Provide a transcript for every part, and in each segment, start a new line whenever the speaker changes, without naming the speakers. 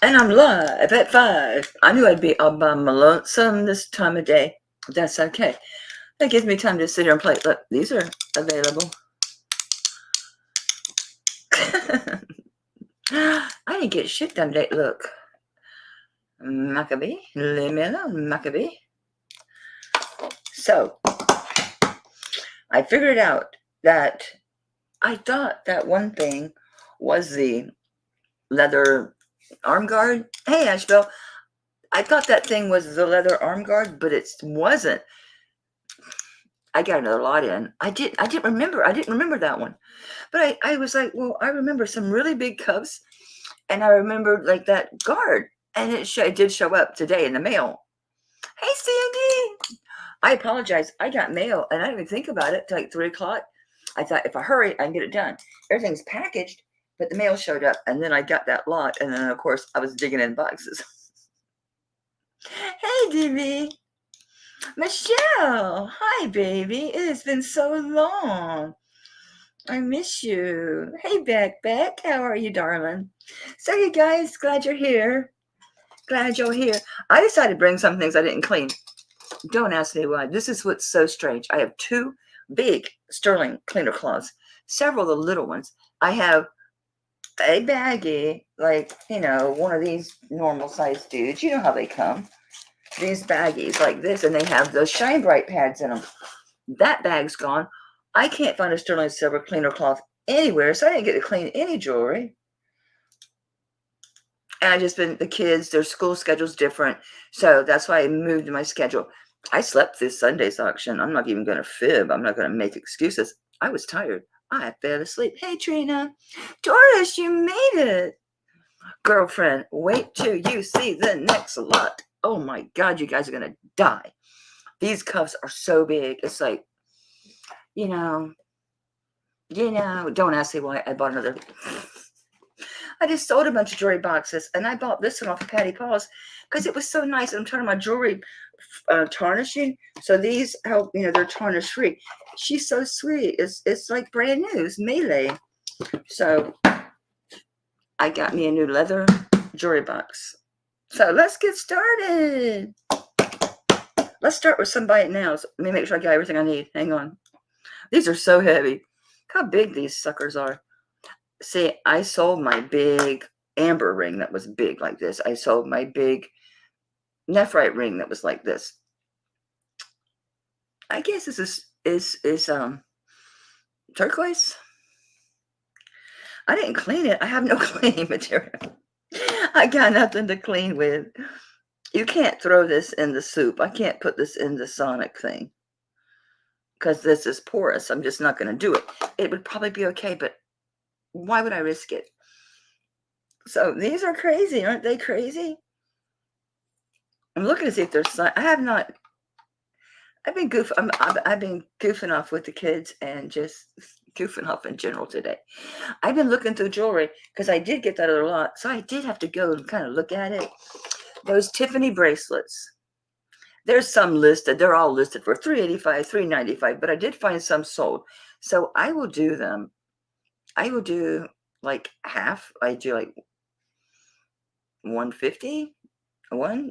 And I'm live at 5. I knew I'd be all by my lonesome this time of day. That's okay. That gives me time to sit here and play. Look, these are available. I didn't get shit done today. Look. Maccabee. Leave me alone, Maccabee. So, I figured out that I thought that one thing was the leather arm guard. Hey, Asheville. I thought that thing was the leather arm guard, but it wasn't. I got another lot in. I didn't remember that one. But I was like, well, I remember some really big cuffs, and I remembered like that guard. And it did show up today in the mail. Hey, Sandy. I apologize. I got mail, and I didn't even think about it till like 3 o'clock. I thought if I hurry, I can get it done. Everything's packaged, but the mail showed up, and then I got that lot. And then, of course, I was digging in boxes. Hey, Dibby. Michelle. Hi, baby. It has been so long. I miss you. Hey, Beck. How are you, darling? So, you guys, glad you're here. Glad you're here. I decided to bring some things I didn't clean. Don't ask me why. This is what's so strange. I have 2 big sterling cleaner cloths, several of the little ones. I have a baggie, like, one of these normal sized dudes. You know how they come. These baggies like this, and they have those Shine Bright pads in them. That bag's gone. I can't find a sterling silver cleaner cloth anywhere, so I didn't get to clean any jewelry. And I just been, the kids, their school schedule's different, so that's why I moved my schedule. I slept this Sunday's auction. I'm not even going to fib. I'm not going to make excuses. I was tired. I fell asleep. Hey, Trina. Doris, you made it. Girlfriend, wait till you see the next lot. Oh my God, you guys are going to die. These cuffs are so big. It's like, don't ask me why I bought another. I just sold a bunch of jewelry boxes, and I bought this one off of Patty Paul's because it was so nice. I'm turning my jewelry tarnishing, so these help. They're tarnish free. She's so sweet. It's like brand new. It's Melee. So I got me a new leather jewelry box. So let's get started. Let's start with some bite nows. Let me make sure I got everything I need. Hang on. These are so heavy. Look how big these suckers are. See, I sold my big amber ring that was big like this. I sold my big nephrite ring that was like this. I guess this is turquoise. I didn't clean it. I have no cleaning material. I got nothing to clean with. You can't throw this in the soup. I can't put this in the Sonic thing because this is porous. I'm just not going to do it. It would probably be okay, but why would I risk it? So these are crazy. Aren't they crazy? I'm looking to see if there's. I have not. I've been goofing off with the kids and just goofing off in general today. I've been looking through jewelry because I did get that other lot, so I did have to go and kind of look at it. Those Tiffany bracelets. There's some listed. They're all listed for $385, $395, but I did find some sold. So I will do them. I will do like half. I do like $150.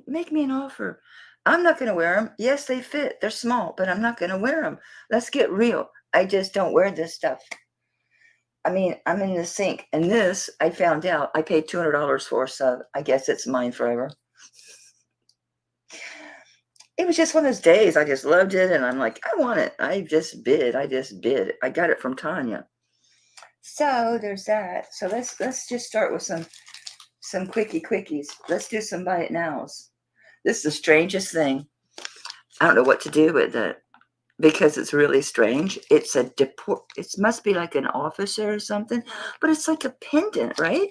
Make me an offer. I'm not going to wear them. Yes, they fit. They're small, but I'm not going to wear them. Let's get real. I just don't wear this stuff. I mean, I'm in the sink. And this, I found out, I paid $200 for, so I guess it's mine forever. It was just one of those days. I just loved it, and I'm like, I want it. I just bid. I got it from Tanya. So there's that. So let's just start with some quickies. Let's do some buy it nows. This is the strangest thing. I don't know what to do with it because it's really strange. It's it must be like an officer or something, but it's like a pendant, right?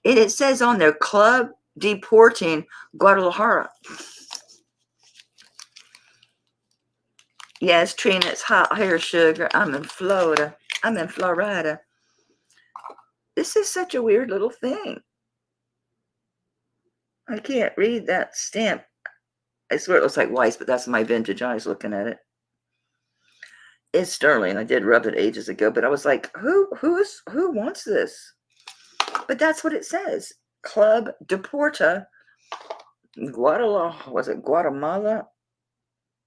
And it says on there, Club Deporting Guadalajara. Yes, Trina, it's hot here, sugar. I'm in Florida. This is such a weird little thing. I can't read that stamp. I swear it looks like Weiss, but that's my vintage eyes looking at it. It's sterling. I did rub it ages ago, but I was like, who wants this? But that's what it says. Club Deporta, Guadalajara. Was it Guatemala?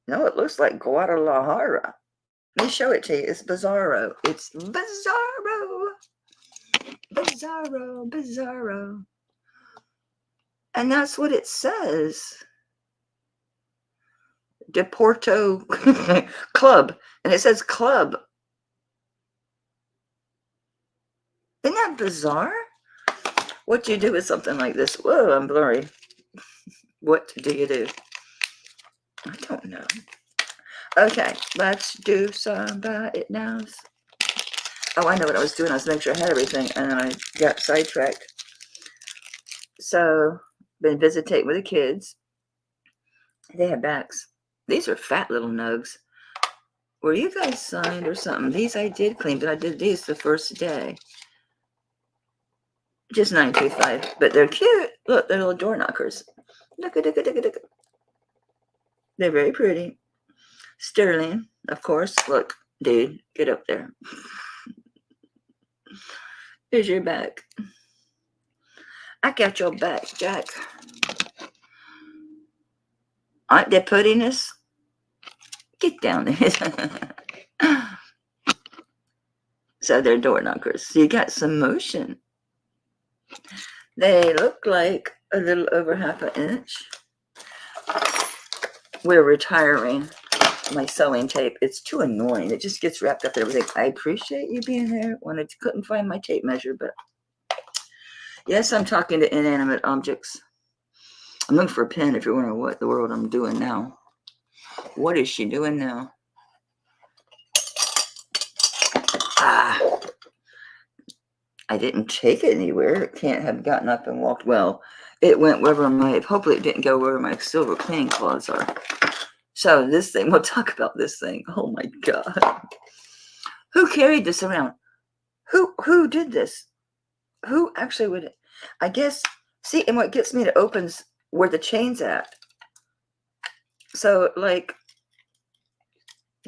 No, it looks like Guadalajara. Let me show it to you. It's Bizarro. It's Bizarro. Bizarro. Bizarro. And that's what it says. Deporto Club. And it says club. Isn't that bizarre? What do you do with something like this? Whoa, I'm blurry. What do you do? I don't know. Okay, let's do somebody else. Oh, I know what I was doing. I was making sure I had everything, and then I got sidetracked. So, been visiting with the kids. They have backs. These are fat little nugs. Were you guys signed or something? These I did clean, but I did these the first day. Just 925, but they're cute. Look, they're little door knockers. Look. They're very pretty. Sterling, of course. Look, dude, get up there. Here's your back. I got your back, Jack. Aren't they prettiness? Get down there. So they're door knockers. So you got some motion. They look like a little over half an inch. We're retiring my sewing tape. It's too annoying. It just gets wrapped up in everything. I appreciate you being there. Couldn't find my tape measure, but yes, I'm talking to inanimate objects. I'm looking for a pen if you're wondering what the world I'm doing now. What is she doing now? I didn't take it anywhere. It can't have gotten up and walked. Well, it went wherever hopefully it didn't go wherever my silver cleaning cloths are. So this thing, we'll talk about this thing. Oh my God. Who carried this around? Who did this? Who actually would, I guess, see, and what gets me to opens where the chain's at. So like,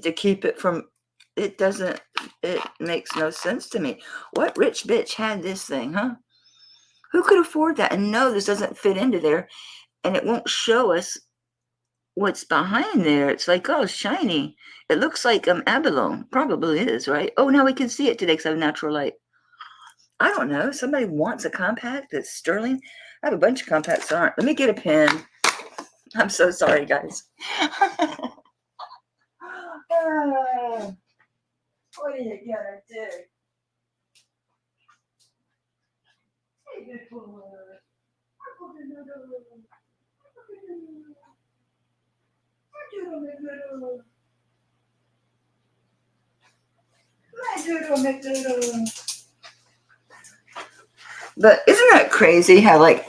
to keep it from, it makes no sense to me. What rich bitch had this thing, huh? Who could afford that? And no, this doesn't fit into there, and it won't show us what's behind there. It's like, oh, shiny. It looks like abalone. Probably is, right? Oh, now we can see it today because I have natural light. I don't know. Somebody wants a compact that's sterling. I have a bunch of compacts that aren't. Let me get a pen. I'm so sorry, guys. What are you gonna do? Hey, good boy. But isn't that crazy how, like,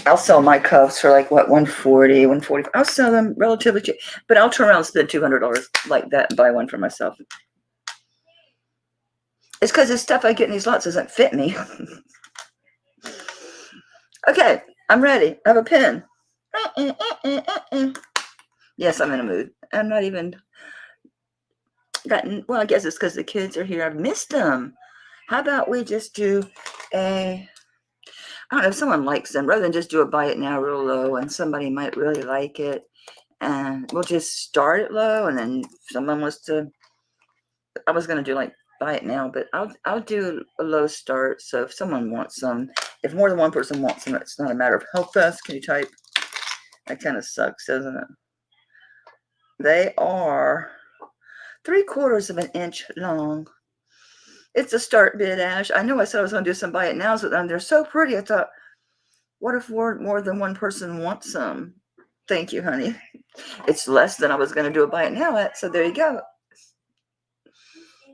I'll sell my cuffs for like what, 140, 140. I'll sell them relatively cheap, but I'll turn around and spend $200 like that and buy one for myself. It's because the stuff I get in these lots doesn't fit me. Okay, I'm ready. I have a pen. Yes, I'm in a mood. I'm not even gotten, well, I guess it's because the kids are here. I've missed them. How about we just do I don't know, if someone likes them, rather than just do a buy it now real low, and somebody might really like it, and we'll just start it low, and then if someone wants to, I was going to do like buy it now, but I'll do a low start. So if someone wants some, if more than one person wants them, it's not a matter of how fast can you type. That kind of sucks, doesn't it? They are 3/4 of an inch long. It's a start bid, Ash. I know I said I was going to do some buy it nows, but they're so pretty. I thought, what if more than one person wants some? Thank you, honey. It's less than I was going to do a buy it now at, so there you go.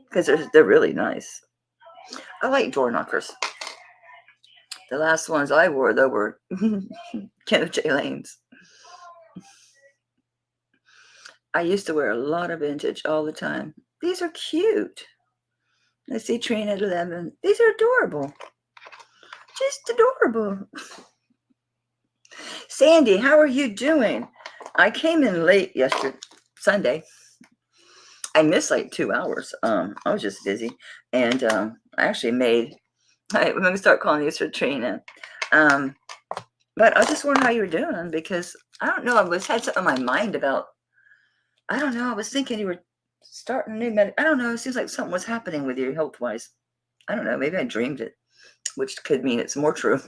Because they're really nice. I like door knockers. The last ones I wore, though, were Kenneth J. Lane's. I used to wear a lot of vintage all the time. These are cute. I see Trina at 11. These are adorable. Just adorable. Sandy, how are you doing? I came in late Sunday. I missed like 2 hours. I was just busy. And I actually made, all right, let me start calling you Trina. But I just wondered how you were doing because I don't know. Had something on my mind about. I don't know. I was thinking you were starting a new I don't know. It seems like something was happening with you health wise. I don't know. Maybe I dreamed it, which could mean it's more true.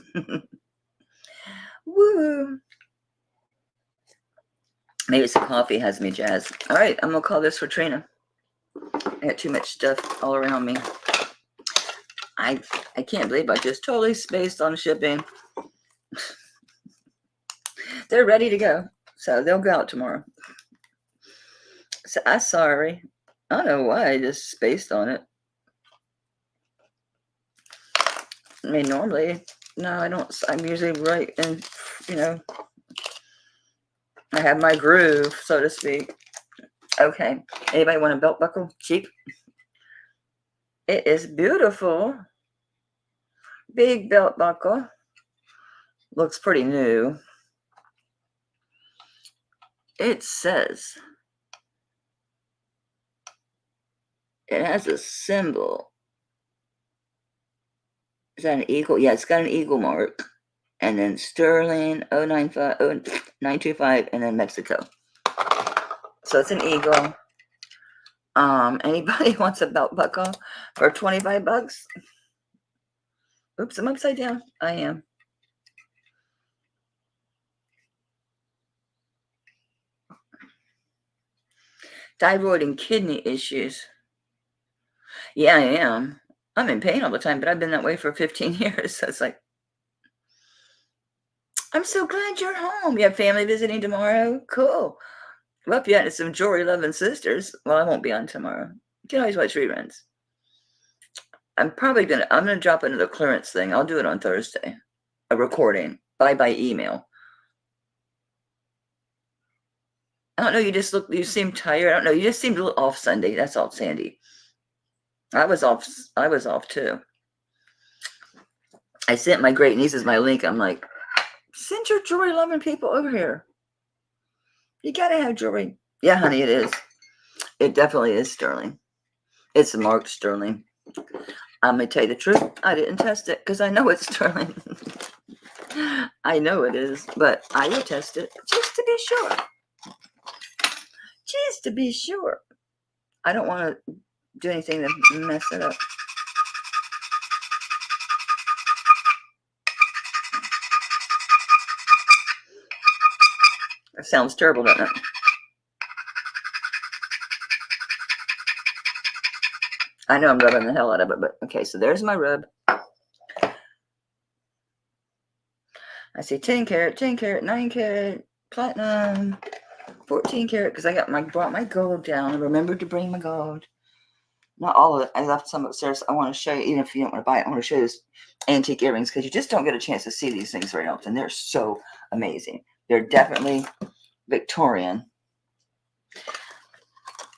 Woo! Maybe some coffee has me jazzed. All right, I'm gonna call this for Trina. I got too much stuff all around me. I can't believe I just totally spaced on shipping. They're ready to go, so they'll go out tomorrow. So I'm sorry. I don't know why I just spaced on it. I mean, normally, no, I don't. I'm usually right, and I have my groove, so to speak. Okay. Anybody want a belt buckle? Cheap. It is beautiful. Big belt buckle. Looks pretty new. It says it has a symbol. Is that an eagle? Yeah, it's got an eagle mark. And then sterling 925, and then Mexico. So it's an eagle. Anybody wants a belt buckle for 25 bucks? Oops, I'm upside down. I am. Thyroid and kidney issues. Yeah, I am. I'm in pain all the time, but I've been that way for 15 years. So it's like, I'm so glad you're home. You have family visiting tomorrow? Cool. Well, if you had some Jory Loving Sisters, well, I won't be on tomorrow. You can always watch reruns. I'm gonna drop into the clearance thing. I'll do it on Thursday. A recording. By email. I don't know, you seem tired. I don't know, you just seemed a little off Sunday. That's all, Sandy. I was off too. I sent my great nieces my link. I'm like, send your Jory Loving people over here. You gotta have Jory. Yeah, honey, it is. It definitely is sterling. It's marked sterling. I'm gonna tell you the truth. I didn't test it because I know it's sterling. I know it is, but I will test it just to be sure. Just to be sure. I don't want to do anything to mess it up. That sounds terrible, doesn't it? I know I'm rubbing the hell out of it, but okay, so there's my rub. I see 10 karat, 10 karat, 9 karat, platinum, 14 karat, because I brought my gold down. I remembered to bring my gold. Not all of it. I left some upstairs. I want to show you, even if you don't want to buy it, I want to show you these antique earrings because you just don't get a chance to see these things very often. They're so amazing. They're definitely Victorian.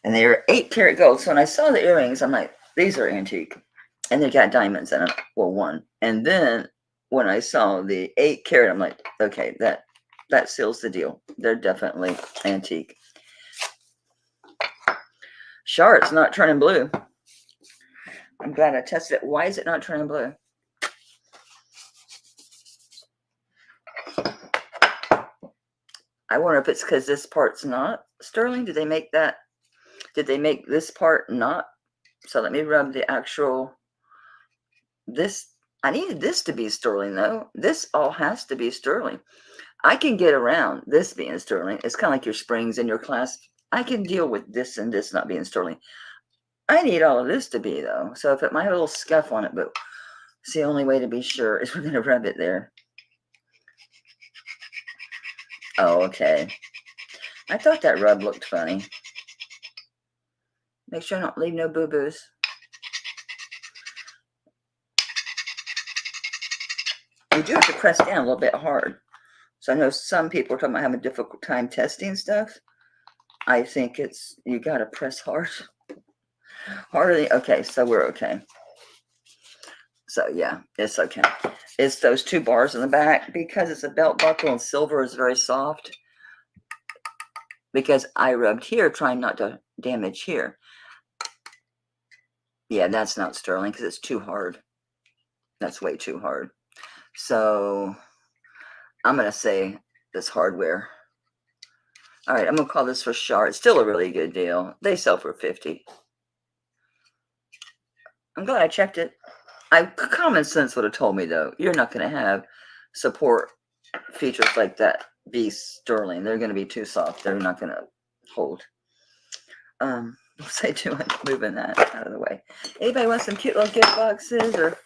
And they're 8 karat gold. So when I saw the earrings, I'm like, these are antique. And they got diamonds in them. Well, one. And then when I saw the 8 karat, I'm like, okay, that seals the deal. They're definitely antique. It's not turning blue. I'm glad I tested it. Why is it not turning blue? I wonder if it's because this part's not sterling. Did they make that? Did they make this part not? So let me rub the actual, this. I needed this to be sterling though. This all has to be sterling. I can get around this being sterling. It's kind of like your springs and your clasp. I can deal with this and this not being sterling. I need all of this to be though. So if it might have a little scuff on it, but it's the only way to be sure is we're going to rub it there. Oh, okay. I thought that rub looked funny. Make sure I don't leave no boo-boos. You do have to press down a little bit hard. So I know some people are talking about having a difficult time testing stuff. I think you got to press hard. Harder. Okay, so we're okay. So yeah, it's okay. It's those 2 bars in the back because it's a belt buckle and silver is very soft. Because I rubbed here trying not to damage here. Yeah, that's not sterling because it's too hard. That's way too hard. So I'm going to say this hardware. All right, I'm going to call this for Char. It's still a really good deal. They sell for $50. I'm glad I checked it. Common sense would have told me, though, you're not going to have support features like that be sterling. They're going to be too soft. They're not going to hold. Say too much moving that out of the way. Anybody want some cute little gift boxes or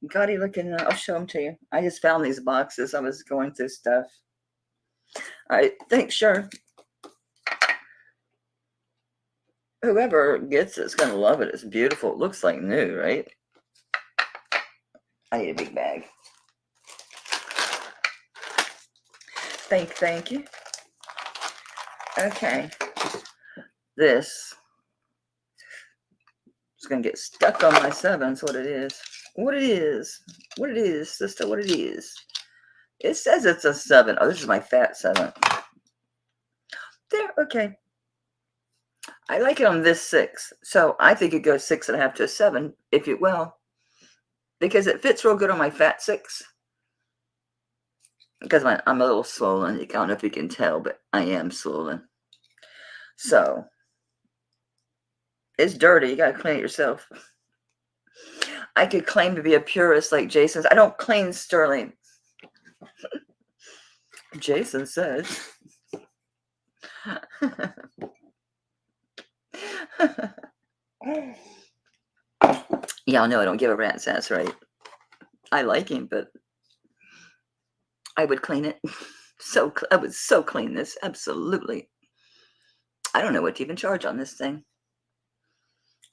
gaudy looking? I'll show them to you. I just found these boxes. I was going through stuff. All right, thanks, sure. Whoever gets it's going to love it. It's beautiful. It looks like new, right? I need a big bag. Thank you. Okay. This is going to get stuck on my 7. That's what it is. What it is, sister, what it is. It says it's a 7. Oh, this is my fat 7. There, okay. I like it on this 6. So I think it goes 6.5 to a 7, if it will. Because it fits real good on my fat 6. Because I'm a little swollen. I don't know if you can tell, but I am swollen. So, it's dirty. You got to clean it yourself. I could claim to be a purist like Jason. I don't clean sterling. Jason says. Y'all know I don't give a rat's ass, right? I like him, but I would clean it. I would so clean this. Absolutely. I don't know what to even charge on this thing.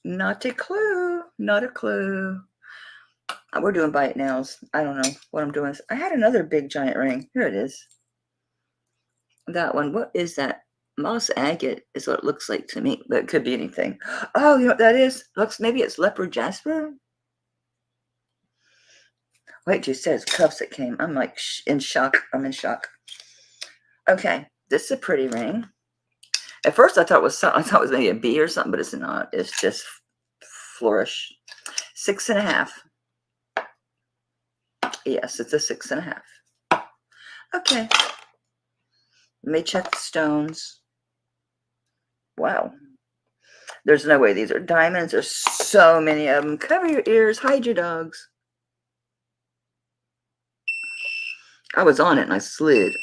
Not a clue. Not a clue. We're doing bite nails. I don't know what I'm doing. I had another big giant ring. Here it is. That one. What is that? Moss agate is what it looks like to me, but it could be anything. Oh, you know what that is? Maybe it's leopard jasper. Wait, you said it's cuffs that came. I'm like in shock. I'm in shock. Okay, this is a pretty ring. At first, I thought it was maybe a bee or something, but it's not. It's just flourish. 6.5. Yes, it's a 6.5. Okay. Let me check the stones. Wow. There's no way these are diamonds. There's so many of them. Cover your ears. Hide your dogs. I was on it and I slid.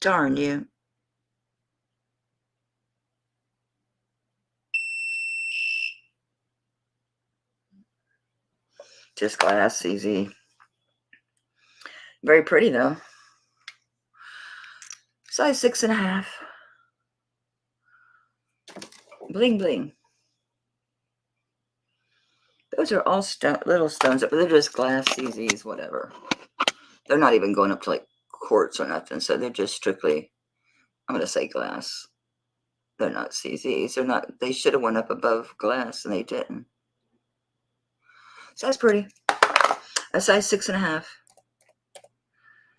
Darn you. Just glass, easy. Very pretty though. Size 6.5. Bling bling. Those are all little stones, but they're just glass CZs, whatever. They're not even going up to like quartz or nothing, so they're just strictly, I'm going to say glass. They're not CZs. They're not. They should have went up above glass, and they didn't. So that's pretty. A size 6.5.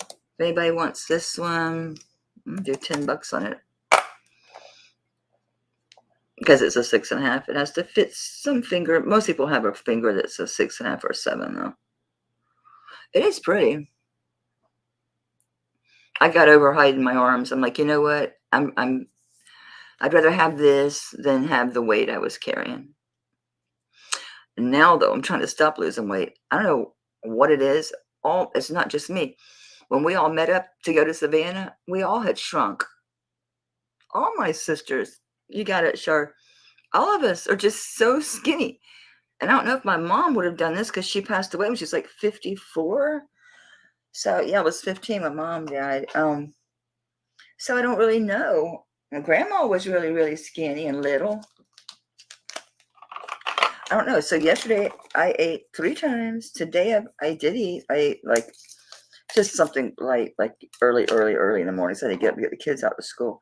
If anybody wants this one, I'm gonna do $10 on it. Because it's a 6.5, it has to fit some finger. Most people have a finger that's a 6.5 or a 7, though. It is pretty. I got over hiding my arms. I'm like, you know what? I'd rather have this than have the weight I was carrying. Now, though, I'm trying to stop losing weight. I don't know what it is. It's not just me. When we all met up to go to Savannah, we all had shrunk. All my sisters, you got it, Char. All of us are just so skinny. And I don't know if my mom would have done this because she passed away when she was like 54. So yeah, I was 15 when mom died. So I don't really know. My grandma was really, really skinny and little. I don't know. So yesterday I ate 3 times. Today I did eat. I ate like just something light, like early in the morning. So I had to get the kids out to school.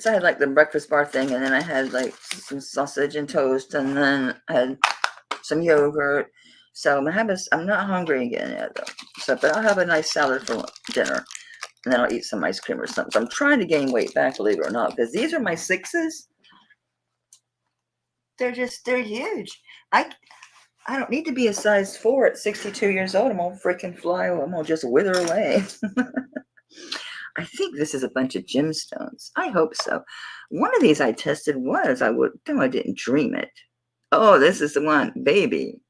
So I had like the breakfast bar thing, and then I had like some sausage and toast, and then I had some yogurt. So I'm not hungry again yet, though. So, but I'll have a nice salad for dinner, and then I'll eat some ice cream or something. So I'm trying to gain weight back, believe it or not, because these are my 6s. They're huge. I don't need to be a size 4 at 62 years old. I'm gonna freaking fly. I'm gonna just wither away. I think this is a bunch of gemstones. I hope so. One of these I tested was, no, I didn't dream it. Oh, this is the one, baby.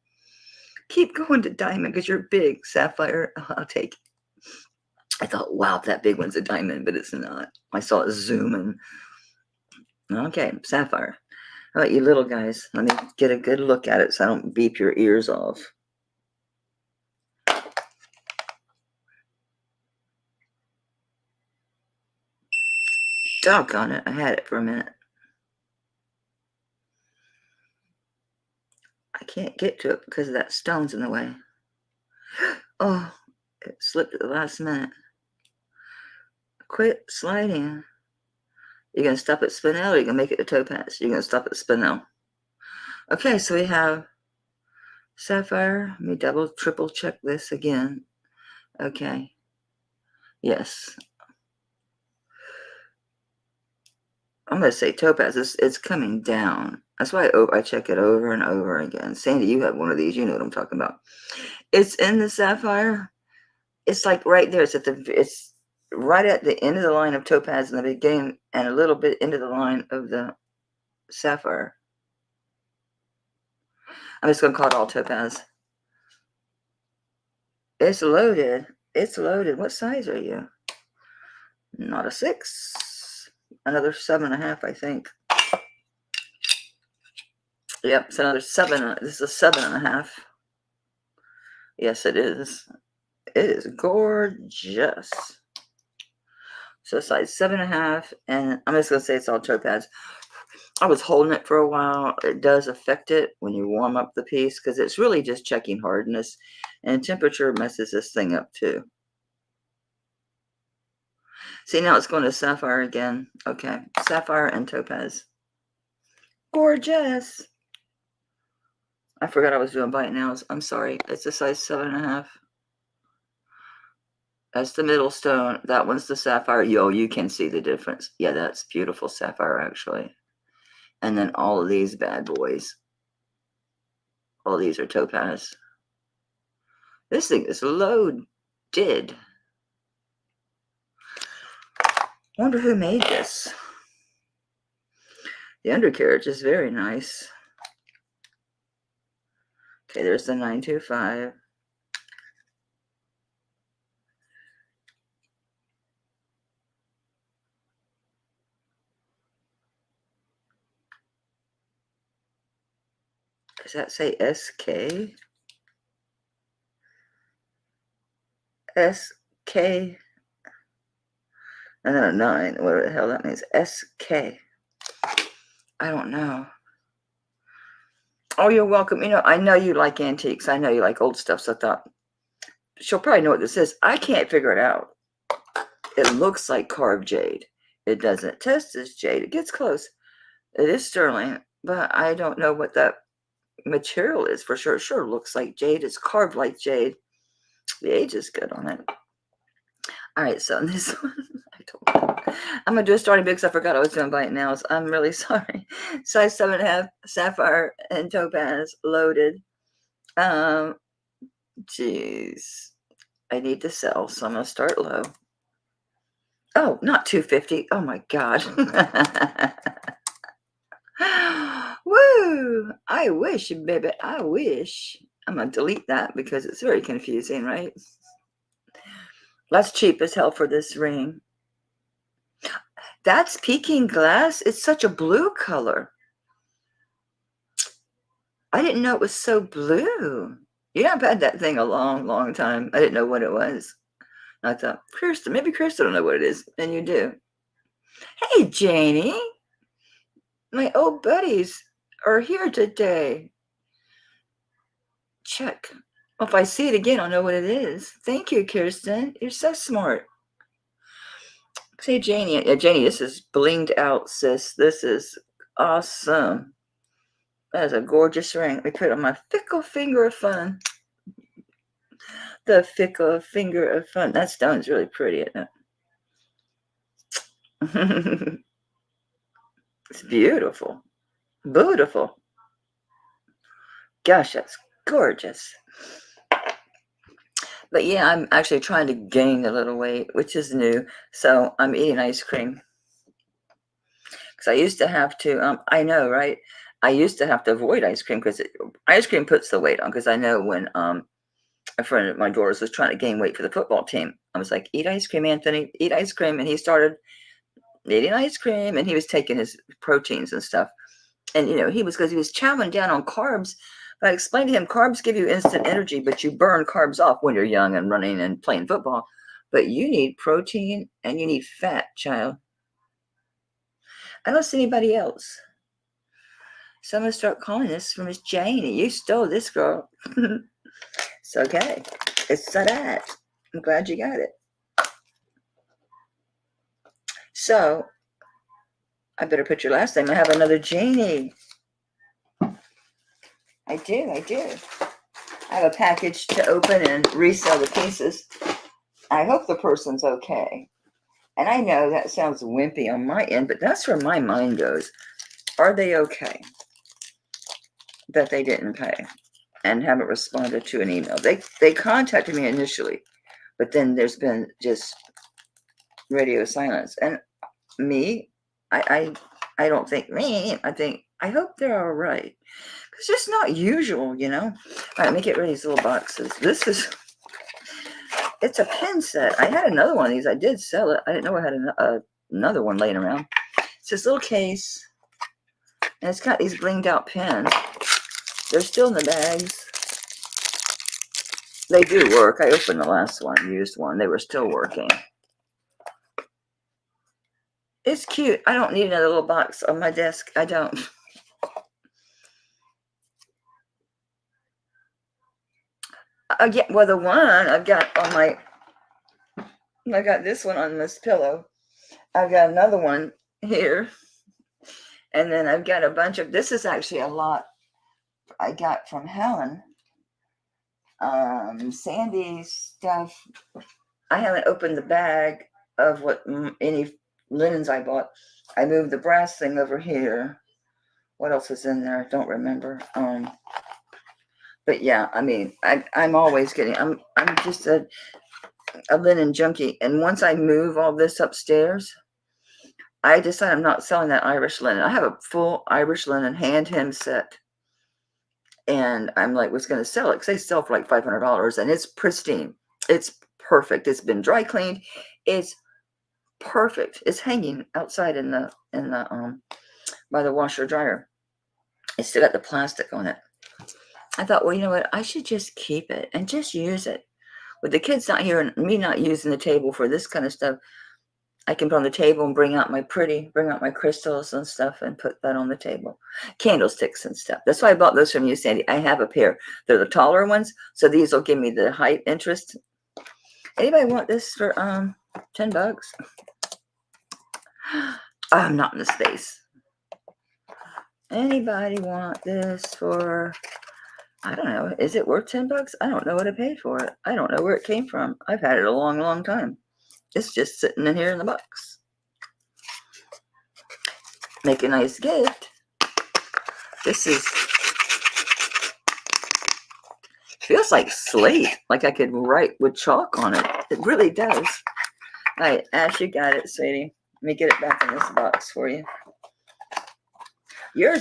Keep going to diamond because you're big, sapphire. I'll take it. I thought, wow, that big one's a diamond, but it's not. I saw it zoom in. Okay, sapphire. How about you little guys? Let me get a good look at it so I don't beep your ears off. Doggone it, I had it for a minute. I can't get to it because of that stone's in the way. Oh, it slipped at the last minute. Quit sliding. You're going to stop at spinel or you're going to make it to topaz? You're going to stop at spinel. Okay, so we have sapphire. Let me double, triple check this again. Okay. Yes. I'm going to say topaz. It's coming down. That's why I check it over and over again. Sandy, you have one of these. You know what I'm talking about. It's in the sapphire. It's like right there. It's right at the end of the line of topaz in the beginning and a little bit into the line of the sapphire. I'm just going to call it all topaz. It's loaded. It's loaded. What size are you? Not a 6. Another 7.5, I think. Yep, it's another 7. This is a 7.5. Yes, it is. It is gorgeous. So size 7.5, and I'm just gonna say it's all topaz. I was holding it for a while. It does affect it when you warm up the piece because it's really just checking hardness, and temperature messes this thing up too. See, now it's going to sapphire again. Okay, sapphire and topaz. Gorgeous. I forgot I was doing bite nails. I'm sorry. It's a size 7.5. That's the middle stone. That one's the sapphire. Yo, you can see the difference. Yeah, that's beautiful sapphire, actually. And then all of these bad boys. All these are topaz. This thing is loaded. Wonder who made this. The undercarriage is very nice. Okay, there's the 925. Does that say SK? SK. And then a 9. Whatever the hell that means. SK. I don't know. Oh, you're welcome. You know, I know you like antiques. I know you like old stuff. So I thought she'll probably know what this is. I can't figure it out. It looks like carved jade. It doesn't test as jade. It gets close. It is sterling, but I don't know what that material is for sure. It sure looks like jade. It's carved like jade. The age is good on it. All right, so this one, I'm going to do a starting big because I forgot I was doing bite nails. I'm really sorry. Size 7.5, sapphire and topaz loaded. Jeez. I need to sell, so I'm going to start low. Oh, not 250. Oh my God. Woo! I wish, baby. I wish. I'm going to delete that because it's very confusing, right? That's cheap as hell for this ring. That's Peking glass. It's such a blue color. I didn't know it was so blue. Yeah, I've had that thing a long, long time. I didn't know what it was. I thought, Kirsten, maybe Kirsten will know what it is. And you do. Hey, Janie. My old buddies are here today. Check. Well, if I see it again, I'll know what it is. Thank you, Kirsten. You're so smart. Say, Janie. Yeah, Janie, this is blinged out, sis. This is awesome. That is a gorgeous ring. Let me put it on my fickle finger of fun. The fickle finger of fun. That stone's really pretty, isn't it? It's beautiful. Beautiful. Gosh, that's Gorgeous. But yeah, I'm actually trying to gain a little weight, which is new. So I'm eating ice cream. Because I used to have to, I know, right? I used to have to avoid ice cream because ice cream puts the weight on. Because I know when a friend of my daughter's was trying to gain weight for the football team, I was like, eat ice cream, Anthony, eat ice cream. And he started eating ice cream and he was taking his proteins and stuff. And, because he was chowing down on carbs. But I explained to him, carbs give you instant energy, but you burn carbs off when you're young and running and playing football. But you need protein and you need fat, child. I don't see anybody else. So I'm going to start calling this from Miss Janie. You stole this, girl. It's okay. It's that. I'm glad you got it. So I better put your last name. I have another Janie. I do. I have a package to open and resell the pieces. I hope the person's okay. And I know that sounds wimpy on my end, but that's where my mind goes. Are they okay that they didn't pay and haven't responded to an email? They contacted me initially, but then there's been just radio silence. And me, I don't think me. I hope they're all right. It's just not usual, All right, let me get rid of these little boxes. It's a pen set. I had another one of these. I did sell it. I didn't know I had another one laying around. It's this little case, and it's got these blinged out pens. They're still in the bags. They do work. I opened the last one, used one. They were still working. It's cute. I don't need another little box on my desk. I don't. Yeah, well, the one I've got on I got this one on this pillow. I've got another one here. And then I've got a bunch of, this is actually a lot I got from Helen. Sandy stuff. I haven't opened the bag of what any linens I bought. I moved the brass thing over here. What else is in there? I don't remember. But yeah, I mean, I'm always getting, I'm just a linen junkie. And once I move all this upstairs, I decide I'm not selling that Irish linen. I have a full Irish linen hand hem set. And I'm like, was going to sell it because they sell for like $500 and it's pristine. It's perfect. It's been dry cleaned. It's perfect. It's hanging outside in the by the washer dryer. It's still got the plastic on it. I thought, well, you know what? I should just keep it and just use it. With the kids not here and me not using the table for this kind of stuff, I can put on the table and bring out my crystals and stuff and put that on the table. Candlesticks and stuff. That's why I bought those from you, Sandy. I have a pair. They're the taller ones, so these will give me the height interest. Anybody want this for $10? I'm not in the space. Anybody want this for, I don't know, is it worth $10? I don't know what I paid for it. I don't know where it came from. I've had it a long, long time. It's just sitting in here in the box. Make a nice gift. This feels like slate, like I could write with chalk on it. It really does. All right, Ash, you got it, sweetie. Let me get it back in this box for you. Your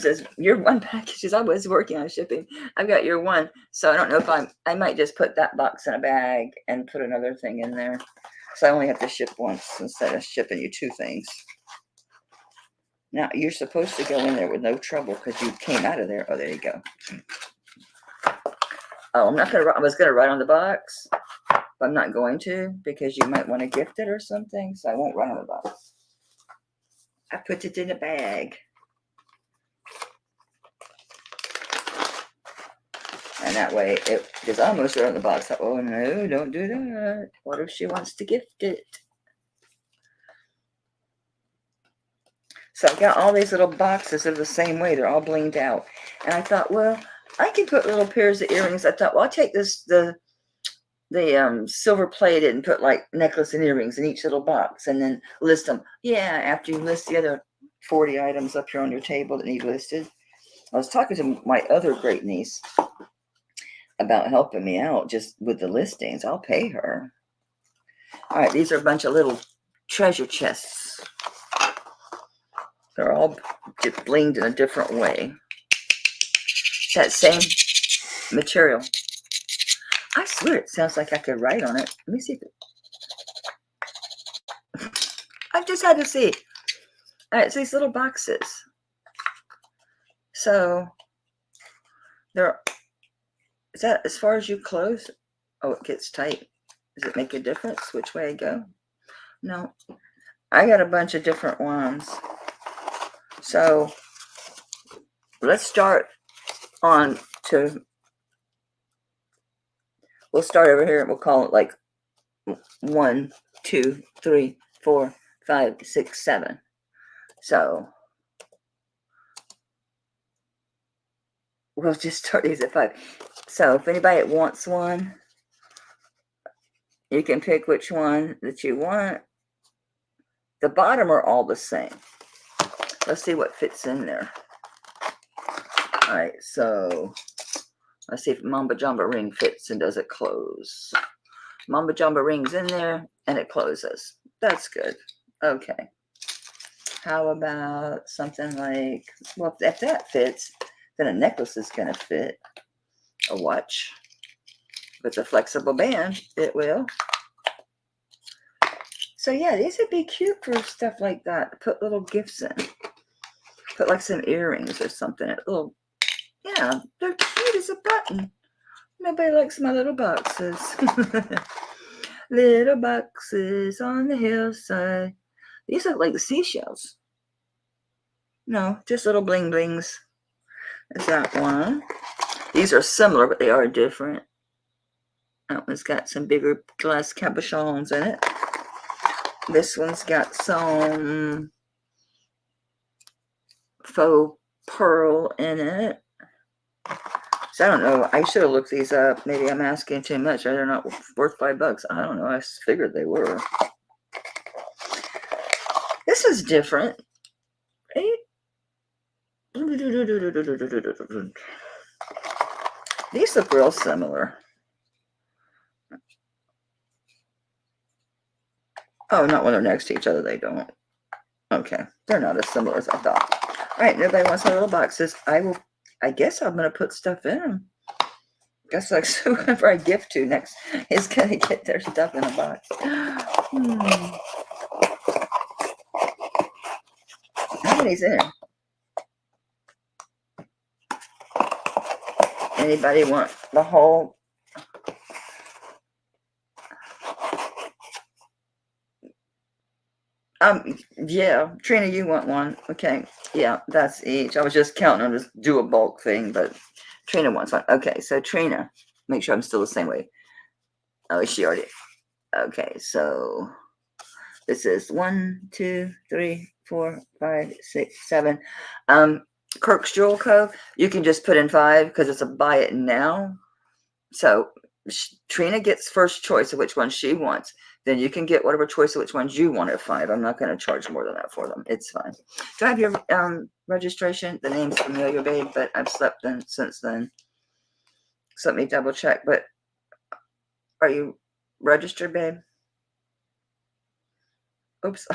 one package is always working on shipping. I've got your one, so I don't know if I might just put that box in a bag and put another thing in there. So I only have to ship once instead of shipping you two things. Now, you're supposed to go in there with no trouble because you came out of there. Oh, there you go. Oh, I was going to write on the box, but I'm not going to because you might want to gift it or something, so I won't write on the box. I put it in a bag. And that way, because I almost wrote on the box, oh no, don't do that. What if she wants to gift it? So I've got all these little boxes that are the same way. They're all blinged out. And I thought, well, I can put little pairs of earrings. I thought, well, I'll take the silver plated and put like necklace and earrings in each little box and then list them. Yeah, after you list the other 40 items up here on your table that need listed. I was talking to my other great niece. about helping me out just with the listings. I'll pay her. All right, these are a bunch of little treasure chests. They're all blinged in a different way. That same material. I swear it sounds like I could write on it. Let me see if it... I just had to see. All right, it's these little boxes. So there. Is that as far as you close? Oh, it gets tight. Does it make a difference which way I go? No. I got a bunch of different ones. So let's start on to, we'll start over here. We'll call it like 1, 2, 3, 4, 5, 6, 7. So we'll just start these at 5. So if anybody wants one, you can pick which one that you want. The bottom are all the same. Let's see what fits in there. All right, so let's see if Mamba Jamba ring fits and does it close. Mamba Jamba ring's in there and it closes. That's good. Okay. How about something like, well, if that fits, then a necklace is going to fit. A watch. If it's a flexible band, it will. So yeah, these would be cute for stuff like that. Put little gifts in. Put like some earrings or something. Little, yeah, they're cute as a button. Nobody likes my little boxes. Little boxes on the hillside. These look like seashells. No, just little bling blings. Is that one? These are similar, but they are different. That one's got some bigger glass cabochons in it. This one's got some faux pearl in it. So I don't know. I should have looked these up. Maybe I'm asking too much. They're not worth $5. I don't know. I figured they were. This is different. Right? These look real similar. Oh, not when they're next to each other, they don't. Okay, they're not as similar as I thought. All right, nobody wants my little boxes. I guess I'm going to put stuff in them. Guess like so whoever I gift to next is going to get their stuff in a box. How many's in there? Anybody want the whole? Yeah, Trina, you want one. Okay, yeah, that's each. I was just counting on just do a bulk thing, but Trina wants one. Okay, so Trina, make sure I'm still the same way. Oh, she already. Okay, so this is 1, 2, 3, 4, 5, 6, 7. Kirk's Jewel Co. You can just put in 5 because it's a buy it now. So Trina gets first choice of which one she wants. Then you can get whatever choice of which ones you want at 5. I'm not going to charge more than that for them. It's fine. Do I have your registration? The name's familiar, babe, but I've slept since then. So let me double check. But are you registered, babe? Oops.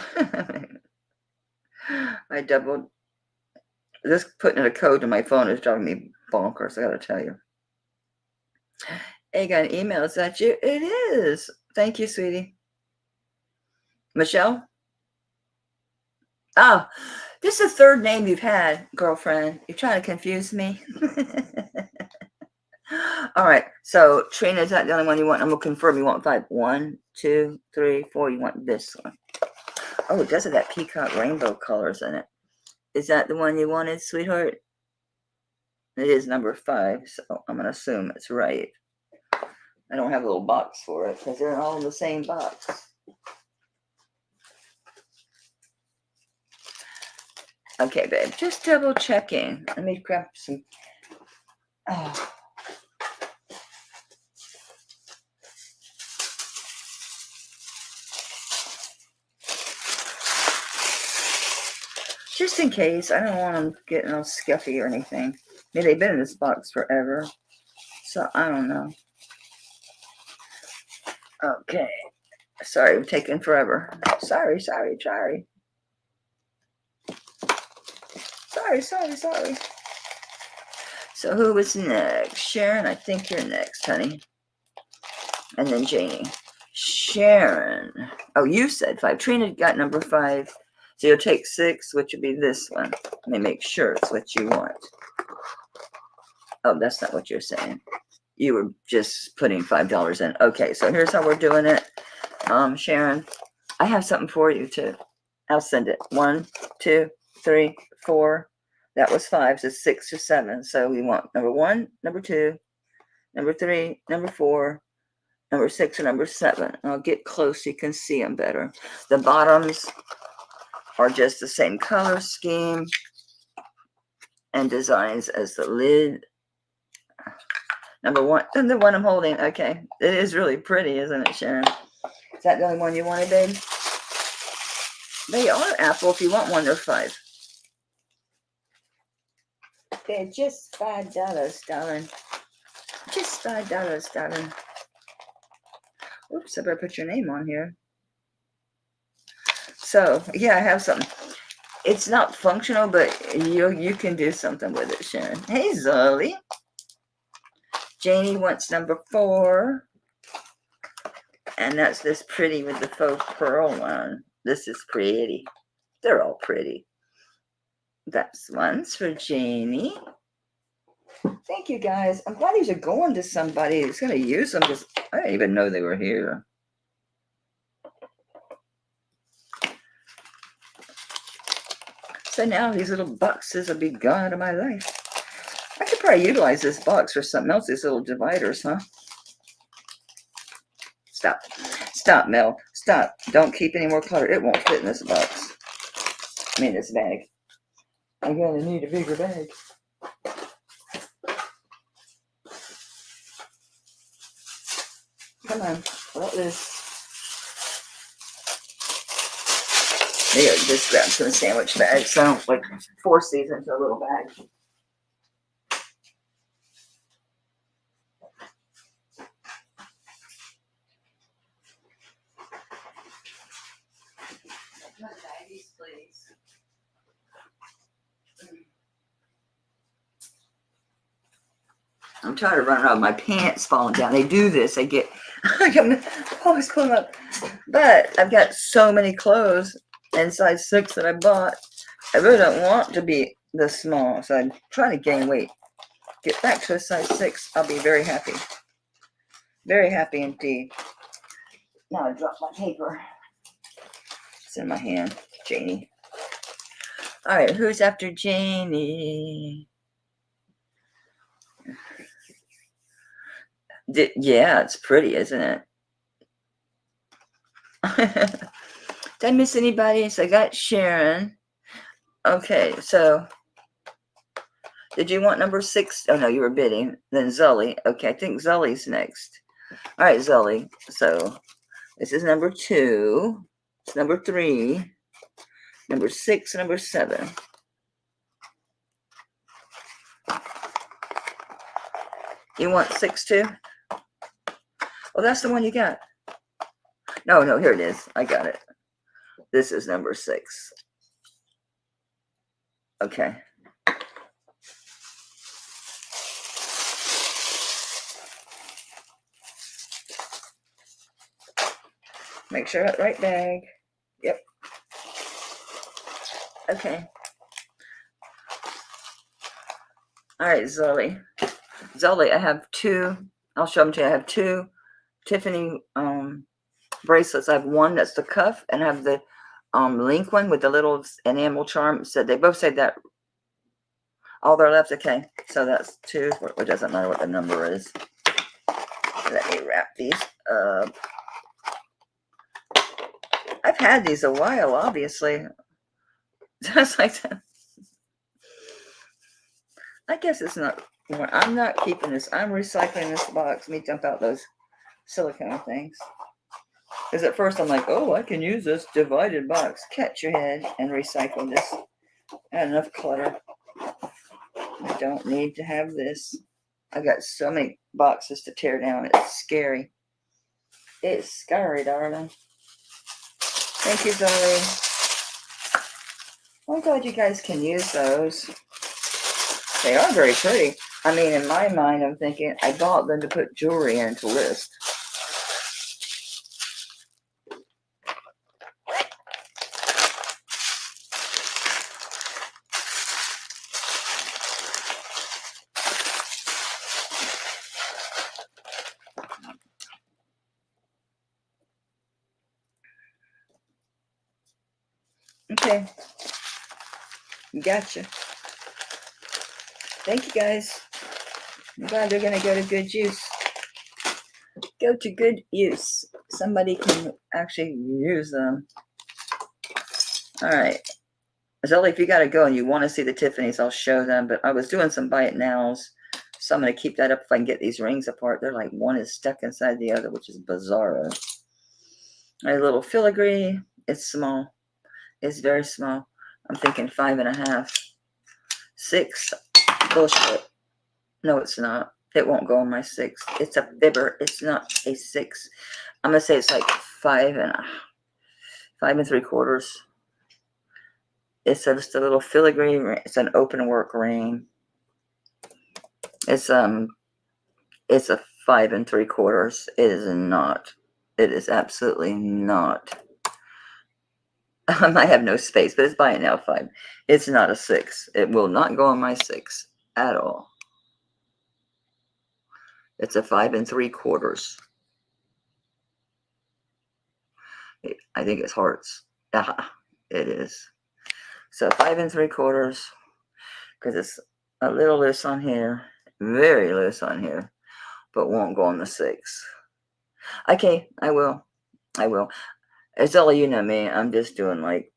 I doubled. This putting in a code to my phone is driving me bonkers, I got to tell you. Hey, got an email. Is that you? It is. Thank you, sweetie. Michelle? Oh, this is the third name you've had, girlfriend. You're trying to confuse me. All right. So Trina, is that the only one you want? I'm going to confirm you want 5. 1, 2, 3, 4. You want this one. Oh, it does have that peacock rainbow colors in it. Is that the one you wanted, sweetheart? It is number 5, so I'm going to assume it's right. I don't have a little box for it because they're all in the same box. Okay, babe, just double checking. Let me grab some. Oh. Just in case, I don't want them getting all scuffy or anything. I mean, they've been in this box forever. So I don't know. Okay. Sorry, I'm taking forever. Sorry. Sorry. So who was next? Sharon, I think you're next, honey. And then Janie. Sharon. Oh, you said 5. Trina got number 5. So you'll take 6, which would be this one. Let me make sure it's what you want. Oh, that's not what you're saying. You were just putting $5 in. Okay, so here's how we're doing it. Sharon, I have something for you too. I'll send it. 1, 2, 3, 4. That was 5, so 6 or 7. So we want number 1, number 2, number 3, number 4, number 6, or number 7. I'll get close so you can see them better. The bottoms are just the same color scheme and designs as the lid. Number 1, and the one I'm holding. Okay, it is really pretty, isn't it, Sharon? Is that the only one you wanted, babe? They are apple. If you want one, they're 5. They're just $5, darling. Just $5, darling. Oops, I better put your name on here. So, yeah, I have something. It's not functional, but you can do something with it, Sharon. Hey, Zully. Janie wants number 4. And that's this pretty with the faux pearl one. This is pretty. They're all pretty. That's one's for Janie. Thank you, guys. I'm glad these are going to somebody who's going to use them because I didn't even know they were here. So now these little boxes will be gone out of my life. I could probably utilize this box for something else, these little dividers, huh? Stop. Stop, Mel. Stop. Don't keep any more clutter. It won't fit in this box. I mean, this bag. I'm going to need a bigger bag. Come on. What is? There, just grab some sandwich bags. So I don't like force these into a little bag. Baggies, please. I'm tired of running around with my pants falling down. They do this. They get, I always pull them up. But I've got so many clothes in size 6 that I bought. I really don't want to be this small. So I'm trying to gain weight. Get back to a size 6. I'll be very happy. Very happy indeed. Now I dropped my paper. It's in my hand. Janie. All right, who's after Janie? Yeah, it's pretty, isn't it? Did I miss anybody? So I got Sharon. Okay, so did you want number 6? Oh, no, you were bidding. Then Zully. Okay, I think Zully's next. All right, Zully. So this is number 2. It's number 3. Number 6, number 7. You want 6 too? Oh, that's the one you got. No, here it is. I got it. This is number 6. Okay. Make sure I got the right bag. Yep. Okay. All right, Zully. Zully, I have 2. I'll show them to you. I have 2 Tiffany bracelets. I have one that's the cuff, and I have the link one with the little enamel charm. So they both say that all they're left. Okay, so that's 2. It doesn't matter what the number is. Let me wrap these up. I've had these a while, obviously. Just like that. I guess it's not. I'm not keeping this. I'm recycling this box. Let me dump out those silicone things. Because at first I'm like, oh, I can use this divided box. Catch your head and recycle this. I had enough clutter. I don't need to have this. I got so many boxes to tear down. It's scary. It's scary, darling. Thank you, Zoe. I'm glad you guys can use those. They are very pretty. I mean, in my mind, I'm thinking I bought them to put jewelry in to list. Okay. Gotcha. Thank you, guys. I'm glad they're going to go to good use. Go to good use. Somebody can actually use them. All right. Zoe, if you got to go and you want to see the Tiffany's, I'll show them. But I was doing some buy it nows. So I'm going to keep that up if I can get these rings apart. They're like one is stuck inside the other, which is bizarre. A little filigree. It's small. It's very small. I'm thinking 5.5. 6. Bullshit. No, it's not. It won't go on my 6. It's a fibber. It's not a 6. I'm going to say it's like 5 3/4. It's just a little filigree. It's an open work ring. It's a 5 3/4. It is not. It is absolutely not. I might have no space, but it's buy it now 5. It's not a 6. It will not go on my 6 at all. It's a 5 3/4. I think it's hearts. It is. So 5 3/4, because it's a little loose on here, very loose on here, but won't go on the 6. Okay, I will. It's all you know me. I'm just doing like,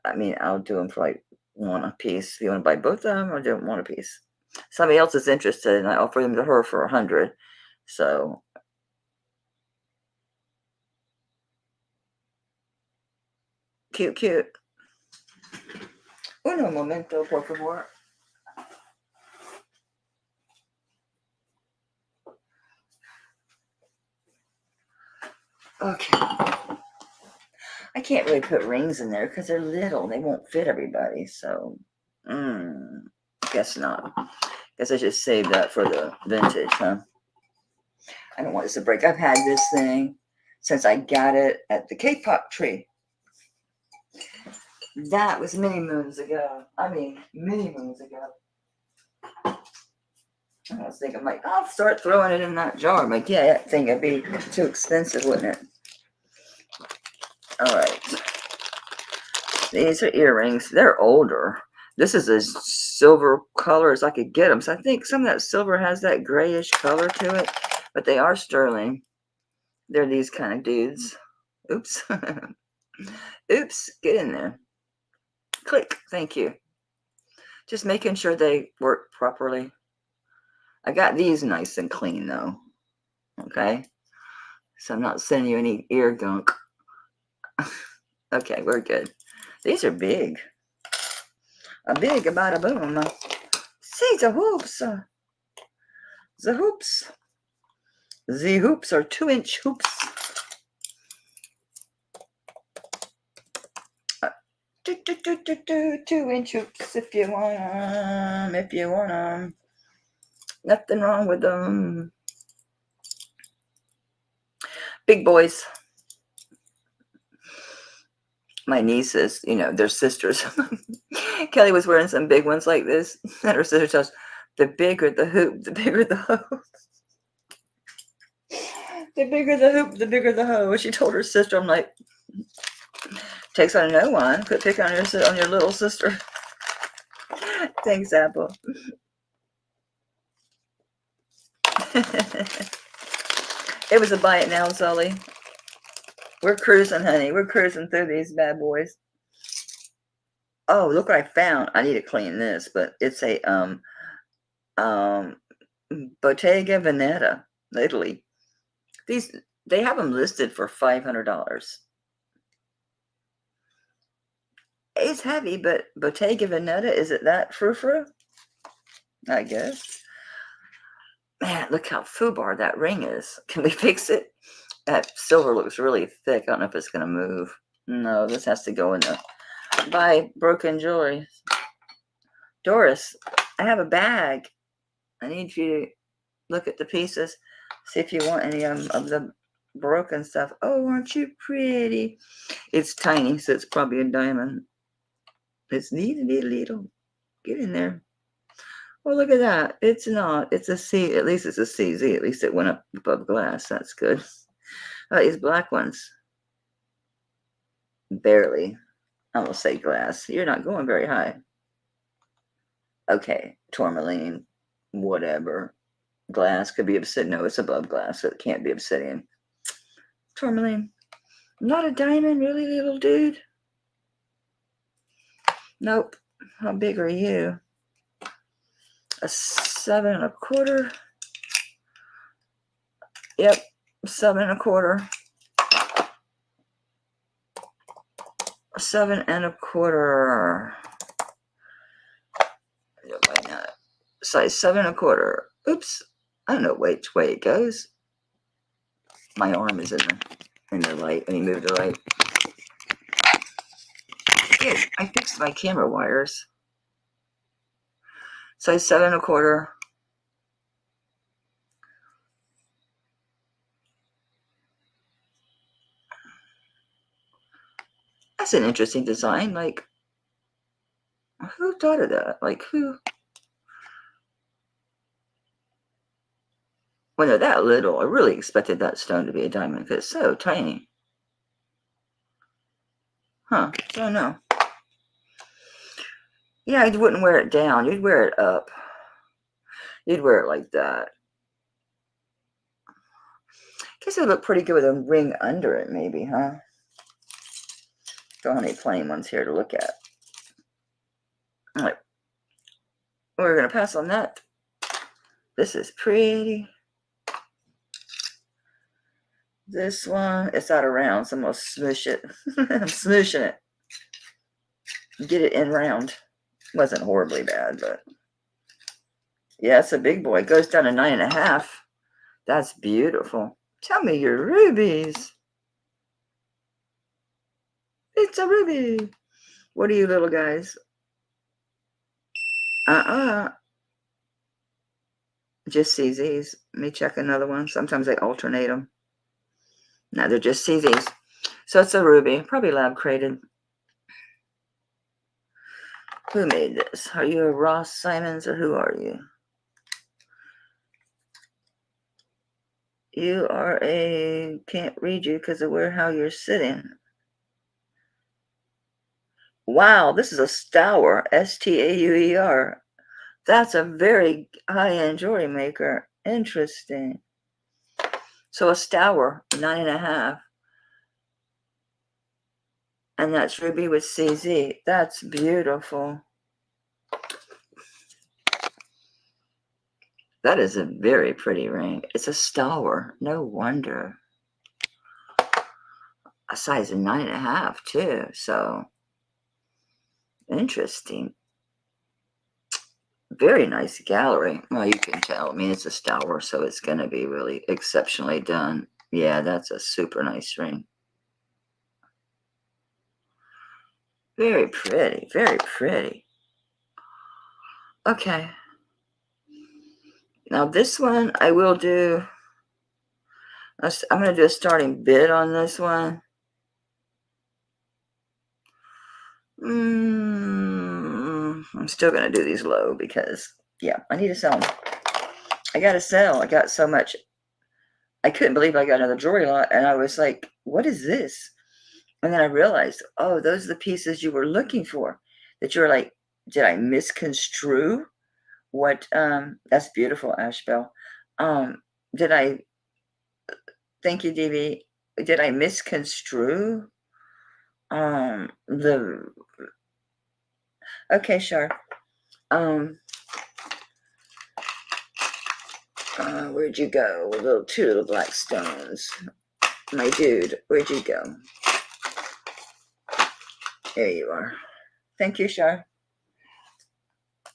I mean, I'll do them for like 1 a piece. If you want to buy both of them, I'll do them 1 a piece. Somebody else is interested, and I offer them to her for 100. So cute. Uno momento, por favor. Okay. I can't really put rings in there because they're little. They won't fit everybody. So, guess not. Guess I just saved that for the vintage, huh? I don't want this to break. I've had this thing since I got it at the K-pop tree. That was many moons ago. I mean, many moons ago. I was thinking, like, I'll start throwing it in that jar. I'm like, yeah, that thing would be too expensive, wouldn't it? All right. These are earrings. They're older. This is as silver color as I could get them. So I think some of that silver has that grayish color to it. But they are sterling. They're these kind of dudes. Oops. Oops. Get in there. Click. Thank you. Just making sure they work properly. I got these nice and clean, though. Okay? So I'm not sending you any ear gunk. Okay, we're good. These are big. A big about a boom. See the hoops. The hoops. The hoops are 2-inch hoops. 2-inch hoops if you want them. If you want them. Nothing wrong with them. Big boys. My nieces, you know, their sisters. Kelly was wearing some big ones like this. And her sister tells, the bigger the hoop, the bigger the hoe. The bigger the hoop, the bigger the hoe. She told her sister, I'm like, takes on no one. Quit picking on your little sister. Thanks, Apple. It was a buy it now, Sully. We're cruising, honey. We're cruising through these bad boys. Oh, look what I found. I need to clean this, but it's a Bottega Veneta, Italy. They have them listed for $500. It's heavy, but Bottega Veneta, is it that frou-frou? I guess. Man, look how foobar that ring is. Can we fix it? That silver looks really thick. I don't know if it's going to move. No, this has to go in the buy broken jewelry. Doris, I have a bag. I need you to look at the pieces. See if you want any of the broken stuff. Oh, aren't you pretty? It's tiny, so it's probably a diamond. It's little. Get in there. Oh, look at that. It's not. It's a C. At least it's a CZ. At least it went up above glass. That's good. These black ones. Barely. I will say glass. You're not going very high. Okay. Tourmaline. Whatever. Glass could be obsidian. No, it's above glass, so it can't be obsidian. Tourmaline. Not a diamond, really, little dude? Nope. How big are you? A 7 1/4. Yep, 7 1/4. 7 1/4. Size 7 1/4. Oops. I don't know which way it goes. My arm is in the light. Let me move the light. Good. I fixed my camera wires. Size 7 1/4. That's an interesting design. Like, who thought of that? Like, who? When they're that little, I really expected that stone to be a diamond because it's so tiny. Huh. Don't know. Yeah, you wouldn't wear it down. You'd wear it up. You'd wear it like that. Guess it would look pretty good with a ring under it, maybe, huh? Don't have any plain ones here to look at. All right. We're going to pass on that. This is pretty. This one, it's out of round, so I'm going to smoosh it. I'm smooshing it. Get it in round. Wasn't horribly bad, but yeah, it's a big boy. It goes down to 9 1/2. That's beautiful. Tell me your rubies. It's a ruby. What are you little guys? Just CZs. Let me check another one. Sometimes they alternate them. No, they're just CZs. So it's a ruby. Probably lab created. Who made this? Are you a Ross Simons or who are you? You are a... Can't read you because of how you're sitting. Wow, this is a Stauer. Stauer. That's a very high-end jewelry maker. Interesting. So a Stauer, 9 1/2. And that's ruby with CZ. That's beautiful. That is a very pretty ring. It's a Stauer. No wonder. A size of 9 1/2 too. So interesting. Very nice gallery. Well, you can tell. I mean, it's a Stauer, so it's going to be really exceptionally done. Yeah, that's a super nice ring. Very pretty. Very pretty. Okay. Now this one I will do. I'm going to do a starting bid on this one. I'm still going to do these low because, yeah, I need to sell them. I got to sell. I got so much. I couldn't believe I got another jewelry lot, and I was like, what is this? And then I realized, oh, those are the pieces you were looking for. That you were like, did I misconstrue what? That's beautiful, Ashbel. Did I? Thank you, DB. Did I misconstrue? The. Okay, sure. Where'd you go? Two little black stones. My dude, where'd you go? There you are. Thank you, Shar.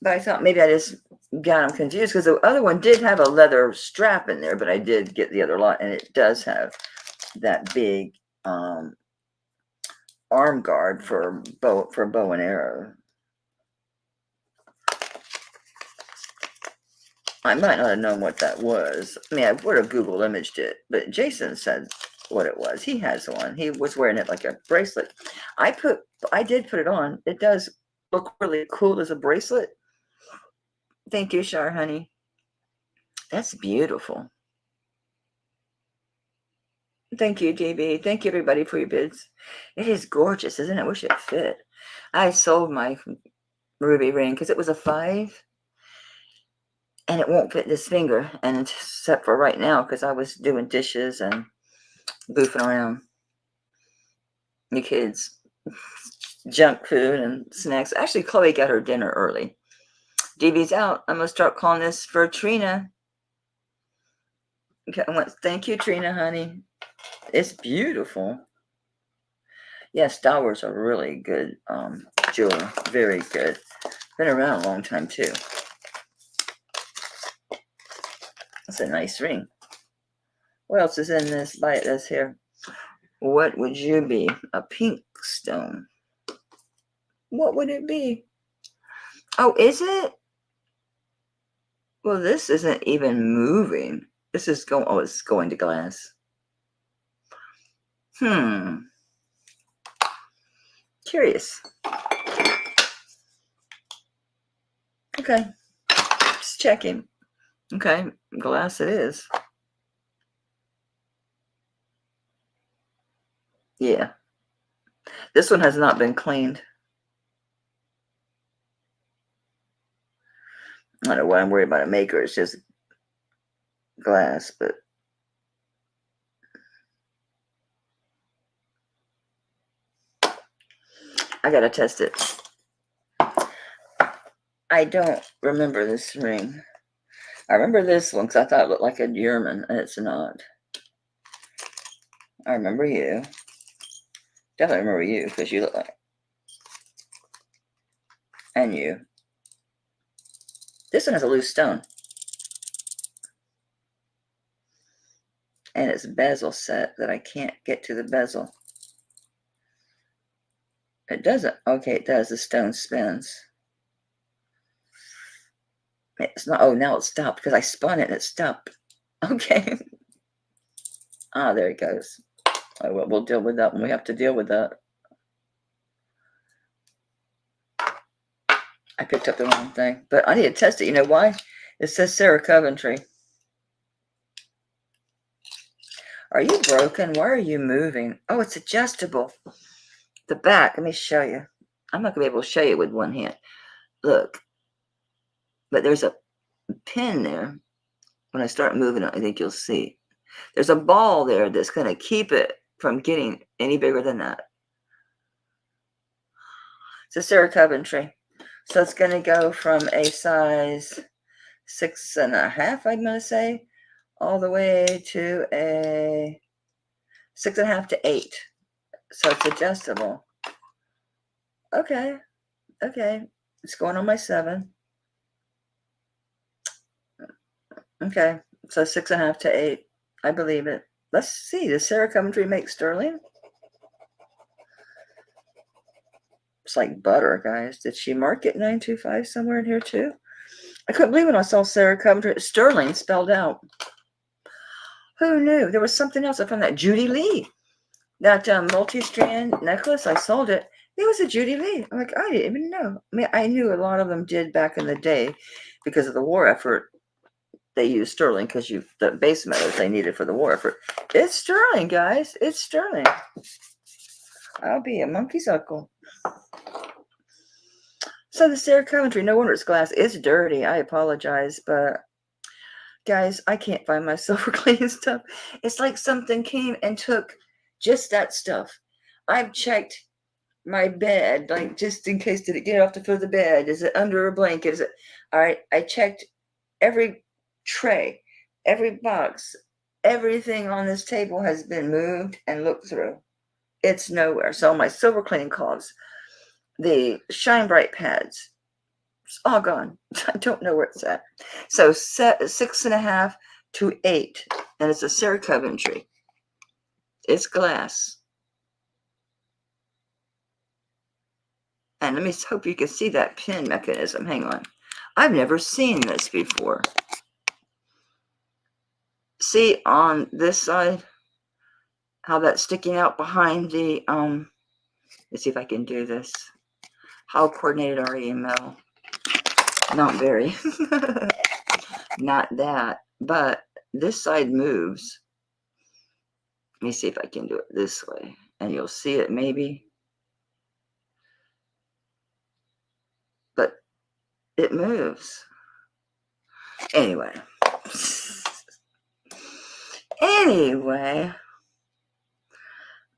But I thought maybe I just got them confused because the other one did have a leather strap in there, but I did get the other lot, and it does have that big arm guard for bow and arrow. I might not have known what that was. I mean, I would have Google imaged it, but Jason said what it was. He has one. He was wearing it like a bracelet. I did put it on. It does look really cool as a bracelet. Thank you, Shar, honey. That's beautiful. Thank you, JB. Thank you, everybody, for your bids. It is gorgeous, isn't it? I wish it fit. I sold my ruby ring because it was a 5, and it won't fit this finger, and except for right now because I was doing dishes and goofing around. You kids, junk food and snacks. Actually, Chloe got her dinner early. DB's out. I'm gonna start calling this for Trina. Okay, thank you, Trina, honey. It's beautiful. Yeah, Star Wars are really good jewelry. Very good. Been around a long time too. That's a nice ring. What else is in this? Buy it. This here. What would you be? A pink stone. What would it be? Oh, is it? Well, this isn't even moving. This is going. Oh, it's going to glass. Curious. Okay. Just checking. Okay. Glass it is. Yeah. This one has not been cleaned. I don't know why I'm worried about a maker. It's just glass, but I gotta test it. I don't remember this ring. I remember this one because I thought it looked like a German, and it's not. I remember you. Definitely remember you because you look like. And you. This one has a loose stone. And it's bezel set that I can't get to the bezel. It doesn't. Okay, it does. The stone spins. It's not. Oh, now it stopped because I spun it and it stopped. Okay. Ah, there it goes. Oh, well, we'll deal with that when we have to deal with that. I picked up the wrong thing, but I need to test it. You know why? It says Sarah Coventry. Are you broken? Why are you moving? Oh, it's adjustable. The back. Let me show you. I'm not going to be able to show you with one hand. Look. But there's a pin there. When I start moving it, I think you'll see. There's a ball there that's going to keep it from getting any bigger than that. It's a Sarah Coventry. So it's going to go from a size 6.5, I'm going to say, all the way to a 6.5 to 8. So it's adjustable. Okay. It's going on my 7. Okay. So 6.5 to 8. I believe it. Let's see. Does Sarah Coventry make sterling? It's like butter, guys. Did she mark it 925 somewhere in here too? I couldn't believe when I saw Sarah Coventry. Sterling spelled out. Who knew? There was something else. I found that Judy Lee. That multi-strand necklace. I sold it. It was a Judy Lee. I'm like, I didn't even know. I mean, I knew a lot of them did back in the day because of the war effort. They used sterling because the base metals they needed for the war effort. It's sterling, guys. It's sterling. I'll be a monkey's uncle. So the Sarah Coventry, no wonder it's glass. It's dirty. I apologize, but guys, I can't find my silver cleaning stuff. It's like something came and took just that stuff. I've checked my bed, like just in case, did it get off the foot of the bed? Is it under a blanket? Is it? All right, I checked every tray, every box, everything on this table has been moved and looked through. It's nowhere. So my silver cleaning cloths, the Shine Bright pads, It's all gone. I don't know where it's at. So 6.5 to 8. And it's a Sarah Coventry. It's glass. And let me hope you can see that pin mechanism. Hang on. I've never seen this before. See on this side how that's sticking out behind the, let's see if I can do this. How coordinated are you, Mel? Not very. Not that. But this side moves. Let me see if I can do it this way. And you'll see it maybe. But it moves. Anyway. Anyway.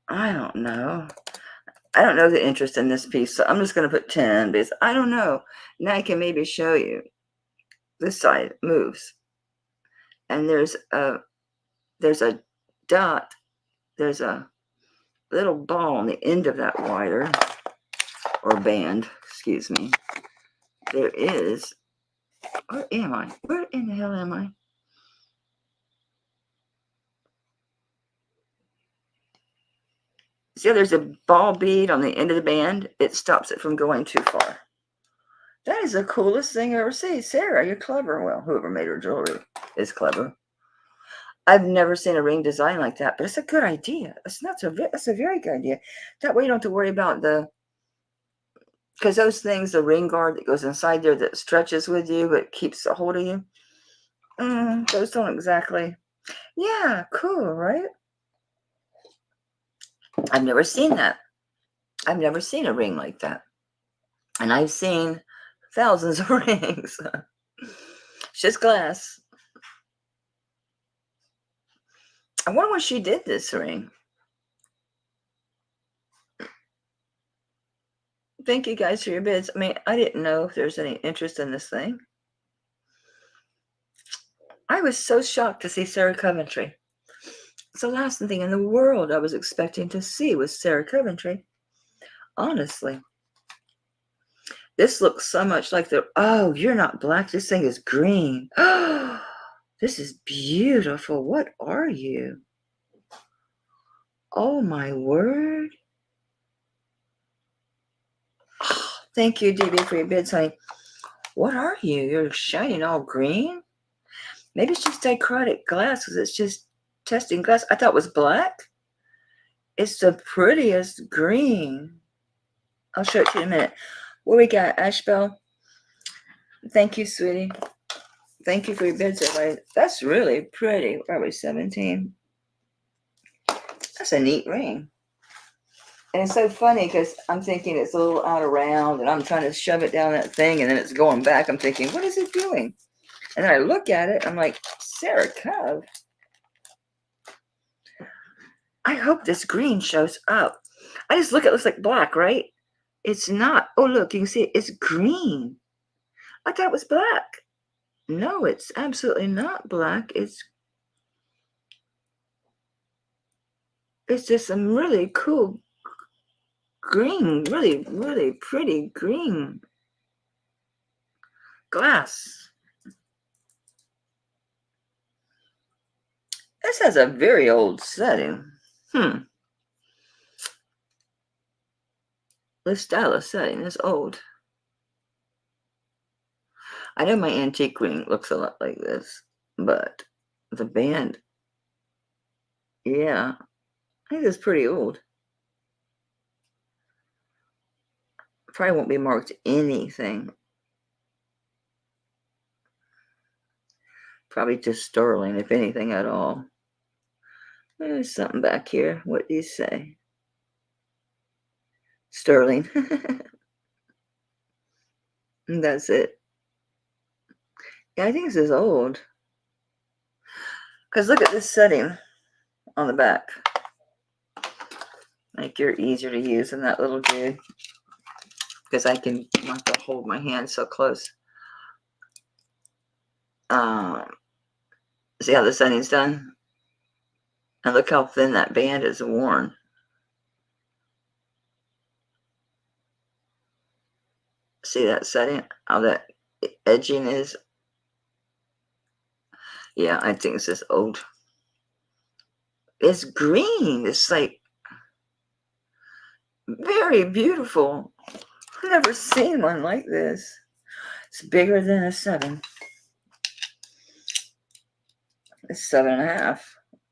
I don't know. I don't know the interest in this piece, so I'm just going to put 10 because I don't know. Now I can maybe show you. This side moves. And there's a dot. There's a little ball on the end of that wire or band, excuse me. There is, where am I? Where in the hell am I? See, there's a ball bead on the end of the band. It stops it from going too far. That is the coolest thing I ever seen. Sarah, you're clever. Well, whoever made her jewelry is clever. I've never seen a ring design like that, but it's a good idea. That's a very good idea. That way you don't have to worry about because those things, the ring guard that goes inside there that stretches with you but keeps a hold of you, those don't exactly. Yeah, cool, right? I've never seen that. I've never seen a ring like that. And I've seen thousands of rings. It's just glass. I wonder when she did this ring. Thank you guys for your bids. I mean, I didn't know if there's any interest in this thing. I was so shocked to see Sarah Coventry. It's the last thing in the world I was expecting to see was Sarah Coventry. Honestly. This looks so much like oh, you're not black. This thing is green. Oh, this is beautiful. What are you? Oh, my word. Oh, thank you, DB, for your bids, honey. What are you? You're shining all green? Maybe it's just dichrotic glass because it's just testing glass. I thought it was black. It's the prettiest green. I'll show it to you in a minute. What we got, Ashbel? Thank you, sweetie. Thank you for your bids, everybody. That's really pretty. Where are we, 17? That's a neat ring. And it's so funny because I'm thinking it's a little out of round and I'm trying to shove it down that thing and then it's going back. I'm thinking, what is it doing? And then I look at it. I'm like, Sarah Cove. I hope this green shows up. I just look, it looks like black, right? It's not. Oh, look, you can see it. It's green. I thought it was black. No, it's absolutely not black. It's just some really cool green, really, really pretty green glass. This has a very old setting. This style of setting is old. I know my antique ring looks a lot like this, but the band, yeah, I think it's pretty old. Probably won't be marked anything. Probably just sterling, if anything at all. There's something back here. What do you say? Sterling. And that's it. Yeah, I think this is old. Because look at this setting on the back. Make it easier to use than that little dude. Because I can not to hold my hand so close. See how the setting's done? And look how thin that band is worn. See that setting? How that edging is? Yeah, I think it's just old. It's green. It's like very beautiful. I've never seen one like this. It's bigger than a 7. It's 7.5.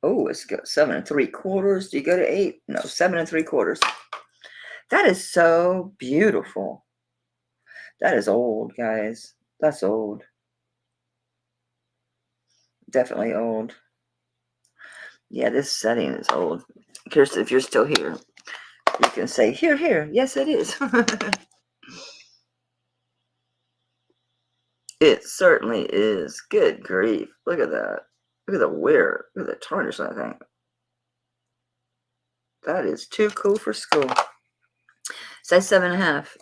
Oh, it's got 7 3/4. Do you go to 8? No, 7 3/4. That is so beautiful. That is old, guys. That's old. Definitely old. Yeah, this setting is old. Kirsten, if you're still here, you can say, here, here. Yes, it is. It certainly is. Good grief. Look at that. Look at the wear. Look at the tarnish on that thing. That is too cool for school. Size 7.5.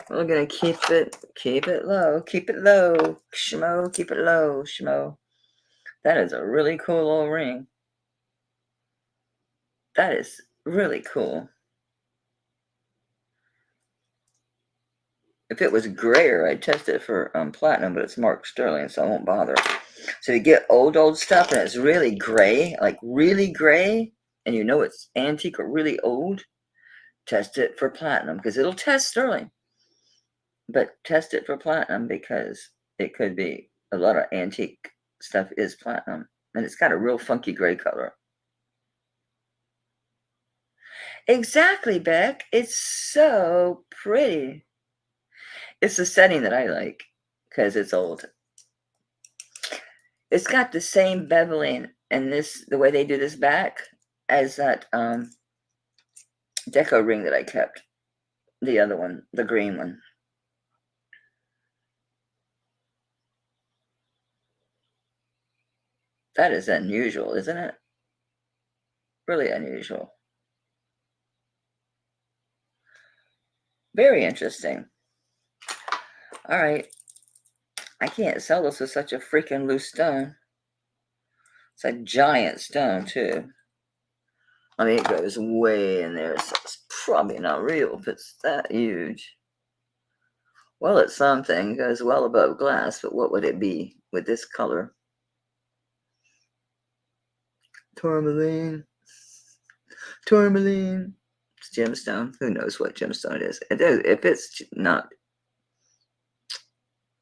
We're gonna keep it low. Keep it low. Shmo, keep it low. Shmo. That is a really cool little ring. That is really cool. If it was grayer, I'd test it for platinum, but it's marked sterling, so I won't bother. So you get old stuff and it's really gray, like really gray, and you know it's antique or really old, test it for platinum because it'll test sterling. But test it for platinum because it could be a lot of antique stuff is platinum. And it's got a real funky gray color. Exactly, Beck. It's so pretty. It's the setting that I like because it's old. It's got the same beveling and the way they do this back as that deco ring that I kept. The other one, the green one. That is unusual, isn't it? Really unusual. Very interesting. All right. I can't sell this with such a freaking loose stone. It's a giant stone, too. I mean, it goes way in there, so it's probably not real if it's that huge. Well, it's something. It goes well above glass, but what would it be with this color? Tourmaline. Tourmaline. It's gemstone. Who knows what gemstone it is? If it's not,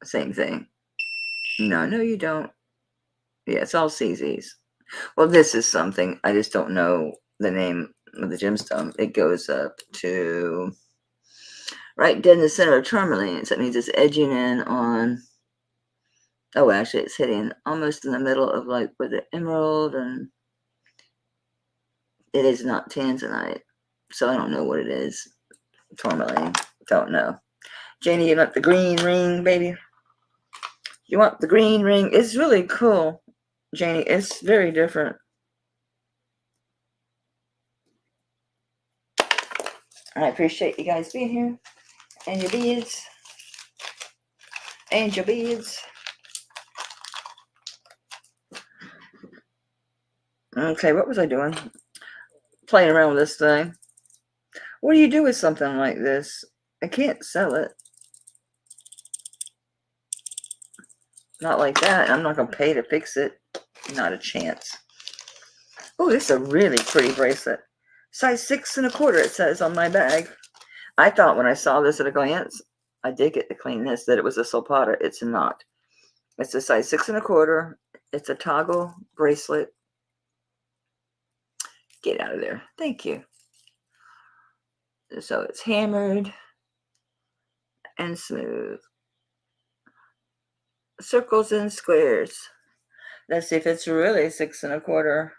same thing. No, you don't. Yeah, it's all CZs. Well, this is something. I just don't know the name of the gemstone. It goes up to right dead in the center of tourmaline. So that means it's edging in on. Oh, actually, it's hitting almost in the middle of like with the emerald, and it is not tanzanite. So I don't know what it is. Tourmaline. Don't know. Janie, you want the green ring, baby? You want the green ring? It's really cool, Janie. It's very different. I appreciate you guys being here. And your beads. And your beads. Okay, what was I doing? Playing around with this thing. What do you do with something like this? I can't sell it. Not like that. I'm not going to pay to fix it. Not a chance. Oh, this is a really pretty bracelet. Size 6 1/4, it says on my bag. I thought when I saw this at a glance, I did get to clean this, that it was a solpada. It's not. It's a size 6 1/4. It's a toggle bracelet. Get out of there. Thank you. So it's hammered and smooth. Circles and squares. Let's see if it's really 6 1/4.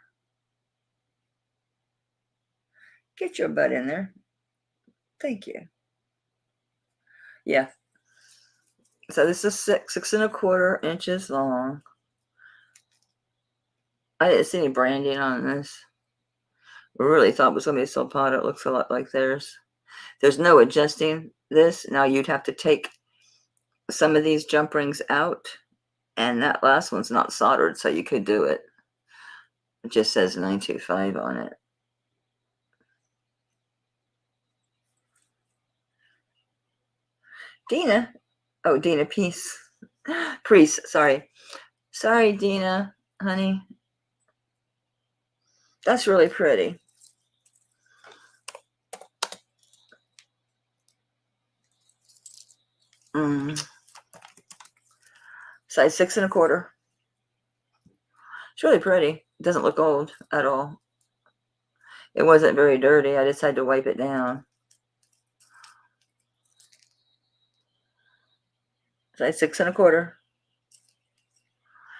Get your butt in there. Thank you. Yeah. So this is 6 1/4 inches long. I didn't see any branding on this. I really thought it was going to be a solpada. It looks a lot like theirs. There's no adjusting this. Now you'd have to take some of these jump rings out, and that last one's not soldered, so you could do it. It just says 925 on it. Dina. Oh, Dina, peace. Priest, sorry. Sorry, Dina, honey. That's really pretty. Size 6 1/4. It's really pretty. It doesn't look old at all. It wasn't very dirty. I just had to wipe it down. Size 6 1/4.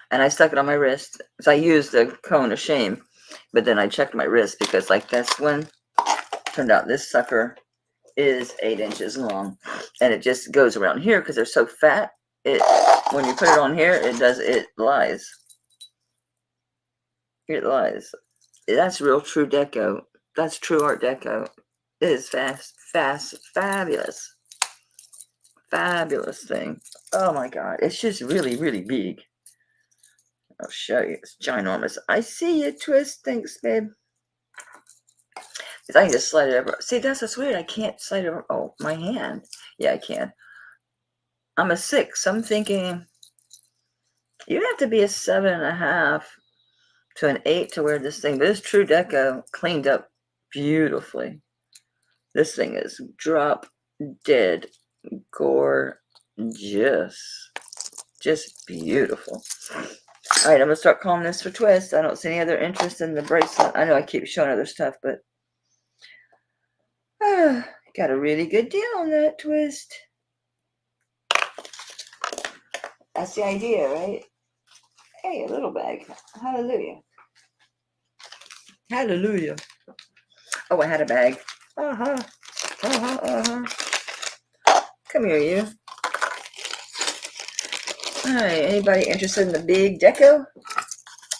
And I stuck it on my wrist. So I used the cone of shame, but then I checked my wrist because, like, that's when turned out this sucker is 8 inches long, and it just goes around here because they're so fat. It when you put it on here, it lies. It lies. That's real true deco. That's true art deco. It is fabulous. Fabulous thing. Oh my god. It's just really, really big. I'll show you. It's ginormous. I see you, Twist. Thanks, babe. I can just slide it over. See, that's what's weird. I can't slide it over. Oh, my hand. Yeah, I can. I'm a 6. I'm thinking you have to be a 7.5 to an 8 to wear this thing. But it's true deco, cleaned up beautifully. This thing is drop dead gorgeous. Just beautiful. All right, I'm gonna start calling this for Twist. I don't see any other interest in the bracelet. I know I keep showing other stuff, but got a really good deal on that, Twist. That's the idea, right? Hey, a little bag. Hallelujah. Hallelujah. Oh, I had a bag. Uh-huh. Uh-huh, uh-huh. Come here, you. All right, anybody interested in the big deco?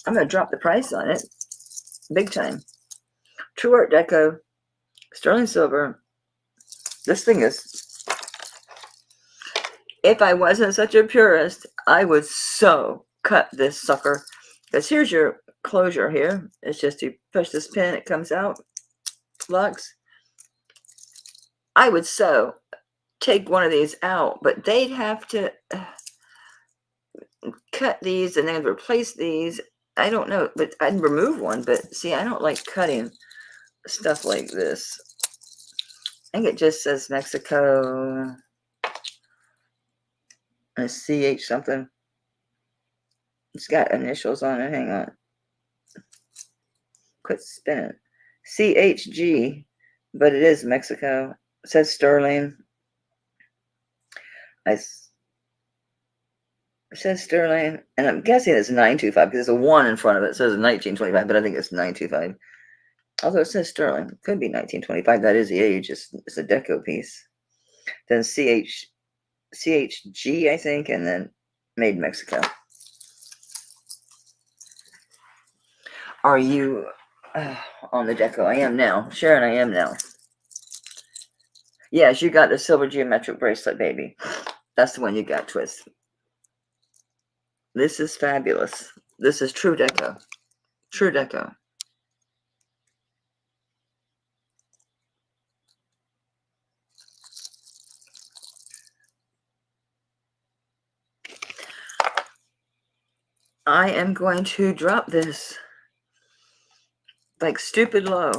I'm going to drop the price on it. Big time. True Art Deco. Sterling silver. This thing is... If I wasn't such a purist, I would so cut this sucker. Because here's your closure here. It's just you push this pin, it comes out. Locks. I would so take one of these out, but they'd have to cut these and then replace these. I don't know, but I'd remove one. But see, I don't like cutting stuff like this. I think it just says Mexico. A CH something. It's got initials on it. Hang on. Quit spinning. CHG, but it is Mexico. It says sterling. It says sterling, and I'm guessing it's 925 because there's a 1 in front of it. It says 1925, but I think it's 925. Although it says sterling, it could be 1925. That is the age. It's a deco piece. Then CHG, I think, and then made in Mexico. Are you on the deco? I am now. Sharon, I am now. Yes, you got the silver geometric bracelet, baby. That's the one you got, Twist. This is fabulous. This is true deco. True deco. I am going to drop this like stupid low.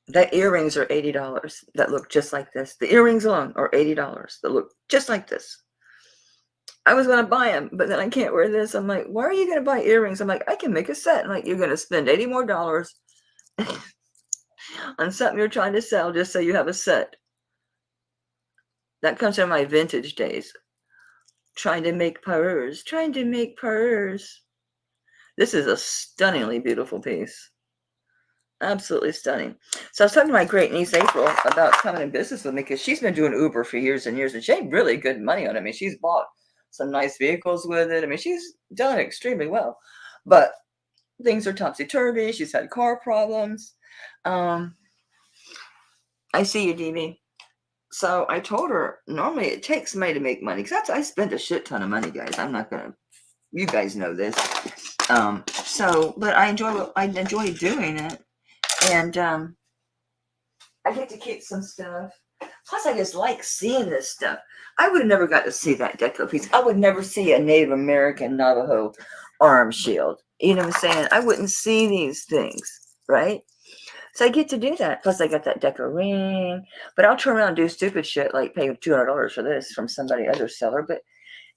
The earrings are $80 that look just like this. The earrings alone are $80 that look just like this. I was going to buy them, but then I can't wear this. I'm like, why are you going to buy earrings? I'm like, I can make a set. I'm like, you're going to spend $80 more on something you're trying to sell just so you have a set. That comes from my vintage days. Trying to make parures. This is a stunningly beautiful piece. Absolutely stunning. So I was talking to my great niece April about coming in business with me because she's been doing Uber for years and years, and she had really good money on it. I mean, she's bought some nice vehicles with it. I mean, she's done extremely well, but things are topsy-turvy. She's had car problems. I see you, DB. So I told her, normally it takes money to make money because I spend a shit ton of money, guys. I'm not going to, you guys know this. But I enjoy doing it. And I get to keep some stuff. Plus, I just like seeing this stuff. I would have never got to see that deco piece. I would never see a Native American Navajo arm shield. You know what I'm saying? I wouldn't see these things, right? So I get to do that. Plus, I got that deco ring. But I'll turn around and do stupid shit like pay $200 for this from somebody other seller. But,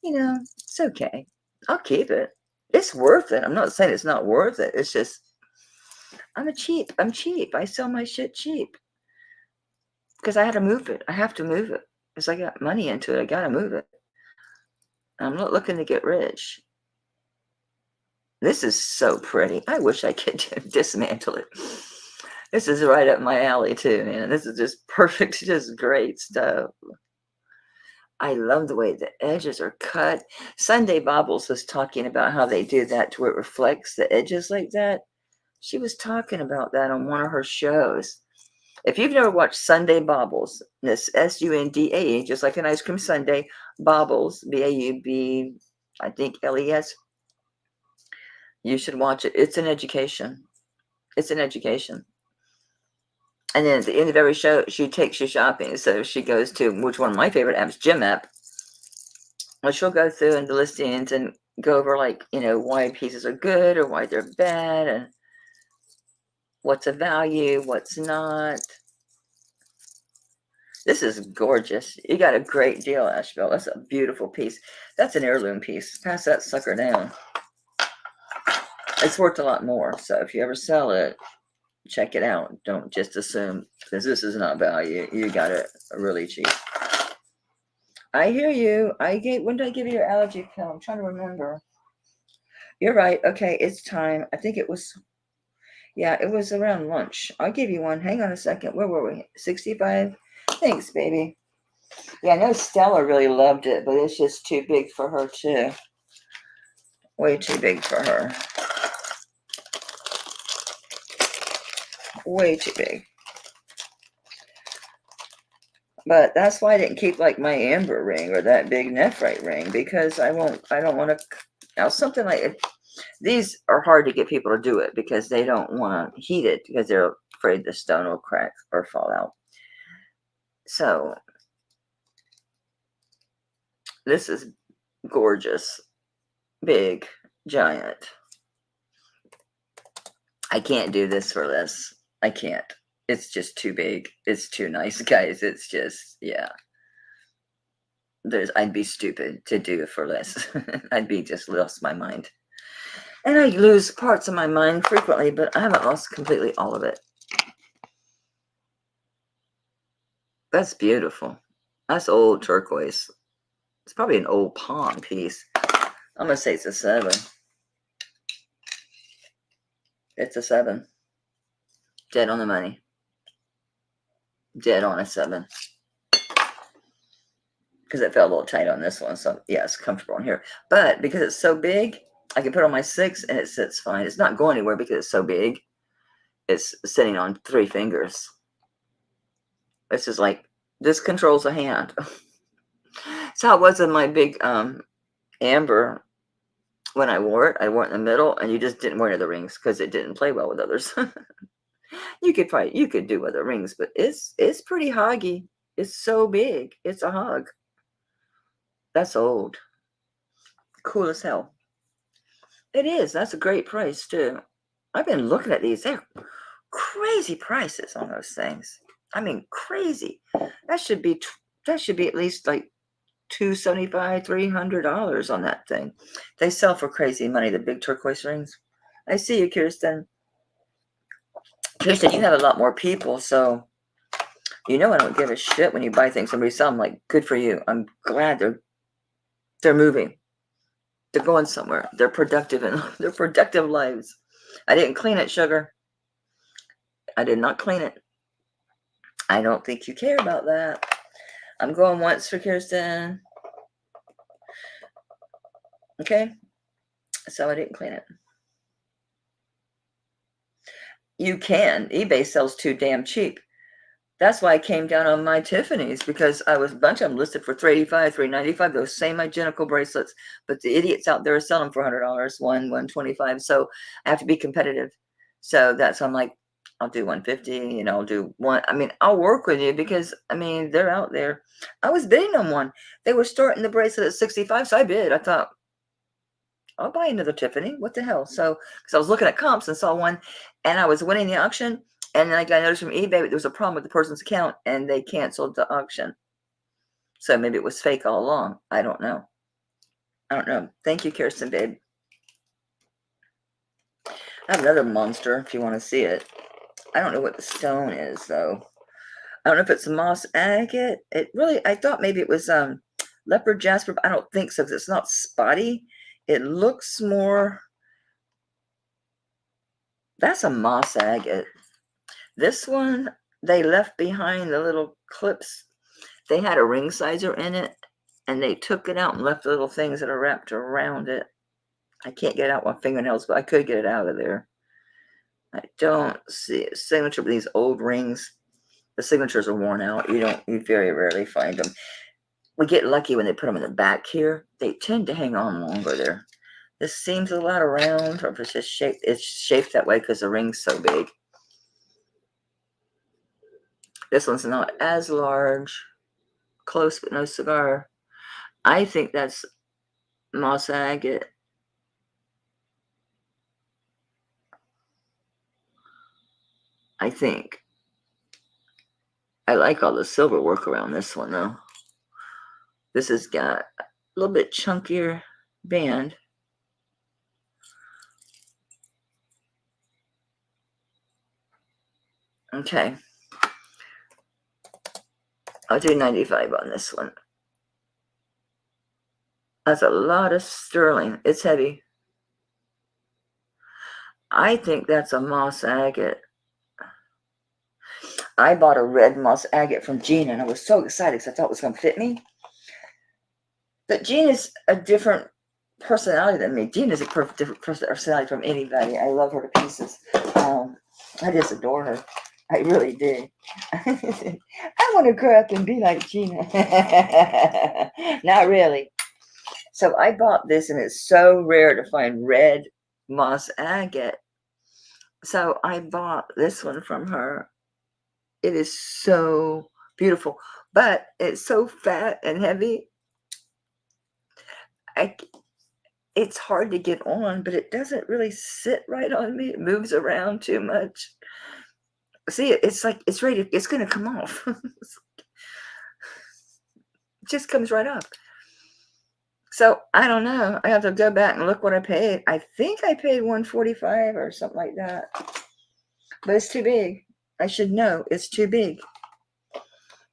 it's okay. I'll keep it. It's worth it. I'm not saying it's not worth it. It's just, I'm cheap. I sell my shit cheap. Because I had to move it. I have to move it. Because I got money into it. I got to move it. I'm not looking to get rich. This is so pretty. I wish I could dismantle it. This is right up my alley too, man. This is just perfect, just great stuff. I love the way the edges are cut. Sunday Bobbles was talking about how they do that to where it reflects the edges like that. She was talking about that on one of her shows. If you've never watched Sunday Bobbles, this SUNDAE, just like an ice cream sundae, Bobbles, BAUB, I think LES, you should watch it. It's an education. It's an education. And then at the end of every show, she takes you shopping. So she goes to, which one of my favorite apps, Gym App. Well, she'll go through and the listings and go over why pieces are good or why they're bad and what's a value, what's not. This is gorgeous. You got a great deal, Asheville. That's a beautiful piece. That's an heirloom piece. Pass that sucker down. It's worth a lot more. So if you ever sell it, check it out. Don't just assume, because this is not value. You got it really cheap. I hear you. When did I give you your allergy pill? I'm trying to remember. You're right. Okay, it's time. I think it was around lunch. I'll give you one. Hang on a second. Where were we? 65? Thanks, baby. Yeah, I know Stella really loved it, but it's just too big for her, too. Way too big for her. Way too big. But that's why I didn't keep my amber ring or that big nephrite ring, because I don't want to. Now, something like it, these are hard to get people to do it because they don't want to heat it because they're afraid the stone will crack or fall out. So this is gorgeous, big, giant. I can't do this for less. I can't. It's just too big. It's too nice, guys. It's just, yeah. I'd be stupid to do it for less. I'd be just lost my mind. And I lose parts of my mind frequently, but I haven't lost completely all of it. That's beautiful. That's old turquoise. It's probably an old palm piece. I'm going to say it's a 7. It's a 7. Dead on the money. Dead on a 7. Because it felt a little tight on this one. So, yeah, it's comfortable in here. But because it's so big, I can put on my 6 and it sits fine. It's not going anywhere because it's so big. It's sitting on 3 fingers. This is this controls a hand. So how it was in my big amber when I wore it. I wore it in the middle, and you just didn't wear the rings because it didn't play well with others. You could do other rings, but it's pretty hoggy. It's so big. It's a hog. That's old. Cool as hell. It is. That's a great price too. I've been looking at these. They're crazy prices on those things. I mean, crazy. That should be at least $275, $300 on that thing. They sell for crazy money, the big turquoise rings. I see you, Kirsten. Kirsten, you have a lot more people, so I don't give a shit when you buy things and resell them. Good for you. I'm glad they're moving. They're going somewhere. They're productive and they're productive lives. I didn't clean it, sugar. I did not clean it. I don't think you care about that. I'm going once for Kirsten. Okay? So I didn't clean it. You can. eBay sells too damn cheap. That's why I came down on my Tiffany's, because I was a bunch of them listed for $385, $395, those same identical bracelets. But the idiots out there are selling for $100, $125. So I have to be competitive. So that's why I'm I'll do 150, I'll do one. I mean, I'll work with you because, I mean, they're out there. I was bidding on one. They were starting the bracelet at 65, so I bid. I thought, I'll buy another Tiffany. What the hell? So, because I was looking at comps and saw one, and I was winning the auction, and then I got notice from eBay there was a problem with the person's account, and they canceled the auction. So maybe it was fake all along. I don't know. I don't know. Thank you, Kirsten, babe. I have another monster if you want to see it. I don't know what the stone is, though. I don't know if it's moss agate. I thought maybe it was leopard jasper, but I don't think so because it's not spotty. It looks more, that's a moss agate. This one, they left behind the little clips. They had a ring sizer in it, and they took it out and left the little things that are wrapped around it. I can't get out my fingernails, but I could get it out of there. I don't see a signature with these old rings. The signatures are worn out. You very rarely find them. We get lucky when they put them in the back here. They tend to hang on longer there. This seems a lot around, or if it's just shaped, it's shaped that way because the ring's so big. This one's not as large. Close but no cigar. I think that's moss agate. I think. I like all the silver work around this one, though. This has got a little bit chunkier band. Okay. I'll do 95 on this one. That's a lot of sterling. It's heavy. I think that's a moss agate. I bought a red moss agate from Gina, and I was so excited because I thought it was going to fit me. But Gina's a different personality than me. Gina's a different personality from anybody. I love her to pieces. I just adore her. I really do. I want to grow up and be like Gina. Not really. So I bought this, and it's so rare to find red moss agate. So I bought this one from her. It is so beautiful, but it's so fat and heavy. It's hard to get on, but it doesn't really sit right on me. It moves around too much. See, it's like it's ready. It's going to come off. It just comes right up. So I don't know. I have to go back and look what I paid. I think I paid $145 or something like that. But it's too big. I should know. It's too big.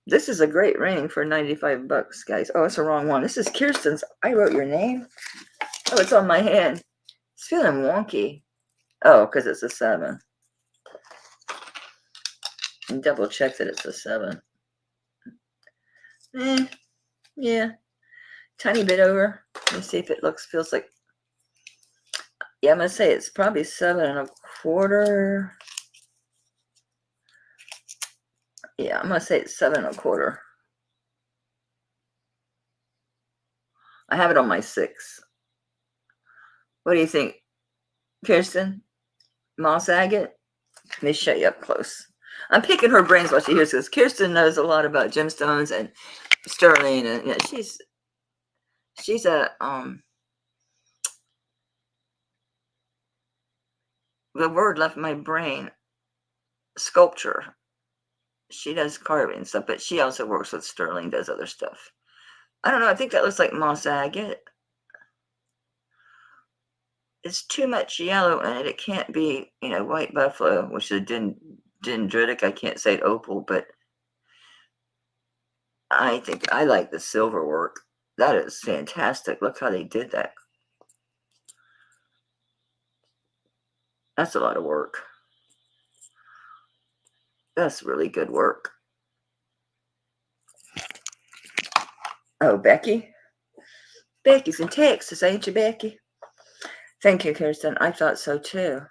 This is a great ring for 95 bucks, guys. Oh, it's the wrong one. This is Kirsten's. I wrote your name. Oh, it's on my hand. It's feeling wonky. Oh, because it's a 7. And double check that it's a 7. Yeah. Tiny bit over. Let me see if it feels like. Yeah, I'm going to say it's probably 7.25. Yeah, I'm going to say it's 7.25. I have it on my 6. What do you think, Kirsten? Moss agate? Let me show you up close. I'm picking her brains while she hears this. Kirsten knows a lot about gemstones and sterling, and yeah, she's a the word left my brain. Sculpture. She does carving stuff, but she also works with sterling, does other stuff. I don't know. I think that looks like moss agate. It's too much yellow in it. It can't be, white buffalo, which is dendritic. I can't say it opal, but I think I like the silver work. That is fantastic. Look how they did that. That's a lot of work. That's really good work. Oh, Becky? Becky's in Texas, ain't you, Becky? Thank you, Kirsten. I thought so, too.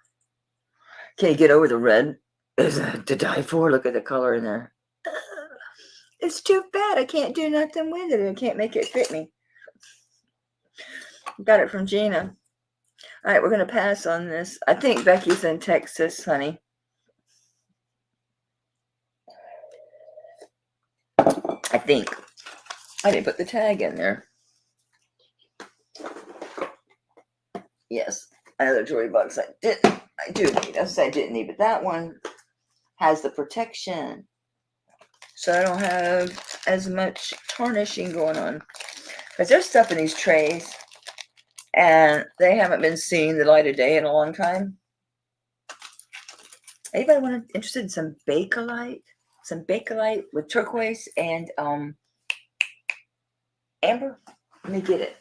Can you get over the red? Is it to die for? Look at the color in there. It's too fat. I can't do nothing with it. I can't make it fit me. Got it from Gina. All right, we're going to pass on this. I think Becky's in Texas, honey. think. I didn't put the tag in there. Yes, another jewelry box I do need. I didn't need, but that one has the protection. So I don't have as much tarnishing going on. Because there's stuff in these trays, and they haven't been seeing the light of day in a long time. Anybody interested in some Bakelite? Some Bakelite with turquoise and amber? Let me get it.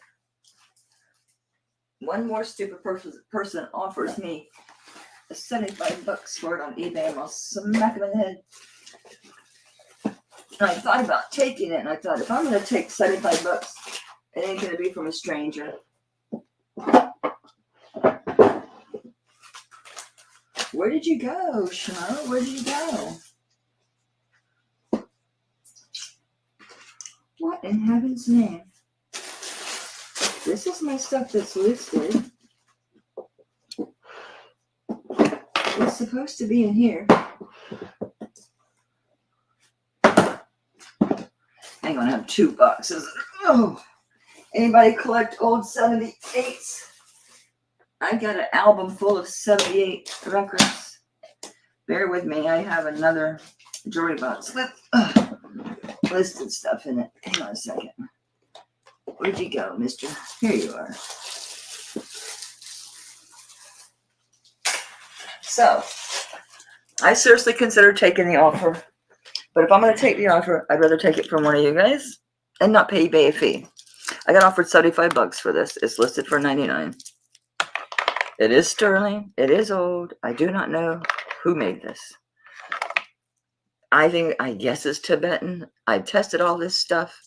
One more stupid person offers me $75 for it on eBay, and I'll smack him in the head. And I thought about taking it, and I thought, if I'm going to take $75, it ain't going to be from a stranger. Where did you go, Schmo? Where did you go? What in heaven's name? This is my stuff that's listed. It's supposed to be in here. I'm going to have 2 boxes. Oh, anybody collect old 78s? I got an album full of 78 records. Bear with me. I have another jewelry box with listed stuff in it. Hang on a second. Where'd you go, mister? Here you are. So, I seriously consider taking the offer. But if I'm going to take the offer, I'd rather take it from one of you guys and not pay eBay a fee. I got offered $75 for this. It's listed for $99. It is sterling. It is old. I do not know who made this. I guess it's Tibetan. I tested all this stuff.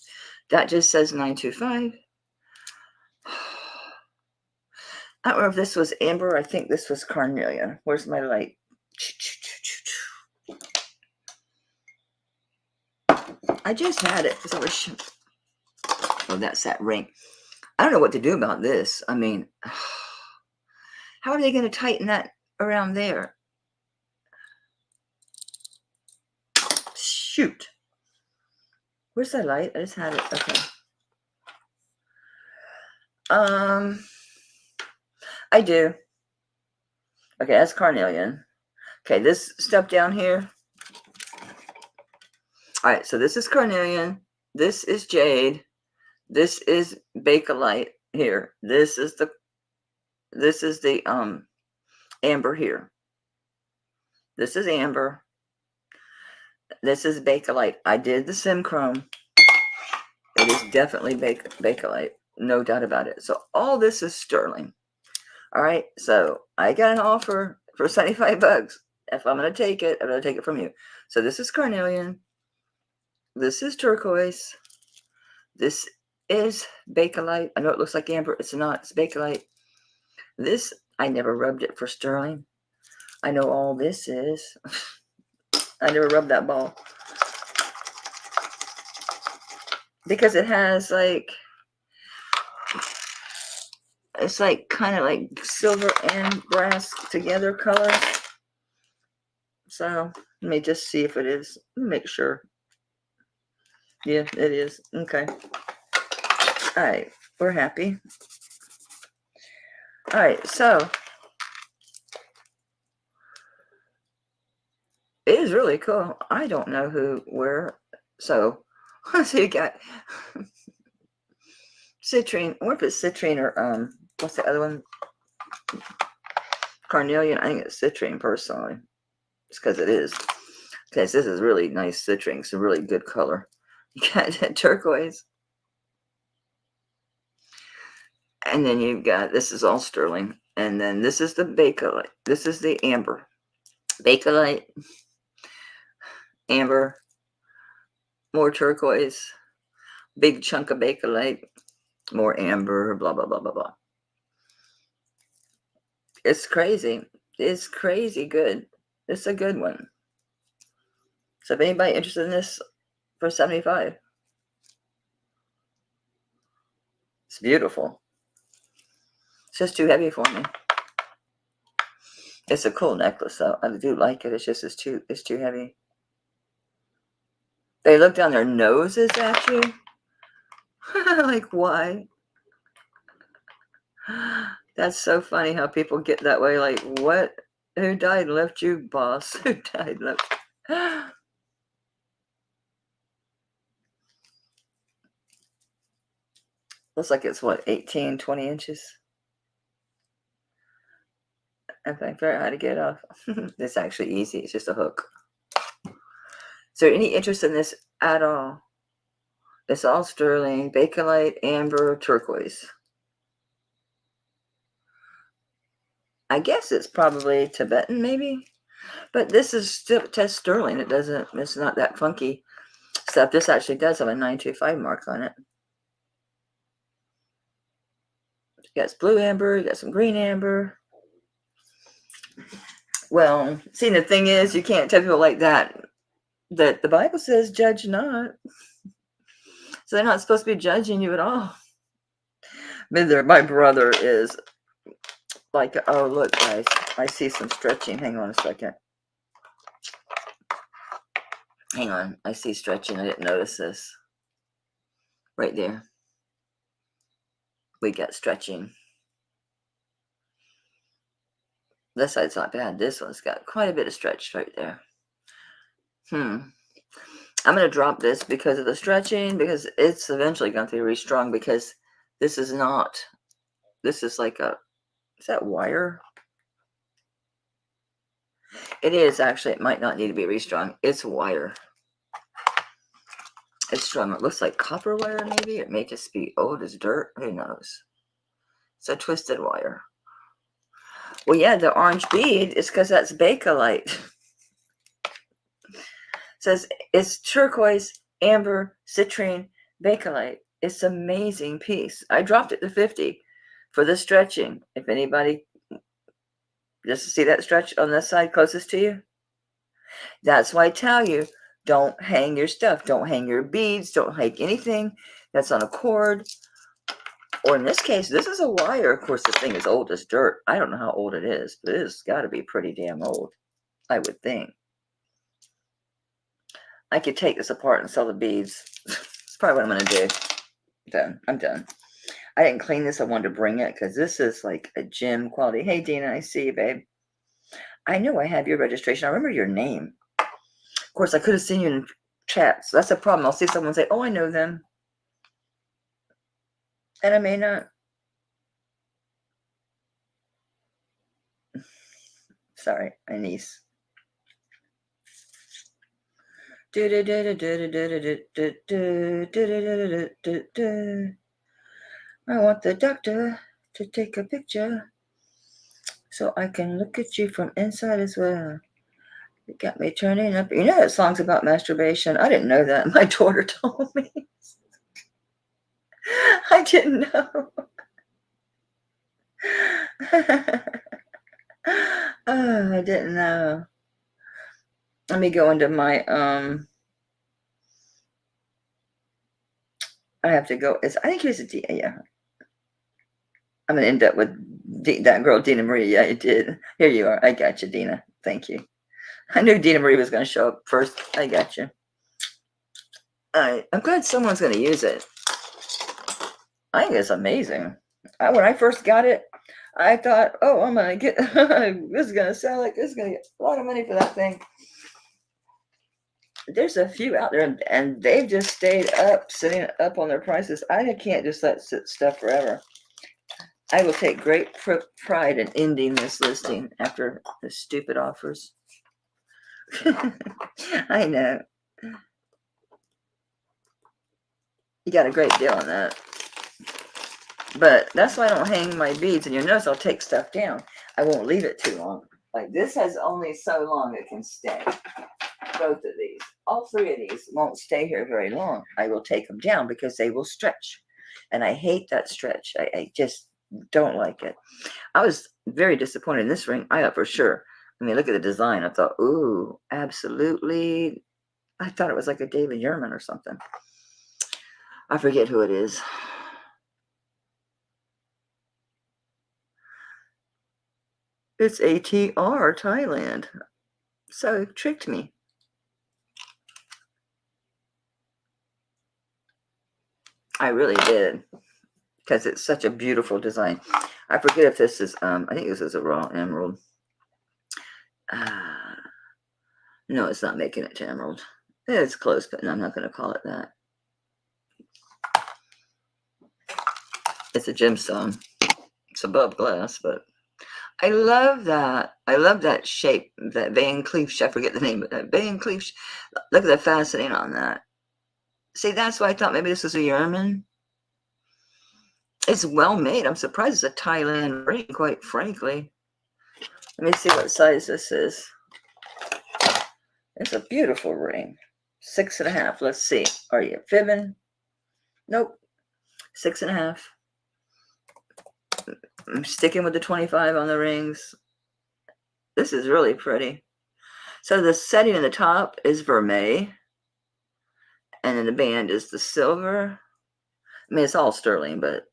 That just says 925. I don't know if this was amber. I think this was carnelian. Where's my light? I just had it because I was. Oh, that's that ring. I don't know what to do about this. I mean, how are they going to tighten that around there? Shoot. Where's that light? I just had it. Okay. I do. Okay, that's carnelian. Okay, this stuff down here. All right, so this is carnelian. This is jade. This is bakelite here. This is the amber here. This is amber. This is bakelite. I did the Simchrome. It is definitely bakelite. No doubt about it. So all this is sterling. All right. So I got an offer for $75. If I'm going to take it, I'm going to take it from you. So this is carnelian. This is turquoise. This is bakelite. I know it looks like amber. It's not. It's bakelite. This, I never rubbed it for sterling. I know all this is. I never rubbed that ball. Because it has like, it's like kind of like silver and brass together color. So let me just see if it is. Make sure. Yeah, it is. Okay. All right. We're happy. All right. So it is really cool. I don't know where. So you got citrine. I wonder if it's citrine or what's the other one? Carnelian. I think it's citrine personally. It's because it is. Because this is really nice citrine. It's a really good color. You got that turquoise. And then you've got, this is all sterling. And then this is the bakelite. This is the amber. Bakelite. Amber. More turquoise. Big chunk of bakelite. More amber. Blah, blah, blah, blah, blah. It's crazy. It's crazy good. It's a good one. So if anybody interested in this for $75, it's beautiful. It's just too heavy for me. It's a cool necklace, though. I do like it. It's just it's too heavy. They look down their noses at you. Like, why? That's so funny how people get that way. Like, what? Who died and left you, boss? Who died and left? Looks like it's what, 18, 20 inches? In fact, very hard to get off. It's actually easy. It's just a hook. Is there any interest in this at all? It's all sterling, bakelite, amber, turquoise. I guess it's probably Tibetan, maybe. But this is still test sterling. It's not that funky stuff. This actually does have a 925 mark on it. You got blue amber, you got some green amber. Well, see, the thing is, you can't tell people like that the Bible says, judge not. So they're not supposed to be judging you at all. My brother is like, oh, look, guys, I see some stretching. Hang on a second. Hang on. I see stretching. I didn't notice this. Right there. We got stretching. This side's not bad. This one's got quite a bit of stretch right there. I'm going to drop this because of the stretching, because it's eventually going to be restrung, because this is like is that wire? It is actually. It might not need to be restrung. It's wire. It's strung. It looks like copper wire, maybe. It may just be old as dirt. Who knows? It's a twisted wire. Well, yeah, the orange bead is because that's bakelite. It says it's turquoise, amber, citrine, bakelite. It's an amazing piece. I dropped it to 50 for the stretching. If anybody, just to see that stretch on this side closest to you. That's why I tell you, don't hang your stuff. Don't hang your beads. Don't hang anything that's on a cord. Or in this case, this is a wire. Of course, this thing is old as dirt. I don't know how old it is, but it's got to be pretty damn old, I would think. I could take this apart and sell the beads. That's probably what I'm going to do. Done. I'm done. I didn't clean this. I wanted to bring it because this is like a gem quality. Hey, Dina, I see you, babe. I know I have your registration. I remember your name. Of course, I could have seen you in chat. So that's a problem. I'll see someone say, oh, I know them. And I may not. Sorry, my niece. I want the doctor to take a picture so I can look at you from inside as well. It got me turning up. You know that song's about masturbation? I didn't know that. My daughter told me. I didn't know. Oh, I didn't know. Let me go into my I have to go. I think here's a D. Yeah. I'm gonna end up with that girl, Dina Marie. Yeah, it did. Here you are. I got you, Dina. Thank you. I knew Dina Marie was gonna show up first. I got you. I'm glad someone's gonna use it. I think it's amazing. When I first got it, I thought, oh, I'm gonna get this is gonna sell it. This is gonna get a lot of money for that thing. There's a few out there, and they've just stayed up, sitting up on their prices. I can't just let sit stuff forever. I will take great pride in ending this listing after the stupid offers. I know. You got a great deal on that. But that's why I don't hang my beads. And you'll notice I'll take stuff down. I won't leave it too long. Like this has only so long it can stay. Both of these. All three of these won't stay here very long. I will take them down because they will stretch. And I hate that stretch. I just don't like it. I was very disappointed in this ring. I thought for sure. I mean, look at the design. I thought, ooh, absolutely. I thought it was like a David Yurman or something. I forget who it is. It's ATR Thailand. So it tricked me. I really did. Because it's such a beautiful design. I forget if this is, I think this is a raw emerald. No, it's not making it to emerald. It's close, but no, I'm not going to call it that. It's a gemstone. It's above glass, but I love that. I love that shape, that Van Cleef. I forget the name of that. Van Cleef. Look at the faceting on that. See, that's why I thought maybe this was a Yerman. It's well made. I'm surprised it's a Thailand ring, quite frankly. Let me see what size this is. It's a beautiful ring. 6.5. Let's see. Are you fibbing? Nope. 6.5. I'm sticking with the 25 on the rings. This is really pretty. So the setting in the top is vermeil. And then the band is the silver. I mean, it's all sterling, but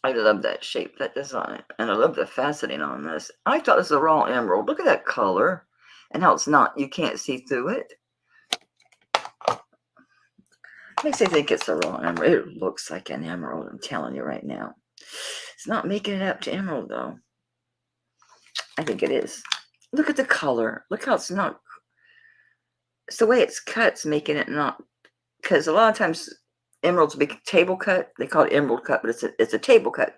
I love that shape, that design. And I love the faceting on this. I thought this was a raw emerald. Look at that color. And how it's not, you can't see through it. Makes me think it's a raw emerald. It looks like an emerald, I'm telling you right now. It's not making it up to emerald, though. I think it is. Look at the color. Look how it's not. It's the way it's cut, it's making it not. Because a lot of times emeralds be table cut. They call it emerald cut, but it's a table cut.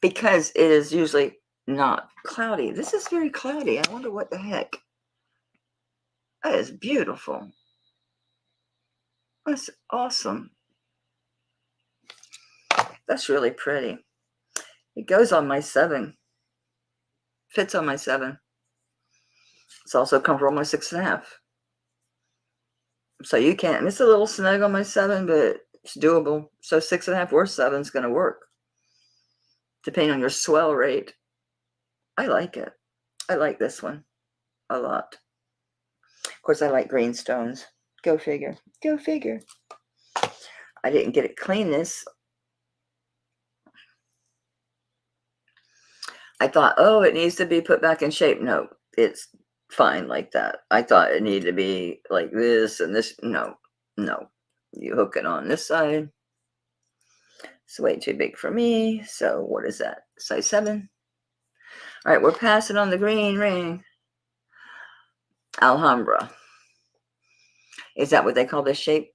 Because it is usually not cloudy. This is very cloudy. I wonder what the heck. That is beautiful. That's awesome. That's really pretty. It goes on my 7. Fits on my 7. It's also comfortable on my 6.5. So you can't. It's a little snug on my 7, but it's doable. So 6.5 or 7 is going to work, depending on your swell rate. I like it. I like this one a lot. Of course, I like green stones. Go figure. Go figure. I didn't get it clean this. I thought, oh, it needs to be put back in shape. No, it's fine like that. I thought it needed to be like this and this. No. You hook it on this side. It's way too big for me. So what is that? Size 7. All right, we're passing on the green ring. Alhambra. Is that what they call this shape?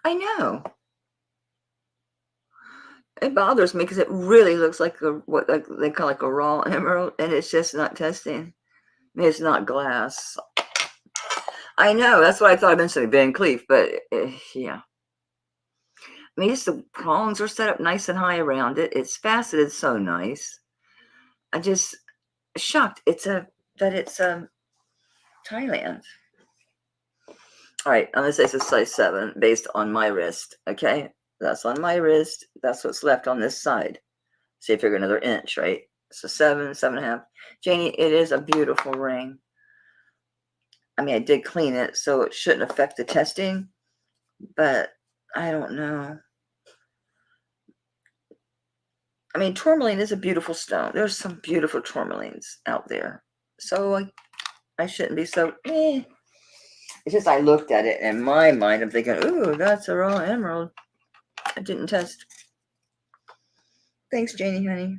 I know. It bothers me because it really looks like what they call like a raw emerald, and it's just not testing. I mean, it's not glass. I know. That's what I thought I mentioned Van Cleef, but yeah. I mean, it's the prongs are set up nice and high around it. It's faceted so nice. I just shocked. That it's Thailand. All right, I'm gonna say it's a size 7 based on my wrist. Okay, that's on my wrist. That's what's left on this side. See, figure another inch, right? So 7, 7.5. Janie, it is a beautiful ring. I mean, I did clean it, so it shouldn't affect the testing, but I don't know. I mean, tourmaline is a beautiful stone. There's some beautiful tourmalines out there. So I shouldn't be so, eh. It's just I looked at it, and in my mind, I'm thinking, ooh, that's a raw emerald. I didn't test. Thanks, Janie, honey.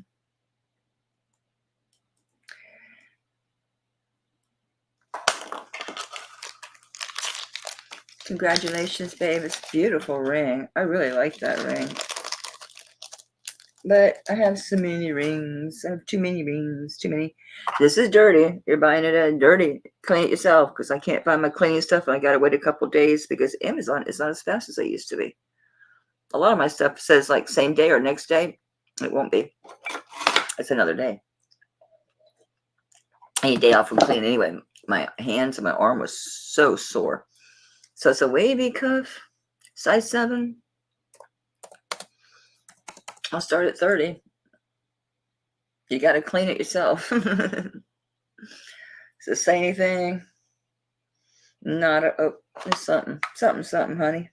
Congratulations, babe. It's a beautiful ring. I really like that ring. But I have so many rings. I have too many rings. Too many. This is dirty. You're buying it dirty. Clean it yourself because I can't find my cleaning stuff and I got to wait a couple days because Amazon is not as fast as they used to be. A lot of my stuff says like same day or next day. It won't be. It's another day. Any day off from cleaning anyway. My hands and my arm was so sore. So it's a wavy cuff, size 7. I'll start at 30. You got to clean it yourself. Does it say anything? Not a, oh, there's something, honey.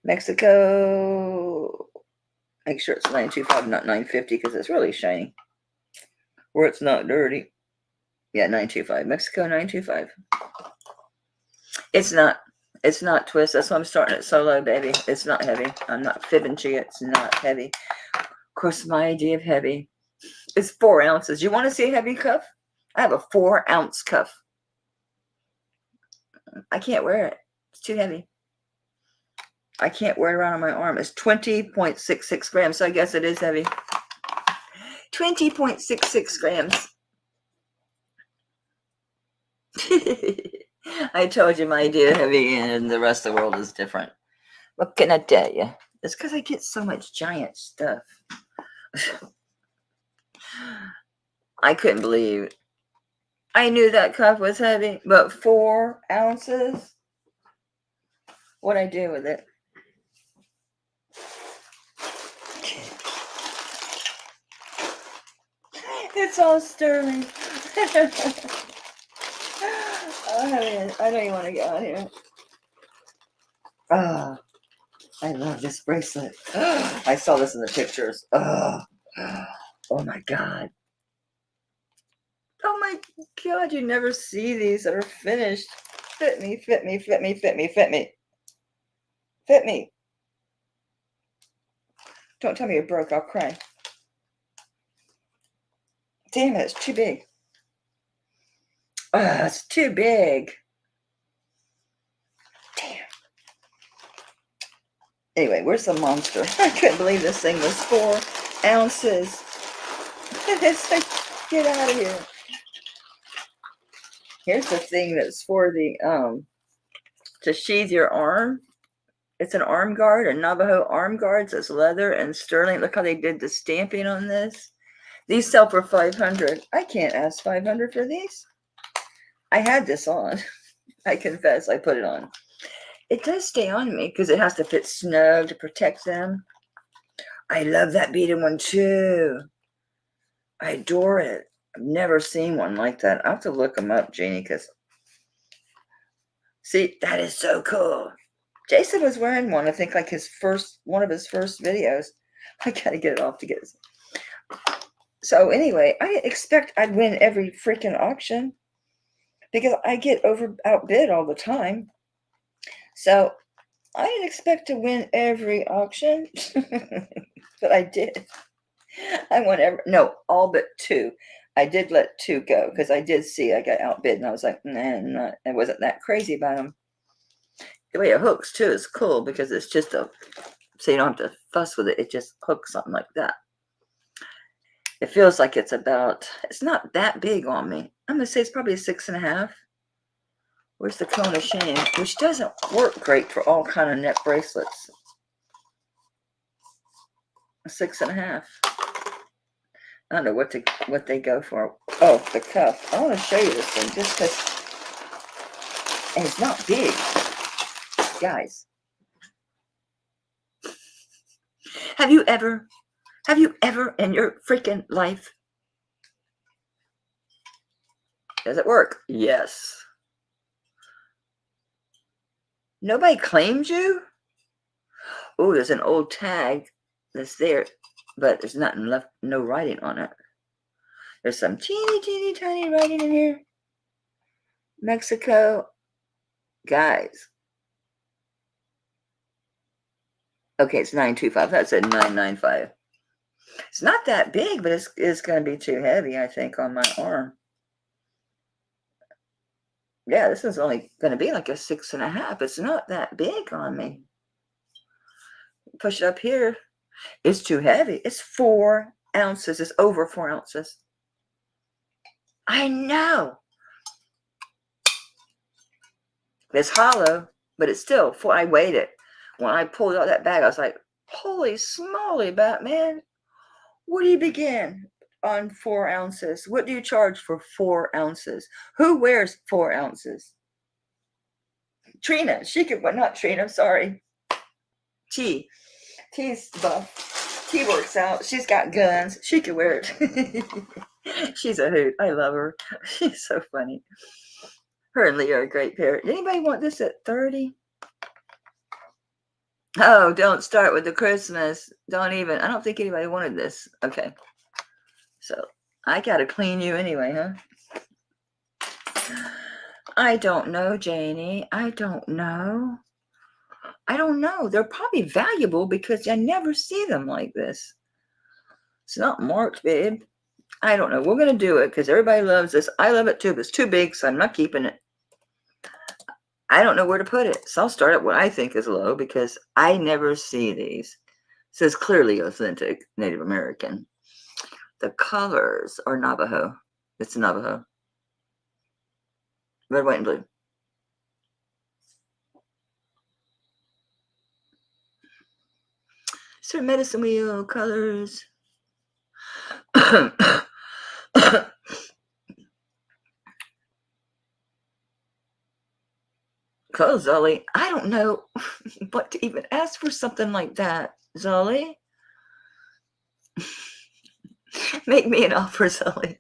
Mexico, make sure it's 925, not 950, because it's really shiny. Or it's not dirty. Yeah, 925. Mexico 925. It's not twist. That's why I'm starting it so low, baby. It's not heavy. I'm not fibbing to you. It's not heavy. Of course, my idea of heavy is 4 ounces. You want to see a heavy cuff? I have a 4-ounce cuff. I can't wear it. It's too heavy. I can't wear it around on my arm. It's 20.66 grams, so I guess it is heavy. 20.66 grams. I told you my idea of heavy and the rest of the world is different. What can I tell you? It's because I get so much giant stuff. I couldn't believe it. I knew that cup was heavy, but 4 ounces? What'd I do with it? It's all sterling. I don't even want to get out here. Oh, I love this bracelet. I saw this in the pictures. Oh my God. Oh my God, you never see these that are finished. Fit me, fit me, fit me, fit me, fit me. Fit me. Don't tell me you're broke, I'll cry. Damn it, it's too big. It's too big. Damn. Anyway, where's the monster? I couldn't believe this thing was 4 ounces. It's like, get out of here. Here's the thing that's for the to sheathe your arm. It's an arm guard, a Navajo arm guard. It's leather and sterling. Look how they did the stamping on this. These sell for $500. I can't ask $500 for these. I had this on. I confess, I put it on. It does stay on me because it has to fit snug to protect them. I love that beaded one too. I adore it. I've never seen one like that. I'll have to look them up, Jeannie, because see, that is so cool. Jason was wearing one, I think, like one of his first videos. I gotta get it off to get this. So anyway, I didn't expect I'd win every freaking auction because I get outbid all the time. So I didn't expect to win every auction, but I did. I won all but 2. I did let 2 go because I did see I got outbid, and I was like, nah, I wasn't that crazy about them. The way it hooks too is cool because it's just so you don't have to fuss with it. It just hooks something like that. It feels like it's not that big on me. I'm gonna say it's probably a 6.5. Where's the cone of shame? Which doesn't work great for all kind of neck bracelets. A 6.5. I don't know what they go for. Oh, the cuff. I want to show you this thing just because, and it's not big, guys. Have you ever in your freaking life? Does it work? Yes. Nobody claimed you? Oh, there's an old tag that's there, but there's nothing left, no writing on it. There's some teeny tiny writing in here. Mexico. Guys. Okay, it's 925. That said 995. It's not that big, but it's going to be too heavy, I think, on my arm. Yeah, this is only going to be like a 6.5. It's not that big on me. Push it up here. It's too heavy. It's 4 ounces. It's over 4 ounces. I know. It's hollow, but it's still, I weighed it. When I pulled out that bag, I was like, holy smoly, Batman. Where do you begin on 4 ounces? What do you charge for 4 ounces? Who wears 4 ounces? Trina. She could, well, not Trina, sorry. T's buff. T works out. She's got guns. She could wear it. She's a hoot. I love her. She's so funny. Her and Leah are a great pair. Anybody want this at 30? Oh, don't start with the Christmas. Don't even. I don't think anybody wanted this. Okay. So I gotta clean you anyway, huh? I don't know, Janie. I don't know. I don't know. They're probably valuable because I never see them like this. It's not marked, babe. I don't know. We're going to do it because everybody loves this. I love it too, but it's too big, so I'm not keeping it. I don't know where to put it. So I'll start at what I think is low because I never see these. It says clearly authentic Native American. The colors are Navajo. It's Navajo. Red, white, and blue. Sir Medicine Wheel colors. Call Zully. I don't know what to even ask for something like that, Zully. Make me an offer, Zully.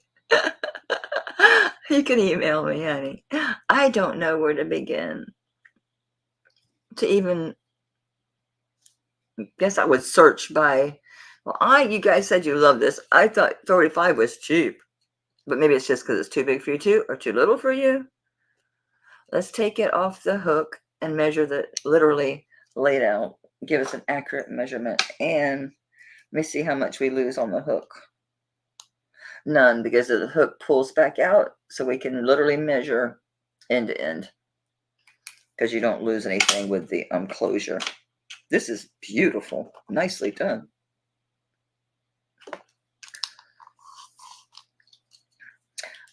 You can email me, honey. I don't know where to begin. To even guess I would search by. Well, you guys said you love this. I thought 35 was cheap, but maybe it's just because it's too big for you too, or too little for you. Let's take it off the hook and measure the literally laid out. Give us an accurate measurement, and let me see how much we lose on the hook. None, because the hook pulls back out, so we can literally measure end to end. Because you don't lose anything with the closure. This is beautiful. Nicely done.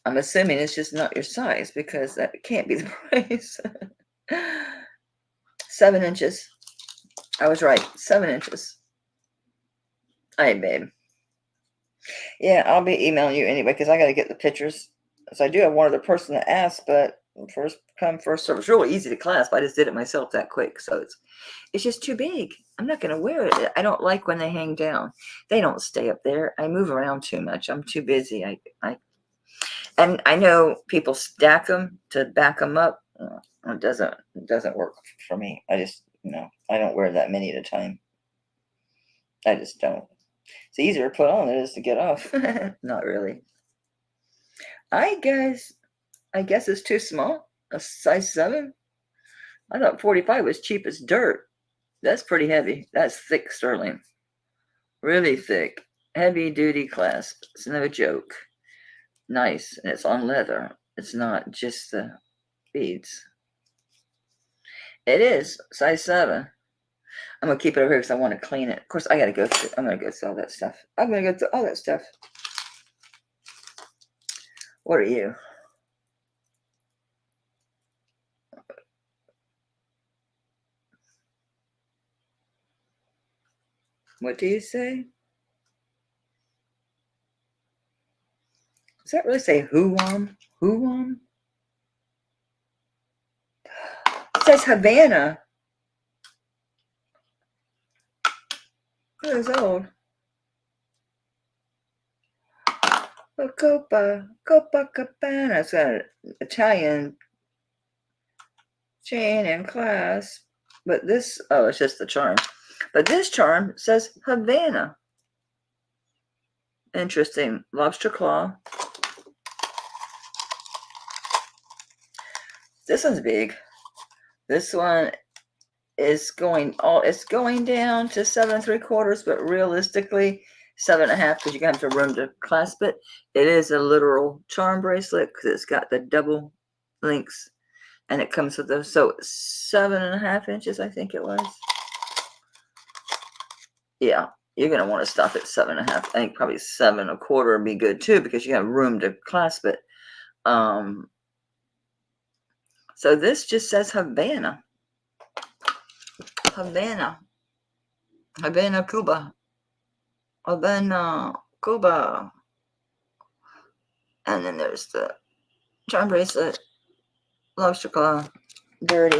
I'm assuming it's just not your size because that can't be the price. 7 inches. I was right. 7 inches. All right, babe. Yeah, I'll be emailing you anyway because I got to get the pictures. So I do have one other person to ask, but first come, first serve. It's really easy to clasp. I just did it myself that quick. So it's just too big. I'm not going to wear it. I don't like when they hang down. They don't stay up there. I move around too much. I'm too busy. And I know people stack them to back them up. It doesn't work for me. I just, I don't wear that many at a time. I just don't. It's easier to put on than it is to get off. Not really. I guess it's too small. A size 7. I thought 45 was cheap as dirt. That's pretty heavy. That's thick sterling. Really thick. Heavy duty clasp. It's no joke. Nice. And it's on leather. It's not just the beads. It is size 7. I'm gonna keep it over here because I want to clean it. Of course, I'm gonna go through all that stuff. I'm gonna go through all that stuff. What are you? What do you say? Does that really say Huam? Huam? It says Havana. It is old. Copacabana. It's got an Italian chain and clasp. But this, it's just the charm. But this charm says Havana. Interesting. Lobster claw. This one's big. This one is it's going down to 7 3/4, but realistically 7.5 because you have to room to clasp it. It is a literal charm bracelet because it's got the double links and it comes with those. So 7.5 inches, I think it was. Yeah, you're gonna want to stop at 7.5. I think probably 7 1/4 would be good too because you have room to clasp it. So this just says Havana. Havana, Cuba. Havana, Cuba. And then there's the charm bracelet, lobster claw, dirty.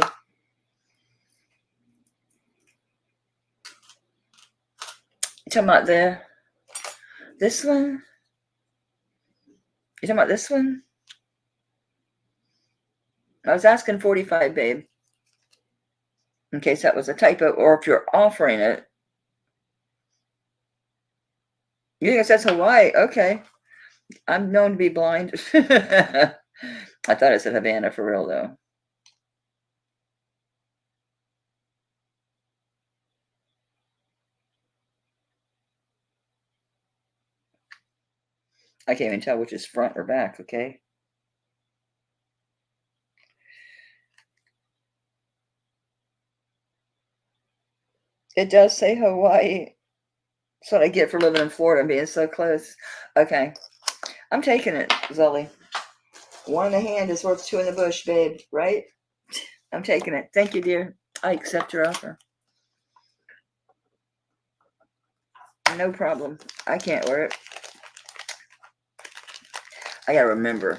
You talking about this one? You talking about this one? I was asking 45, babe. in case that was a typo, or if you're offering it. You think it says Hawaii? Okay. I'm known to be blind. I thought it said Havana for real, though. I can't even tell which is front or back, okay? It does say Hawaii. That's what I get for living in Florida and being so close. Okay. I'm taking it, Zully. One in the hand is worth two in the bush, babe, right? I'm taking it. Thank you, dear. I accept your offer. No problem. I can't wear it. I gotta remember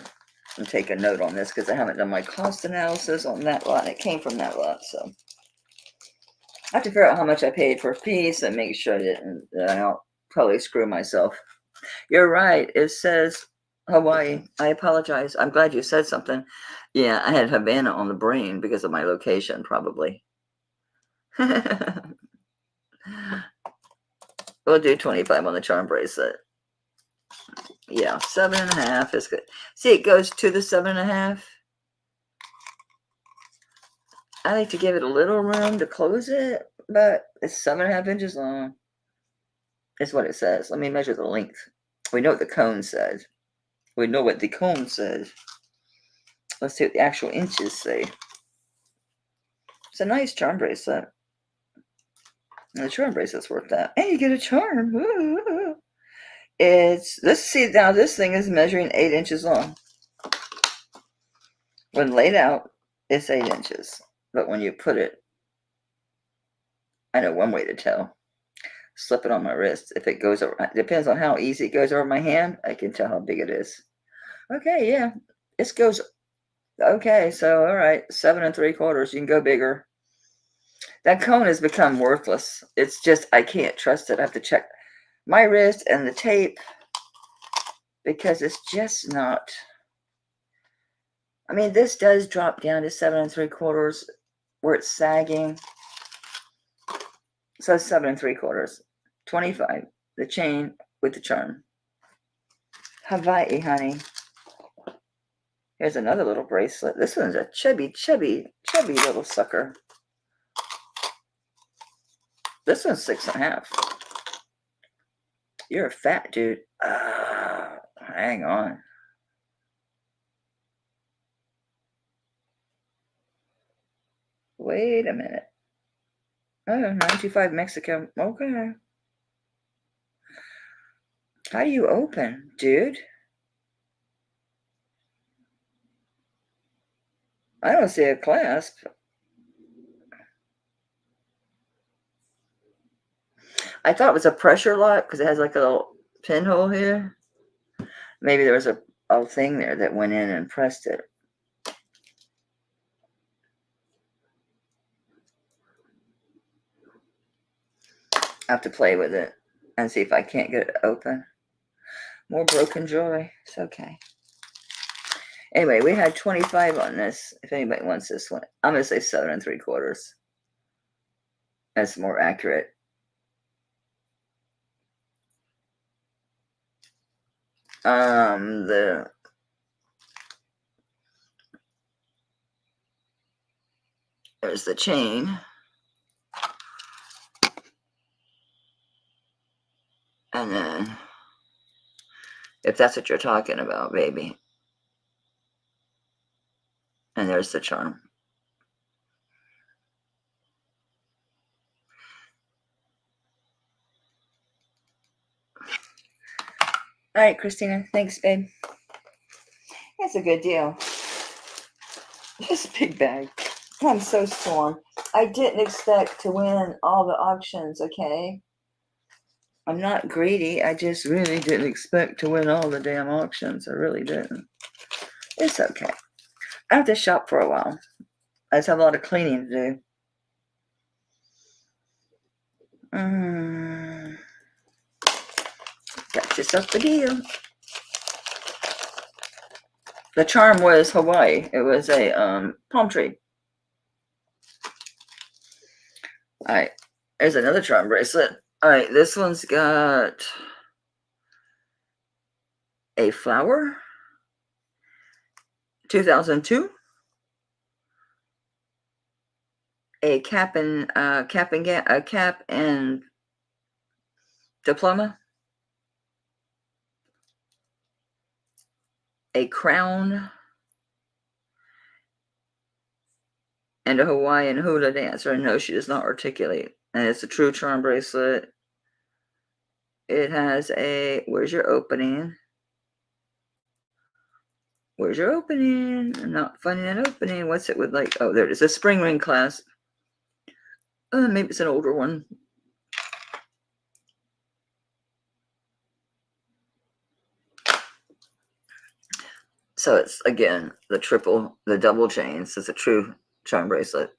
and take a note on this because I haven't done my cost analysis on that lot. It came from that lot, so I have to figure out how much I paid for a piece and make sure that I don't totally screw myself. You're right. It says Hawaii. I apologize. I'm glad you said something. Yeah, I had Havana on the brain because of my location, probably. We'll do 25 on the charm bracelet. Yeah, 7.5 is good. See, it goes to the 7.5. I like to give it a little room to close it, but it's 7.5 inches long. Is what it says. Let me measure the length. We know what the cone says. We know what the cone says. Let's see what the actual inches say. It's a nice charm bracelet. And the charm bracelet's worth that. And you get a charm. Ooh. Let's see now, this thing is measuring 8 inches long. When laid out, it's 8 inches. But when you put it, I know one way to tell. Slip it on my wrist. If it goes over, depends on how easy it goes over my hand, I can tell how big it is. Okay, yeah. This goes, okay, so all right, 7 3/4. You can go bigger. That cone has become worthless. It's just, I can't trust it. I have to check my wrist and the tape because it's just not. I mean, this does drop down to 7 3/4 where it's sagging. So 7 3/4. 25. The chain with the charm. Hawaii, honey. Here's another little bracelet. This one's a chubby little sucker. This one's 6.5. You're a fat dude. Hang on. Wait a minute. Oh, 925 Mexico. Okay. How do you open, dude? I don't see a clasp. I thought it was a pressure lock because it has like a little pinhole here. Maybe there was a thing there that went in and pressed it. I have to play with it and see if I can't get it open. More broken joy. It's okay. Anyway, we had 25 on this. If anybody wants this one, I'm going to say 7 3/4. That's more accurate. There's the chain. And then, if that's what you're talking about, baby. And there's the charm. All right, Christina. Thanks, babe. That's a good deal. This big bag. I'm so sworn. I didn't expect to win all the auctions, okay? I'm not greedy. I just really didn't expect to win all the damn auctions. I really didn't. It's okay. I have to shop for a while. I just have a lot of cleaning to do. Got yourself a deal. The charm was Hawaii. It was a palm tree. All right. There's another charm bracelet. All right. This one's got a flower. 2002. A cap and cap and diploma. A crown. And a Hawaiian hula dancer. No, she does not articulate. And it's a true charm bracelet. It has a, where's your opening? Where's your opening? I'm not finding an opening. What's it with like, oh, there it is. A spring ring clasp. Maybe it's an older one. So it's, again, the double chains. It's a true charm bracelet.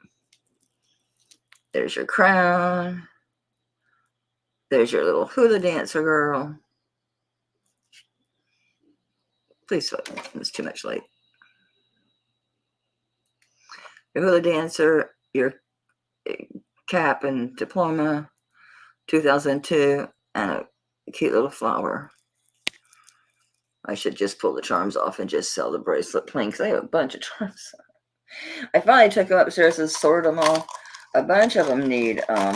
There's your crown. There's your little hula dancer girl. Please stop. It's too much light. Your hula dancer, your cap and diploma, 2002, and a cute little flower. I should just pull the charms off and just sell the bracelet plain because I have a bunch of charms. I finally took them upstairs and sorted them all. A bunch of them need, so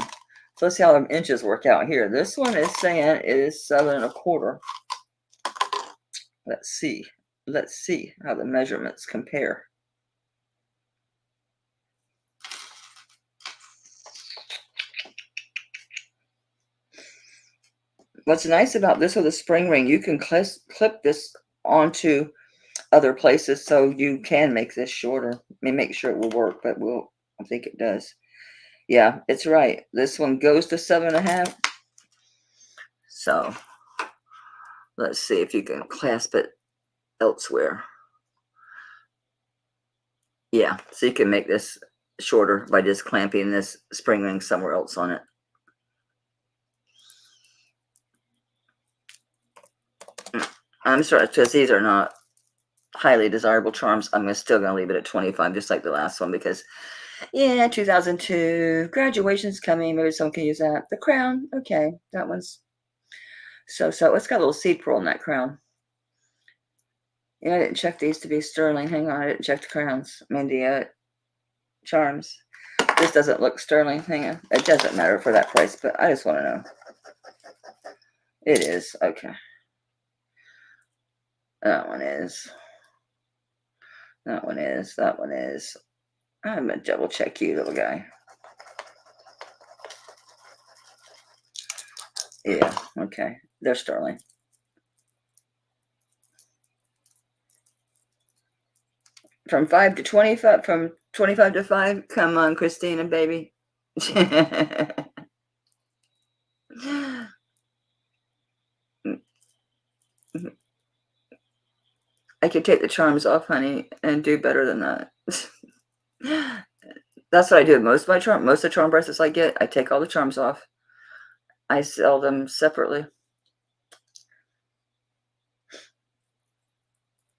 let's see how the inches work out here. This one is saying it is 7¼ Let's see. Let's see how the measurements compare. What's nice about this with a spring ring, you can clip this onto other places, so you can make this shorter. I mean, make sure it will work, but I think it does. Yeah, it's right. This one goes to 7½. So let's see if you can clasp it elsewhere. Yeah, so you can make this shorter by just clamping this spring ring somewhere else on it. I'm sorry, because these are not highly desirable charms. I'm still going to leave it at 25, just like the last one, because, yeah, 2002, graduation's coming. Maybe someone can use that. The crown, okay, that one's so. It's got a little seed pearl in that crown. Yeah, I didn't check these to be sterling. Hang on, I didn't check the crowns. I mean, the charms. This doesn't look sterling. Hang on. It doesn't matter for that price, but I just want to know. It is. Okay. That one is. That one is. That one is. I'm going to double check you, little guy. Yeah. Okay. They're sterling. From 5 to 25. From 25 to 5. Come on, Christina, baby. I could take the charms off, honey, and do better than that. That's what I do with most of my charm. Most of the charm bracelets I get, I take all the charms off. I sell them separately.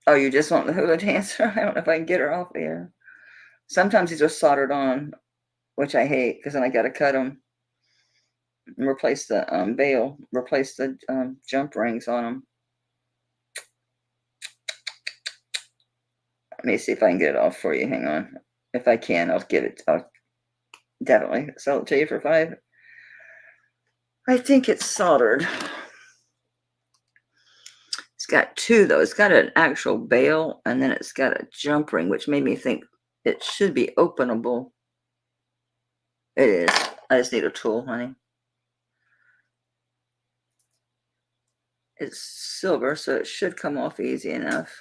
Oh, you just want the hula dancer? I don't know if I can get her off here. Sometimes these are soldered on, which I hate because then I got to cut them and replace the bail, replace the jump rings on them. Let me see if I can get it off for you. Hang on. If I can, I'll give it. I'll definitely sell it to you for 5. I think it's soldered. It's got 2 though. It's got an actual bail and then it's got a jump ring, which made me think it should be openable. It is. I just need a tool, honey. It's silver, so it should come off easy enough.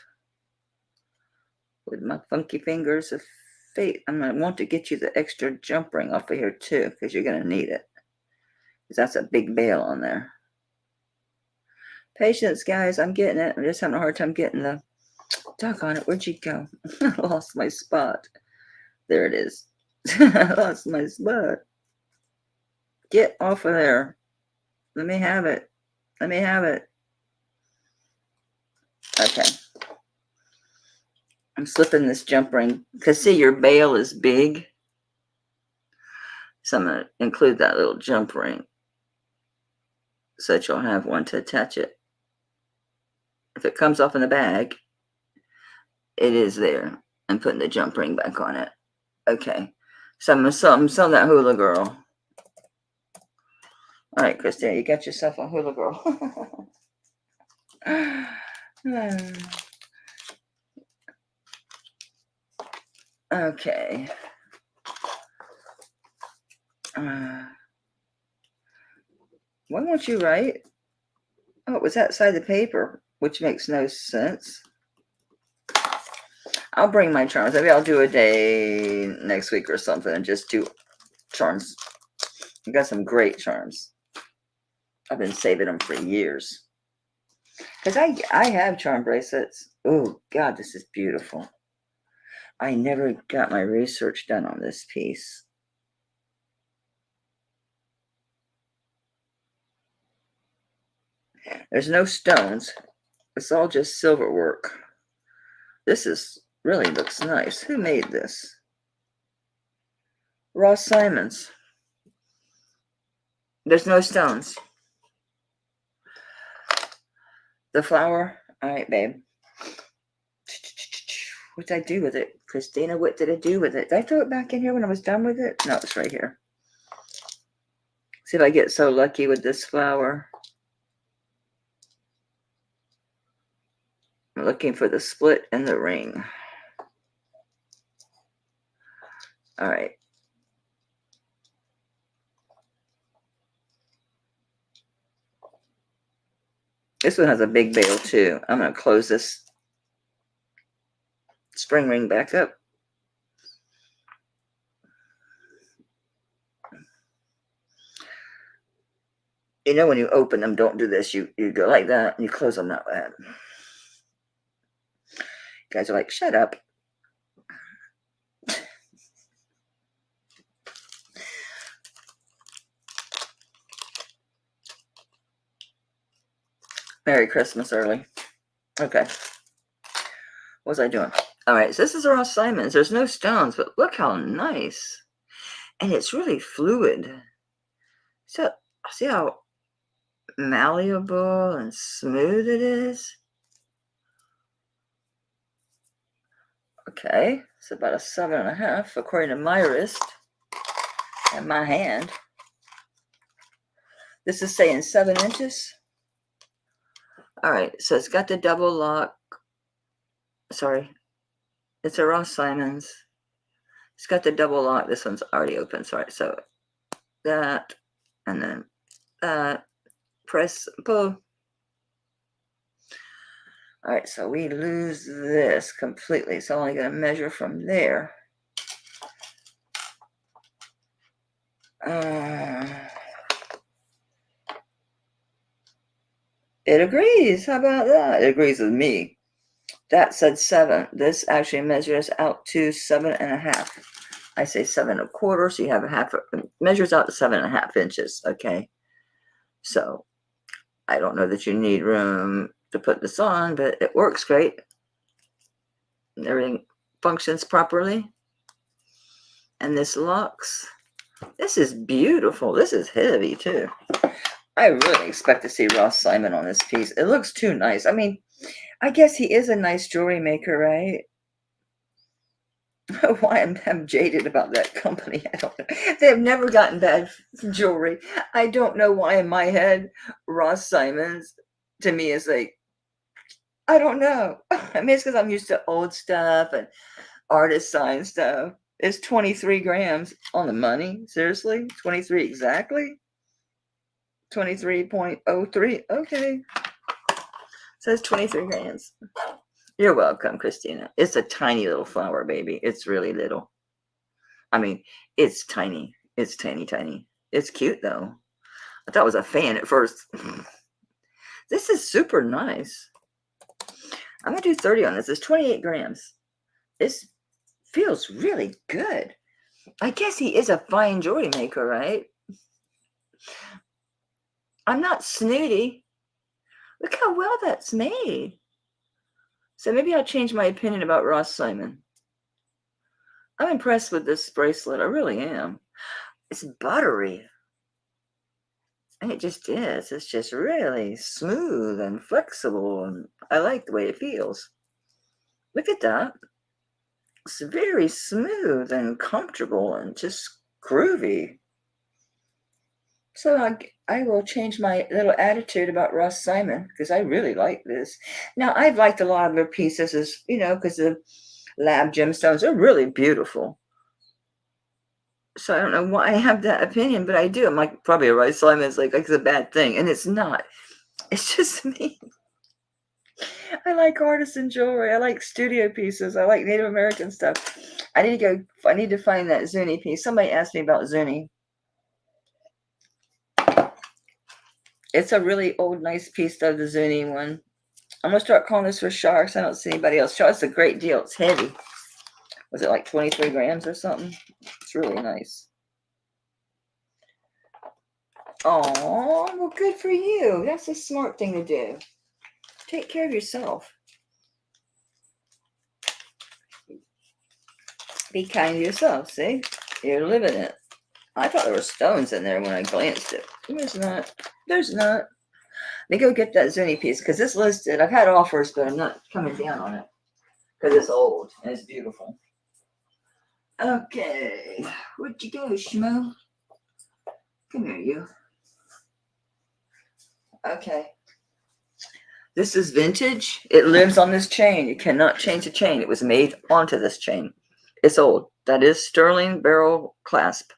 With my funky fingers of fate, I'm going to want to get you the extra jump ring off of here too, because you're going to need it. Because that's a big bail on there. Patience, guys. I'm getting it. I'm just having a hard time getting the doggone it. Where'd you go? I lost my spot. There it is. I lost my spot. Get off of there. Let me have it. Let me have it. Okay. I'm slipping this jump ring because see, your bail is big. So I'm going to include that little jump ring so that you'll have one to attach it. If it comes off in the bag, it is there. I'm putting the jump ring back on it. Okay. So I'm selling that hula girl. All right, Christina, you got yourself a hula girl. Okay. Why won't you write? Oh, it was outside the paper, which makes no sense. I'll bring my charms. Maybe I'll do a day next week or something and just do charms. I've got some great charms. I've been saving them for years. Because I have charm bracelets. Oh, God, this is beautiful. I never got my research done on this piece. There's no stones. It's all just silver work. This really looks nice. Who made this? Ross Simons. There's no stones. The flower. All right, babe. What did I do with it? Christina, what did I do with it? Did I throw it back in here when I was done with it? No, it's right here. See if I get so lucky with this flower. I'm looking for the split and the ring. All right. This one has a big bail too. I'm going to close this spring ring back up. You know, when you open them, don't do this. You go like that and you close them that way. You guys are like, shut up. Merry Christmas early. Okay. What was I doing? All right, so this is Ross Simons. There's no stones, but look how nice. And it's really fluid. So, see how malleable and smooth it is? Okay, it's about a 7.5 according to my wrist and my hand. This is saying 7 inches. All right, so it's got the double lock. Sorry, it's a Ross Simons. It's got the double lock. This one's already open. Sorry, so that and then that. Press pull. All right, so we lose this completely. So I'm only going to measure from there. It agrees. How about that? It agrees with me. That said 7. This actually measures out to 7.5. I say 7.25, so you have a half. Measures out to 7.5 inches. Okay. So I don't know that you need room to put this on, but it works great. Everything functions properly. And this locks. This is beautiful. This is heavy too. I really expect to see Ross Simon on this piece. It looks too nice. I mean, I guess he is a nice jewelry maker, right? Why I'm jaded about that company. I don't know. They have never gotten bad jewelry. I don't know why in my head Ross Simons to me is like, I don't know. I mean, it's because I'm used to old stuff and artist sign stuff. It's 23 grams on the money. Seriously? 23 exactly? 23.03. Okay. Says 23 grams. You're welcome, Christina. It's a tiny little flower, baby. It's really little. I mean, it's tiny. It's tiny. It's cute, though. I thought it was a fan at first. This is super nice. I'm going to do 30 on this. It's 28 grams. This feels really good. I guess he is a fine jewelry maker, right? I'm not snooty. Look how well that's made. So maybe I'll change my opinion about Ross Simon. I'm impressed with this bracelet. I really am. It's buttery. And it just is. It's just really smooth and flexible. And I like the way it feels. Look at that. It's very smooth and comfortable and just groovy. So I will change my little attitude about Ross Simon because I really like this. Now, I've liked a lot of their pieces, as you know, because the lab gemstones are really beautiful. So I don't know why I have that opinion, but I do. I'm like, probably Ross Simon's like it's a bad thing, and it's not. It's just me. I like artisan jewelry. I like studio pieces. I like Native American stuff. I need to go. I need to find that Zuni piece. Somebody asked me about Zuni. It's a really old, nice piece of the Zuni one. I'm gonna start calling this for sharks. I don't see anybody else. Sharks a great deal. It's heavy. Was it like 23 grams or something? It's really nice. Oh, well, good for you. That's a smart thing to do. Take care of yourself. Be kind to yourself. See, you're living it. I thought there were stones in there when I glanced at it. There's not. There's not. Let me go get that Zuni piece because it's listed. I've had offers, but I'm not coming down on it because it's old and it's beautiful. Okay, where'd you go, Shmo? Come here, you. Okay. This is vintage. It lives on this chain. You cannot change the chain. It was made onto this chain. It's old. That is sterling beryl clasp.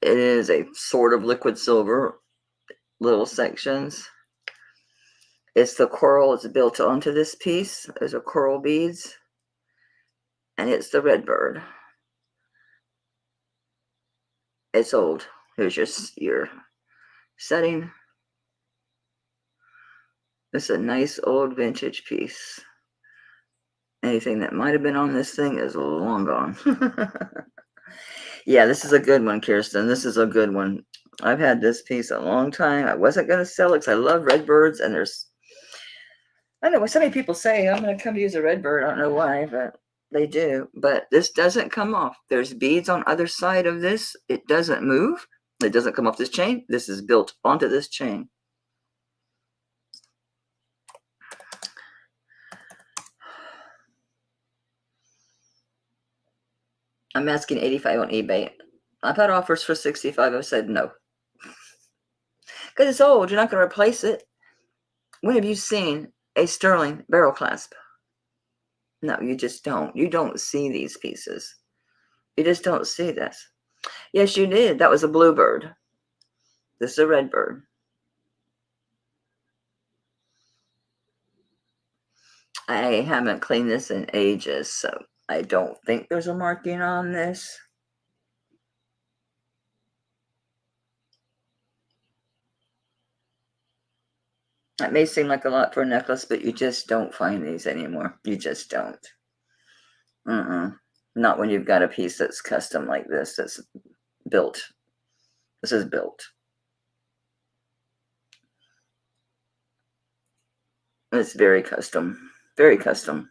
It is a sort of liquid silver, little sections. It's the coral. It's built onto this piece. There's a coral beads. And it's the red bird. It's old. Here's your setting. This is a nice old vintage piece. Anything that might have been on this thing is long gone. Yeah, this is a good one, Kirsten. This is a good one. I've had this piece a long time. I wasn't going to sell it because I love red birds. And I don't know, so many people say I'm going to come to use a red bird. I don't know why, but they do. But this doesn't come off. There's beads on either side of this. It doesn't move. It doesn't come off this chain. This is built onto this chain. I'm asking 85 on eBay. I've had offers for 65. I've said no. Because it's old. You're not going to replace it. When have you seen a sterling barrel clasp? No, you just don't. You don't see these pieces. You just don't see this. Yes, you did. That was a bluebird. This is a red bird. I haven't cleaned this in ages, so I don't think there's a marking on this. It may seem like a lot for a necklace, but you just don't find these anymore. You just don't. Not when you've got a piece that's custom like this, that's built. This is built. It's very custom. Very custom.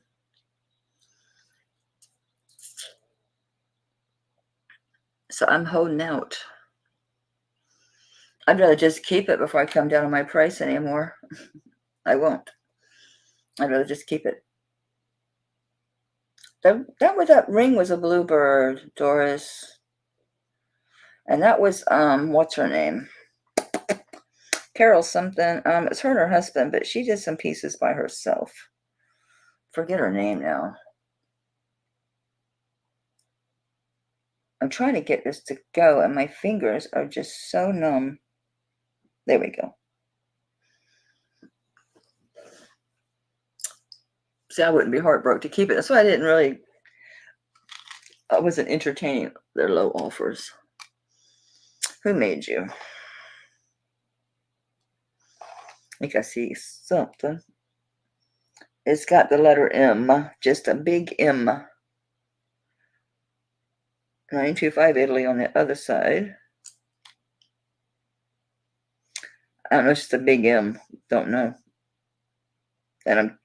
So I'm holding out. I'd rather just keep it before I come down on my price anymore. I won't. I'd rather just keep it. That ring was a bluebird, Doris. And that was what's her name? Carol something. It's her and her husband, but she did some pieces by herself. Forget her name now. I'm trying to get this to go, and my fingers are just so numb. There we go. See, I wouldn't be heartbroken to keep it. That's why I wasn't entertaining their low offers. Who made you? I think I see something. It's got the letter M, just a big M. 925 Italy on the other side. I don't know, it's just a big M. Don't know. And I'm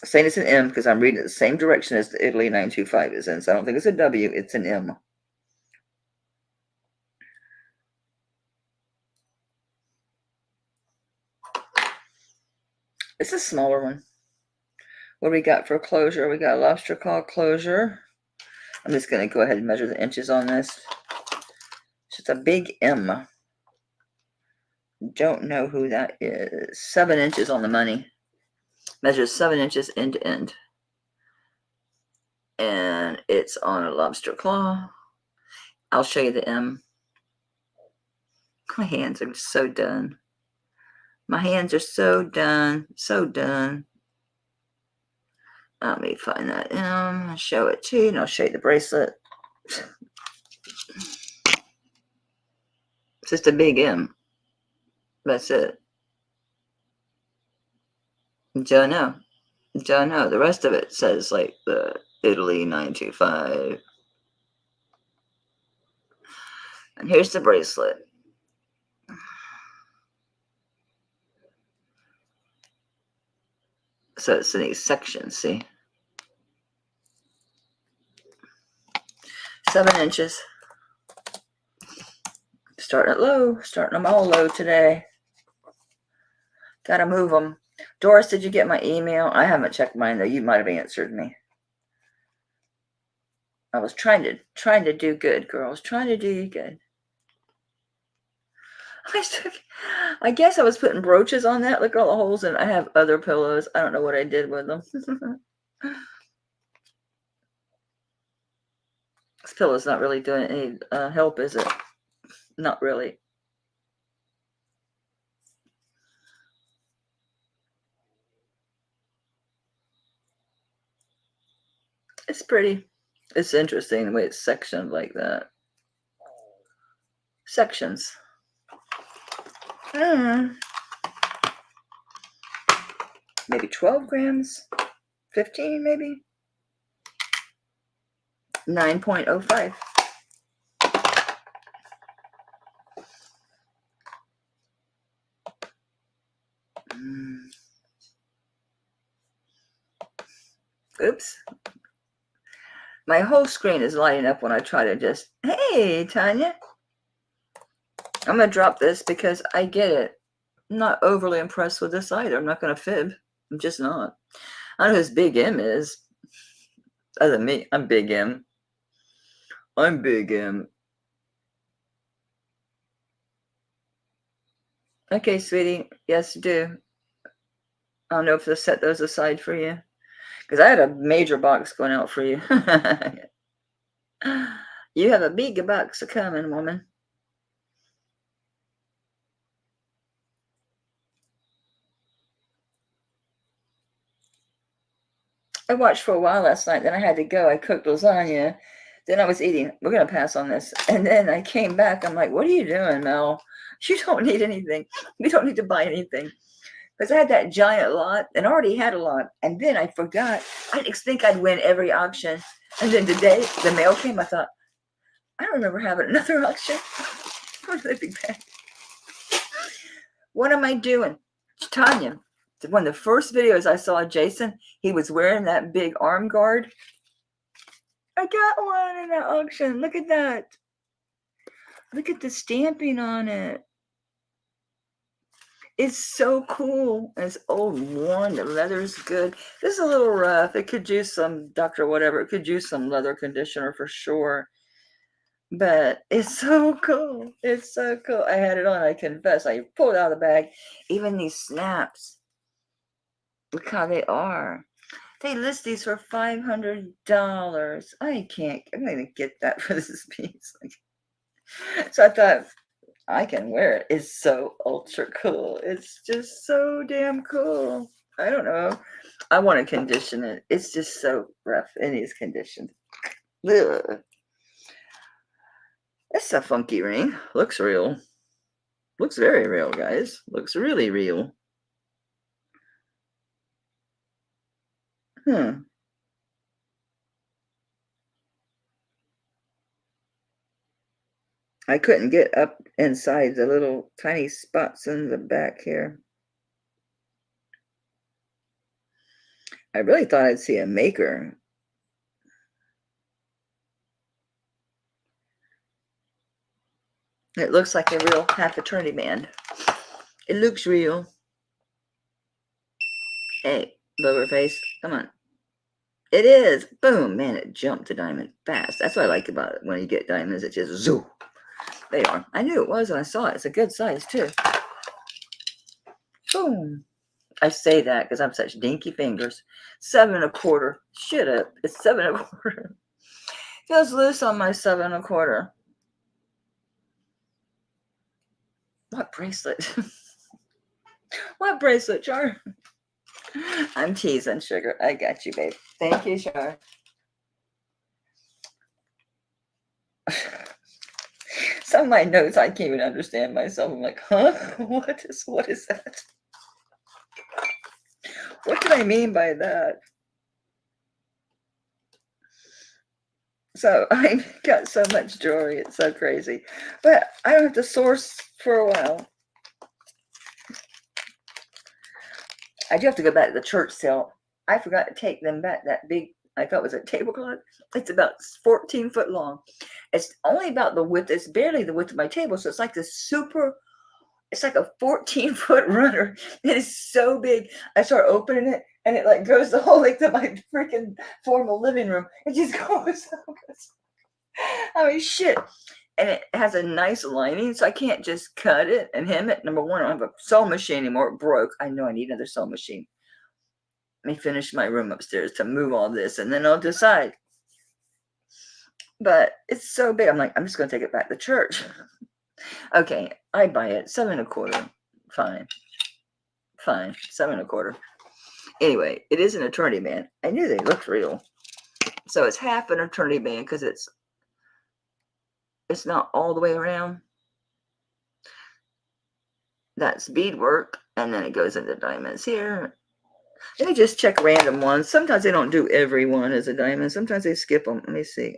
saying it's an M because I'm reading it the same direction as the Italy 925 is in. So I don't think it's a W, it's an M. It's a smaller one. What do we got for closure? We got lobster claw closure. I'm just going to go ahead and measure the inches on this. It's just a big M. Don't know who that is. 7 inches on the money. Measures 7 inches end to end. And it's on a lobster claw. I'll show you the M. My hands are so done. My hands are so done. So done. Let me find that M and show it to you, and I'll show you the bracelet. It's just a big M. That's it. Don't know. Don't know. The rest of it says like the Italy 925. And here's the bracelet. So it's in these sections, see? 7 inches. Starting at low. Starting them all low today. Gotta move them. Doris, did you get my email? I haven't checked mine, though. You might have answered me. I was trying to do good, girls. Trying to do good. I guess I was putting brooches on that. Look at all the holes, and I have other pillows. I don't know what I did with them. This pillow's not really doing any help, is it? Not really. It's pretty. It's interesting the way it's sectioned like that. Sections. Maybe 12 grams. 15 maybe. 9.05. Oops. My whole screen is lighting up when I try to just, hey, Tanya. I'm going to drop this because I get it. I'm not overly impressed with this either. I'm not going to fib. I'm just not. I don't know who Big M is. Other than me, I'm Big M. I'm Big M. Okay, sweetie. Yes, do. I don't know if they'll set those aside for you. Because I had a major box going out for you. You have a big box coming, woman. I watched for a while last night. Then I had to go. I cooked lasagna. Then I was eating. We're going to pass on this. And then I came back. I'm like, what are you doing, Mel? You don't need anything. We don't need to buy anything. Because I had that giant lot and already had a lot. And then I forgot. I didn't think I'd win every auction. And then today, the mail came. I thought, I don't remember having another auction. What a big bag. What am I doing? Tanya, one of the first videos I saw Jason, he was wearing that big arm guard. I got one in that auction. Look at that. Look at the stamping on it. It's so cool. It's old worn. The leather's good. This is a little rough. It could use some Dr. Whatever. It could use some leather conditioner for sure. But it's so cool. It's so cool. I had it on. I confess. I pulled it out of the bag. Even these snaps. Look how they are. They list these for $500. I can't. I'm going to get that for this piece. So I thought, I can wear it. It's so ultra cool. It's just so damn cool. I don't know. I want to condition it. It's just so rough. It needs conditioned. Ugh. That's a funky ring. Looks real. Looks very real, guys. Looks really real. I couldn't get up inside the little tiny spots in the back here. I really thought I'd see a maker. It looks like a real half eternity band. It looks real. Hey, lower face, come on. It is. Boom. Man, it jumped to diamond fast. That's what I like about it. When you get diamonds, it just zoom. They are. I knew it was when I saw it. It's a good size, too. Boom. I say that because I'm such dinky fingers. 7 1/4. Shut up. It's 7 1/4. Feels loose on my 7 1/4. What bracelet? What bracelet, Char? I'm teasing, sugar. I got you, babe. Thank you, Char. Some of my notes, I can't even understand myself. I'm like, huh? What is that? What did I mean by that? So I got so much jewelry. It's so crazy. But I don't have to source for a while. I do have to go back to the church sale. I forgot to take them back. That big, I thought it was a tablecloth. It's about 14 foot long. It's only about the width. It's barely the width of my table. So it's like this super, it's like a 14-foot runner. It is so big. I start opening it and it like goes the whole length of my freaking formal living room. It just goes. I mean, shit. And it has a nice lining, so I can't just cut it and hem it. Number one, I don't have a sewing machine anymore. It broke. I know I need another sewing machine. Let me finish my room upstairs to move all this, and then I'll decide. But it's so big. I'm like, I'm just going to take it back to church. Okay, I buy it. 7 1/4. Fine. Fine. 7 1/4. Anyway, it is an eternity band. I knew they looked real. So it's half an eternity band because it's not all the way around. That's beadwork, and then it goes into diamonds here. Let me just check random ones. Sometimes they don't do every one as a diamond. Sometimes they skip them. Let me see.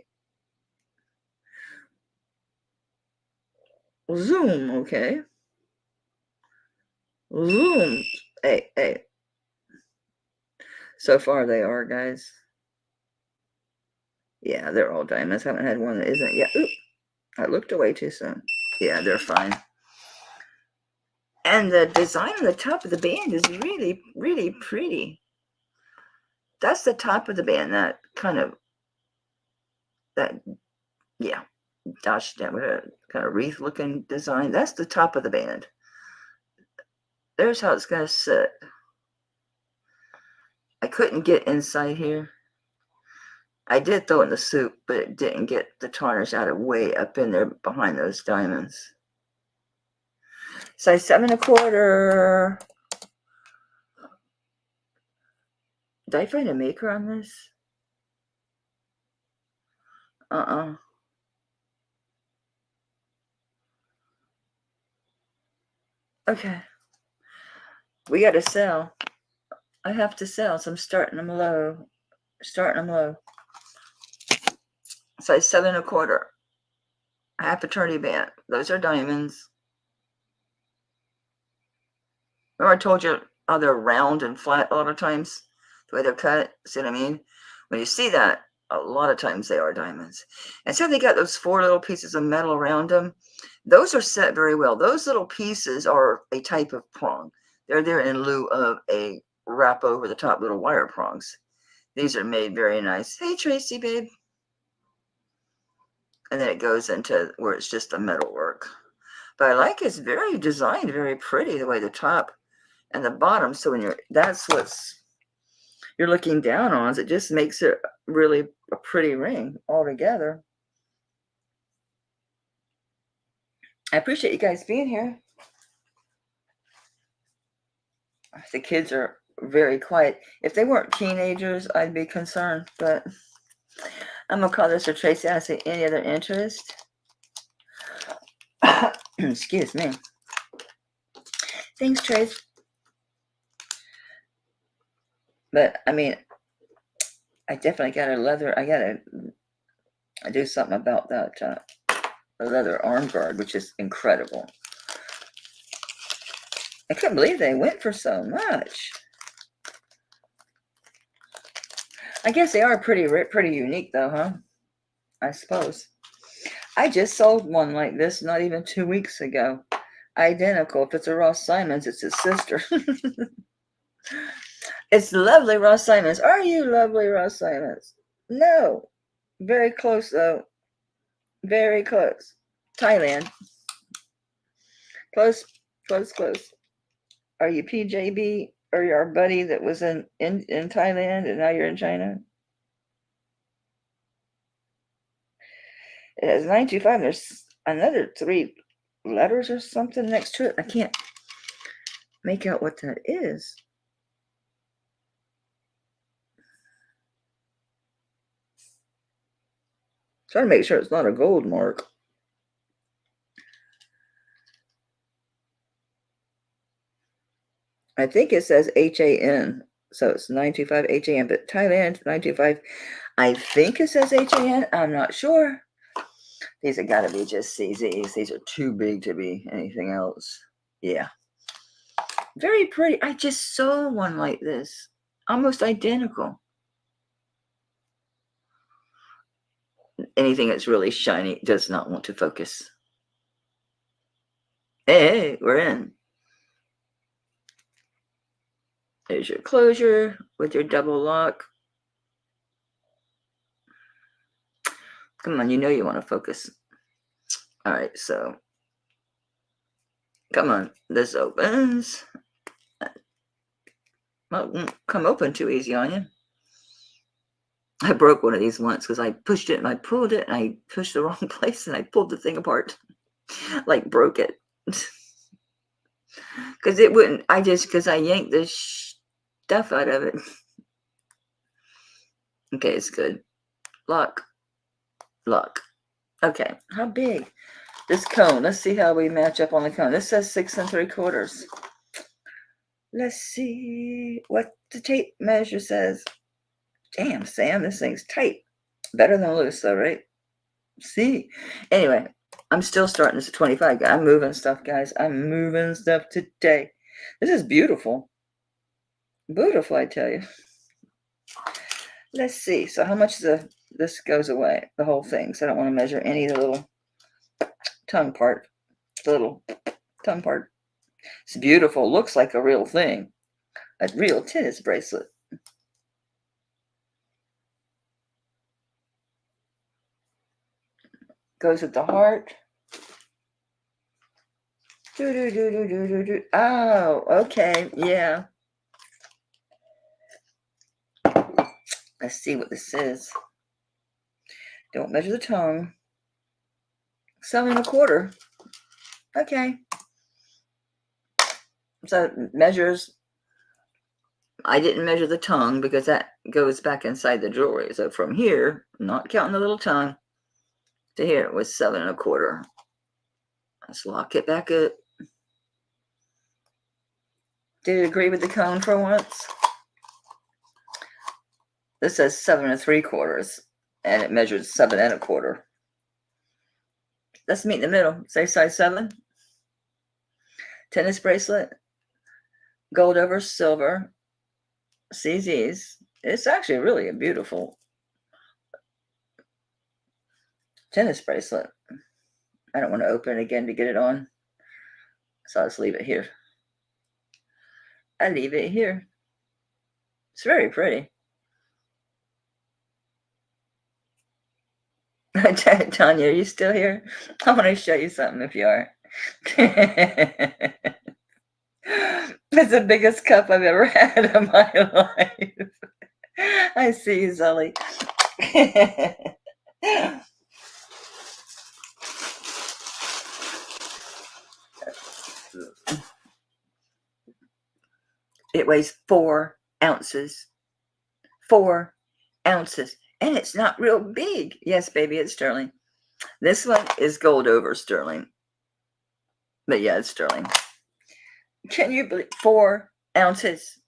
Zoom, okay. Zoom. Hey, hey. So far they are, guys. Yeah, they're all diamonds. Haven't had one that isn't yet. Oop, I looked away too soon. Yeah, they're fine. And the design on the top of the band is really, really pretty. That's the top of the band. That kind of, yeah, gosh, that with a kind of wreath-looking design. That's the top of the band. There's how it's going to sit. I couldn't get inside here. I did throw in the soup, but it didn't get the tarnish out of way up in there behind those diamonds. Size 7 1/4. Did I find a maker on this? Okay. We got to sell. I have to sell, so I'm starting them low. Size 7 1/4. Half eternity band. Those are diamonds. Remember I told you how they're round and flat a lot of times? The way they're cut. See what I mean? When you see that, a lot of times they are diamonds. And so they got those 4 little pieces of metal around them. Those are set very well. Those little pieces are a type of prong. They're there in lieu of a wrap over the top little wire prongs. These are made very nice. Hey, Tracy, babe. And then it goes into where it's just the metal work. But I like it's very designed, very pretty, the way the top and the bottom. So when that's what's you're looking down on, is it just makes it really a pretty ring altogether. I appreciate you guys being here. The kids are very quiet. If they weren't teenagers, I'd be concerned, but I'm gonna call this a Tracy. I say any other interest. Excuse me. Thanks, Trace. But I mean, I definitely got a leather. I gotta do something about that leather arm guard, which is incredible. I couldn't believe they went for so much. I guess they are pretty unique, though, huh? I suppose. I just sold one like this not even 2 weeks ago. Identical. If it's a Ross Simons, it's his sister. It's lovely Ross Simons. Are you lovely Ross Simons? No. Very close though. Very close. Thailand. Close, close, close. Are you PJB? Or your buddy that was in Thailand and now you're in China? It has 925. There's another 3 letters or something next to it. I can't make out what that is. Trying to make sure it's not a gold mark. I think it says HAN. So it's 925 HAN, but Thailand 925. I think it says HAN. I'm not sure. These have got to be just CZs. These are too big to be anything else. Yeah. Very pretty. I just saw one like this. Almost identical. Anything that's really shiny does not want to focus. Hey, we're in. There's your closure with your double lock. Come on, you know you want to focus. All right, so come on, this opens. Well, it won't come open too easy on you. I broke one of these once because I pushed it and I pulled it and I pushed the wrong place and I pulled the thing apart. Like broke it. Because it wouldn't, because I yanked the stuff out of it. Okay, it's good. Lock. Lock. Okay, how big? This cone, let's see how we match up on the cone. This says 6 3/4. Let's see what the tape measure says. Damn, Sam, this thing's tight. Better than loose, though, right? See? Anyway, I'm still starting this at 25. I'm moving stuff, guys. I'm moving stuff today. This is beautiful. Beautiful, I tell you. Let's see. So how much this goes away? The whole thing. So I don't want to measure any of the little tongue part. The little tongue part. It's beautiful. Looks like a real thing. A real tennis bracelet. Goes with the heart. Oh, okay. Yeah. Let's see what this is. Don't measure the tongue. 7 1/4. Okay. So it measures. I didn't measure the tongue because that goes back inside the jewelry. So from here, not counting the little tongue, to here it was 7 1/4. Let's lock it back up. Did it agree with the cone for once? This says 7 3/4, and it measures 7 1/4. Let's meet in the middle. Say size 7. Tennis bracelet, gold over silver, CZs. It's actually really a beautiful tennis bracelet. I don't want to open it again to get it on, so I'll just leave it here. I leave it here. It's very pretty. Tanya, are you still here? I want to show you something if you are. It's the biggest cup I've ever had in my life. I see you, Zully. It weighs 4 ounces. 4 ounces. And it's not real big. Yes, baby, it's sterling. This one is gold over sterling. But yeah, it's sterling. Can you believe 4 ounces?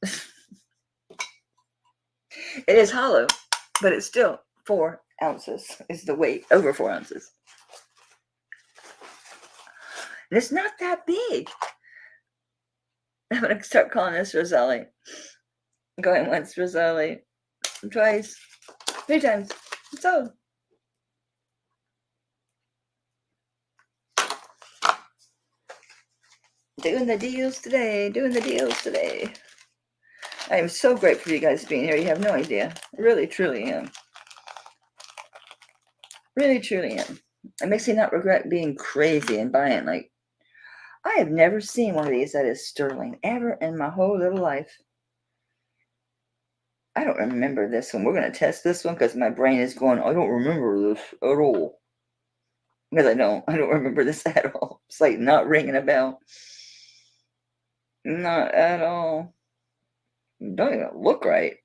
It is hollow, but it's still 4 ounces is the weight, over 4 ounces. And it's not that big. I'm going to start calling this Roselli. Going once, Roselli. Twice. 3 times. So. Doing the deals today. Doing the deals today. I am so grateful for you guys being here. You have no idea. I really, truly am. Really, truly am. It makes me not regret being crazy and buying. Like, I have never seen one of these that is sterling ever in my whole little life. I don't remember this one. We're going to test this one because my brain is going, I don't remember this at all. Because I don't remember this at all. It's like not ringing a bell. Not at all. Don't even look right.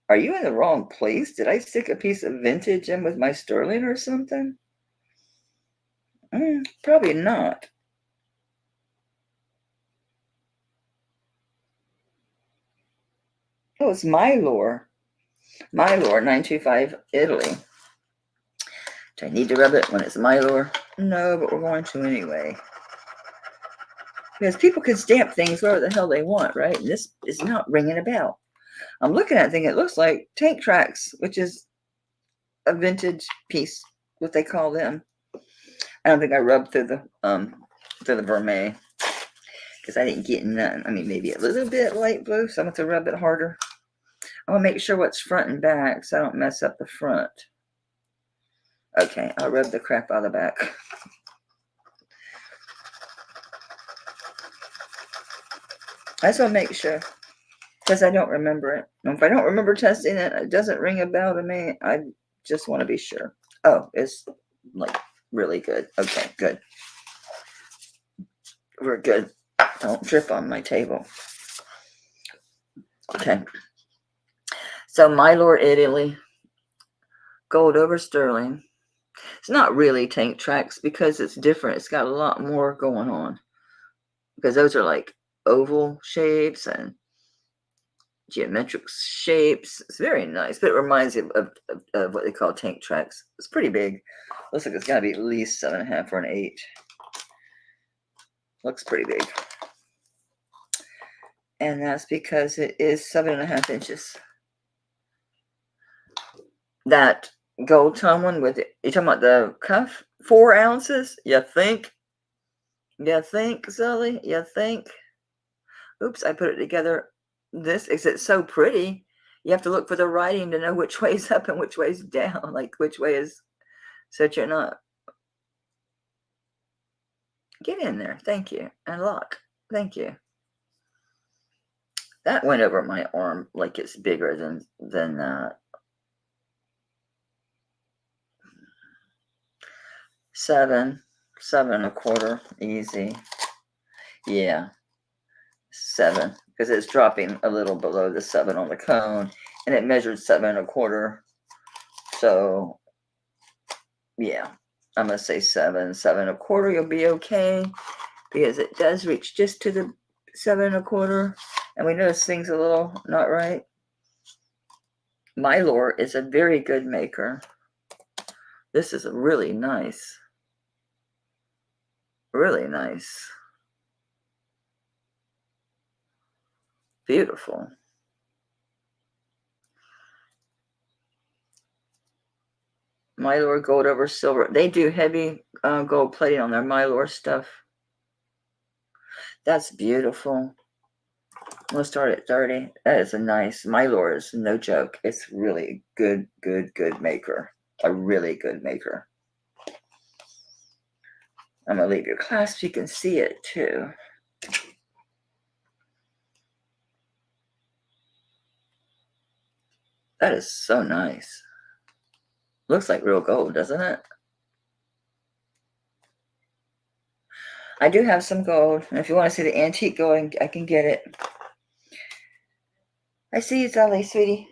Are you in the wrong place? Did I stick a piece of vintage in with my sterling or something? Probably not. Oh, it's Mylor. Mylor 925 Italy. Do I need to rub it when it's Mylor? No, but we're going to anyway. Because people can stamp things wherever the hell they want, right? And this is not ringing a bell. I'm looking at it thinking it looks like Tank Tracks, which is a vintage piece, what they call them. I don't think I rubbed through the vermeil because I didn't get none. I mean, maybe a little bit light blue, so I'm going to rub it harder. I want to make sure what's front and back so I don't mess up the front. Okay, I'll rub the crap out of the back. I just want to make sure because I don't remember it. And if I don't remember testing it, it doesn't ring a bell to me. I just want to be sure. Oh, it's like really good. Okay, good. We're good. Don't drip on my table. Okay. So Mylor Italy, gold over sterling. It's not really Tank Tracks because it's different. It's got a lot more going on. Because those are like oval shapes and geometric shapes. It's very nice, but it reminds you of what they call Tank Tracks. It's pretty big. Looks like it's got to be at least 7.5 or an 8. Looks pretty big. And that's because it is 7.5 inches. That gold tone one with it. You talking about the cuff? 4 ounces? You think? You think, Sully? You think? Oops, I put it together. This is it's so pretty. You have to look for the writing to know which way is up and which way is down. Like which way is so you're not. Get in there. Thank you. And lock. Thank you. That went over my arm like it's bigger than that. 7 7.25, easy. Yeah, 7 because it's dropping a little below the 7 on the cone, and it measured 7.25. So yeah, I'm gonna say 7 7.25. You'll be okay because it does reach just to the 7.25, and we notice things a little not right. Mylor is a very good maker. This is really nice. Really nice. Beautiful. Mylor gold over silver. They do heavy gold plating on their Mylor stuff. That's beautiful. We'll start at 30. That is a nice. Mylor is no joke. It's really good maker. A really good maker. I'm going to leave your clasp so you can see it too. That is so nice. Looks like real gold, doesn't it? I do have some gold. And if you want to see the antique gold, I can get it. I see you, Zolly, sweetie.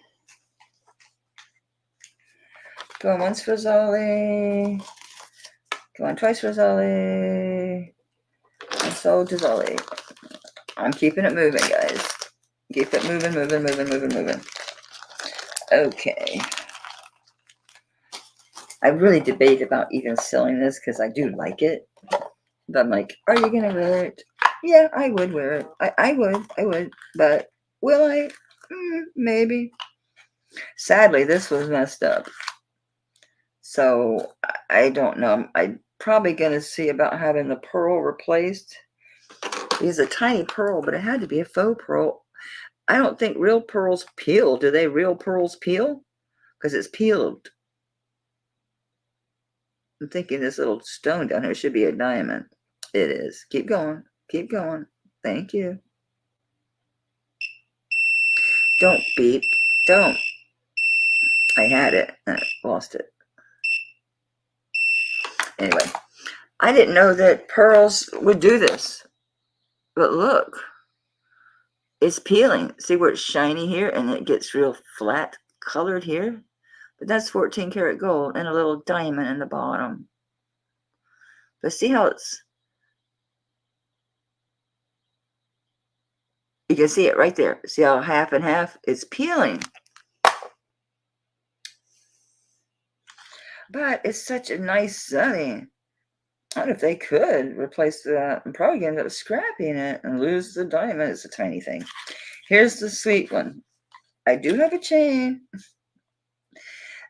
Going once for Zolly. Going twice for Zolly. And sold to Zolly. I'm keeping it moving, guys. Keep it moving. Okay. I really debate about even selling this because I do like it. But I'm like, are you going to wear it? Yeah, I would wear it. I would. But will I? Maybe. Sadly, this was messed up. So I don't know. I'm probably going to see about having the pearl replaced. It's a tiny pearl, but it had to be a faux pearl. I don't think real pearls peel. Do they? Real pearls peel? Because it's peeled. I'm thinking this little stone down here should be a diamond. It is. Keep going. Keep going. Thank you. Don't beep. Don't. I had it and I lost it. Anyway, I didn't know that pearls would do this. But look, it's peeling. See where it's shiny here and it gets real flat colored here? But that's 14 karat gold and a little diamond in the bottom. But see how it's, you can see it right there. See how half and half? It's peeling. But it's such a nice, I mean, I don't know if they could replace that. I'm probably going to end up scrapping it and lose the diamond. It's a tiny thing. Here's the sweet one. I do have a chain.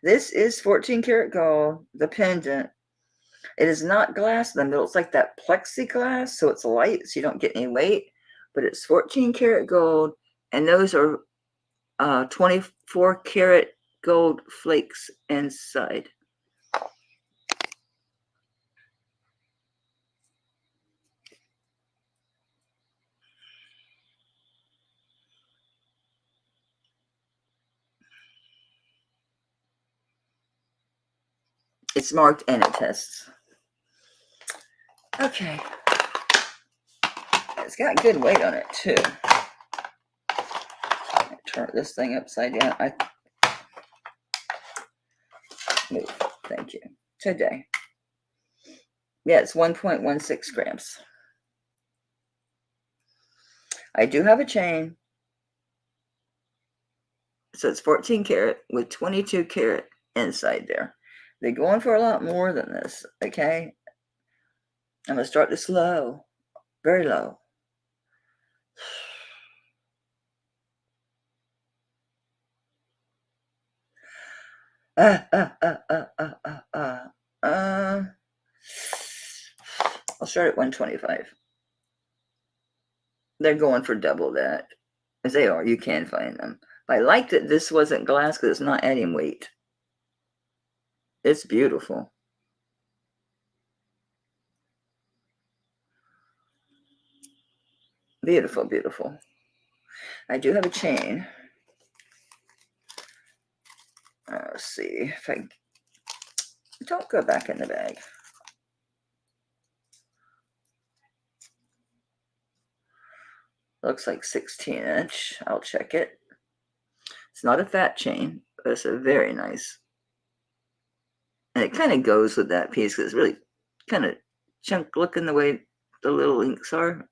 This is 14 karat gold, the pendant. It is not glass in the middle. It's like that plexiglass, so it's light, so you don't get any weight. But it's 14 karat gold, and those are 24 karat gold flakes inside. It's marked and it tests. Okay. It's got good weight on it too. Turn this thing upside down. Move. Thank you. Today. Yeah, it's 1.16 grams. I do have a chain. So it's 14 karat with 22 karat inside there. They're going for a lot more than this, okay? I'm going to start this low, very low. I'll start at 125. They're going for double that. As they are, you can find them. But I like that this wasn't glass because it's not adding weight. It's beautiful. Beautiful, beautiful. I do have a chain. Let's see if I don't go back in the bag. Looks like 16-inch. I'll check it. It's not a fat chain, but it's a very nice. And it kind of goes with that piece because it's really kind of chunk looking the way the little links are.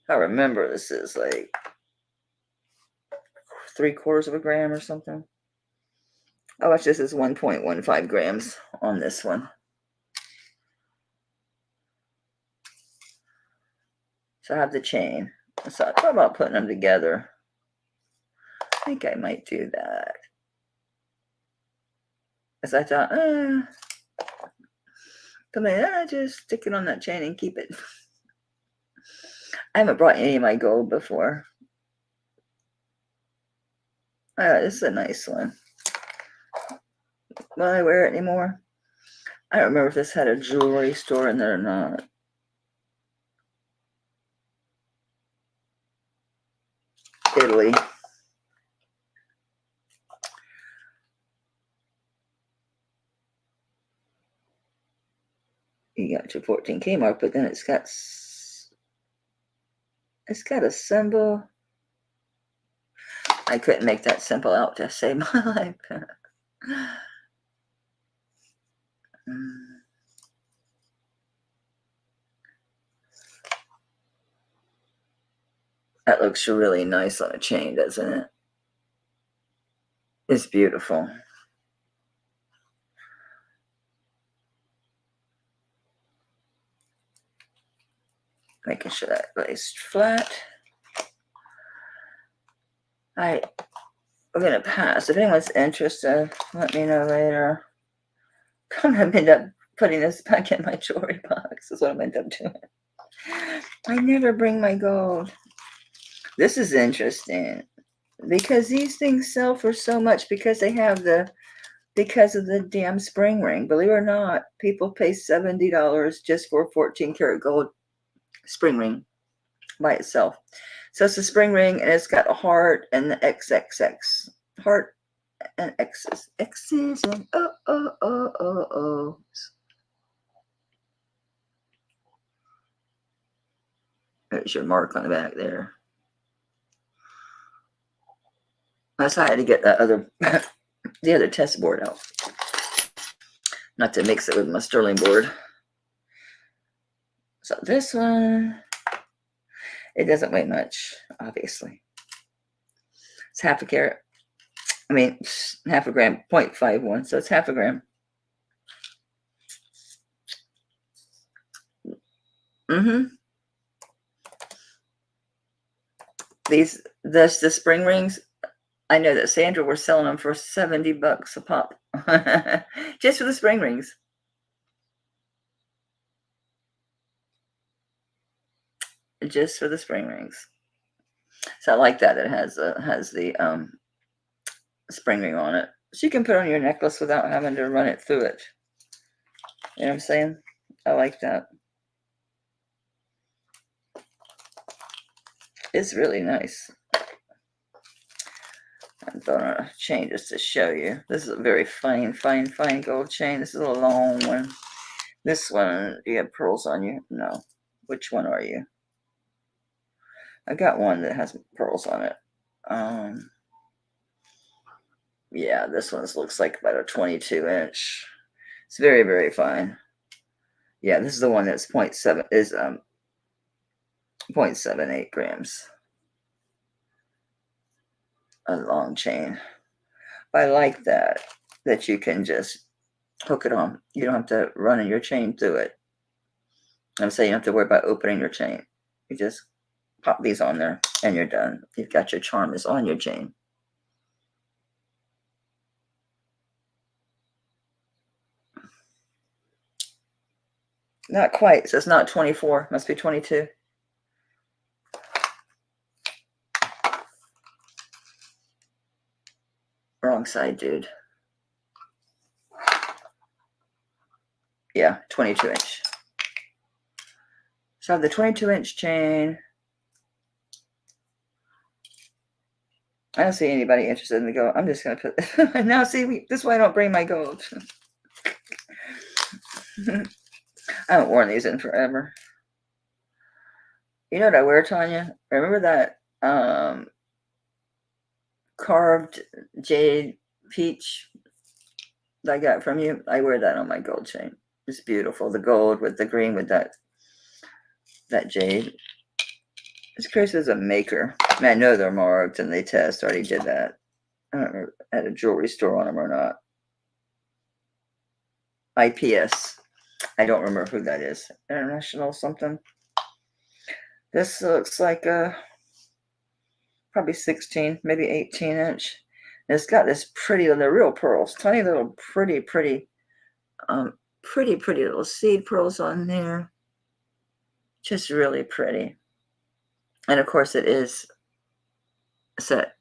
I remember this is like 3/4 of a gram or something. Oh, watch, this is 1.15 grams on this one. So I have the chain. So I thought about putting them together. I think I might do that. Because I thought, just stick it on that chain and keep it. I haven't brought any of my gold before. This is a nice one. Will I wear it anymore? I don't remember if this had a jewelry store in there or not. Italy. You got your 14K mark, but then it's got a symbol. I couldn't make that symbol out to save my life. That looks really nice on a chain, doesn't it? It's beautiful. Making sure that lays flat. I'm going to pass. If anyone's interested, let me know later. I'm going to end up putting this back in my jewelry box. Is what I'm going to end up doing. I never bring my gold. This is interesting because these things sell for so much because they have because of the damn spring ring. Believe it or not, people pay $70 just for a 14 karat gold spring ring by itself. So it's a spring ring and it's got a heart and the XXX. Heart and X's. X's and oh. There's your mark on the back there. That's how I had to get that other the other test board out. Not to mix it with my sterling board. So this one, it doesn't weigh much, obviously. It's half a carat. I mean, half a gram, 0.51, so it's half a gram. The spring rings, I know that Sandra were selling them for $70 a pop. Just for the spring rings. Just for the spring rings. So I like that it has the spring ring on it. So you can put on your necklace without having to run it through it. You know what I'm saying? I like that. It's really nice. I'm throwing a chain just to show you. This is a very fine gold chain. This is a long one. This one, do you have pearls on you? No. Which one are you? I got one that has pearls on it. Yeah, this one looks like about a 22 inch. It's very, very fine. Yeah, this is the one that's 0.78 grams. A long chain. But I like that you can just hook it on. You don't have to run your chain through it. I'm saying you don't have to worry about opening your chain. You just pop these on there and you're done. You've got your charms on your chain. Not quite. So it's not 24. Must be 22. Wrong side, dude. Yeah, 22 inch. So I have the 22 inch chain. I don't see anybody interested in the gold. I'm just going to put... Now, see, this is why I don't bring my gold. I haven't worn these in forever. You know what I wear, Tanya? Remember that carved jade peach that I got from you? I wear that on my gold chain. It's beautiful. The gold with the green with that jade. It's crazy as a maker. I mean, I know they're marked and they test. I already did that. I don't know at a jewelry store on them or not. IPS. I don't remember who that is. International something. This looks like probably 16, maybe 18 inch. And it's got this pretty, they're real pearls. Tiny little pretty little seed pearls on there. Just really pretty. And of course it is set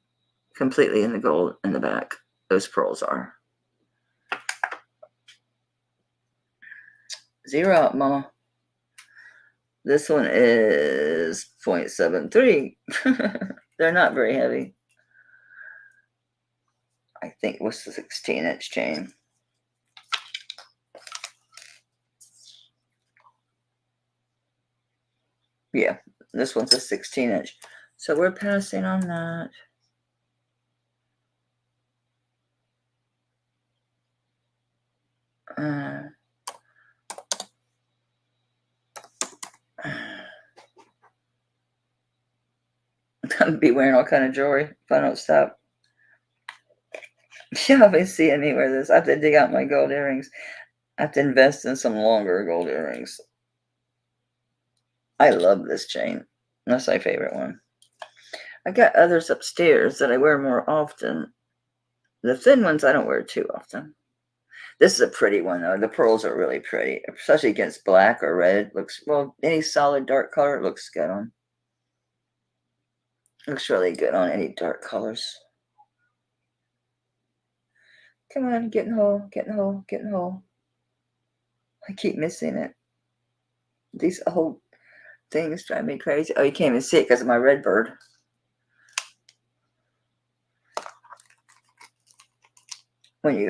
completely in the gold in the back. Those pearls are. Zero out, mama. This one is 0.73. They're not very heavy. I think it was a 16 inch chain. Yeah, this one's a 16 inch. So we're passing on that. I'm gonna be wearing all kind of jewelry if I don't stop. You'll always see me wear this. I have to dig out my gold earrings. I have to invest in some longer gold earrings. I love this chain. That's my favorite one. I got others upstairs that I wear more often. The thin ones I don't wear too often. This is a pretty one though. The pearls are really pretty, especially against black or red. Looks, well, any solid dark color, it looks good on. Looks really good on any dark colors. Come on, get in the hole, get in the hole, get in the hole. I keep missing it. These old things drive me crazy. Oh, you can't even see it because of my red bird. When you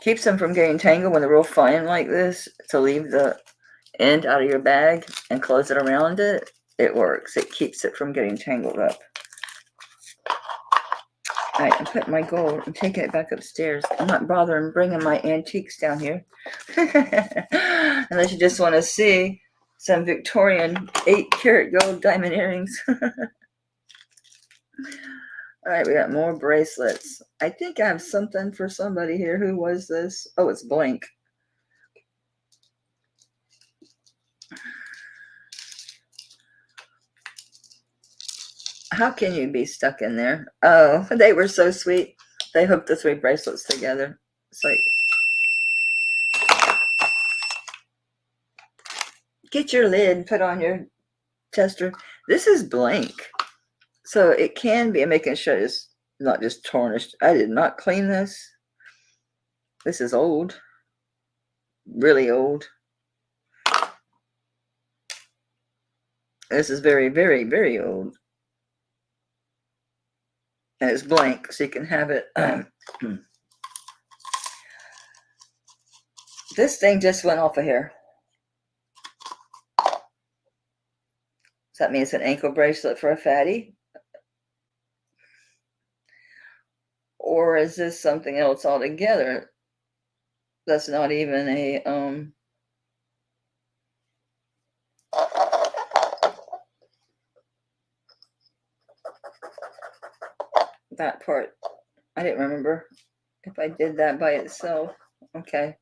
keeps them from getting tangled when they're real fine like this, to leave the end out of your bag and close it around it, it works. It keeps it from getting tangled up. All right, I'm putting my gold, I'm taking it back upstairs. I'm not bothering bringing my antiques down here. Unless you just want to see some Victorian 8-karat gold diamond earrings. All right, we got more bracelets. I think I have something for somebody here. Who was this? Oh, it's blank. How can you be stuck in there? Oh, they were so sweet. They hooked the 3 bracelets together. It's like, get your lid, put on your tester. This is blank. So it can be, I'm making sure it's not just tarnished. I did not clean this. This is old. Really old. This is very, very, very old. And it's blank, so you can have it. This thing just went off of here. Does that mean it's an ankle bracelet for a fatty? Or is this something else altogether? That's not even a that part. I didn't remember if I did that by itself. Okay.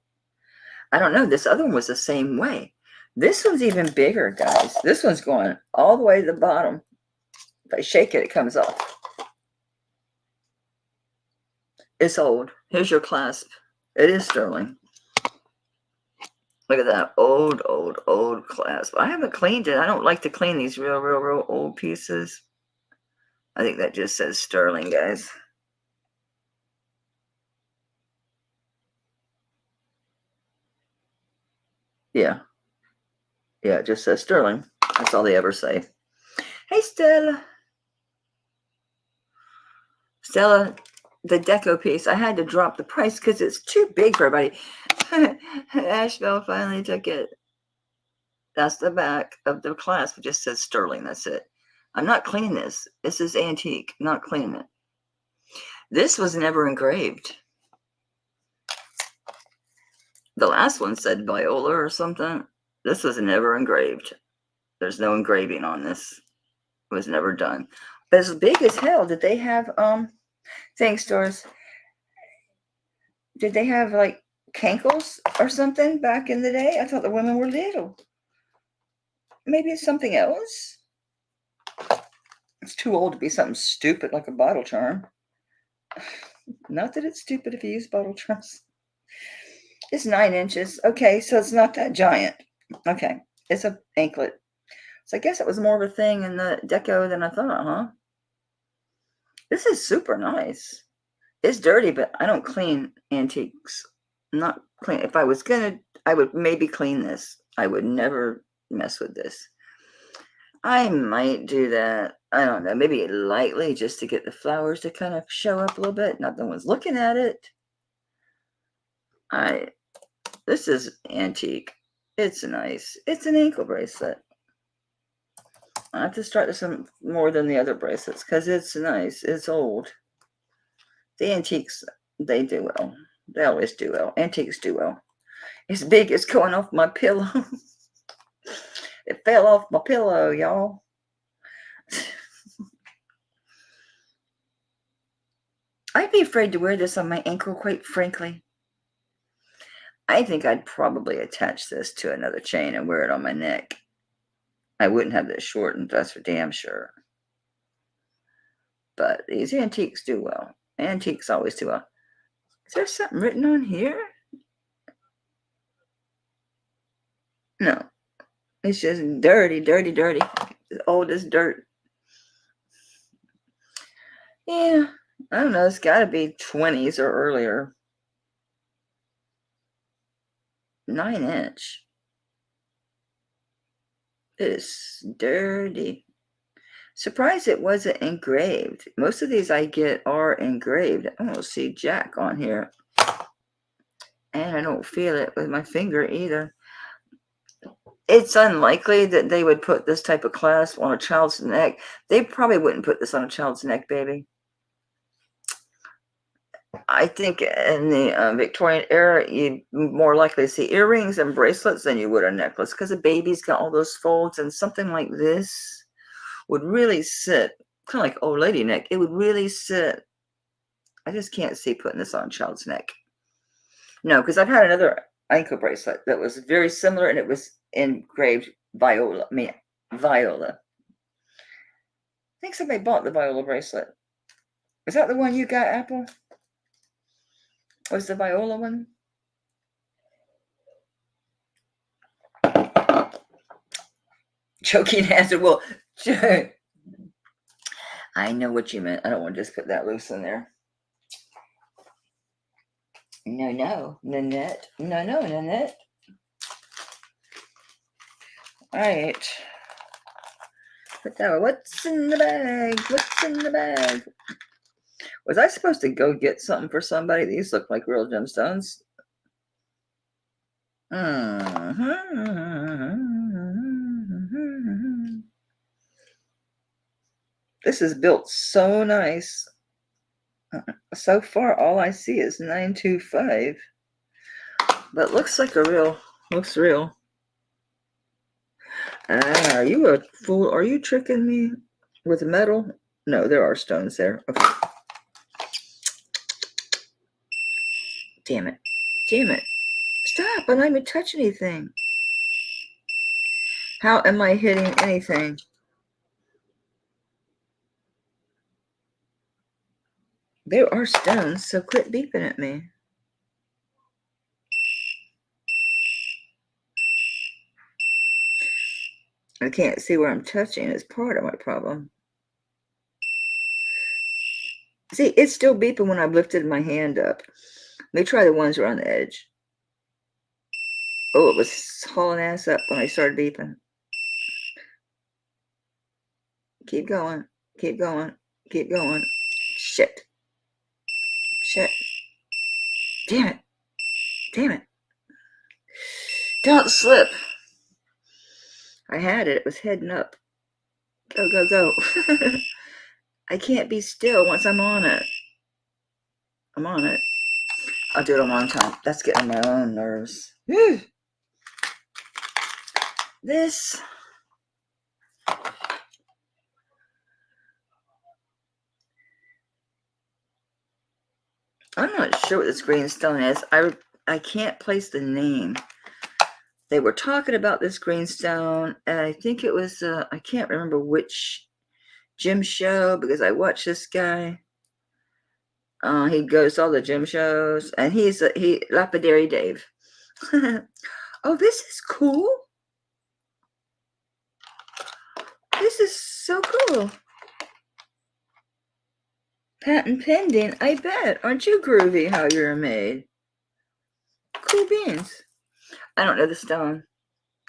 I don't know. This other one was the same way. This one's even bigger, guys. This one's going all the way to the bottom. If I shake it, it comes off. It's old. Here's your clasp. It is sterling. Look at that old, old, old clasp. I haven't cleaned it. I don't like to clean these real old pieces. I think that just says sterling, guys. Yeah. Yeah, it just says sterling. That's all they ever say. Hey, Stella. Stella, the deco piece, I had to drop the price because it's too big for everybody. Asheville finally took it. That's the back of the clasp. It just says sterling. That's it. I'm not cleaning this. This is antique. I'm not cleaning it. This was never engraved. The last one said Viola or something. This was never engraved. There's no engraving on this. It was never done. But it's big as hell. Did they have thing stores? Did they have like cankles or something back in the day? I thought the women were little. Maybe it's something else. It's too old to be something stupid like a bottle charm. Not that it's stupid if you use bottle charms. It's 9 inches. Okay, so it's not that giant. Okay, it's an anklet. So I guess it was more of a thing in the deco than I thought, huh? This is super nice. It's dirty, but I don't clean antiques. Not clean. If I was gonna, I would maybe clean this. I would never mess with this. I might do that. I don't know. Maybe lightly just to get the flowers to kind of show up a little bit. Not no one's looking at it. This is antique. It's nice. It's an ankle bracelet. I have to start with some more than the other bracelets because it's nice. It's old. The antiques, they do well. They always do well. Antiques do well. It's big. It's going off my pillow. It fell off my pillow, y'all. I'd be afraid to wear this on my ankle, quite frankly. I think I'd probably attach this to another chain and wear it on my neck. I wouldn't have this shortened, that's for damn sure. But these antiques do well. Antiques always do well. Is there something written on here? No. It's just dirty, dirty, dirty. old as dirt. Yeah, I don't know. It's got to be 20s or earlier. 9 inch. It's dirty. Surprised it wasn't engraved. Most of these I get are engraved. I don't see Jack on here. And I don't feel it with my finger either. It's unlikely that they would put this type of clasp on a child's neck. They probably wouldn't put this on a child's neck, baby. I think in the Victorian era, you'd more likely see earrings and bracelets than you would a necklace, because a baby's got all those folds, and something like this would really sit, kind of like old lady neck. It would really sit. I just can't see putting this on a child's neck. No, because I've had another ankle bracelet that was very similar, and it was engraved Viola. I mean, Viola. I think somebody bought the Viola bracelet. Is that the one you got, Apple? Was the Viola one? Choking hazard. Well, I know what you meant. I don't want to just put that loose in there. No, Nanette. No, Nanette. All right. Put that. What's in the bag? What's in the bag? Was I supposed to go get something for somebody? These look like real gemstones. This is built so nice. So far, all I see is 925. But looks like a real. Looks real. Are you a fool? Are you tricking me with metal? No, there are stones there. Okay. Damn it. Damn it. Stop. I'm not even touching anything. How am I hitting anything? There are stones, so quit beeping at me. I can't see where I'm touching. It's part of my problem. See, it's still beeping when I've lifted my hand up. Let me try the ones around the edge. Oh, it was hauling ass up when I started beeping. Keep going. Keep going. Keep going. Shit. Shit. Damn it. Damn it. Don't slip. I had it. It was heading up. Go, go, go. I can't be still once I'm on it. I'm on it. I'll do it a long time. That's getting on my own nerves. This. I'm not sure what this green stone is. I can't place the name. They were talking about this green stone, and I think it was, I can't remember which gym show, because I watch this guy. He goes to all the gym shows, and he's Lapidary Dave. Oh, this is cool. This is so cool. Patent pending, I bet. Aren't you groovy how you're made? Cool beans. I don't know the stone.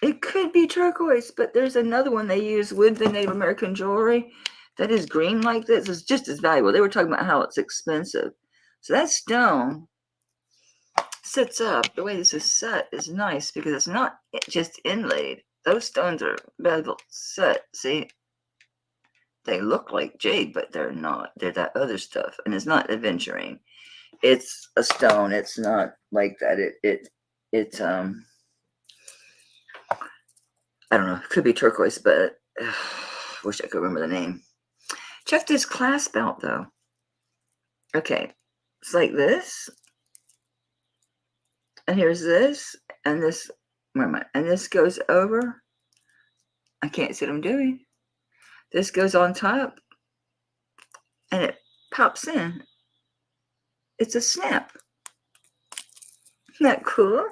It could be turquoise, but there's another one they use with the Native American jewelry that is green like this. It's just as valuable. They were talking about how it's expensive. So that stone sits up. The way this is set is nice because it's not just inlaid. Those stones are bevel set. See? They look like jade, but they're not. They're that other stuff. And it's not aventurine. It's a stone. It's not like that. It's I don't know. It could be turquoise, but wish I could remember the name. Check this clasp out, though. Okay. It's like this. And here's this. And this. Where am I? And this goes over. I can't see what I'm doing. This goes on top. And it pops in. It's a snap. Isn't that cool?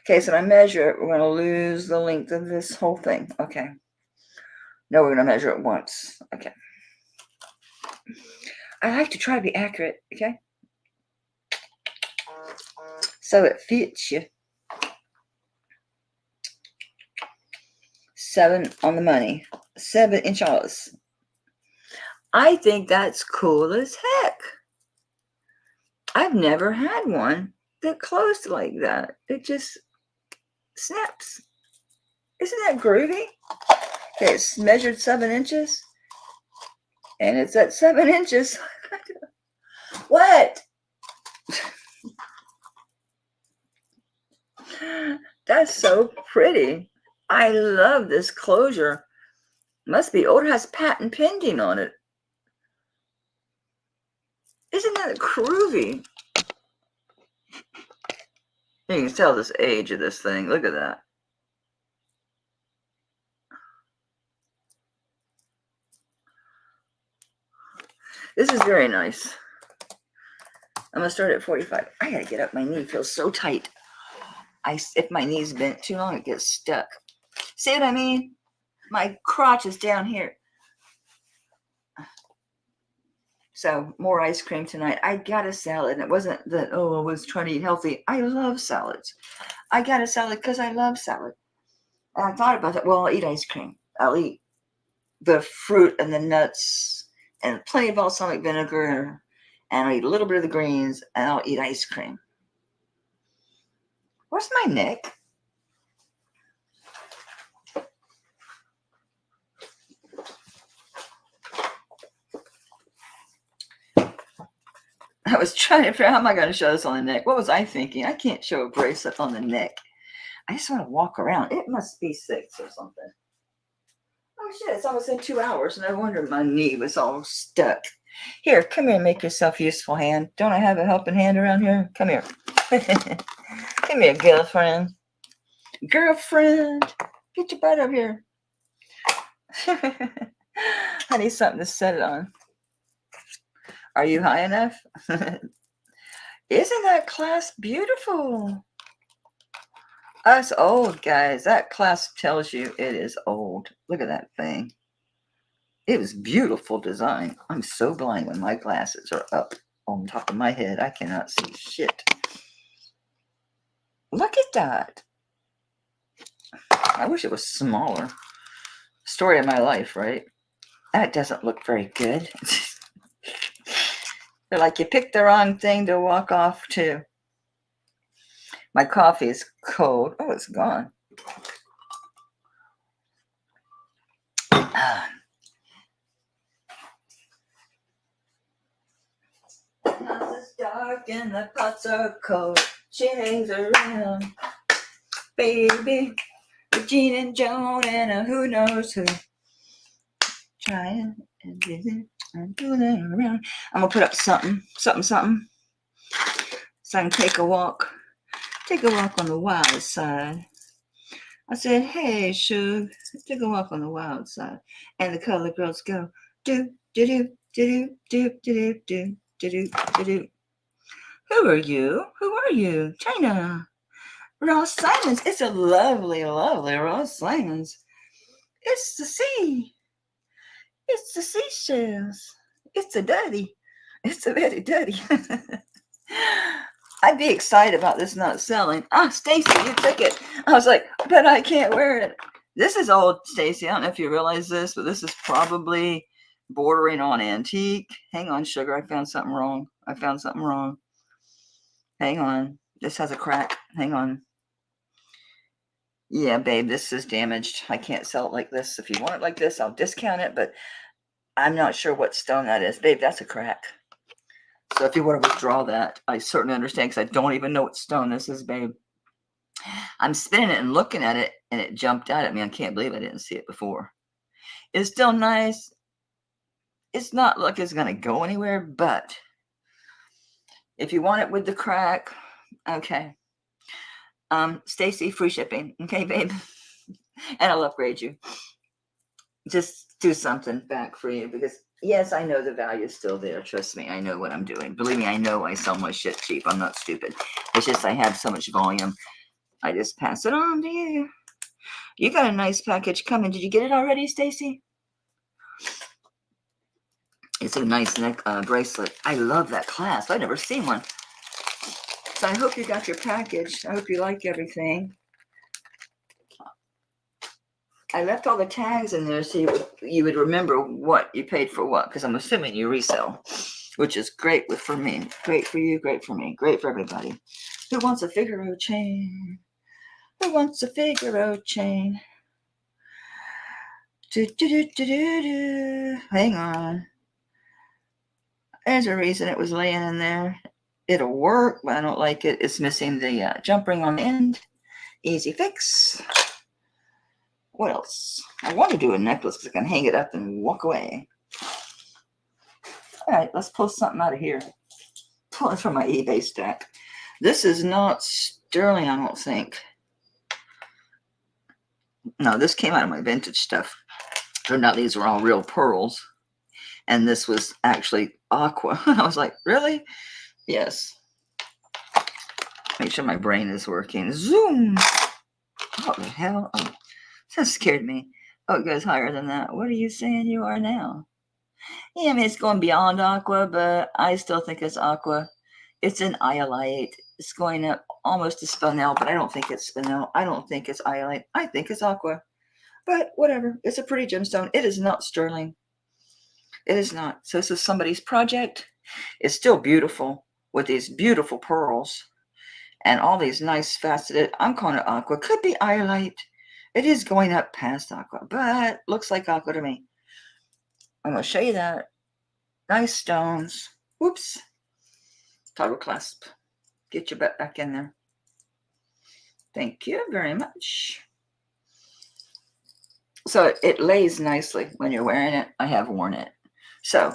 Okay, so I measure it. We're going to lose the length of this whole thing. Okay. No, we're going to measure it once. Okay. I like to try to be accurate, okay? So it fits you. 7 on the money. 7 inches. I think that's cool as heck. I've never had one that closed like that. It just snaps. Isn't that groovy? Okay, it's measured 7 inches. And it's at 7 inches. What? That's so pretty. I love this closure. Must be old. It has patent pending on it. Isn't that groovy? You can tell this age of this thing. Look at that. This is very nice. I'm gonna start at 45. I gotta get up. My knee feels so tight. If my knee's bent too long, it gets stuck. See what I mean? My crotch is down here. So more ice cream tonight. I got a salad, and it wasn't that, oh, I was trying to eat healthy. I love salads. I got a salad because I love salad. And I thought about that. Well, I'll eat ice cream. I'll eat the fruit and the nuts and plenty of balsamic vinegar, and I'll eat a little bit of the greens, and I'll eat ice cream. Where's my neck? I was trying to figure out how am I going to show this on the neck. What was I thinking? I can't show a bracelet on the neck. I just want to walk around. It must be 6 or something. Oh shit, it's almost in 2 hours. No wonder my knee was all stuck. Here, come here and make yourself useful, hand. Don't I have a helping hand around here? Come here. Come here, girlfriend. Girlfriend. Get your butt over here. I need something to set it on. Are you high enough? Isn't that clasp beautiful? Us old guys, that clasp tells you it is old. Look at that thing. It was beautiful design. I'm so blind when my glasses are up on top of my head. I cannot see shit. Look at that. I wish it was smaller. Story of my life, right? That doesn't look very good. They're like, you picked the wrong thing to walk off to. My coffee is cold. Oh, it's gone. The house is dark and the pots are cold. She hangs around. Baby, Jean and Joan and who knows who. Trying and busy and doing around. I'm going to put up something. So I can take a walk. Take a walk on the wild side. I said, hey, Suge, take a walk on the wild side. And the color girls go, do, do, do, do, do, do, do, do, do, do, do. Who are you? Who are you? China. Ross Simons. It's a lovely, lovely Ross Simons. It's the sea. It's the seashells. It's a dirty. It's a very dirty. I'd be excited about this not selling. Ah, Stacy, you took it. I was like, but I can't wear it. This is old, Stacy. I don't know if you realize this, but this is probably bordering on antique. Hang on, sugar. I found something wrong. Hang on. This has a crack. Hang on. Yeah, babe, this is damaged. I can't sell it like this. If you want it like this, I'll discount it, but I'm not sure what stone that is. Babe, that's a crack. So if you want to withdraw that, I certainly understand because I don't even know what stone this is, babe. I'm spinning it and looking at it, and it jumped out at me. I can't believe I didn't see it before. It's still nice. It's not like it's going to go anywhere, but if you want it with the crack, okay. Stacy, free shipping. Okay, babe? And I'll upgrade you. Just do something back for you because, yes, I know the value is still there. Trust me. I know what I'm doing. Believe me, I know I sell my shit cheap. I'm not stupid. It's just I have so much volume. I just pass it on to you. You got a nice package coming. Did you get it already, Stacy? It's a nice neck bracelet. I love that clasp. I've never seen one. So I hope you got your package. I hope you like everything. I left all the tags in there so you would remember what you paid for what, because I'm assuming you resell, which is great for me. Great for you, great for me, great for everybody. Who wants a Figaro chain? Who wants a Figaro chain? Do, do, do, do, do, do. Hang on. There's a reason it was laying in there. It'll work, but I don't like it. It's missing the jump ring on the end. Easy fix. What else? I want to do a necklace because I can hang it up and walk away. All right, let's pull something out of here. Pull it from my eBay stack. This is not sterling, I don't think. No, this came out of my vintage stuff. Turned out these were all real pearls. And this was actually aqua. I was like, really? Yes. Make sure my brain is working. Zoom. What the hell? Oh, that scared me. Oh, it goes higher than that. What are you saying you are now? Yeah, I mean, it's going beyond aqua, but I still think it's aqua. It's an iolite. It's going up almost to spinel, but I don't think it's spinel. I don't think it's iolite. I think it's aqua. But whatever. It's a pretty gemstone. It is not sterling. It is not. So this is somebody's project. It's still beautiful with these beautiful pearls and all these nice faceted. I'm calling it aqua. Could be iolite. It is going up past aqua, but looks like aqua to me. I'm going to show you that. Nice stones. Whoops. Toggle clasp. Get your butt back in there. Thank you very much. So it lays nicely when you're wearing it. I have worn it. So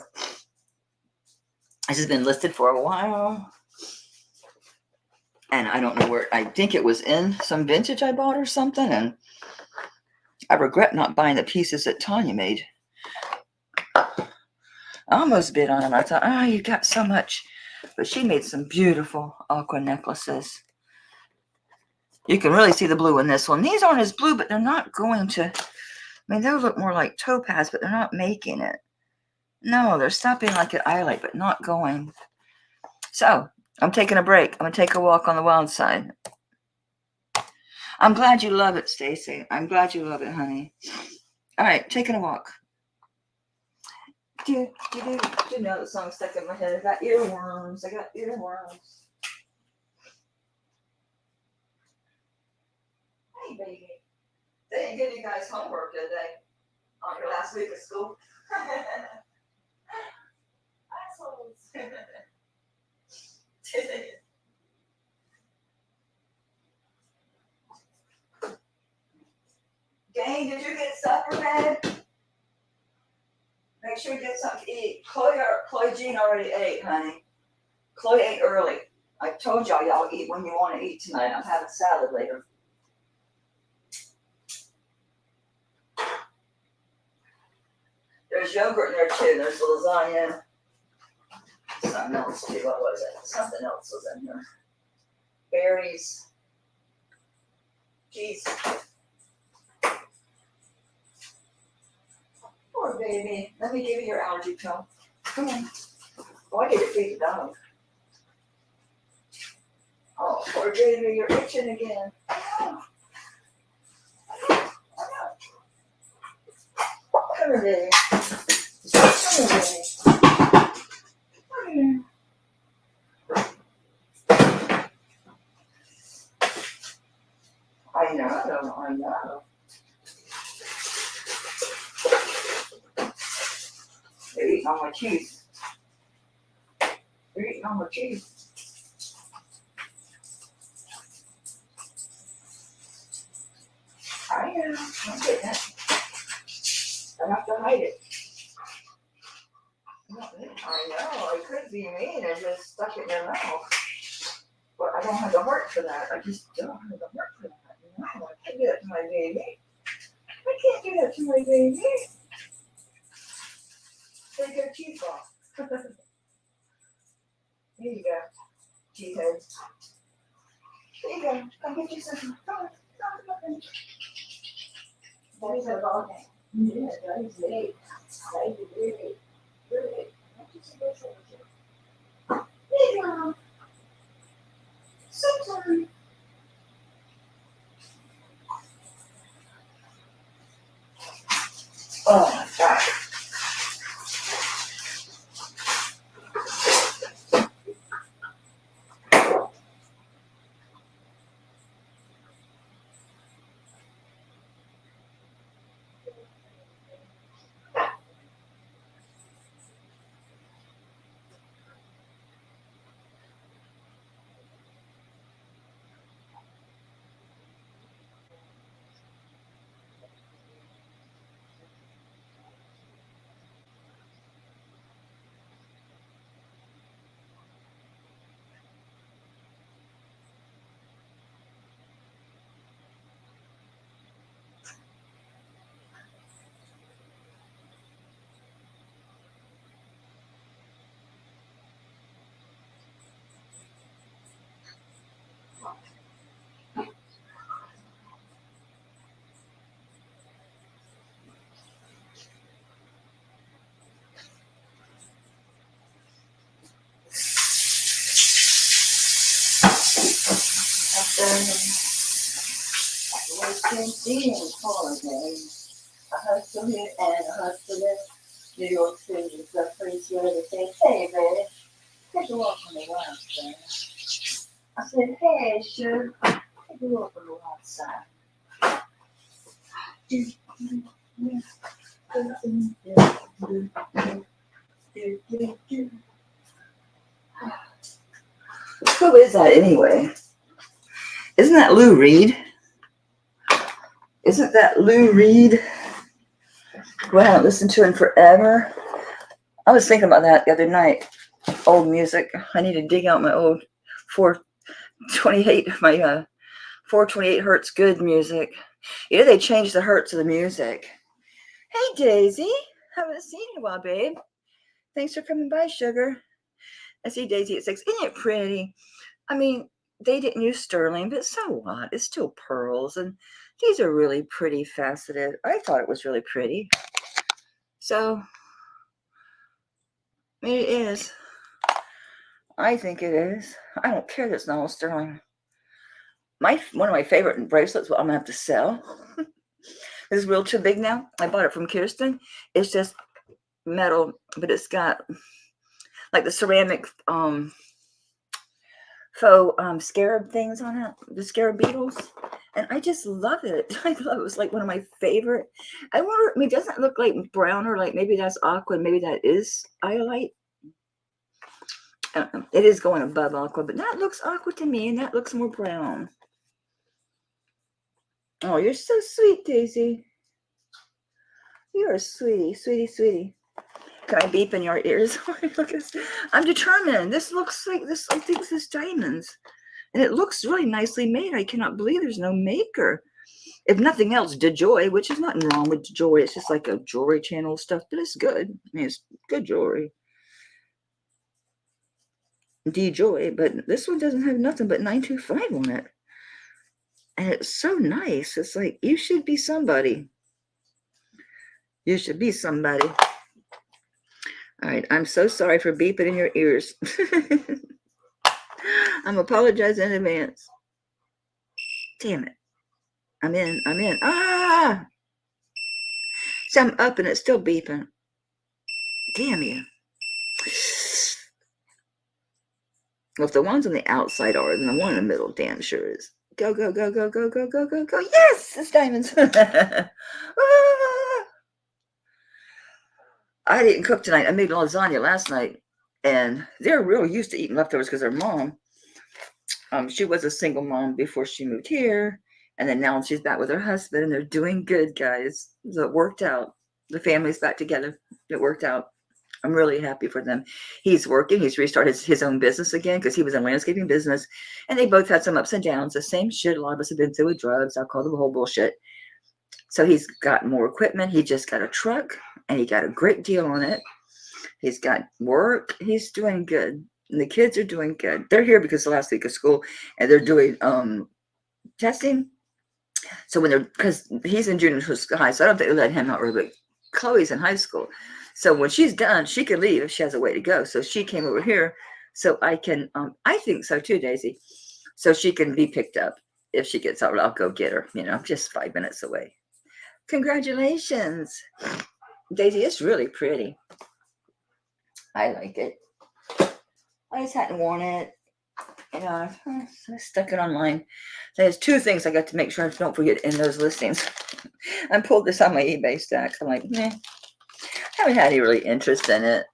this has been listed for a while. And I don't know where. I think it was in some vintage I bought or something. And I regret not buying the pieces that Tanya made. I almost bid on them. I thought, oh, you got so much. But she made some beautiful aqua necklaces. You can really see the blue in this one. These aren't as blue, but they're not going to. I mean, they'll look more like topaz, but they're not making it. No, they're stopping like an iolite, but not going. So, I'm taking a break. I'm going to take a walk on the wild side. I'm glad you love it, Stacy. I'm glad you love it, honey. All right, taking a walk. Do you know the song stuck in my head? I got earworms. I got earworms. Hey, baby. They didn't give you guys homework, did they? On your last week of school? Assholes. Gang, did you get supper, babe? Make sure you get something to eat. Chloe Jean already ate, honey. Chloe ate early. I told y'all eat when you want to eat tonight. I'm having salad later. There's yogurt in there too. There's lasagna. Something else too. What was it? Something else was in here. Berries. Cheese. Poor baby. Let me give you your allergy pill. Come on. Oh, I need to feed the dog. Oh, poor baby, you're itching again. Oh. Come here, baby. Come here, baby. Come here. I know. They're eating all my cheese. They're eating all my cheese. I am. I'm getting it. I have to hide it. I know. I could be mean and just stuck it in your mouth. But I don't have the heart for that. I just don't have the heart for that. No, I can't do that to my baby. I can't do that to my baby. Take your teeth off. Here you go. Cheesehead. Here you go. Come get you some. Come on. Come on. Daddy's a ball game. Yeah, Daddy's late. Daddy's really. Oh my God. Weekend holiday. A hustle here and a hustle there. New York City is the place where they say, hey, baby, take a walk on the wild side. I said, hey, sure, take a walk on the wild side. Who is that anyway? Isn't that Lou Reed? Isn't that Lou Reed? Who I haven't listened to in forever. I was thinking about that the other night. Old music. I need to dig out my old 428, my 428 hertz good music. You know, they changed the hertz of the music. Hey, Daisy. Haven't seen you in a while, babe. Thanks for coming by, sugar. I see Daisy at 6. Isn't it pretty? I mean, they didn't use sterling, but so what? It's still pearls, and these are really pretty faceted. I thought it was really pretty. So, I mean, it is. I think it is. I don't care that it's not all sterling. One of my favorite bracelets, well, I'm gonna have to sell. This is real too big now. I bought it from Kirsten. It's just metal, but it's got like the ceramic faux scarab things on it, the scarab beetles, and I just love it. I love it. It was like one of my favorite. I wonder, I mean, doesn't it look like brown, or like maybe that's aqua, maybe that is iolite. It is going above aqua, but that looks aqua to me, and that looks more brown. Oh, you're so sweet, Daisy. You're a sweetie, sweetie, sweetie. Can I beep in your ears? Look, I'm determined. This looks like this. I think this is diamonds, and it looks really nicely made. I cannot believe there's no maker. If nothing else, DeJoy, which is nothing wrong with DeJoy. It's just like a jewelry channel stuff, but it's good. I mean, it's good jewelry. DeJoy, but this one doesn't have nothing but 925 on it. And it's so nice. It's like, you should be somebody. You should be somebody. All right, I'm so sorry for beeping in your ears. I'm apologizing in advance. Damn it. I'm in. Ah! See, I'm up and it's still beeping. Damn you. Well, if the ones on the outside are, then the one in the middle damn sure is. Go, go, go, go, go, go, go, go, go. Yes, it's diamonds. I didn't cook tonight. I made lasagna last night, and they're real used to eating leftovers because their mom, she was a single mom before she moved here, and then now she's back with her husband, and they're doing good, guys. So it worked out. The family's back together. It worked out. I'm really happy for them. He's working. He's restarted his own business again because he was in landscaping business, and they both had some ups and downs. The same shit a lot of us have been through with drugs. I'll call them whole bullshit. So he's got more equipment. He just got a truck, and he got a great deal on it. He's got work. He's doing good. And the kids are doing good. They're here because the last week of school, and they're doing testing. So because he's in junior high, so I don't think they let him out early. Chloe's in high school. So when she's done, she can leave if she has a way to go. So she came over here so I can, I think so too, Daisy. So she can be picked up. If she gets out, I'll go get her. I'm just 5 minutes away. Congratulations. Daisy, it's really pretty. I like it. I just hadn't worn it. I stuck it online. There's two things I got to make sure I don't forget in those listings. I pulled this on my eBay stacks. I'm like, haven't had any really interest in it.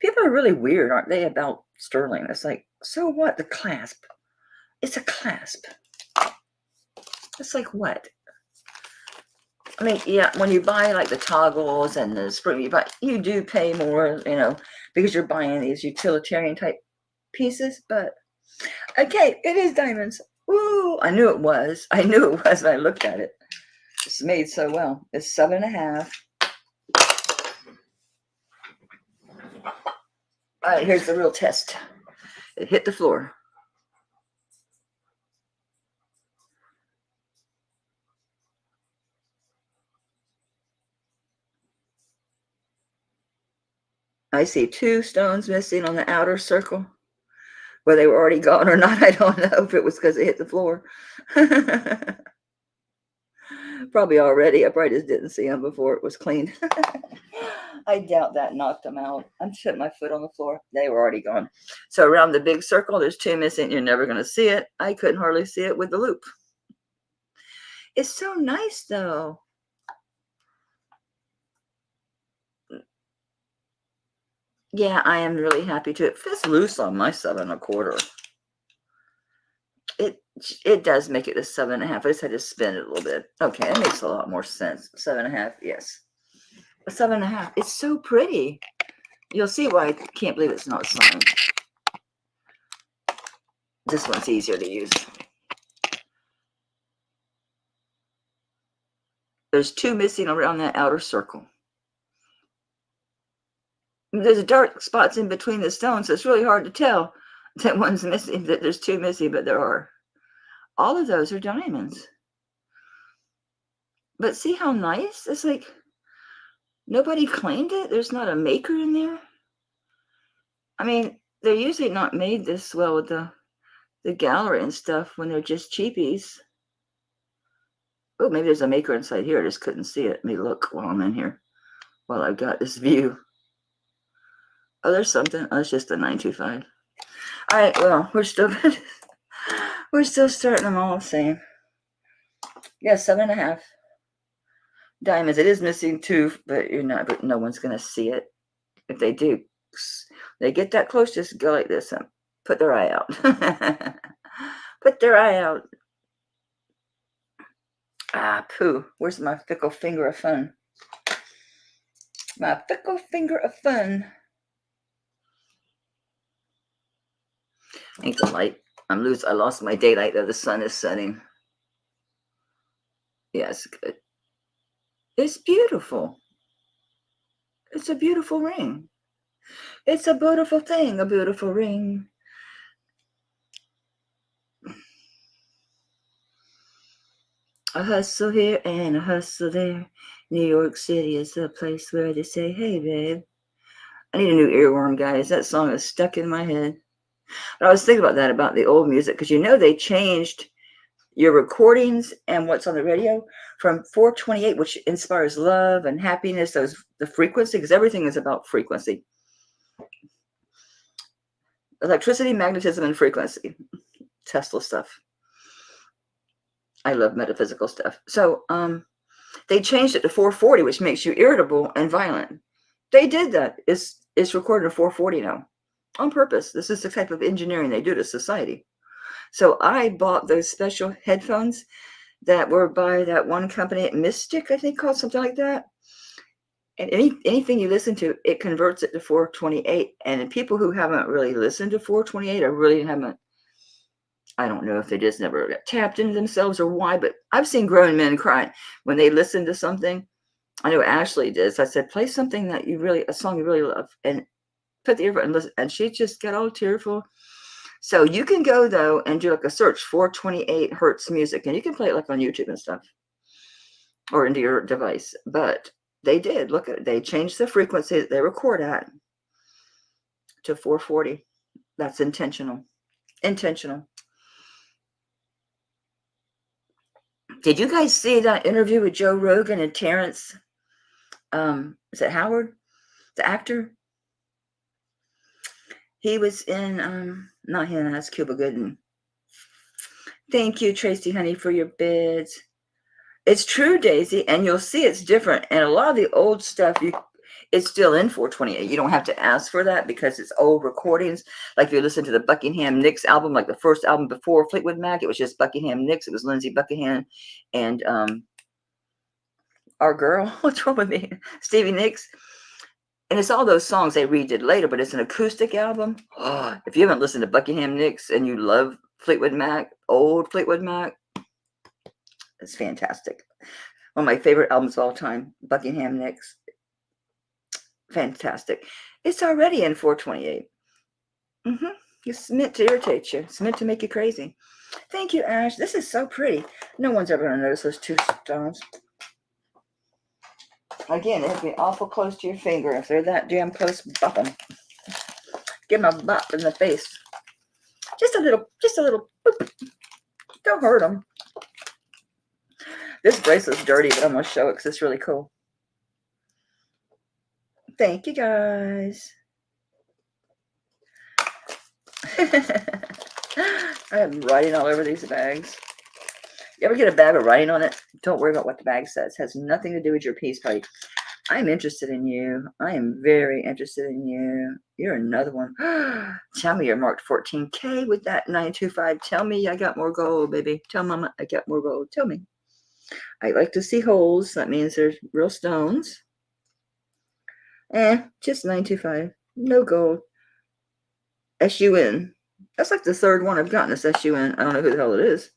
People are really weird, aren't they, about sterling? It's like, so what? The clasp. It's a clasp. It's like what? I mean, yeah, when you buy like the toggles and the spring, you do pay more, because you're buying these utilitarian type pieces. But okay, it is diamonds. Ooh, I knew it was. I knew it was when I looked at it. It's made so well. It's 7.5. All right, here's the real test. It hit the floor. I see 2 stones missing on the outer circle. Whether they were already gone or not, I don't know if it was because it hit the floor. Probably already. I probably just didn't see them before it was cleaned. I doubt that knocked them out. I'm putting my foot on the floor. They were already gone. So around the big circle, there's 2 missing. You're never going to see it. I couldn't hardly see it with the loop. It's so nice, though. Yeah, I am really happy too. It fits loose on my 7.25. It does make it a 7.5. I just had to spin it a little bit. Okay, it makes a lot more sense. 7.5, yes. A 7.5. It's so pretty. You'll see why I can't believe it's not signed. This one's easier to use. There's 2 missing around that outer circle. There's dark spots in between the stones, so it's really hard to tell that one's missing, that there's 2 missing, but there are. All of those are diamonds. But see how nice? It's like nobody claimed it. There's not a maker in there. I mean, they're usually not made this well with the gallery and stuff when they're just cheapies. Oh, maybe there's a maker inside here. I just couldn't see it. Let me look while I'm in here, while I've got this view. Oh, there's something. Oh, it's just a 925. All right, well, we're still starting them all the same. Yeah, 7.5 diamonds. It is missing 2, but no one's gonna see it. If they do, they get that close, just go like this and put their eye out. Put their eye out. Ah, poo. Where's my fickle finger of fun? My fickle finger of fun. Ain't the light. I lost my daylight though. The sun is setting. Yes, yeah, good. It's beautiful. It's a beautiful ring. It's a beautiful thing, a beautiful ring. A hustle here and a hustle there. New York City is the place where they say, hey, babe. I need a new earworm, guys. That song is stuck in my head. But I was thinking about that, about the old music, because they changed your recordings and what's on the radio from 428, which inspires love and happiness, the frequency, because everything is about frequency. Electricity, magnetism, and frequency. Tesla stuff. I love metaphysical stuff. So they changed it to 440, which makes you irritable and violent. They did that. It's recorded at 440 now on purpose. This is the type of engineering they do to society. So I bought those special headphones that were by that one company, Mystic, I think, called something like that. And anything you listen to, it converts it to 428. And people who haven't really listened to 428 or really haven't, I don't know if they just never got tapped into themselves or why, but I've seen grown men cry when they listen to something. I know Ashley did. So I said, play something a song you really love, and put the earbud and listen. And she just got all tearful. So you can go though and do like a search 428 hertz music, and you can play it like on YouTube and stuff or into your device. But They did. Look at it. They changed the frequency that they record at to 440. That's intentional. Intentional. Did you guys see that interview with Joe Rogan and Terrence? Is it Howard, the actor? He was in not him, that's Cuba Gooden. Thank you, Tracy Honey, for your bids. It's true, Daisy, and you'll see it's different. And a lot of the old stuff, it's still in 428. You don't have to ask for that because it's old recordings. Like if you listen to the Buckingham Nicks album, like the first album before Fleetwood Mac, it was just Buckingham Nicks. It was Lindsey Buckingham and our girl, what's wrong with me? Stevie Nicks. And it's all those songs they redid later, but it's an acoustic album. Oh, if you haven't listened to Buckingham Nicks and you love Fleetwood Mac, old Fleetwood Mac, it's fantastic. One of my favorite albums of all time, Buckingham Nicks. Fantastic. It's already in 428. It's meant to irritate you. It's meant to make you crazy. Thank you, Ash. This is so pretty. No one's ever going to notice those two stones. Again, it has to be awful close to your finger. If they're that damn close, bop them. Give them a bop in the face. Just a little boop. Don't hurt them. This bracelet's dirty, but I'm going to show it because it's really cool. Thank you, guys. I am writing all over these bags. You ever get a bag with writing on it? Don't worry about what the bag says. It has nothing to do with your peace party. I'm interested in you. I am very interested in you. You're another one. Tell me you're marked 14K with that 925. Tell me I got more gold, baby. Tell Mama I got more gold. Tell me. I like to see holes. That means there's real stones. Just 925. No gold. SUN. That's like the third one I've gotten this SUN. I don't know who the hell it is.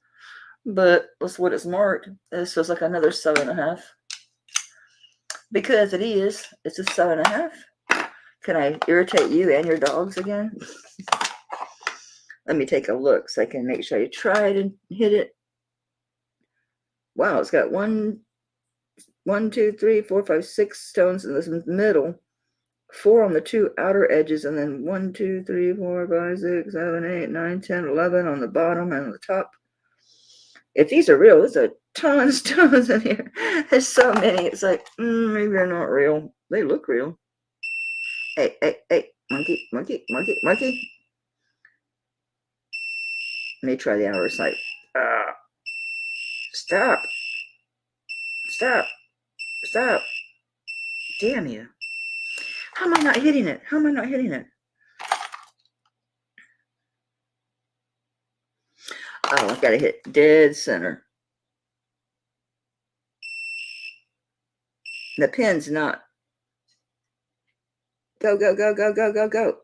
But that's what it's marked. This feels like another 7.5. Because it is. It's a 7.5. Can I irritate you and your dogs again? Let me take a look so I can make sure I tried and hit it. Wow, it's got 1, 2, 3, 4, 5, 6 stones in this middle. 4 on the 2 outer edges, and then 1, 2, 3, 4, 5, 6, 7, 8, 9, 10, 11 on the bottom and on the top. If these are real, there's a ton of stones in here. There's so many. It's like, maybe they're not real. They look real. Hey, monkey. Let me try the outer side. Stop. Damn you. How am I not hitting it? Oh, I gotta hit dead center. The pin's not. Go.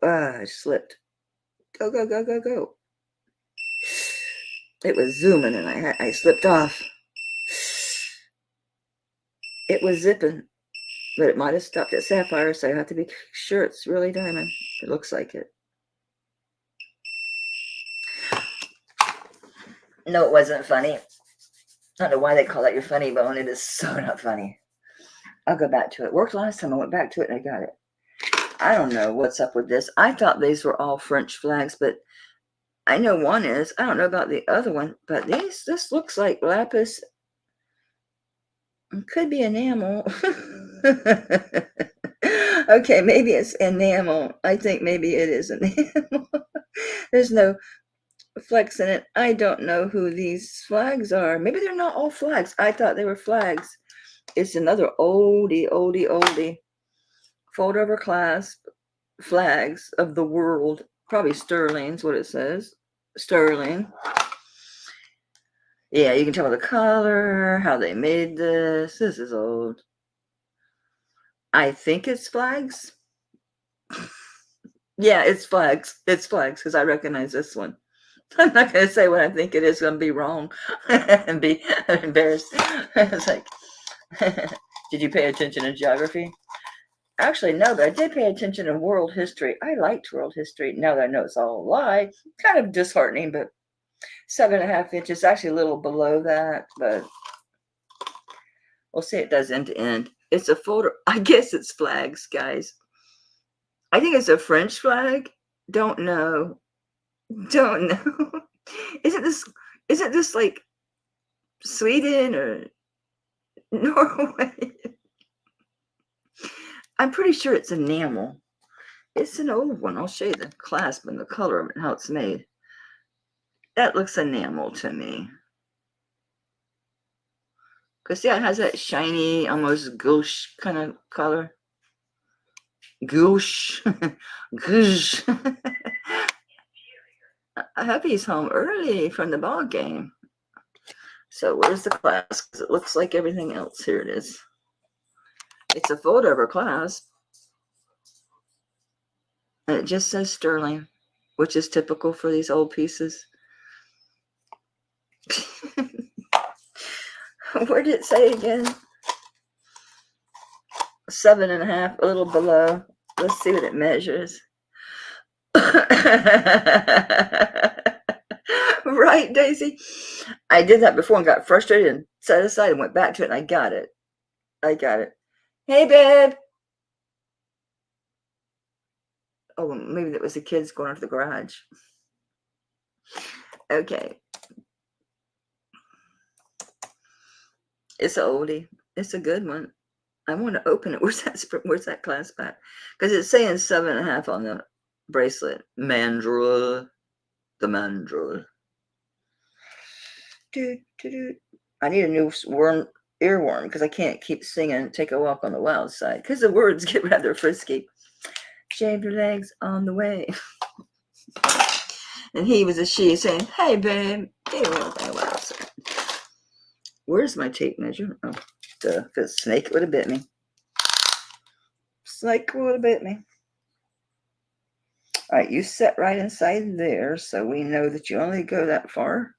I slipped. Go. It was zooming and I slipped off. It was zipping, but it might have stopped at sapphire, so I have to be sure it's really diamond. It looks like it. No, it wasn't funny. I don't know why they call that your funny bone. It is so not funny. I'll go back to it. Worked last time. I went back to it and I got it. I don't know what's up with this. I thought these were all French flags, but I know one is. I don't know about the other one, but this looks like lapis. It could be enamel. Okay, maybe it's enamel. I think maybe it is enamel. There's no flex in it. I don't know who these flags are. Maybe they're not all flags. I thought they were flags. It's another oldie. Fold over clasp flags of the world. Probably sterling's what it says. Sterling. Yeah, you can tell the color, how they made this. This is old. I think it's flags. Yeah, it's flags. It's flags because I recognize this one. I'm not going to say what I think it is. I'm going to be wrong and be embarrassed. It's like, did you pay attention in geography? Actually, no, but I did pay attention in world history. I liked world history. Now that I know it's all a lie, kind of disheartening, but 7.5 inches, actually a little below that, but we'll see. It does end to end. It's a photo. I guess it's flags, guys. I think it's a French flag. Don't know. Don't know. Isn't this isn't this like Sweden or Norway? I'm pretty sure it's enamel. It's an old one. I'll show you the clasp and the color of it and how it's made. That looks enamel to me. Because, yeah, it has that shiny, almost gouache kind of color. Gouache. Gouache. I hope he's home early from the ball game. So where's the clasp? Because it looks like everything else. Here it is. It's a photo of her clasp. And it just says sterling, which is typical for these old pieces. Where did it say again? 7.5, a little below. Let's see what it measures. Right, Daisy? I did that before and got frustrated and set it aside and went back to it and I got it. Hey, babe. Oh, maybe that was the kids going into the garage. Okay. It's an oldie. It's a good one. I want to open it. Where's that clasp at? Because it's saying 7.5 on the bracelet. Mandrel. The mandrel. I need a new earworm because I can't keep singing Take a Walk on the Wild Side because the words get rather frisky. Shave your legs on the way. And he was a she saying, hey, babe, take a walk on the wild side. Where's my tape measure? Oh, duh, if it's a snake, it would have bit me. Snake would have bit me. All right, you sit right inside there so we know that you only go that far.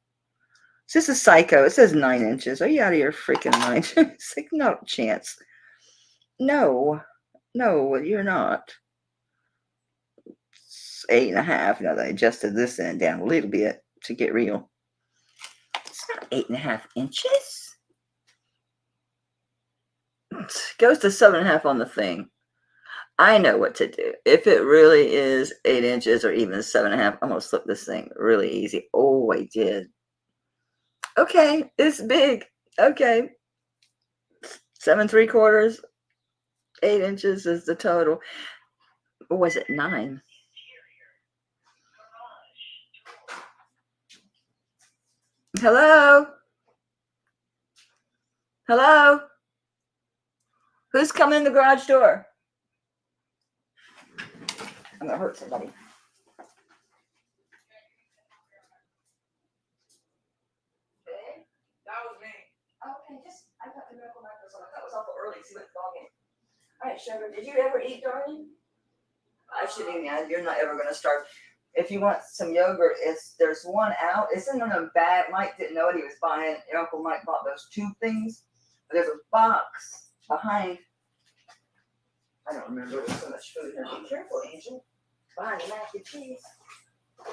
This is psycho. It says 9 inches. Are you out of your freaking mind? It's like, no chance. No, you're not. It's 8.5. Now that I adjusted this end down a little bit to get real. It's not 8.5 inches. It goes to 7.5 on the thing. I know what to do. If it really is 8 inches or even 7.5, I'm going to slip this thing really easy. Oh, I did. Okay, it's big. Okay. 7 3/4, 8 inches is the total. Or was it 9? Hello? Hello? Who's coming in the garage door? I'm going to hurt somebody. That was me. Okay, I got the miracle microphone. I thought it was awful early. See what the ball game. All right, Sugar, did you ever eat, darling? I should eat, man. You're not ever going to starve. If you want some yogurt, there's one out. It's in a bag. Mike didn't know what he was buying. Your Uncle Mike bought those 2 things. But there's a box behind. I don't remember. There's so much food here. Be careful, Angel. Behind the mac and cheese.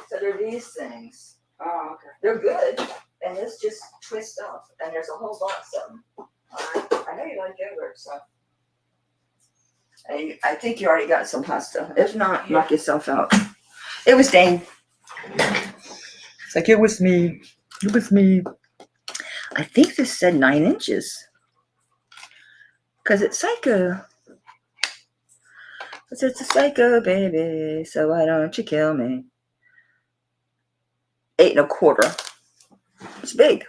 So they're these things. Oh, okay. They're good. And this just twists off. And there's a whole box of them. All right. I know you like yogurt, so. And I think you already got some pasta. If not, knock yourself out. It was Dane. It's like, it was me. It was me. I think this said 9 inches. Because it's psycho. Because it's a psycho, baby. So why don't you kill me? 8 1/4. It's big.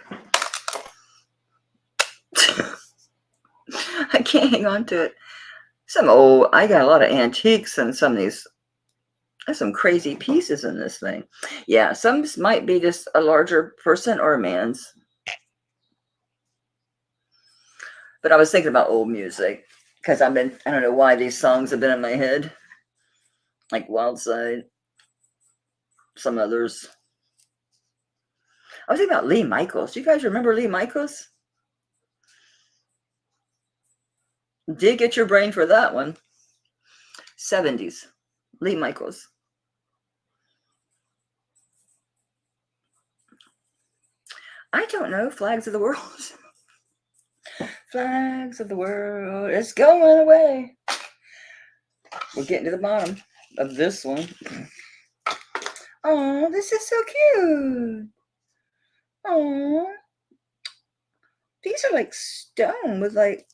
I can't hang on to it. I got a lot of antiques and some of these. There's some crazy pieces in this thing. Yeah, some might be just a larger person or a man's. But I was thinking about old music because I don't know why these songs have been in my head. Like Wild Side, some others. I was thinking about Lee Michaels. Do you guys remember Lee Michaels? Did get your brain for that one. 70s. Lee Michaels. I don't know. Flags of the World. Flags of the world, it's going away. We're getting to the bottom of this one. Oh, this is so cute. Oh, these are like stone with like,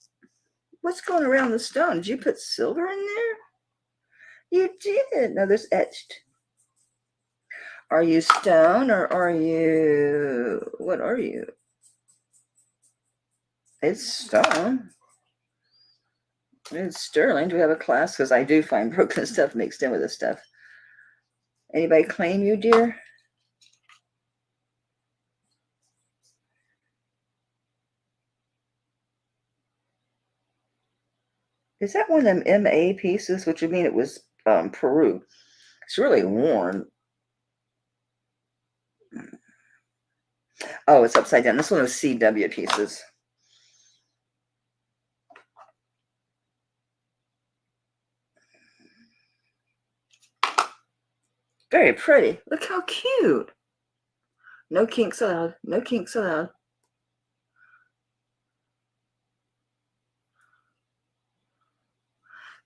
what's going around the stone? Did you put silver in there? You did. No, there's etched. Are you stone or are you, what are you? It's stone. It's sterling. Do we have a class? Because I do find broken stuff mixed in with this stuff. Anybody claim you, dear? Is that one of them MA pieces, which would mean it was Peru? It's really worn. Oh, it's upside down. This one was CW pieces. Very pretty. Look how cute. No kinks allowed. No kinks allowed.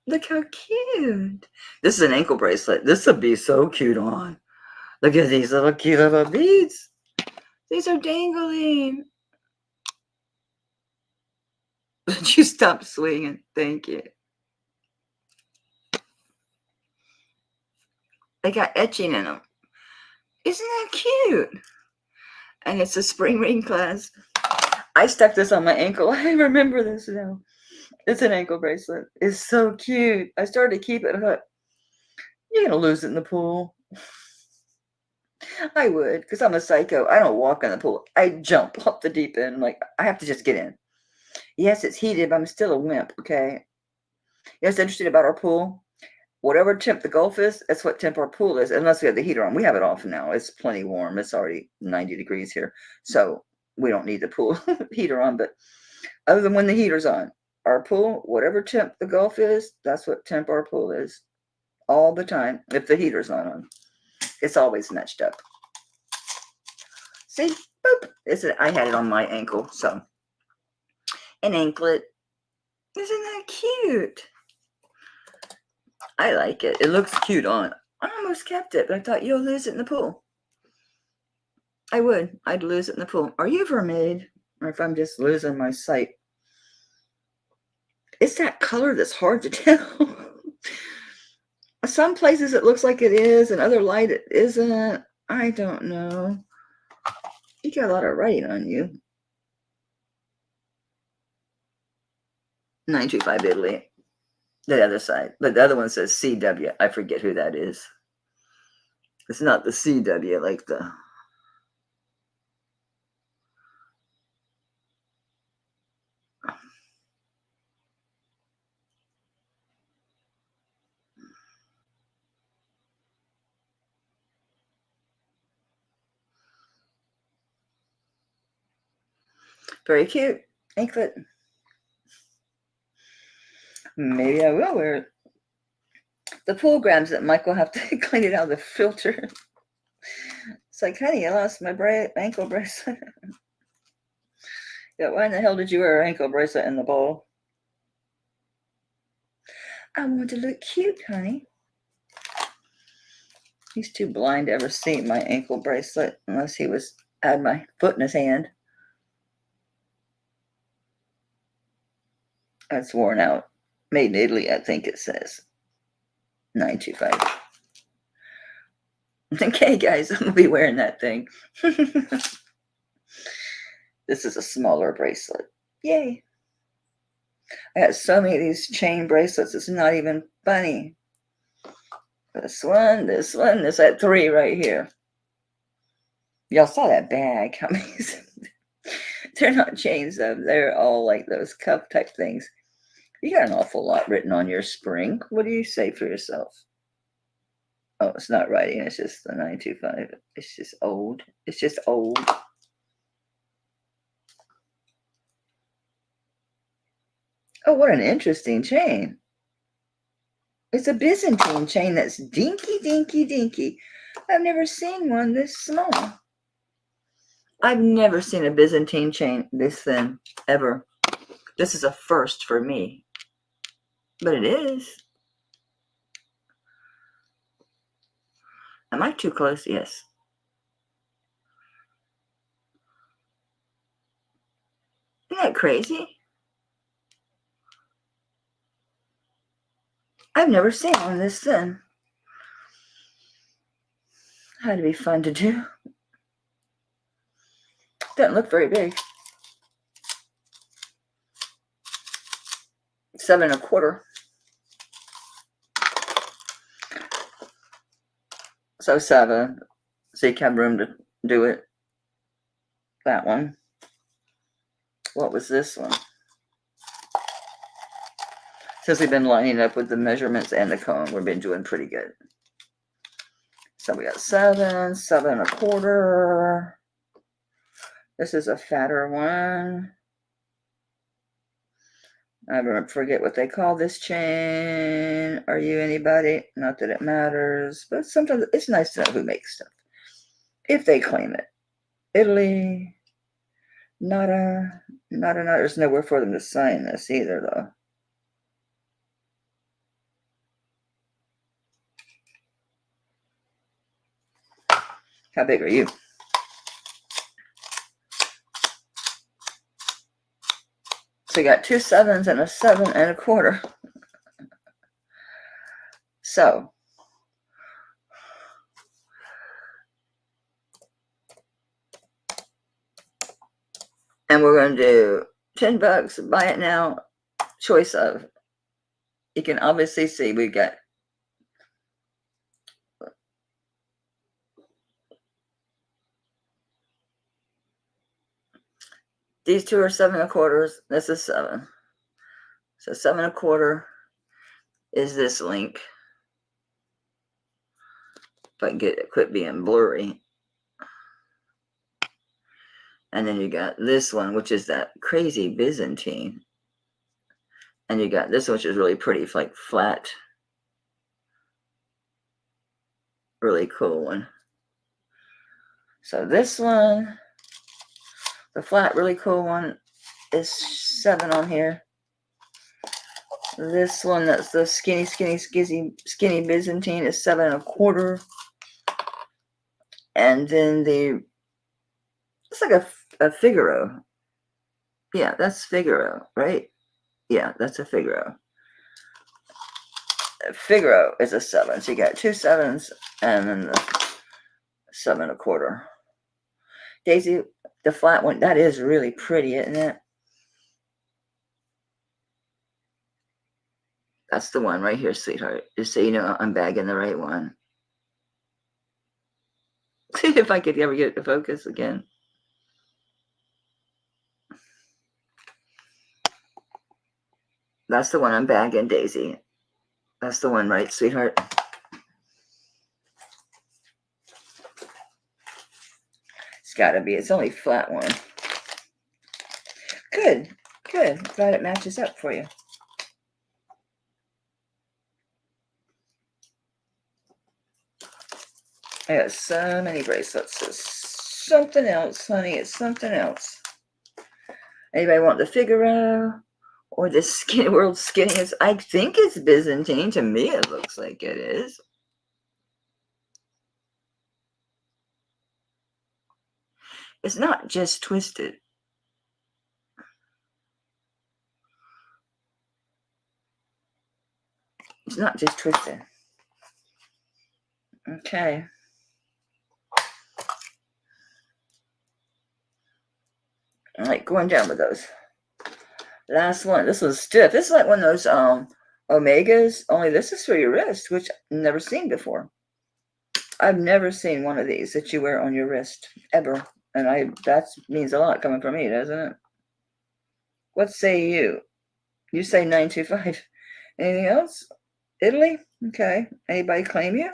Look how cute. This is an ankle bracelet. This would be so cute on. Look at these little cute little beads. These are dangling. You stop swinging. Thank you. They got etching in them. Isn't that cute? And it's a spring ring clasp. I stuck this on my ankle. I remember this now. It's an ankle bracelet. It's so cute. I started to keep it. I thought, you're going to lose it in the pool. I would, because I'm a psycho. I don't walk in the pool. I jump off the deep end. Like, I have to just get in. Yes, it's heated, but I'm still a wimp, okay? You know what's interesting about our pool? Whatever temp the Gulf is, that's what temp our pool is, unless we have the heater on. We have it off now. It's plenty warm. It's already 90 degrees here. So we don't need the pool heater on. But other than when the heater's on, our pool, whatever temp the Gulf is, that's what temp our pool is. All the time. If the heater's not on, it's always matched up. See? Boop. I had it on my ankle. So an anklet. Isn't that cute? I like it. It looks cute on. I almost kept it, but I thought you'll lose it in the pool. I would. I'd lose it in the pool. Are you ever made? Or if I'm just losing my sight. It's that color that's hard to tell. Some places it looks like it is, and other light it isn't. I don't know. You got a lot of writing on you. 925 Italy. The other side. But the other one says CW. I forget who that is. It's not the CW like the... Very cute. Anklet. Maybe I will wear it. The pool grabs it. Mike will have to clean it out of the filter. It's like, honey, I lost my ankle bracelet. Yeah, why in the hell did you wear an ankle bracelet in the bowl? I want to look cute, honey. He's too blind to ever see my ankle bracelet unless he had my foot in his hand. That's worn out. Made in Italy, I think it says. 925. Okay, guys, I'm going to be wearing that thing. This is a smaller bracelet. Yay. I got so many of these chain bracelets, it's not even funny. This one, this I had 3 right here. Y'all saw that bag. How many? They're not chains, though. They're all like those cuff type things. You got an awful lot written on your spring. What do you say for yourself? Oh, it's not writing. It's just the 925. It's just old. It's just old. Oh, what an interesting chain. It's a Byzantine chain that's dinky, dinky, dinky. I've never seen one this small. I've never seen a Byzantine chain this thin, ever. This is a first for me. But it is. Am I too close? Yes. Isn't that crazy? I've never seen one this thin. Had to be fun to do. Doesn't look very big. 7 1/4. So 7. So you have room to do it. That one. What was this one? Since we've been lining up with the measurements and the cone, we've been doing pretty good. So we got 7, 7 1/4. This is a fatter one. I forget what they call this chain. Are you anybody? Not that it matters, but sometimes it's nice to know who makes stuff. If they claim it. Italy. Nada. There's nowhere for them to sign this either, though. How big are you? So you got 2 7s and a 7 1/4. So and we're going to do $10. Buy it now. Choice of. You can obviously see we got these two are 7 1/4. This is 7. So 7 1/4 is this link. If I can get it, quit being blurry. And then you got this one, which is that crazy Byzantine. And you got this one, which is really pretty, like flat. Really cool one. So this one, the flat, really cool one, is 7 on here. This one, that's the skinny Byzantine, is 7 1/4. And then it's like a Figaro. Yeah, that's Figaro, right? Yeah, that's a Figaro. Figaro is a 7. So you got 2 7s and then the 7 1/4. Daisy, the flat one, that is really pretty, isn't it? That's the one right here, sweetheart. Just so you know, I'm bagging the right one. See if I could ever get it to focus again. That's the one I'm bagging, Daisy. That's the one, right, sweetheart? It's got to be. It's only flat one. Good. Glad it matches up for you. I got so many bracelets. It's something else, honey. It's something else. Anybody want the Figaro or the world's skinniest? I think it's Byzantine. To me, it looks like it is. It's not just twisted. It's not just twisted. Okay. All right, going down with those. Last one. This was stiff. This is like one of those Omegas, only this is for your wrist, which I've never seen before. I've never seen one of these that you wear on your wrist, ever. And that means a lot coming from me, doesn't it? What say you? You say 925. Anything else? Italy? Okay. Anybody claim you?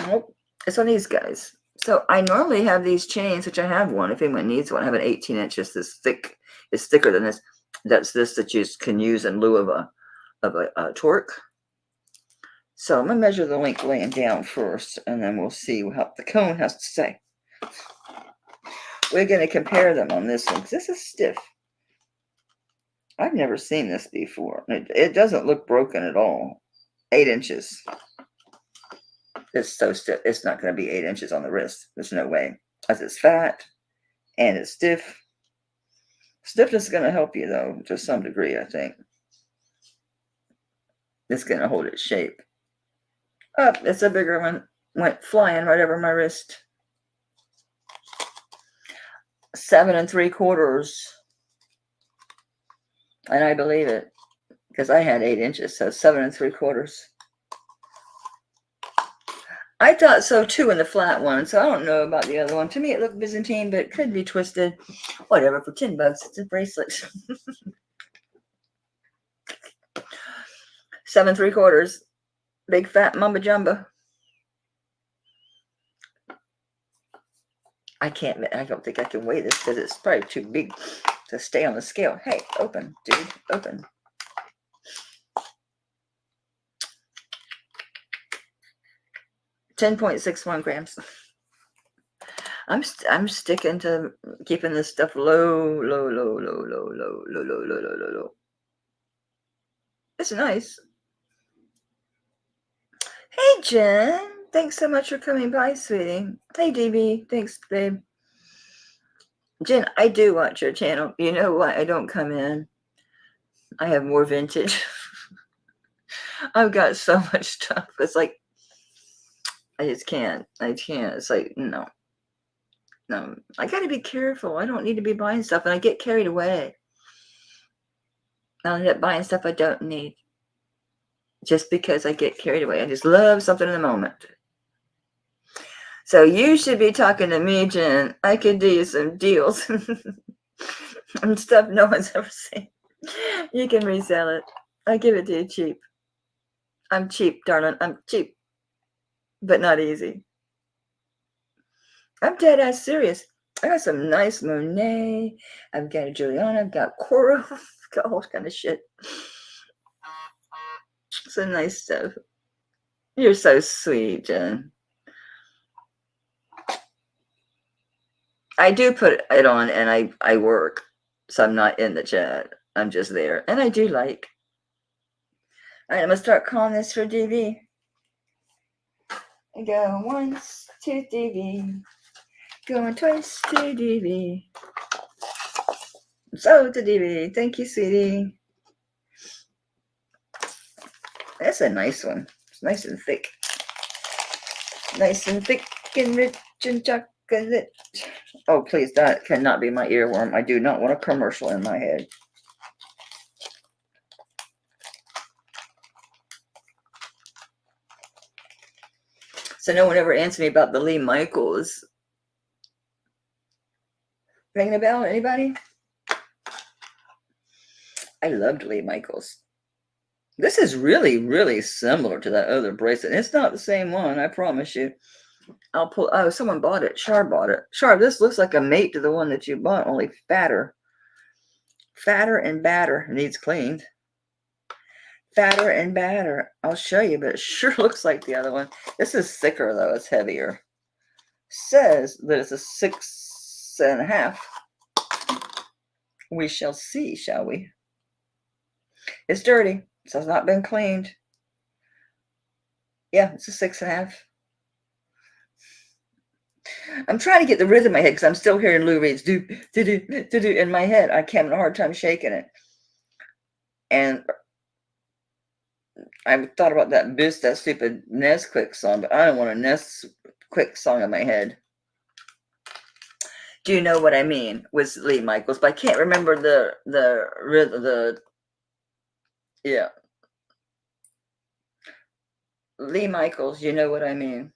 Nope. It's on these guys. So I normally have these chains, which I have one. If anyone needs one, I have an 18 inches. This thick. It's thicker than this. That's this that you can use in lieu of a torque. So I'm gonna measure the link laying down first, and then we'll see what the cone has to say. We're gonna compare them on this one because this is stiff. I've never seen this before. It doesn't look broken at all. 8 inches. It's so stiff. It's not going to be 8 inches on the wrist. There's no way. As it's fat and it's stiff. Stiffness is going to help you, though, to some degree, I think. It's going to hold its shape. Oh, it's a bigger one. Went flying right over my wrist. 7 3/4. And I believe it, because I had 8 inches, so 7 3/4. I thought so too in the flat one, so I don't know about the other one. To me, it looked Byzantine, but it could be twisted. Whatever, for $10, it's a bracelet. 7 3/4. Big fat mumba jumba. I don't think I can weigh this because it's probably too big to stay on the scale. Hey, open, dude, open. $10.61 grams. I'm sticking to keeping this stuff low. It's nice. Hey, Jen. Thanks so much for coming by, sweetie. Hey, DB. Thanks, babe. Jen, I do watch your channel. You know why I don't come in? I have more vintage. I've got so much stuff. It's like, I just can't. I can't. It's like, no. I got to be careful. I don't need to be buying stuff, and I get carried away. I'll end up buying stuff I don't need just because I get carried away. I just love something in the moment. So you should be talking to me, Jen. I could do you some deals and stuff no one's ever seen. You can resell it. I give it to you cheap. I'm cheap, darling. I'm cheap, but not easy. I'm dead ass serious. I got some nice Monet. I've got a Juliana. I've got Coro. I've got all kind of shit. Some nice stuff. You're so sweet, Jen. I do put it on, and I work, so I'm not in the chat. I'm just there, and I do like. All right, I'm gonna start calling this for DV. I go once to DV, going twice to DV. So to DV, thank you, sweetie. That's a nice one. It's nice and thick. Nice and thick and rich and chocolate. Oh, please, that cannot be my earworm. I do not want a commercial in my head. So no one ever answered me about the Lee Michaels. Ringing a bell? Anybody? I loved Lee Michaels. This is really, really similar to that other bracelet. It's not the same one, I promise you. I'll pull. Oh, someone bought it. Char bought it. Char, this looks like a mate to the one that you bought, only fatter. Fatter and badder. Needs cleaned. Fatter and badder. I'll show you, but it sure looks like the other one. This is thicker, though. It's heavier. Says that it's a 6.5. We shall see, shall we? It's dirty, so it's not been cleaned. Yeah, it's a 6.5. I'm trying to get the rhythm in my head because I'm still hearing Lou Reed's do in my head. I'm having a hard time shaking it. And I thought about that stupid Nesquik song, but I don't want a Nesquik song in my head. Do you know what I mean? Was Lee Michaels, but I can't remember the rhythm. Yeah. Lee Michaels, you know what I mean?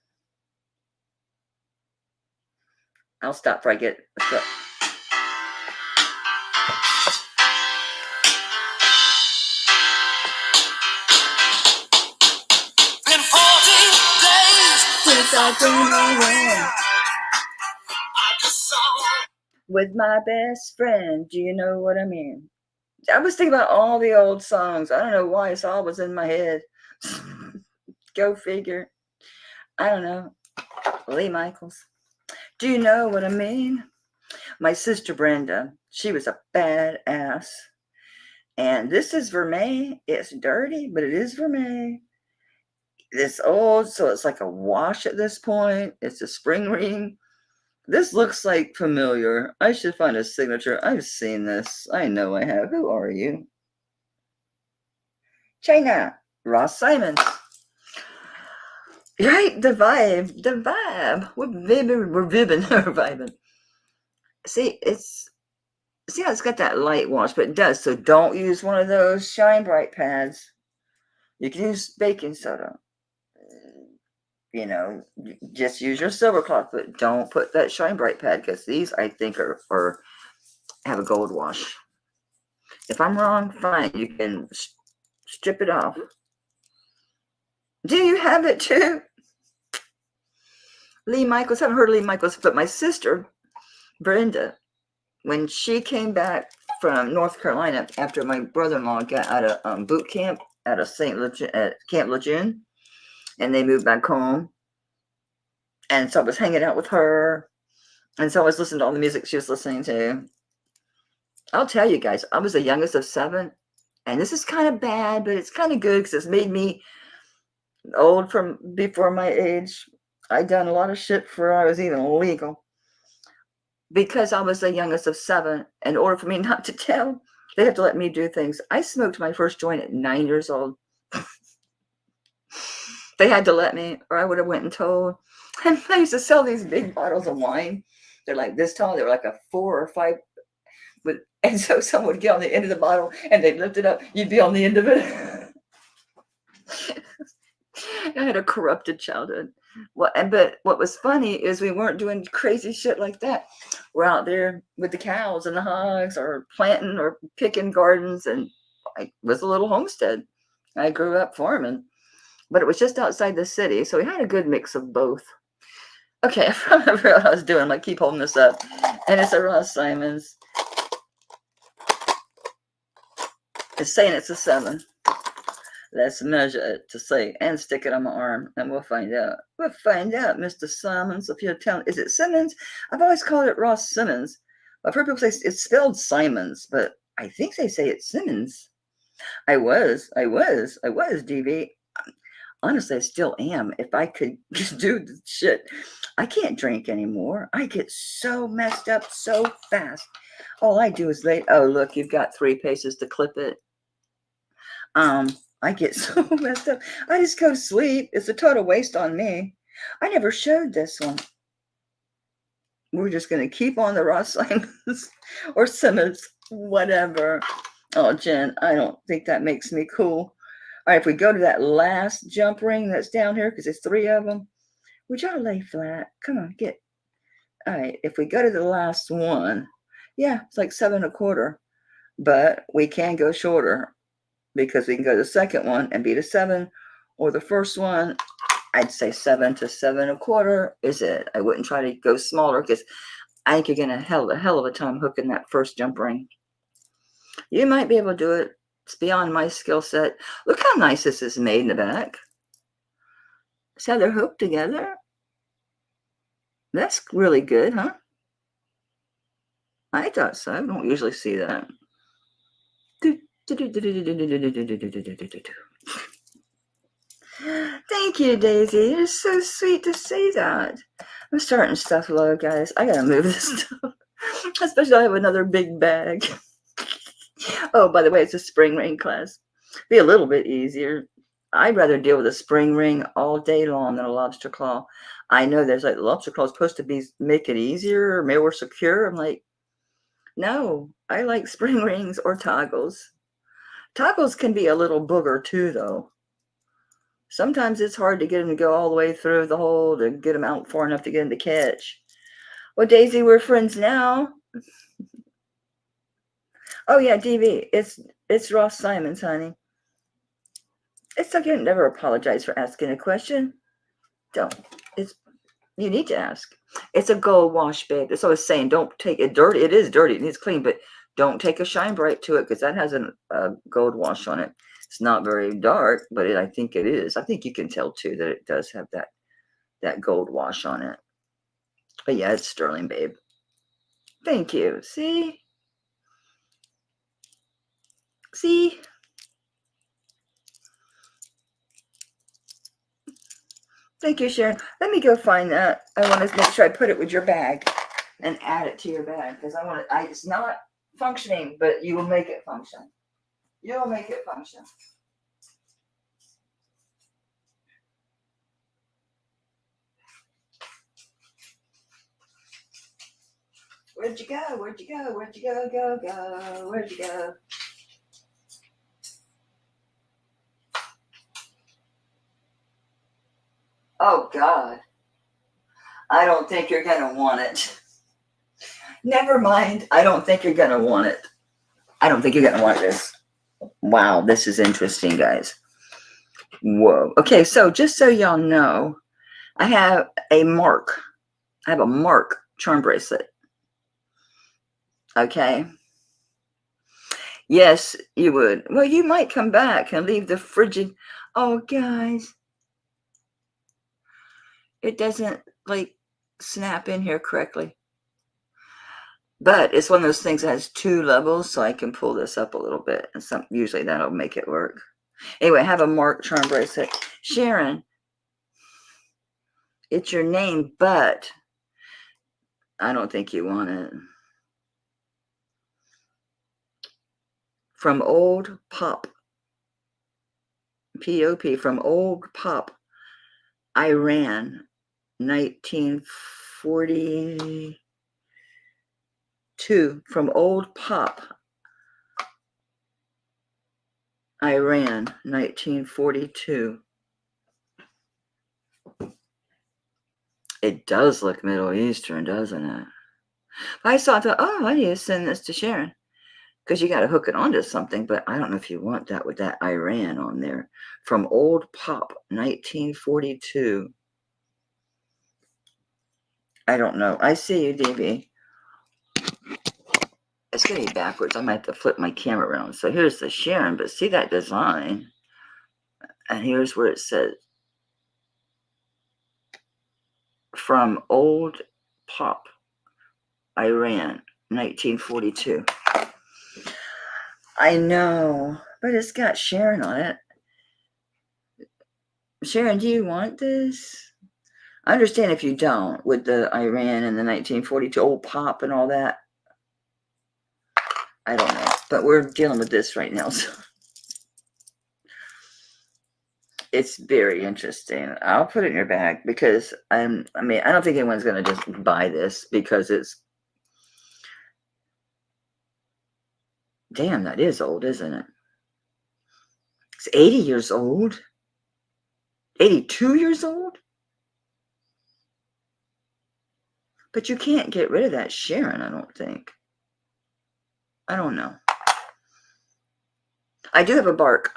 I'll stop before I get.
Been 40 days
since I've been away with my best friend. Do you know what I mean? I was thinking about all the old songs. I don't know why it's all was in my head. Go figure. I don't know. Lee Michaels. Do you know what I mean? My sister Brenda, she was a badass. And this is vermeil. It's dirty, but it is vermeil. It's old, so it's like a wash at this point. It's a spring ring. This looks like familiar. I should find a signature. I've seen this. I know I have. Who are you? China. Ross Simons. Right? The vibe. The vibe. We're vibing. We're vibing. We're vibing. See, see how it's got that light wash, but it does. So don't use one of those Shine Bright pads. You can use baking soda. Just use your silver cloth, but don't put that Shine Bright pad because these I think are have a gold wash. If I'm wrong, fine. You can strip it off. Do you have it too? Lee Michaels. Haven't heard of Lee Michaels, but my sister Brenda, when she came back from North Carolina after my brother-in-law got out of boot camp at Camp Lejeune, and they moved back home, and so I was hanging out with her, and so I was listening to all the music she was listening to. I'll tell you guys, I was the youngest of 7, and this is kind of bad, but it's kind of good because it's made me old from before my age. I done a lot of shit before I was even legal. Because I was the youngest of 7, in order for me not to tell, they have to let me do things. I smoked my first joint at 9 years old. They had to let me, or I would have went and told. And I used to sell these big bottles of wine. They're like this tall. They were like a 4 or 5. And so someone would get on the end of the bottle and they'd lift it up. You'd be on the end of it. I had a corrupted childhood. But what was funny is we weren't doing crazy shit like that. We're out there with the cows and the hogs, or planting or picking gardens, and I was a little homestead. I grew up farming, but it was just outside the city, so we had a good mix of both. Okay, I remember what I was doing. I'm like, keep holding this up, and it's a Ross Simons. It's saying it's a 7. Let's measure it to see and stick it on my arm, and we'll find out. We'll find out, Mr. Simons. If you're telling, is it Simmons? I've always called it Ross Simmons. I've heard people say it's spelled Simons, but I think they say it's Simmons. I was, DV. Honestly, I still am. If I could just do the shit, I can't drink anymore. I get so messed up so fast. All I do is oh, look, you've got 3 paces to clip it. I get so messed up. I just go to sleep. It's a total waste on me. I never showed this one. We're just going to keep on the Ross Simons or Simmons, whatever. Oh, Jen, I don't think that makes me cool. All right, if we go to that last jump ring that's down here, because there's 3 of them, would y'all lay flat? Come on, get. All right, if we go to the last one, yeah, it's like 7 1/4, but we can go shorter, because we can go to the second one and beat a 7, or the first one, I'd say 7 to 7 1/4 is it. I wouldn't try to go smaller because I think you're going to have a hell of a time hooking that first jump ring. You might be able to do it. It's beyond my skill set. Look how nice this is made in the back. See how they're hooked together? That's really good, huh? I thought so. I don't usually see that. Thank you, Daisy. It's so sweet to see that. I'm starting stuff low, guys. I gotta move this stuff. Especially I have another big bag. Oh, by the way, it's a spring ring class. Be a little bit easier. I'd rather deal with a spring ring all day long than a lobster claw. I know there's like lobster claw is supposed to make it easier or more secure. I'm like, no, I like spring rings or toggles. Toggles can be a little booger too, though. Sometimes it's hard to get them to go all the way through the hole to get them out far enough to get them to catch. Well, Daisy, we're friends now. Oh yeah, DV. It's Ross Simons, honey. It's okay. Never apologize for asking a question. Don't. You need to ask. It's a gold wash, babe. That's what I was saying. Don't take it dirty. It is dirty. It needs clean, but don't take a Shine Bright to it because that has a gold wash on it. It's not very dark, but I think it is. I think you can tell too that it does have that gold wash on it. But yeah, it's sterling, babe. Thank you. See? See? Thank you, Sharon. Let me go find that. I want to make sure I put it with your bag and add it to your bag because it's not functioning, but you will make it function. You will make it function. Where'd you go? Where'd you go? Where'd you go? Go. Where'd you go? Oh, God. I don't think you're going to want it. Never mind. I don't think you're going to want it. I don't think you're going to want this. Wow, this is interesting, guys. Whoa. Okay, so just so y'all know, I have a mark. I have a mark charm bracelet. Okay. Yes, you would. Well, you might come back and leave the frigid. Oh, guys. It doesn't like snap in here correctly. But it's one of those things that has 2 levels, so I can pull this up a little bit. And usually that'll make it work. Anyway, I have a mark charm bracelet. Sharon, it's your name, but I don't think you want it. From Old Pop. P-O-P. From Old Pop. Iran. 1942. From Old Pop. Iran. 1942. It does look Middle Eastern, doesn't it? I thought, oh, I need to send this to Sharon. Because you got to hook it onto something, but I don't know if you want that with that Iran on there. From Old Pop, 1942. I don't know. I see you, DB. It's going to be backwards. I might have to flip my camera around. So here's the Sharon, but see that design? And here's where it says, From Old Pop, Iran, 1942. I know, but it's got Sharon on it. Sharon, do you want this? I understand if you don't, with the Iran and the 1942 Old Pop and all that. I don't know, but we're dealing with this right now. So it's very interesting. I'll put it in your bag because I don't think anyone's going to just buy this because it's, damn, that is old, isn't it? It's 80 years old. 82 years old. But you can't get rid of that Sharon, I don't think. I don't know. I do have a mark.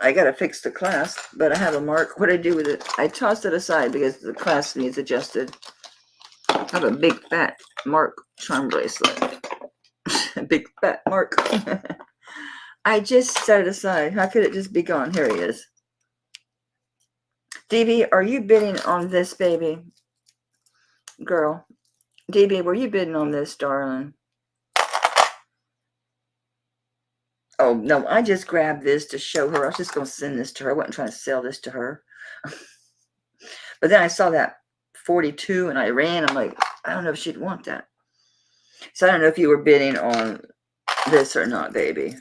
I got to fix the clasp, but I have a mark. What I do with it, I tossed it aside because the clasp needs adjusted. I have a big fat mark charm bracelet. Big fat mark. I just set it aside. How could it just be gone? Here he is. DB, are you bidding on this, baby? Girl. DB, were you bidding on this, darling? Oh, no, I just grabbed this to show her. I was just going to send this to her. I wasn't trying to sell this to her. But then I saw that 42 and I ran. I'm like, I don't know if she'd want that. So I don't know if you were bidding on this or not, baby.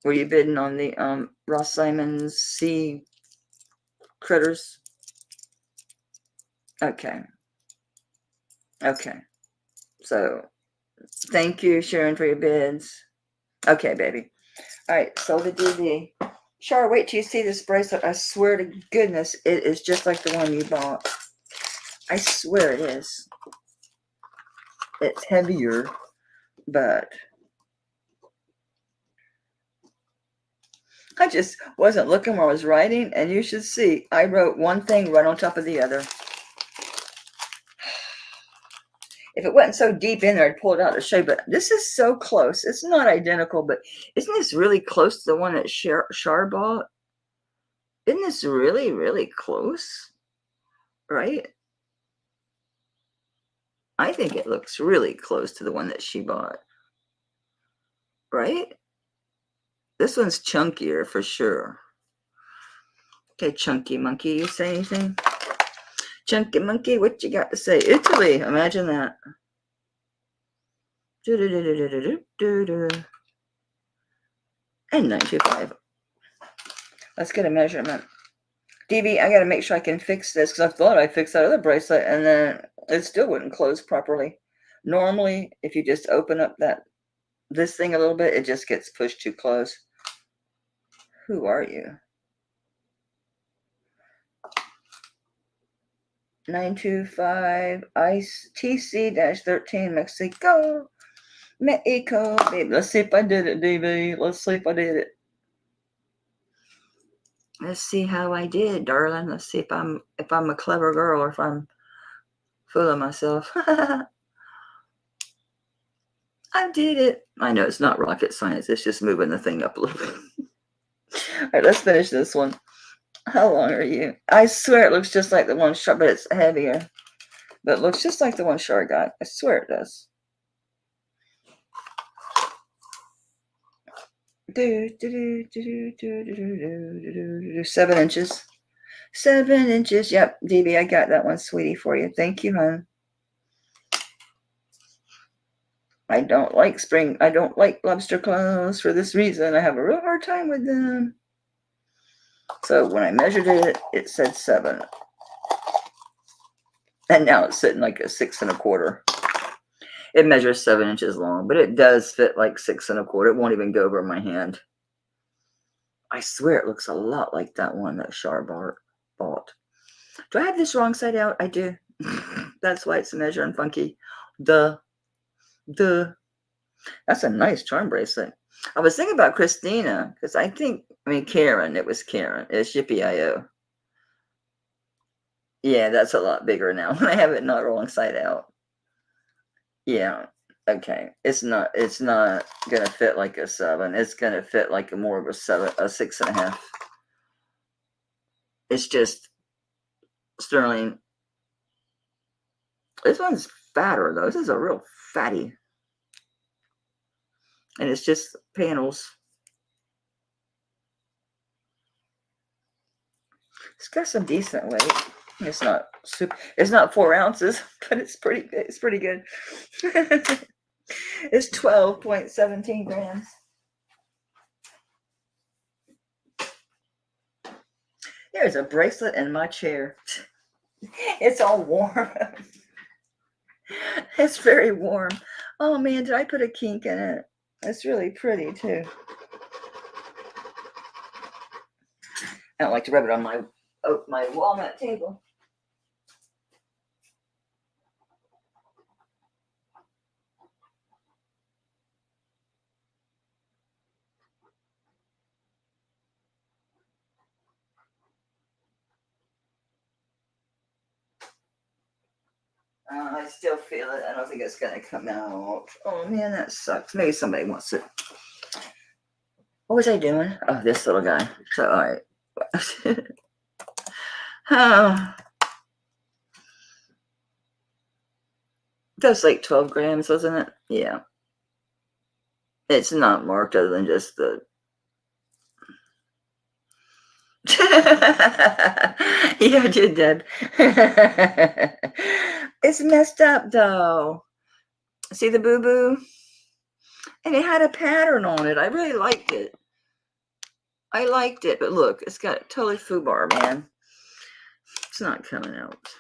Were you bidding on the Ross Simon's Sea Critters? Okay. Okay. So thank you, Sharon, for your bids. Okay, baby. All right, sold the DV. Char, wait till you see this bracelet. I swear to goodness, it is just like the one you bought. I swear it is. It's heavier, but I just wasn't looking where I was writing, and you should see, I wrote one thing right on top of the other. If it wasn't so deep in there, I'd pull it out to show you, but this is so close. It's not identical, but isn't this really close to the one that Char bought? Isn't this really, really close? Right? I think it looks really close to the one that she bought. Right? This one's chunkier for sure. Okay, Chunky Monkey, you say anything? Chunky Monkey, what you got to say? Italy, imagine that. And 925. Let's get a measurement. DB, I gotta make sure I can fix this because I thought I fixed that other bracelet and then it still wouldn't close properly. Normally, if you just open up this thing a little bit, it just gets pushed too close. Who are you? 925 ICE TC-13 Mexico. Mexico, baby. Let's see if I did it, DB. Let's see if I did it. Let's see how I did, darling. Let's see if I'm a clever girl or if I'm fooling myself. I did it. I know it's not rocket science. It's just moving the thing up a little bit. All right, let's finish this one. How long are you? I swear it looks just like the one Char, but it's heavier. But it looks just like the one Char got. I swear it does. 7 inches. 7 inches. Yep, DB, I got that one, sweetie, for you. Thank you, hon. I don't like lobster claws for this reason. I have a real hard time with them. So when I measured it, it said 7. And now it's sitting like a 6 1/4. It measures 7 inches long, but it does fit like 6 1/4. It won't even go over my hand. I swear it looks a lot like that one that Char bought. Do I have this wrong side out? I do. That's why it's measuring funky. Duh. That's a nice charm bracelet. I was thinking about Christina because Karen. It was Karen. It's Yippee-I-O. Yeah, that's a lot bigger now when I have it not wrong side out. Yeah. Okay. It's not gonna fit like a 7. It's gonna fit like more of a 6 1/2. It's just sterling. This one's fatter though. This is a real fatty. And it's just panels. It's got some decent weight. It's not 4 ounces, but it's pretty good. It's 12.17 grams. There's a bracelet in my chair. It's all warm. It's very warm. Oh man, did I put a kink in it? It's really pretty too. I don't like to rub it on my walnut table. I still feel it. I don't think it's gonna come out. Oh man, that sucks. Maybe somebody wants it. What was I doing? Oh, this little guy. So all right. Oh, that's like 12 grams, wasn't it? Yeah. It's not marked other than just the. Yeah, you did. It's messed up though. See the boo-boo? And it had a pattern on it. I really liked it. But look, it's got totally foobar, man. It's not coming out.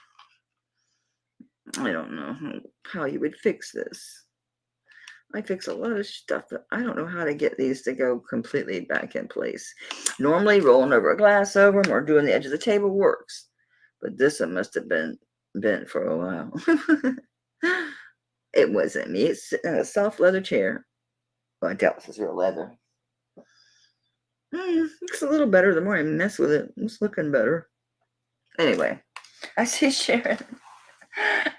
I don't know how you would fix this. I fix a lot of stuff, but I don't know how to get these to go completely back in place. Normally, rolling over a glass over them or doing the edge of the table works. But this one must have been bent for a while. It wasn't me. It's sitting in a soft leather chair. Well, I doubt this is real leather. Looks a little better the more I mess with it. It's looking better. Anyway, I see Sharon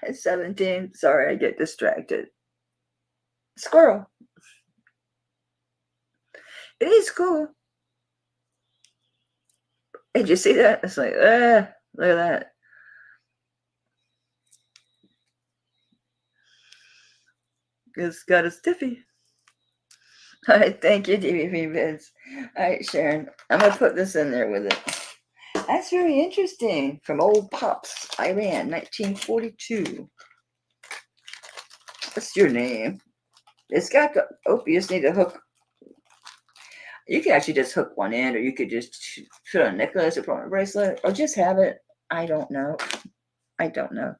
at 17. Sorry, I get distracted. Squirrel. It is cool. Did you see that? It's like, look at that. It's got a stiffy. All right, thank you, DVP Vids. All right, Sharon, I'm gonna put this in there with it. That's very interesting. From Old Pops, Iran, 1942. What's your name? It's got the. Oh, you just need to hook. You could actually just hook one in, or you could just put on a necklace or put on a bracelet, or just have it. I don't know. I don't know.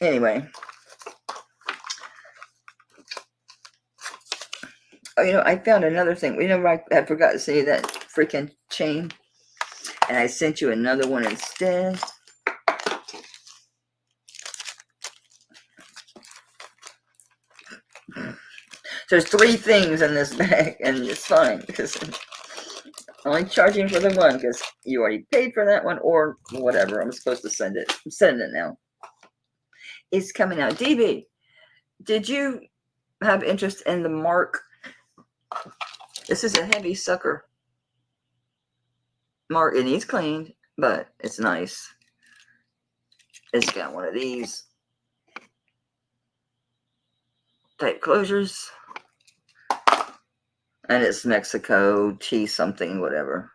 Anyway. Oh, I found another thing. I forgot to say that freaking chain, and I sent you another one instead. There's 3 things in this bag, and it's fine because I'm only charging for the one because you already paid for that one or whatever. I'm supposed to send it. I'm sending it now. It's coming out. DB, did you have interest in the Mark? This is a heavy sucker. Mark, it needs cleaned, but it's nice. It's got one of these type closures. And it's Mexico T something, whatever.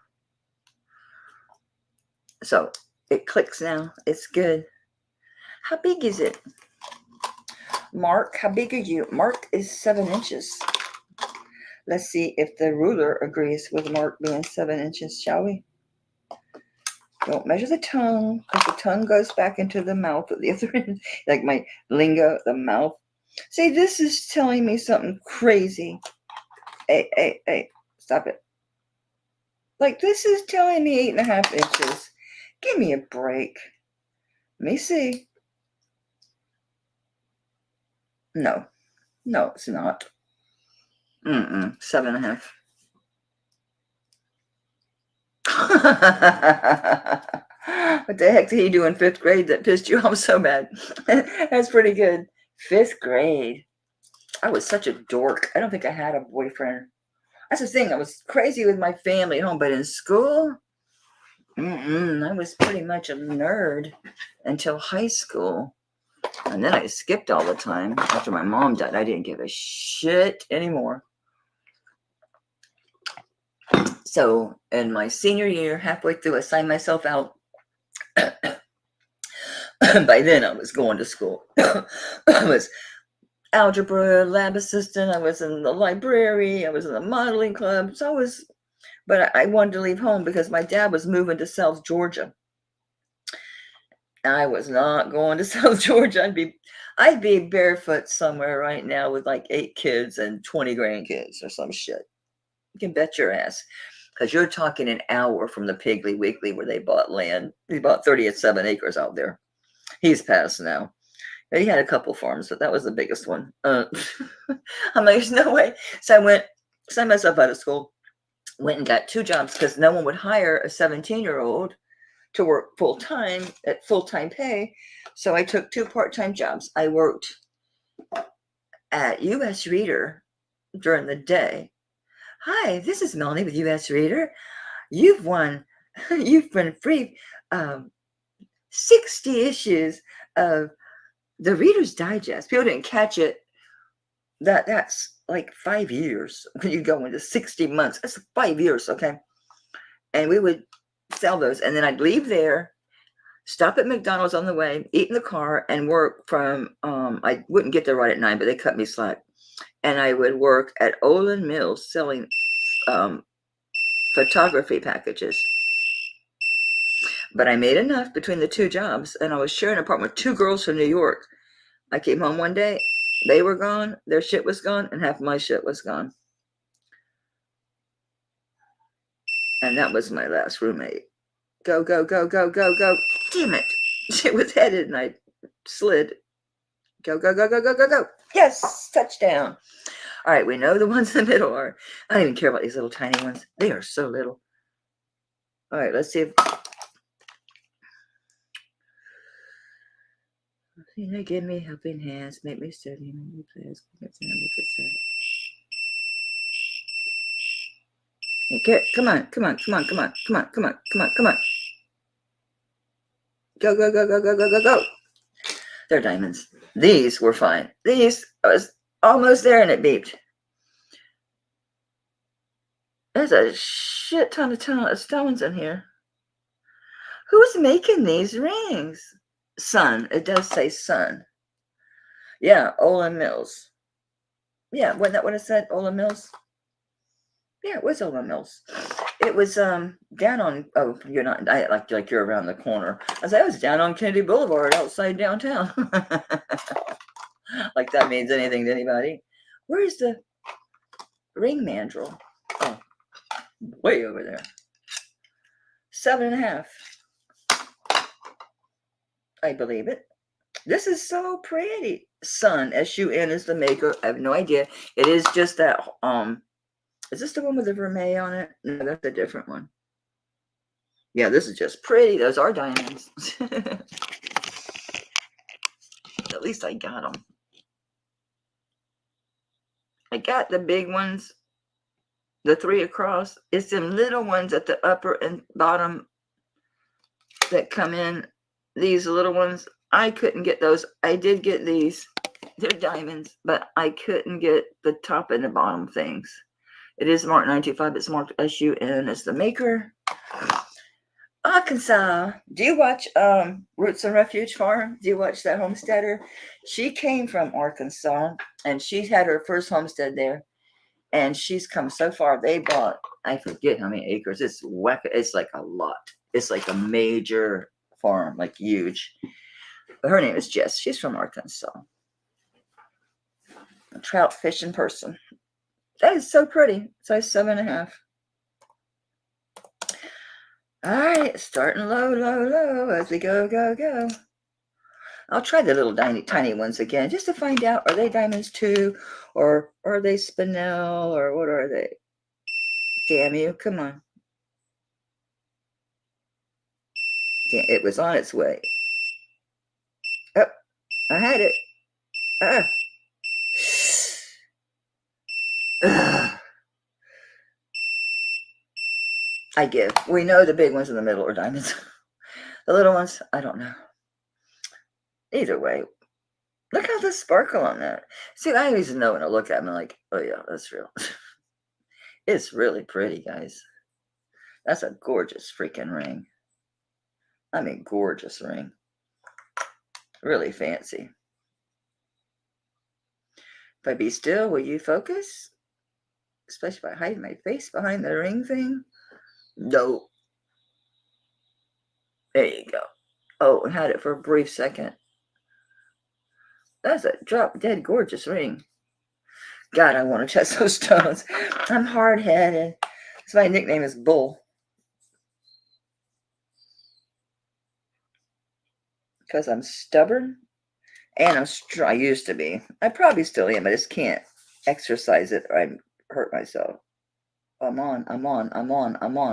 So it clicks now. It's good. How big is it? Mark, how big are you? Mark is 7 inches. Let's see if the ruler agrees with Mark being 7 inches, shall we? Don't measure the tongue, because the tongue goes back into the mouth at the other end. Like my lingo, the mouth. See, this is telling me something crazy. Hey, stop it. Like, this is telling me 8.5 inches. Give me a break. Let me see. No, it's not. 7.5. What the heck did he do in 5th grade that pissed you off so bad? That's pretty good. 5th grade. I was such a dork. I don't think I had a boyfriend. That's the thing. I was crazy with my family at home, but in school, I was pretty much a nerd until high school. And then I skipped all the time. After my mom died, I didn't give a shit anymore. So in my senior year, halfway through, I signed myself out. By then, I was going to school. I was algebra lab assistant. I was in the library. I was in the modeling club. So but I wanted to leave home because my dad was moving to South Georgia. I was not going to South Georgia. I'd be barefoot somewhere right now with like 8 kids and 20 grandkids or some shit. You can bet your ass. Because you're talking an hour from the Piggly Wiggly where they bought land. He bought 37 acres out there. He's passed now. He had a couple farms, but that was the biggest one. I'm like, there's no way. So I signed myself out of school, went and got 2 jobs because no one would hire a 17-year-old to work full-time at full-time pay. So I took 2 part-time jobs. I worked at U.S. Reader during the day. Hi, this is Melanie with U.S. Reader. You've been free 60 issues of the Reader's Digest. People didn't catch it. That's like 5 years when you go into 60 months. That's 5 years, okay? And we would sell those. And then I'd leave there, stop at McDonald's on the way, eat in the car, and work from, I wouldn't get there right at 9, but they cut me slack. And I would work at Olin Mills selling photography packages. But I made enough between the 2 jobs, and I was sharing an apartment with 2 girls from New York. I came home one day, they were gone, their shit was gone, and half my shit was gone. And that was my last roommate. Go, go, go, go, go, go. Damn it. She was headed and I slid. Go, go, go, go, go, go, go. Yes, touchdown. All right, we know the ones in the middle are. I don't even care about these little tiny ones. They are so little. All right, let's see if. They give me helping hands, make me steady, make me please, make it sad. Come on. Go, go, go, go, go, go, go, go. They're diamonds. These were fine. These, I was almost there and it beeped. There's a shit ton of stones in here. Who's making these rings? Sun. It does say Sun. Yeah, Olin Mills. Yeah, wasn't that what it said? Olin Mills? Yeah, it was Olin Mills. It was down on, oh, you're not, like you're around the corner. I said, I was down on Kennedy Boulevard outside downtown. Like that means anything to anybody. Where's the ring mandrel? Oh, way over there. 7.5. I believe it. This is so pretty. Sun, S-U-N is the maker. I have no idea. It is just that, is this the one with the vermeil on it? No, that's a different one. Yeah, this is just pretty. Those are diamonds. At least I got them. I got the big ones, the 3 across. It's them little ones at the upper and bottom that come in. These little ones, I couldn't get those. I did get these. They're diamonds, but I couldn't get the top and the bottom things. It is marked 925. It's marked S-U-N as the maker. Arkansas. Do you watch Roots and Refuge Farm? Do you watch that homesteader? She came from Arkansas, and she had her first homestead there. And she's come so far. They bought, I forget how many acres. It's like a lot. It's like a major farm, like huge. But her name is Jess. She's from Arkansas. A trout fishing person. That is so pretty. Size 7.5. All right, starting low as we go. I'll try the little tiny ones again, just to find out, are they diamonds too? Or are they spinel? Or what are they? Damn you, come on. Damn, it was on its way. Oh, I had it. I give. We know the big ones in the middle are diamonds. The little ones, I don't know. Either way, look how the sparkle on that. See, I always know when I look at them, I'm like, oh yeah, that's real. It's really pretty, guys. That's a gorgeous freaking ring. I mean, gorgeous ring. Really fancy. If I be still, will you focus? Especially if I hide my face behind the ring thing. No. There you go. Oh, I had it for a brief second. That's a drop dead gorgeous ring. God, I want to test those stones. I'm hard-headed. So my nickname is Bull. Because I'm stubborn. And I used to be. I probably still am. I just can't exercise it or I hurt myself. I'm on.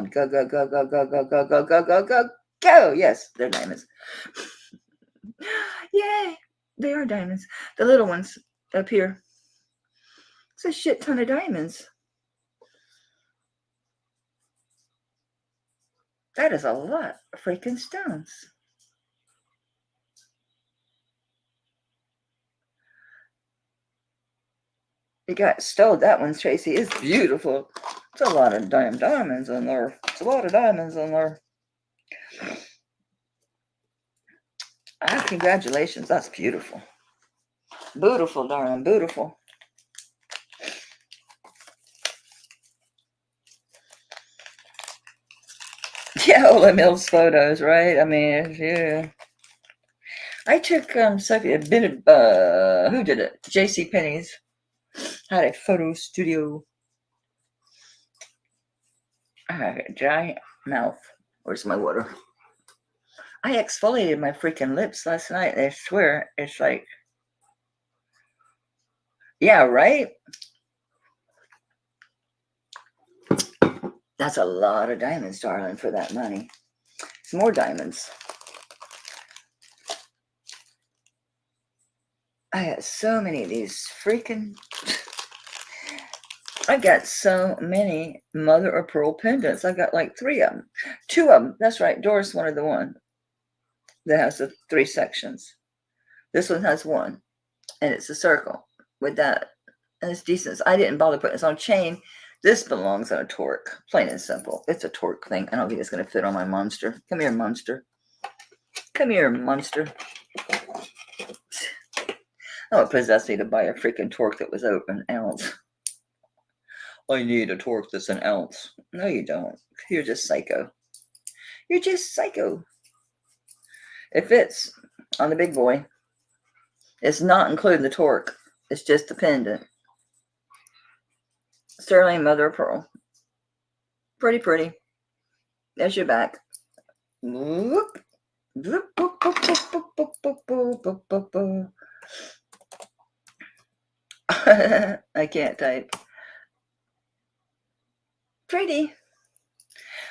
Go. Go. Yes, they're diamonds. Yay. They are diamonds. The little ones up here. It's a shit ton of diamonds. That is a lot of freaking stones. You got stole that one, Tracy. It's beautiful. It's a lot of diamonds in there. It's a lot of diamonds in there. Ah, congratulations. That's beautiful. Beautiful, darling. Beautiful. Yeah, Ola Mills photos, right? I mean, yeah. I took Sophie a bit of who did it? J.C. Penney's had a photo studio. I have a giant mouth. Where's my water? I exfoliated my freaking lips last night. I swear, it's like, yeah, right? That's a lot of diamonds, darling, for that money. It's more diamonds. I got so many of these freaking... I got so many mother of pearl pendants. I got like 3 of them. 2 of them. That's right. Doris wanted the one that has the 3 sections. This one has 1. And it's a circle with that. And it's decent. I didn't bother putting this on chain This belongs on a torque, plain and simple. It's a torque thing. I don't think it's going to fit on my monster. Come here, monster. Come here, monster. Oh, it possessed me to buy a freaking torque that was out an ounce. I need a torque that's an ounce. No, you don't. You're just psycho. You're just psycho. It fits on the big boy. It's not including the torque. It's just the pendant. Sterling mother of pearl. Pretty, pretty. There's your back. Whoop. Whoop, whoop, whoop, whoop, whoop, whoop, whoop, whoop, whoop, whoop. I can't type. Pretty.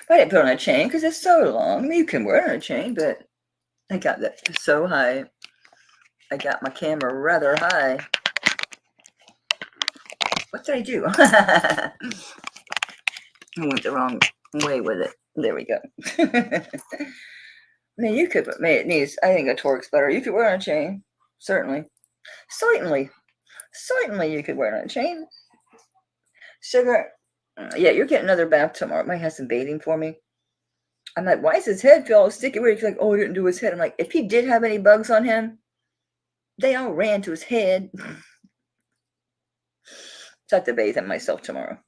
But I didn't put on a chain because it's so long. I mean, you can wear it on a chain, but I got that so high. I got my camera rather high. What did I do? I went the wrong way with it. There we go. I mean, you could, but it needs, I think a torque's better. You could wear it on a chain. Certainly. Certainly you could wear it on a chain. Sugar, yeah, you're getting another bath tomorrow. Might have some bathing for me. I'm like, why does his head feel all sticky weird? He's like, oh, he didn't do his head. I'm like, if he did have any bugs on him, they all ran to his head. So I have to bathe him myself tomorrow.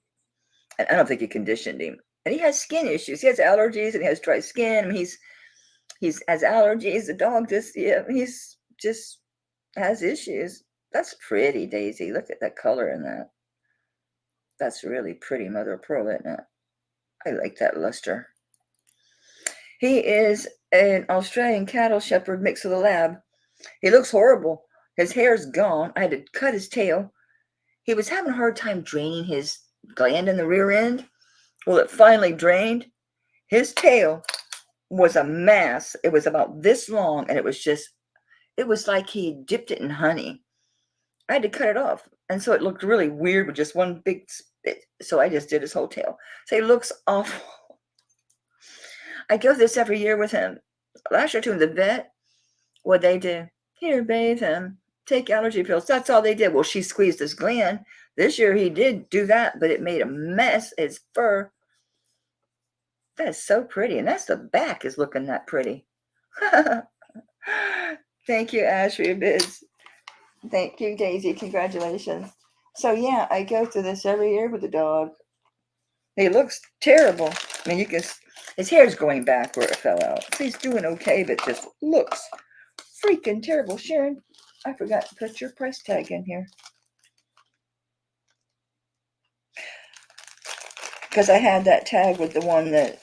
And I don't think he conditioned him. And he has skin issues. He has allergies and he has dry skin. I mean, he's has allergies. The dog just, yeah, he's just has issues. That's pretty, Daisy. Look at that color in that. That's really pretty, mother of pearl, isn't it? I like that luster. He is an Australian cattle shepherd mixed with a lab. He looks horrible. His hair's gone. I had to cut his tail. He was having a hard time draining his gland in the rear end. Well, it finally drained. His tail was a mass. It was about this long, and it was like he dipped it in honey. I had to cut it off. And so it looked really weird with just one big spit. So I just did his whole tail. So he looks awful. I go this every year with him. Last year to the vet, what they do, here, bathe him, take allergy pills. That's all they did. Well, she squeezed his gland. This year he did do that, but it made a mess. His fur. That is so pretty. And that's the back is looking that pretty. Thank you, Ash, for your bids. Thank you, Daisy. Congratulations. So, yeah, I go through this every year with the dog. He looks terrible. I mean, you can, his hair's going back where it fell out. So he's doing okay, but just looks freaking terrible. Sharon, I forgot to put your price tag in here. Because I had that tag with the one that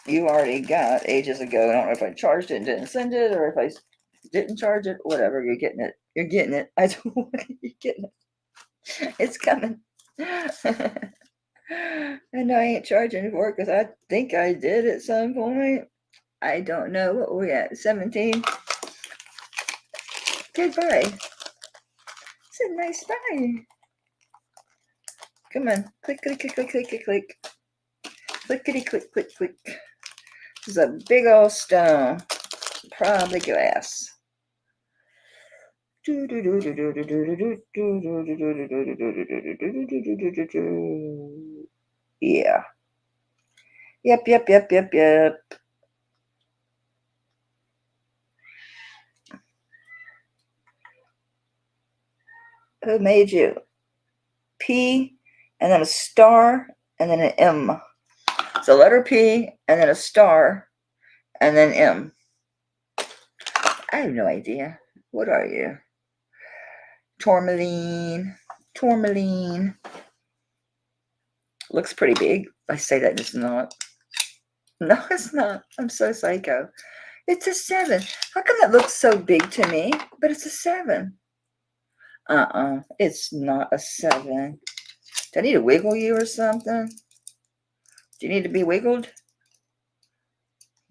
you already got ages ago. I don't know if I charged it and didn't send it, or if I didn't charge it. Whatever, you're getting it. You're getting it. I don't know. You're getting it. It's coming. And I ain't charging for it because I think I did at some point. I don't know. What were we at? 17? Goodbye. It's a nice bye. Come on. Click, click, click, click, click, click, click. Clickety, click, click, click. This is a big old stone. Probably glass. Yeah. Yep. Who made you? P, and then a star, and then an M. So letter P, and then a star, and then M. I have no idea. What are you? Tourmaline. Looks pretty big. I say that it's not. No, it's not. I'm so psycho. It's a 7. How come that looks so big to me? But it's a 7. It's not a 7. Do I need to wiggle you or something? Do you need to be wiggled?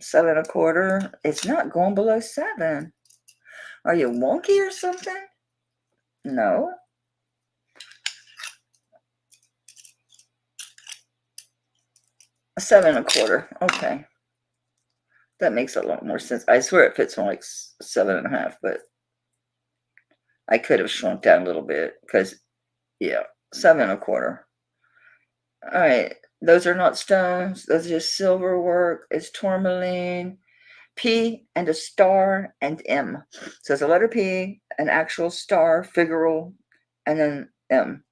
7 1/4. It's not going below 7. Are you wonky or something? No. A 7 1/4. Okay. That makes a lot more sense. I swear it fits on like 7 1/2, but I could have shrunk down a little bit because, yeah, 7 1/4. All right. Those are not stones. Those are just silver work. It's tourmaline. P and a star and M. So it's a letter P, an actual star, figural, and then M.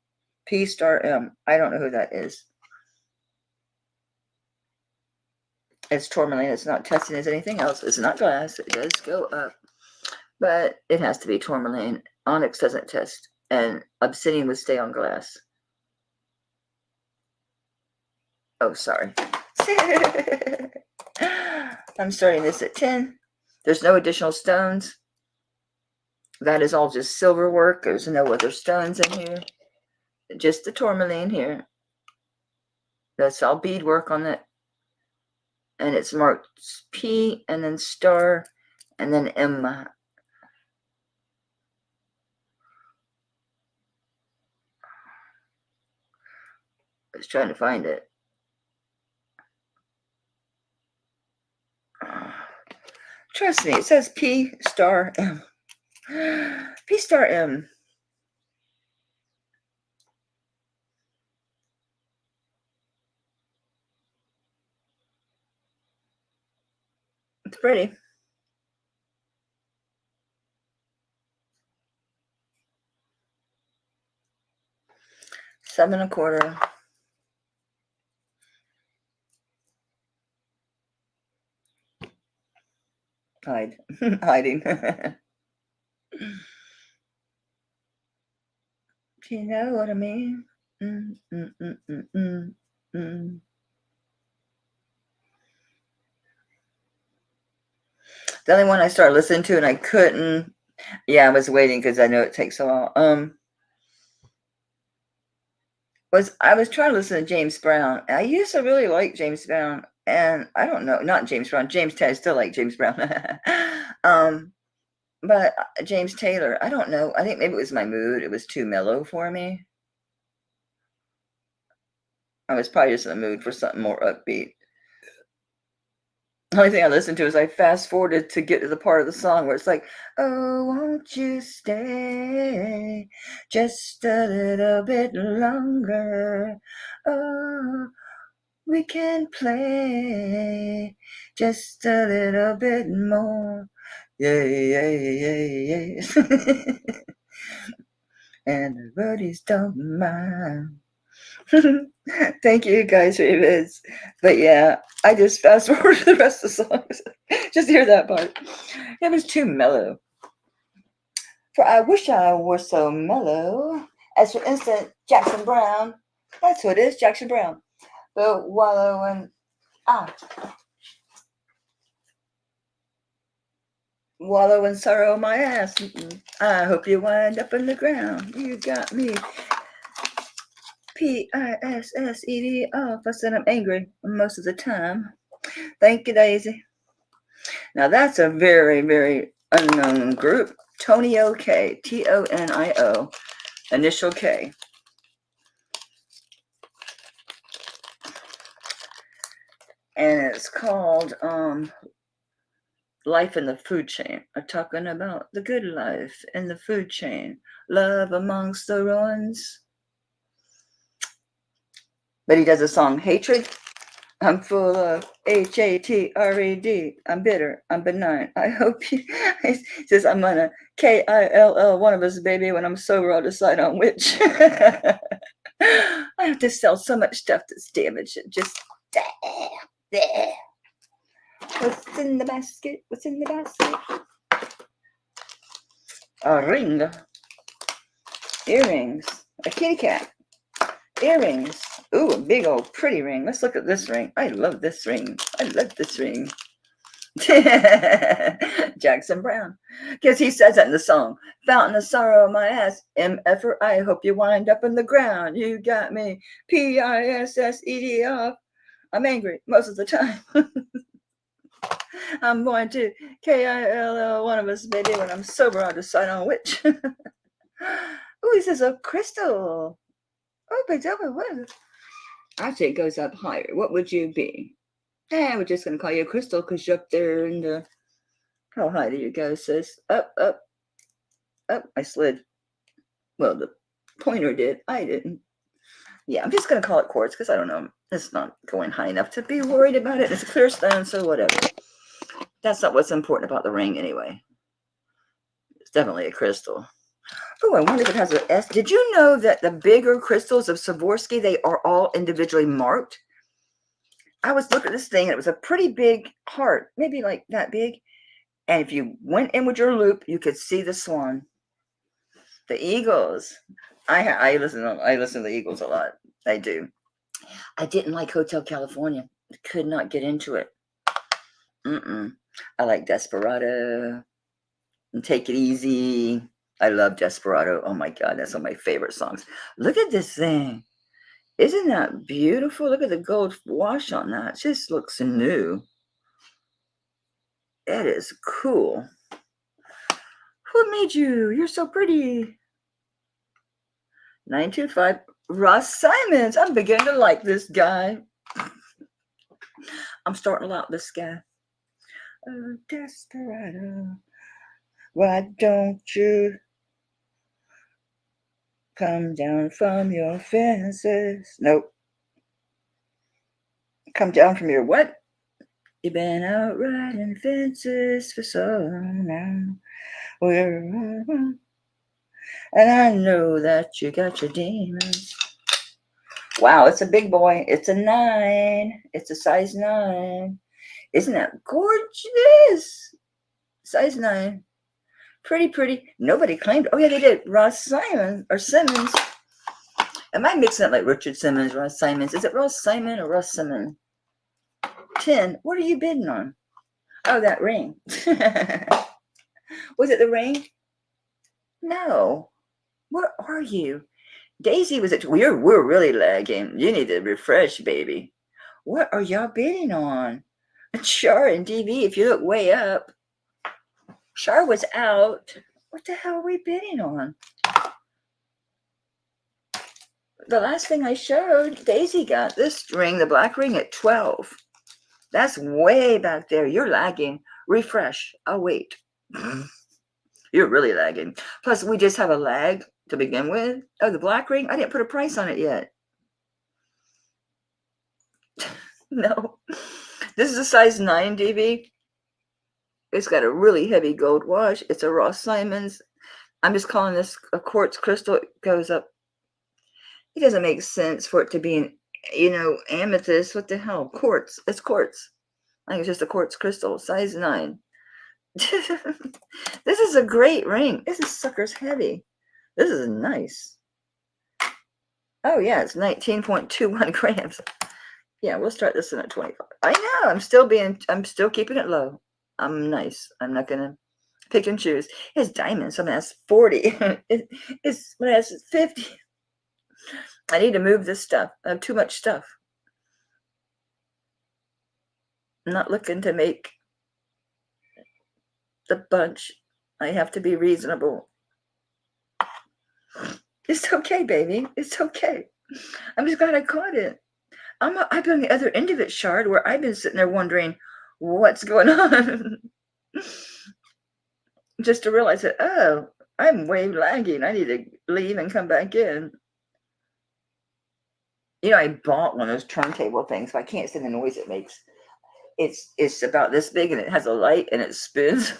P star M. I don't know who that is. It's tourmaline. It's not testing as anything else. It's not glass. It does go up. But it has to be tourmaline. Onyx doesn't test. And obsidian would stay on glass. Oh, sorry. I'm starting this at 10. There's no additional stones. That is all just silver work. There's no other stones in here. Just the tourmaline here. That's all beadwork on it. And it's marked P and then star and then M. I was trying to find it. Trust me, it says P star M. P star M. It's pretty. Seven and a quarter. Hide. Hiding. Do you know what I mean? Mm, mm, mm, mm, mm, mm. The only one I started listening to and I couldn't. Yeah, I was waiting because I know it takes a while. I was trying to listen to James Brown. I used to really like James Brown, and I don't know, not James Brown, James Taylor. I still like James Brown. But James Taylor, I don't know. I think maybe it was my mood. It was too mellow for me. I was probably just in the mood for something more upbeat. The only thing I listened to is I fast forwarded to get to the part of the song where it's like, "Oh, won't you stay just a little bit longer? Oh, we can play just a little bit more. Yay, yay, yay, yay." And the birdies don't mind. Thank you guys for your vids. But yeah, I just fast forward to the rest of the songs. Just hear that part. It was too mellow. For I wish I were so mellow. As for instance, Jackson Brown. That's who it is, Jackson Brown. The wallow and wallow in sorrow, my ass. I hope you wind up in the ground. You got me. Pissed off. I said I'm angry most of the time. Thank you, Daisy. Now that's a very, very unknown group. Tonio K. Tonio. Initial K. And it's called Life in the Food Chain. I'm talking about the good life in the food chain. Love amongst the ruins. But he does a song, Hatred. I'm full of HATRED. I'm bitter. I'm benign. I hope you. He says I'm gonna KILL one of us, baby. When I'm sober, I'll decide on which. I have to sell so much stuff that's damaged. Just there. What's in the basket? What's in the basket? A ring. Earrings. A kitty cat. Earrings. Ooh, a big old pretty ring. Let's look at this ring. I love this ring. I love this ring. Jackson Brown. Because he says that in the song. Fountain of sorrow, my ass. MFer, I hope you wind up in the ground. You got me. PISSED off. I'm angry most of the time. I'm going to KILL one of us, baby. When I'm sober, I'll decide on which. Ooh, he says a crystal. Oh, but what? Actually, it goes up higher. What would you be? We're just going to call you a crystal because you're up there in the... How high do you go, sis? Up, up, up. I slid. Well, the pointer did. I didn't. Yeah, I'm just going to call it quartz because I don't know. It's not going high enough to be worried about it. It's a clear stone, so whatever. That's not what's important about the ring anyway. It's definitely a crystal. Oh, I wonder if it has an S. Did you know that the bigger crystals of Swarovski, they are all individually marked? I was looking at this thing, and it was a pretty big heart, maybe like that big. And if you went in with your loop, you could see the swan, the eagles. I listen to the Eagles a lot. I do. I didn't like Hotel California. I could not get into it. I like Desperado and Take It Easy. I love Desperado. Oh my God, that's one of my favorite songs. Look at this thing. Isn't that beautiful? Look at the gold wash on that. It just looks new. That is cool. Who made you? You're so pretty. 925 Ross Simons. I'm beginning to like this guy. I'm starting to like this guy. Oh, Desperado. Why don't you come down from your fences? Nope. Come down from your what? You've been out riding fences for so long now. And I know that you got your demons. Wow, it's a big boy. It's a 9. It's a size 9. Isn't that gorgeous? Size 9. Pretty, pretty. Nobody claimed. Oh, yeah, they did. Ross Simon or Simmons. Am I mixing up like Richard Simmons, Ross Simons? Is it Ross Simon or Ross Simmons? 10. What are you bidding on? Oh, that ring. Was it the ring? No. Where are you? Daisy was at. We're really lagging. You need to refresh, baby. What are y'all bidding on? Char and DV, if you look way up, Char was out. What the hell are we bidding on? The last thing I showed, Daisy got this ring, the black ring, at 12. That's way back there. You're lagging. Refresh. I'll wait. You're really lagging. Plus, we just have a lag to begin with. Oh, the black ring? I didn't put a price on it yet. No. This is a size 9 DV. It's got a really heavy gold wash. It's a Ross Simons. I'm just calling this a quartz crystal. It goes up. It doesn't make sense for it to be an, amethyst. What the hell? Quartz. It's quartz. I think it's just a quartz crystal, size 9. This is a great ring. This sucker's heavy. This is nice. Oh, yeah, it's 19.21 grams. Yeah, we'll start this in at 25. I know. I'm still keeping it low. I'm nice. I'm not going to pick and choose. It has diamonds. Some has 40. It has 50. I need to move this stuff. I have too much stuff. I'm not looking to make the bunch. I have to be reasonable. It's okay, baby. It's okay. I'm just glad I caught it. I've been on the other end of it, Shard, where I've been sitting there wondering what's going on. Just to realize that, oh, I'm way lagging. I need to leave and come back in. I bought one of those turntable things, but I can't stand the noise it makes. It's about this big, and it has a light, and it spins.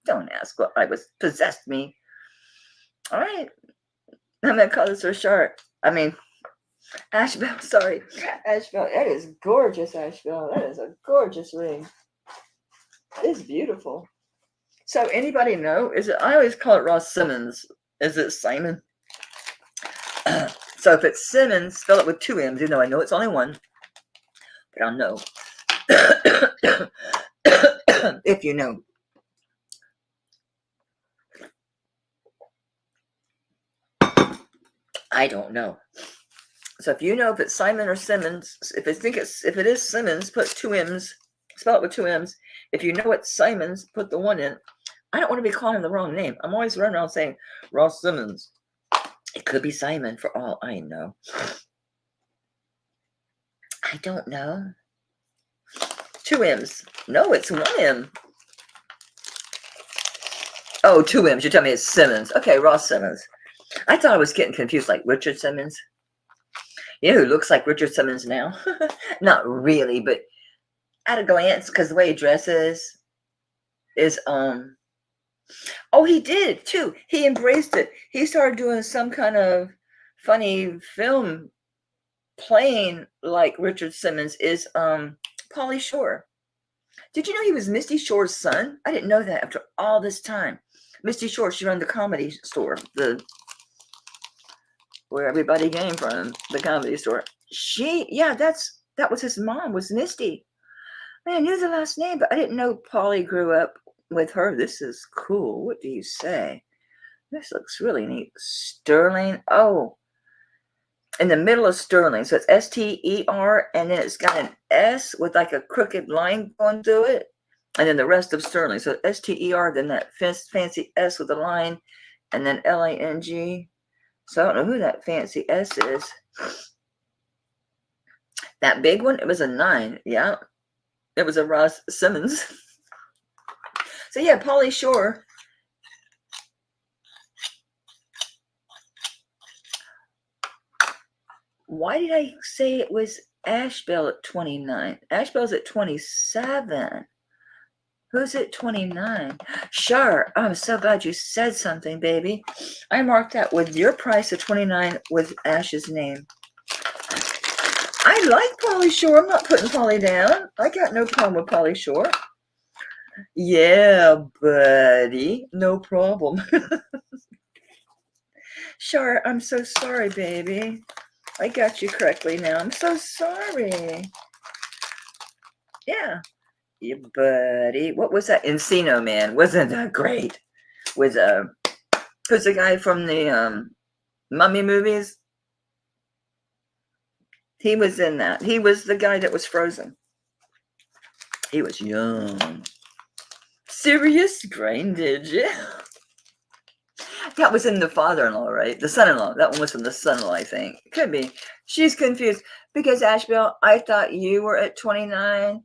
Don't ask what possessed me. All right. I'm going to call this a shark. Asheville, sorry. Asheville, that is gorgeous, Asheville. That is a gorgeous ring. It's beautiful. So anybody know? I always call it Ross Simmons. Is it Simon? So if it's Simmons, spell it with 2 M's. I know it's only one, but I'll know. If you know. I don't know. So if you know if it's Simon or Simmons, if it is Simmons, put 2 M's, spell it with 2 M's. If you know it's Simons, put the 1 in. I don't want to be calling him the wrong name. I'm always running around saying Ross Simmons. It could be Simon for all I know. I don't know. 2 M's. No, it's 1 M. Oh, 2 M's. You're telling me it's Simmons. Okay, Ross Simmons. I thought I was getting confused, like Richard Simmons. You know who looks like Richard Simmons now? Not really, but at a glance, because the way he dresses is oh, he did too. He embraced it. He started doing some kind of funny film playing like Richard Simmons is Pauly Shore. Did you know he was Misty Shore's son? I didn't know that after all this time. Misty Shore, she ran the Comedy Store, the where everybody came from, the Comedy Store. Yeah, that was his mom, was Misty. Man, I knew the last name, but I didn't know Pauly grew up with her. This is cool. What do you say? This looks really neat. Sterling. Oh, in the middle of Sterling. So it's Ster, and then it's got an S with like a crooked line going through it. And then the rest of Sterling. So Ster, then that fancy S with a line, and then Lang. So I don't know who that fancy S is. That big one, it was a 9. Yeah. It was a Ross Simmons. So yeah, Pauly Shore. Why did I say it was Ashbel at 29? Ashbel's at 27. Who's at 29? Sure. I'm so glad you said something, baby. I marked that with your price of 29 with Ash's name. I like Pauly Shore. I'm not putting Pauly down. I got no problem with Pauly Shore. Yeah, buddy. No problem. Sure. I'm so sorry, baby. I got you correctly now. I'm so sorry. Yeah. Yeah, buddy. What was that? Encino Man. Wasn't that great? With who's the guy from the Mummy movies? He was in that. He was the guy that was frozen. He was young. Serious grain, did you? That was in The Father-in-Law, right? The Son-in-Law. That one was from The Son-in-Law, I think. Could be. She's confused. Because, Ashbel, I thought you were at 29,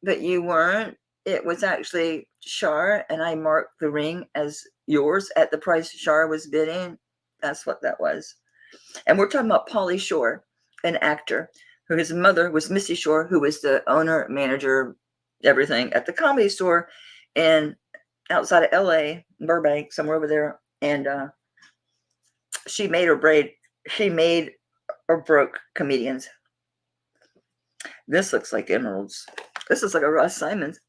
but you weren't. It was actually Shar, and I marked the ring as yours at the price Shar was bidding. That's what that was. And we're talking about Pauly Shore, an actor, who his mother was Missy Shore, who was the owner, manager, everything at the Comedy Store in outside of LA, Burbank, somewhere over there. And she made or broke comedians. This looks like emeralds. This is like a Ross Simmons.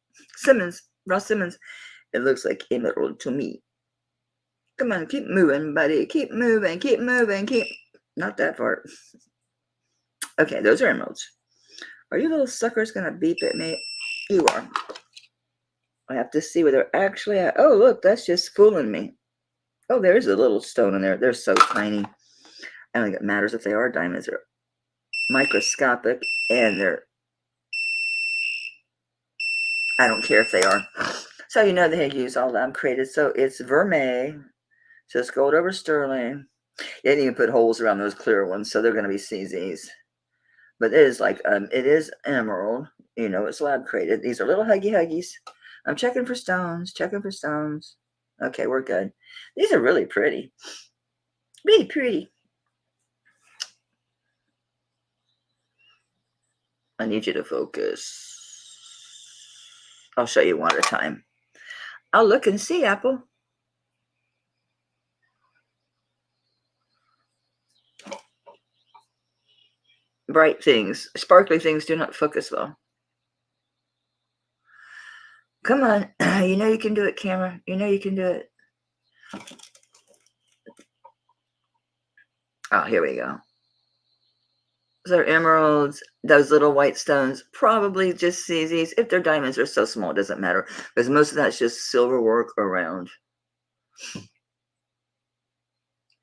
It looks like emerald to me. Come on, keep moving, buddy. Keep moving. Not that far. Okay, those are emeralds. Are you little suckers gonna beep at me? You are. I have to see where they're actually at. Oh, look, that's just fooling me. Oh, there's a little stone in there. They're so tiny. I don't think it matters if they are diamonds. They're microscopic, and I don't care if they are. So you know they had used all lab created. So it's vermeil. So it's gold over sterling. They didn't even put holes around those clear ones, so they're going to be CZs. But it is like it is emerald. You know, it's lab created. These are little huggies. I'm checking for stones. Okay, we're good. These are really pretty. Really pretty. I need you to focus. I'll show you one at a time. I'll look and see, Apple. Bright things, sparkly things do not focus well. Come on. You know you can do it, camera. You know you can do it. Oh, here we go. Those are emeralds. Those little white stones, probably just CZs. If they're diamonds, they're so small, it doesn't matter. Because most of that's just silver work around.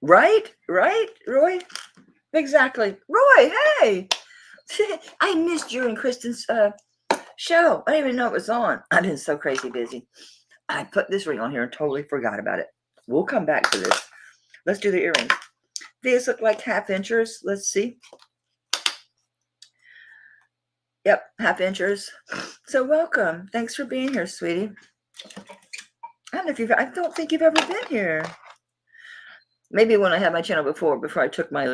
Right, Roy? Exactly. Roy, hey! I missed you and Kristen's show. I didn't even know it was on. I've been so crazy busy. I put this ring on here and totally forgot about it. We'll come back to this. Let's do the earrings. These look like half inchers. Let's see. Yep, half inchers. So welcome. Thanks for being here, sweetie. I don't think you've ever been here. Maybe when I had my channel before I took my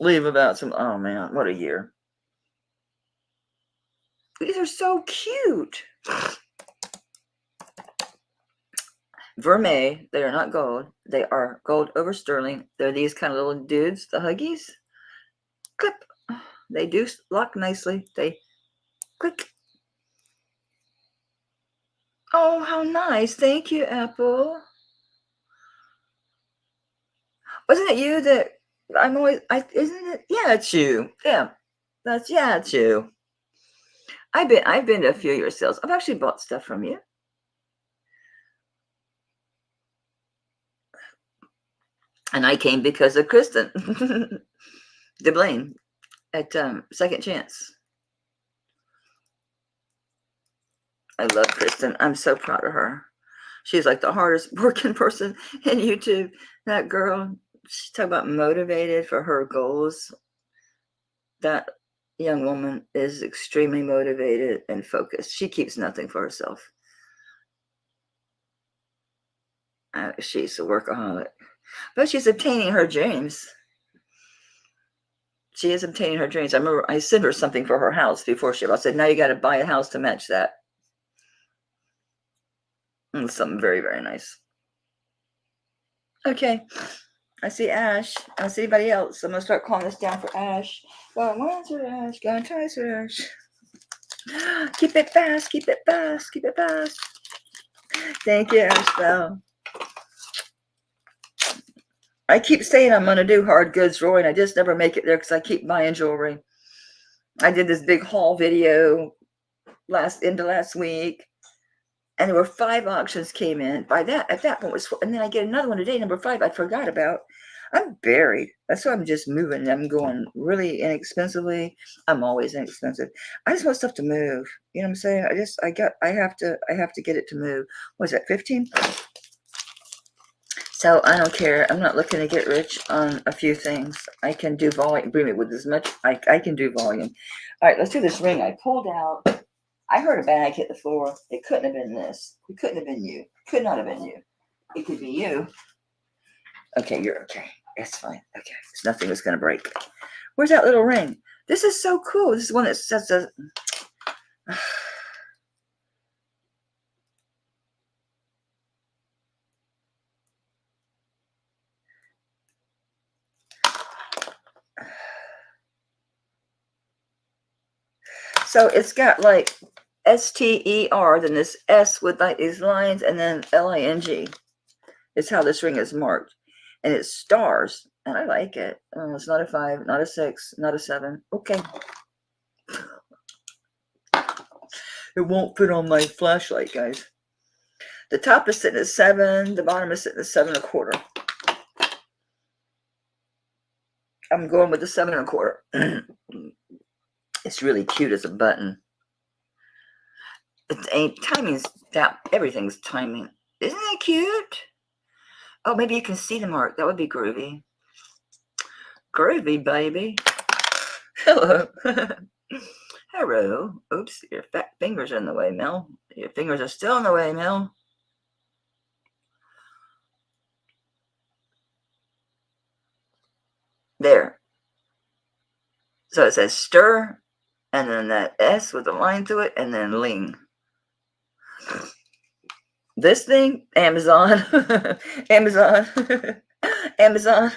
leave about some, oh man, what a year. These are so cute. Vermeil, they are not gold. They are gold over sterling. They're these kind of little dudes, the Huggies. Clip. They do lock nicely. They click. Oh, how nice. Thank you, Apple. Wasn't it you that I'm always, isn't it? Yeah, it's you. Yeah. Yeah, it's you. I've been to a few of your sales. I've actually bought stuff from you. And I came because of Kristen DeBlaine at Second Chance. I love Kristen. I'm so proud of her. She's like the hardest working person in YouTube. That girl, she's talking about motivated for her goals. That young woman is extremely motivated and focused. She keeps nothing for herself. She's a workaholic. But she's obtaining her dreams. She is obtaining her dreams. I remember I sent her something for her house before I said, now you got to buy a house to match that. And something very, very nice. Okay. I see Ash. I don't see anybody else. I'm going to start calling this down for Ash. Going once for Ash. Going twice for Ash. Keep it fast. Keep it fast. Keep it fast. Thank you, Ash Bell. I keep saying I'm going to do hard goods, Roy, and I just never make it there because I keep buying jewelry. I did this big haul video last week, and there were 5 auctions came in. At that point was, and then I get another one today, number 5. I forgot about. I'm buried. That's why I'm just moving. I'm going really inexpensively. I'm always inexpensive. I just want stuff to move. You know what I'm saying? I have to get it to move. What is that? 15. So I don't care. I'm not looking to get rich on a few things. I can do volume. Bring me with as much. I can do volume. All right, let's do this ring. I pulled out. I heard a bag hit the floor. It couldn't have been this. It couldn't have been you. Could not have been you. It could be you. Okay, you're okay. It's fine. Okay, nothing was going to break. Where's that little ring? This is so cool. This is one that says so it's got like STER, then this S with like these lines, and then LING. Is how this ring is marked. And it's stars. And I like it. It's not a 5, not a 6, not a 7. Okay. It won't fit on my flashlight, guys. The top is sitting at 7. The bottom is sitting at 7 1/4. I'm going with the 7 1/4. It's really cute as a button. Timing's that. Everything's timing. Isn't that cute? Oh, maybe you can see the mark. That would be groovy. Groovy, baby. Hello. Hello. Oops, your fat fingers are in the way, Mel. Your fingers are still in the way, Mel. There. So it says stir, and then that S with a line through it, and then ling. This thing, Amazon. Amazon. Amazon.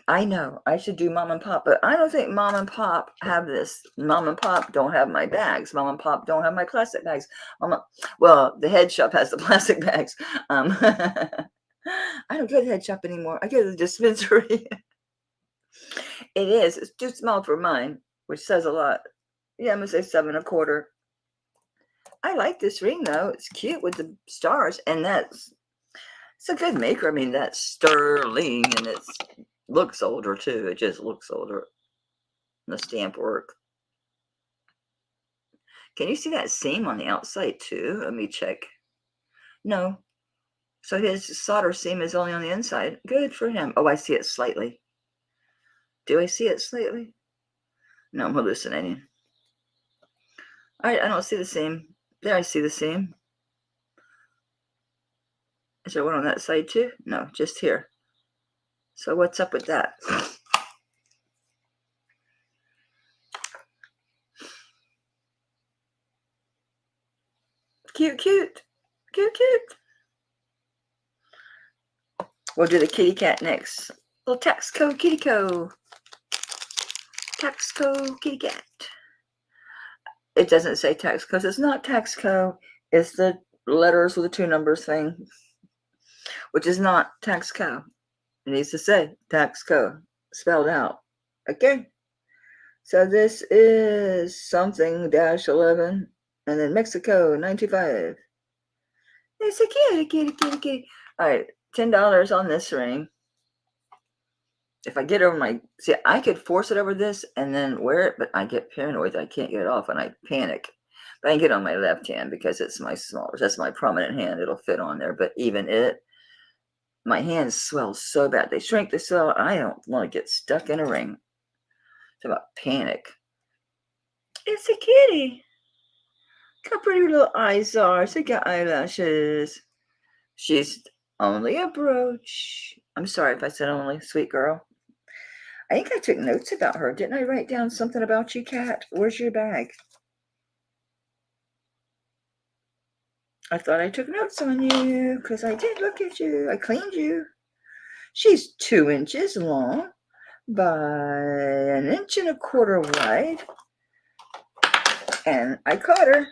I know I should do mom and pop, but I don't think mom and pop have this. Mom and pop don't have my bags. Mom and pop don't have my plastic bags. Well, the head shop has the plastic bags. I don't go to the head shop anymore. I go to the dispensary. It is. It's too small for mine, which says a lot. Yeah, I'm gonna say 7 1/4. I like this ring though. It's cute with the stars, and it's a good maker. I mean, that's sterling, and it looks older too. It just looks older. The stamp work. Can you see that seam on the outside too? Let me check. No. So his solder seam is only on the inside. Good for him. Oh, I see it slightly. Do I see it slightly? No, I'm hallucinating. All right, I don't see the seam. There, I see the seam. Is there one on that side too? No, just here. So what's up with that? Cute, cute. Cute, cute. We'll do the kitty cat next. Little tax code kitty code. Tax code kitty cat. It doesn't say tax code. It's not tax code. It's the letters with the 2 numbers thing, which is not tax code. It needs to say tax code spelled out. Okay. So this is something -11 and then Mexico 925. It's a kitty, kitty, kitty, kitty. All right, $10 on this ring. If I get over see, I could force it over this and then wear it, but I get paranoid that I can't get it off and I panic. But I can get it on my left hand because it's my smaller, that's my prominent hand. It'll fit on there. But even my hands swell so bad. They shrink, they swell. I don't want to get stuck in a ring. It's about panic. It's a kitty. Look how pretty her little eyes are. She got eyelashes. She's only a brooch. I'm sorry if I said only, sweet girl. I think I took notes about her. Didn't I write down something about you, Kat? Where's your bag? I thought I took notes on you because I did look at you. I cleaned you. She's 2 inches long by 1.25 inches wide. And I caught her.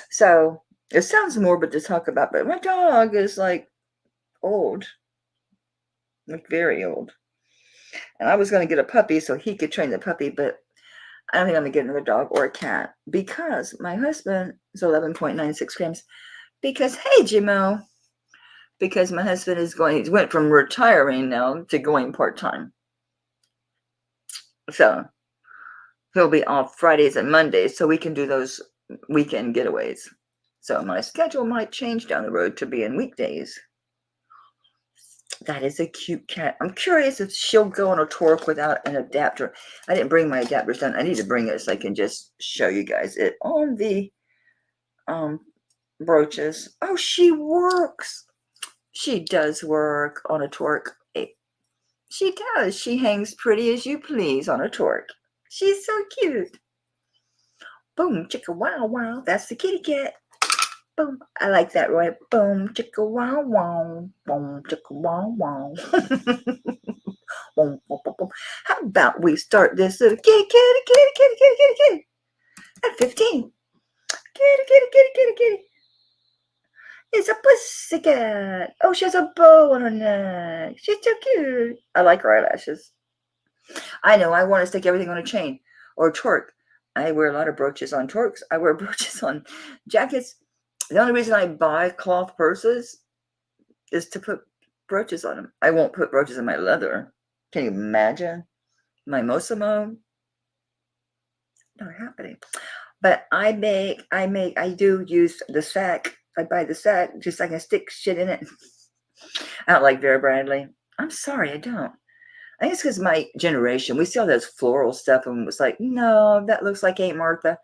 So it sounds morbid to talk about, but my dog is like old, like very old. And I was going to get a puppy so he could train the puppy, but I don't think I'm going to get another dog or a cat because my husband is 11.96 grams. Because, hey, Jimo, because my husband he went from retiring now to going part-time. So he'll be off Fridays and Mondays so we can do those weekend getaways. So my schedule might change down the road to be in weekdays. That is a cute cat. I'm curious if she'll go on a torque without an adapter. I didn't bring my adapters down. I need to bring it so I can just show you guys it on the brooches. Oh, she works. She does work on a torque. She does. She hangs pretty as you please on a torque. She's so cute. Boom, chicka wow wow. That's the kitty cat. Boom. I like that, right? Boom, chicka wow wow. Boom, chicka wow wow. Boom, boom, boom, boom. How about we start this little kitty, kitty, kitty, kitty, kitty, kitty, kitty at 15. Kitty, kitty, kitty, kitty, kitty. It's a pussycat. Oh, she has a bow on her neck. She's so cute. I like her eyelashes. I know. I want to stick everything on a chain or a torque. I wear a lot of brooches on torques. I wear brooches on jackets. The only reason I buy cloth purses is to put brooches on them. I won't put brooches in my leather. Can you imagine? My Mosimo? Not happening. But I do use the sack. I buy the sack just so I can stick shit in it. I don't like Vera Bradley. I'm sorry, I don't. I think it's because my generation, we see all those floral stuff and it's like, no, that looks like Aunt Martha.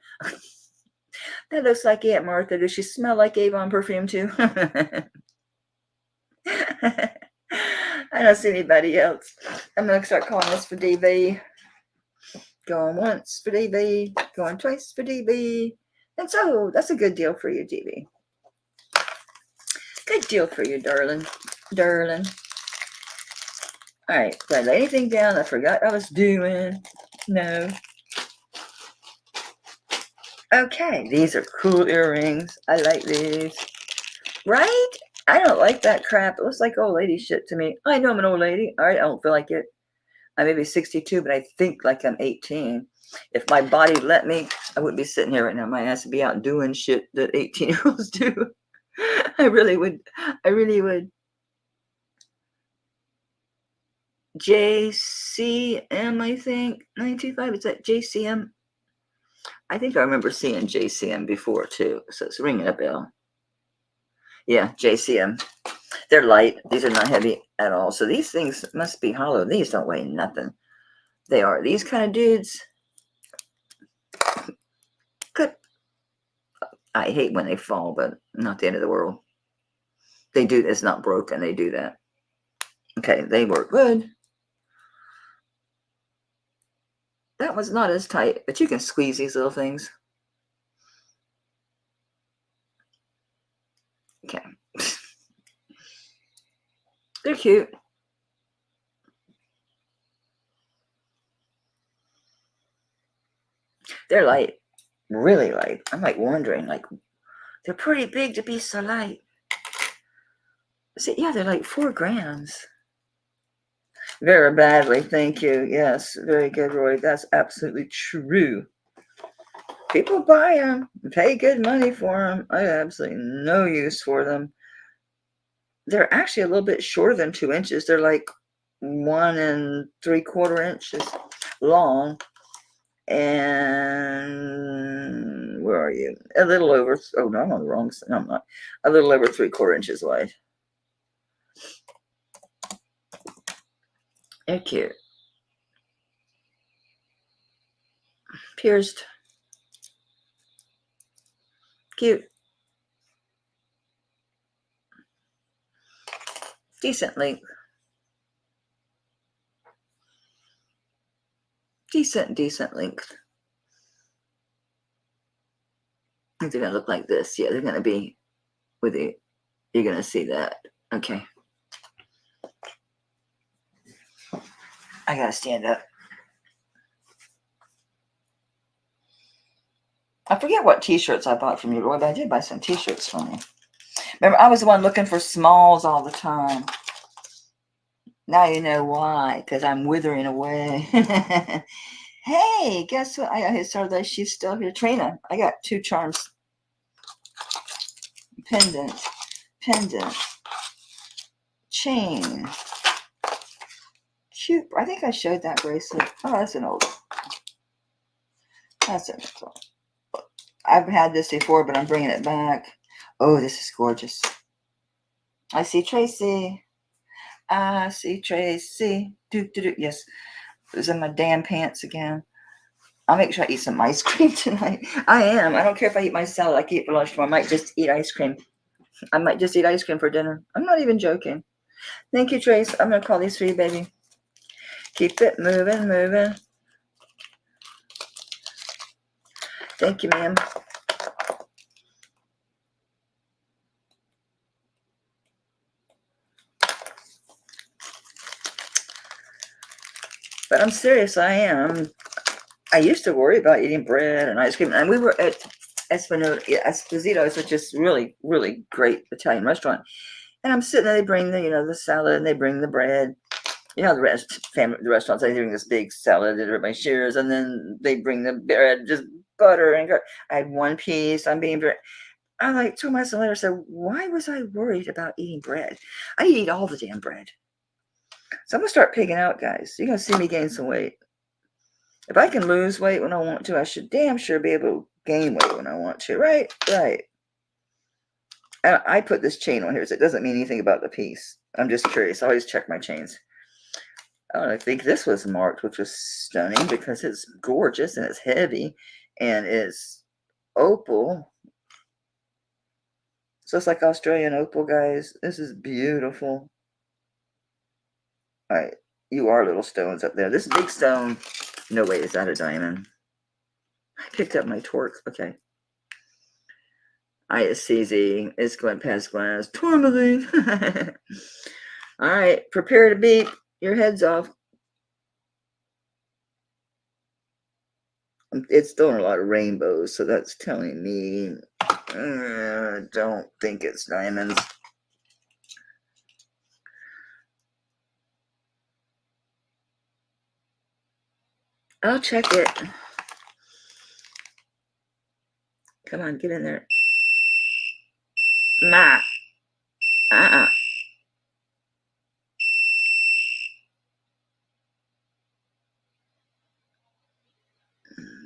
That looks like Aunt Martha. Does she smell like Avon perfume too? I don't see anybody else. I'm going to start calling this for DB. Going once for DB. Going twice for DB. And so that's a good deal for you, DB. Good deal for you, darling. Darling. All right. Did I lay anything down? I forgot I was doing. No. Okay. These are cool earrings. I like these. Right? I don't like that crap. It looks like old lady shit to me. I know I'm an old lady. All right. I don't feel like it. I may be 62, but I think like I'm 18. If my body let me, I wouldn't be sitting here right now. My ass would be out doing shit that 18-year-olds do. I really would. I really would. JCM, I think. 925. Is that JCM? I think I remember seeing JCM before too. So it's ringing a bell. Yeah, JCM. They're light. These are not heavy at all. So these things must be hollow. These don't weigh nothing. They are. These kind of dudes. Good. I hate when they fall, but not the end of the world. They do. It's not broken. They do that. Okay, they work good. That one's not as tight, but you can squeeze these little things. They're cute. They're light, really light. I'm like wondering, like, they're pretty big to be so light. See, yeah, they're like 4 grams. Very badly, thank you. Yes, very good, Roy. That's absolutely true. People buy them, pay good money for them. I have absolutely no use for them. They're actually a little bit shorter than 2 inches. They're like 1 3/4 inches long. And where are you? A little over, oh no, I'm on the wrong side. No, I'm not. A little over 3/4 inches wide. They're cute. Pierced. Cute. Decent length. Decent length. I think they're gonna look like this. Yeah, they're gonna be with it. You're gonna see that. Okay. I gotta stand up. I forget what t-shirts I bought from you, Roy, but I did buy some t-shirts from you. Remember, I was the one looking for smalls all the time. Now you know why, because I'm withering away. Hey, guess what? I saw that she's still here. Trina, I got 2 charms. Pendant, chain. Cute. I think I showed that bracelet. Oh, that's an old one. That's an old one. I've had this before, but I'm bringing it back. Oh, this is gorgeous. I see Tracy. I see Tracy. Yes, it was in my damn pants again. I'll make sure I eat some ice cream tonight. I am. I don't care if I eat my salad. I can eat for lunch. I might just eat ice cream. I might just eat ice cream for dinner. I'm not even joking. Thank you, Trace. I'm going to call these for you, baby. Keep it moving. Thank you, ma'am. But I'm serious. I am. I used to worry about eating bread and ice cream. And we were at Esposito's, which is really, really great Italian restaurant. And I'm sitting there. They bring the salad, and they bring the bread. The restaurants, they bring this big salad that everybody shares, and then they bring the bread, just butter and I had 1 piece. I'm like 2 months later said, why was I worried about eating bread? I eat all the damn bread. So I'm gonna start pigging out, guys. You're gonna see me gain some weight. If I can lose weight when I want to, I should damn sure be able to gain weight when I want to, right? Right. And I put this chain on here, so it doesn't mean anything about the piece. I'm just curious. I always check my chains. I think this was marked, which was stunning because it's gorgeous and it's heavy and it's opal. So it's like Australian opal, guys. This is beautiful. All right, you are little stones up there. This big stone, no way is that a diamond. I picked up my torque. Okay. ISCZ is going past glass. Tourmaline. All right, prepare to beat your heads off. It's throwing a lot of rainbows, so that's telling me I don't think it's diamonds. I'll check it. Come on, get in there. Nah.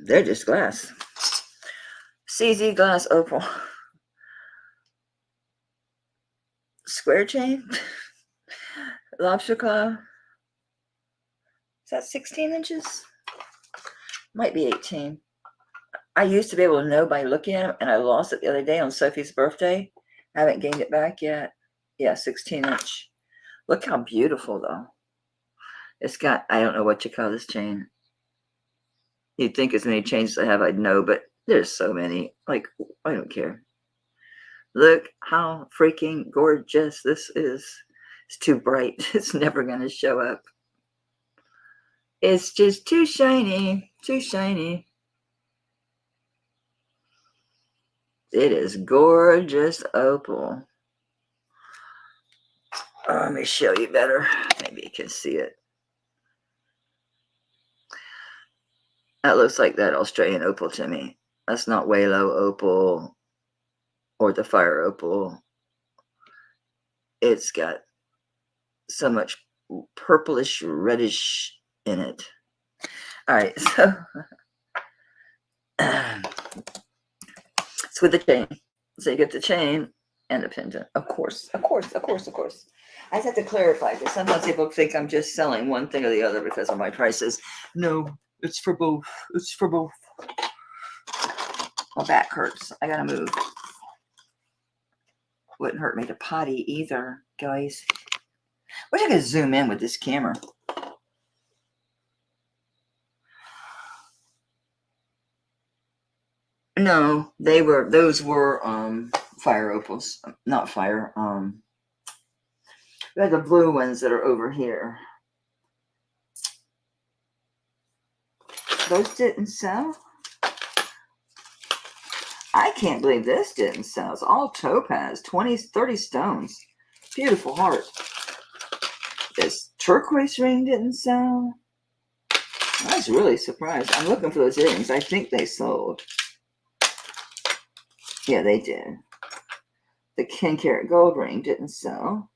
They're just glass. CZ glass opal. Square chain. Lobster claw. Is that 16 inches? Might be 18. I used to be able to know by looking at them, and I lost it the other day on Sophie's birthday. I haven't gained it back yet. Yeah, 16 inch. Look how beautiful, though. It's got, I don't know what you call this chain. You'd think as many chains as I have, I'd know, but there's so many. Like, I don't care. Look how freaking gorgeous this is. It's too bright. It's never going to show up. It's just too shiny. Too shiny. It is gorgeous opal. Oh, let me show you better. Maybe you can see it. That looks like that Australian opal to me. That's not Walo opal or the fire opal. It's got so much purplish reddish in it. All right, so it's with the chain. So you get the chain and the pendant. Of course. I just have to clarify because sometimes people think I'm just selling one thing or the other because of my prices. No, it's for both. It's for both. My back hurts. I gotta move. Wouldn't hurt me to potty either, guys. Wish I could zoom in with this camera. No, those were fire opals. Not fire. They're the blue ones that are over here. Those didn't sell? I can't believe this didn't sell. It's all topaz, 20, 30 stones. Beautiful heart. This turquoise ring didn't sell. I was really surprised. I'm looking for those earrings. I think they sold. Yeah, they did. The 10 karat gold ring didn't sell,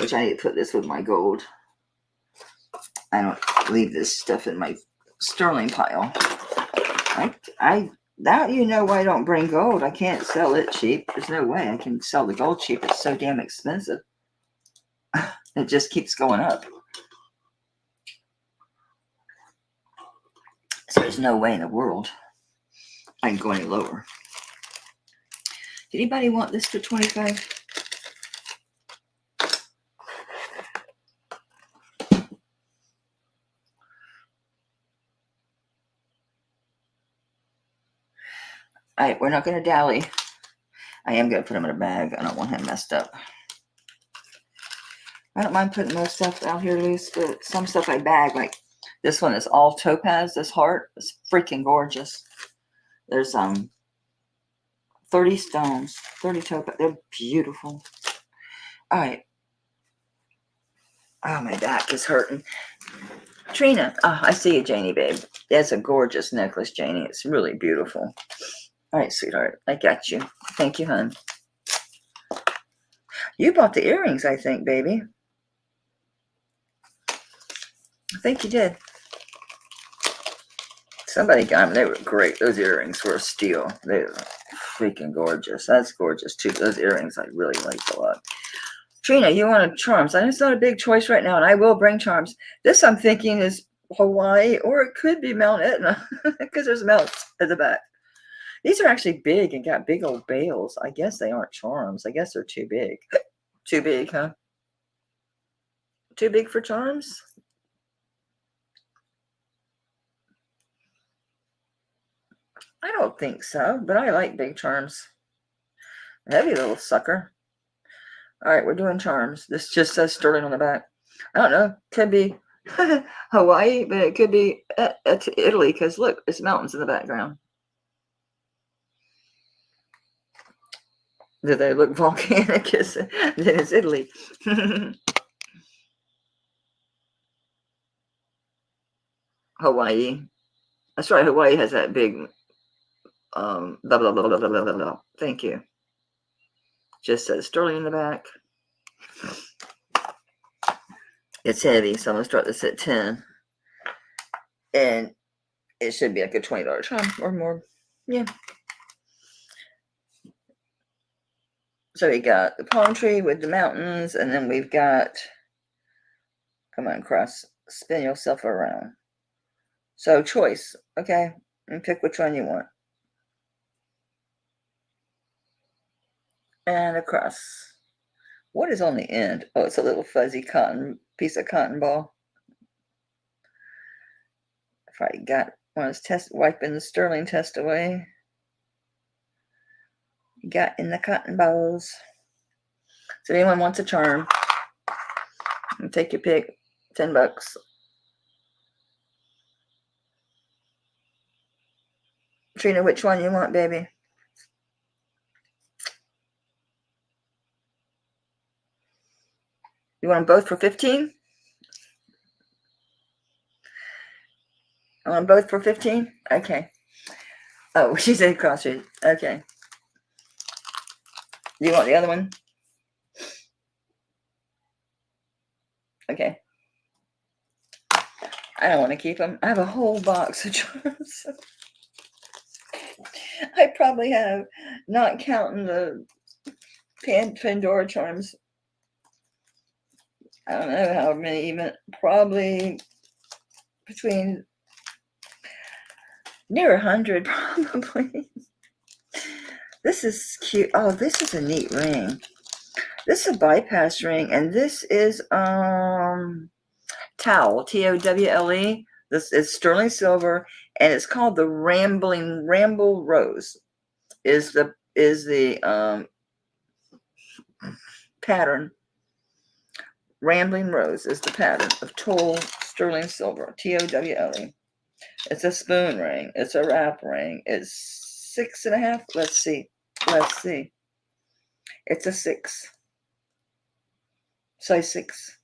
which I need to put this with my gold. I don't leave this stuff in my sterling pile. That you know why I don't bring gold. I can't sell it cheap. There's no way I can sell the gold cheap. It's so damn expensive. It just keeps going up. So there's no way in the world I can go any lower. Did anybody want this for 25? All right, we're not going to dally. I am going to put him in a bag. I don't want him messed up. I don't mind putting most stuff out here loose, but some stuff I bag. Like this one is all topaz. This heart is freaking gorgeous. There's 30 stones, 30 topaz. They're beautiful. All right. Oh, my back is hurting. Trina, I see you, Janie, babe. That's a gorgeous necklace, Janie. It's really beautiful. All right, sweetheart. I got you. Thank you, hon. You bought the earrings, I think, baby. I think you did. Somebody got them. They were great. Those earrings were a steal. They were freaking gorgeous. That's gorgeous, too. Those earrings I really liked a lot. Trina, you wanted charms. I know it's not a big choice right now, and I will bring charms. This I'm thinking is Hawaii, or it could be Mount Etna, because there's mountains at the back. These are actually big and got big old bales. I guess they aren't charms. I guess they're too big. Too big, huh? Too big for charms? I don't think so, but I like big charms. Heavy little sucker. All right, we're doing charms. This just says sterling on the back. I don't know. Could be Hawaii, but it could be Italy because look, it's mountains in the background. Do they look volcanic? Then it's Italy. Hawaii. That's right. Hawaii has that big blah, blah, blah, blah, blah, blah, blah. Thank you. Just says sterling in the back. It's heavy, so I'm gonna start this at 10. And it should be like a $20 charm or more. Yeah. So we got the palm tree with the mountains, and then we've got, come on, cross, spin yourself around. So choice, okay? And pick which one you want. And across. What is on the end? Oh, it's a little fuzzy cotton, piece of cotton ball. If I got one of those wiping the sterling test away. Got in the cotton balls. So anyone wants a charm, take your pick, $10. Trina, which one you want, baby? You want them both for 15? I want them both for 15? Okay. Oh, she's in crossroads. Okay. Do you want the other one? Okay. I don't want to keep them. I have a whole box of charms. I probably have, not counting the Pandora charms. I don't know how many, even probably between near 100, probably. This is cute. Oh, this is a neat ring. This is a bypass ring, and this is towel, Towle. This is sterling silver, and it's called the Ramble Rose. Is the pattern. Rambling Rose is the pattern of tall sterling silver, Towle. It's a spoon ring. It's a wrap ring. It's 6.5. Let's see. It's a 6. Size 6.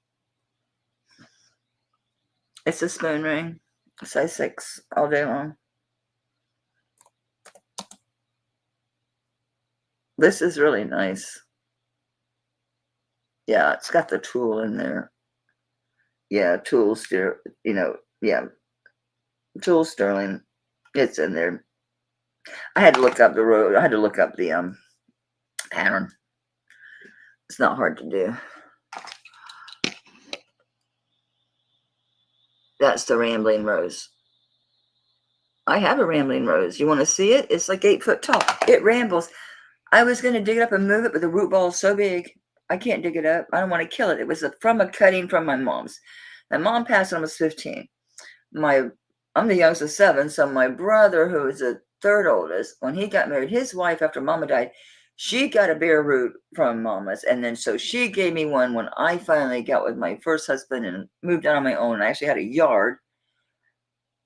It's a spoon ring. Size 6 all day long. This is really nice. Yeah, it's got the tool in there. Yeah, tool tool sterling. It's in there. I had to look up the road. I had to look up the pattern. It's not hard to do. That's the Rambling Rose. I have a Rambling Rose. You want to see it? It's like 8 foot tall. It rambles. I was going to dig it up and move it, but the root ball is so big, I can't dig it up. I don't want to kill it. It was from a cutting from my mom's. My mom passed when I was 15. I'm the youngest of 7, so my brother, who is the third oldest, when he got married, his wife, after Mama died, she got a bare root from Mama's, and then so she gave me one when I finally got with my first husband and moved out on my own. I actually had a yard.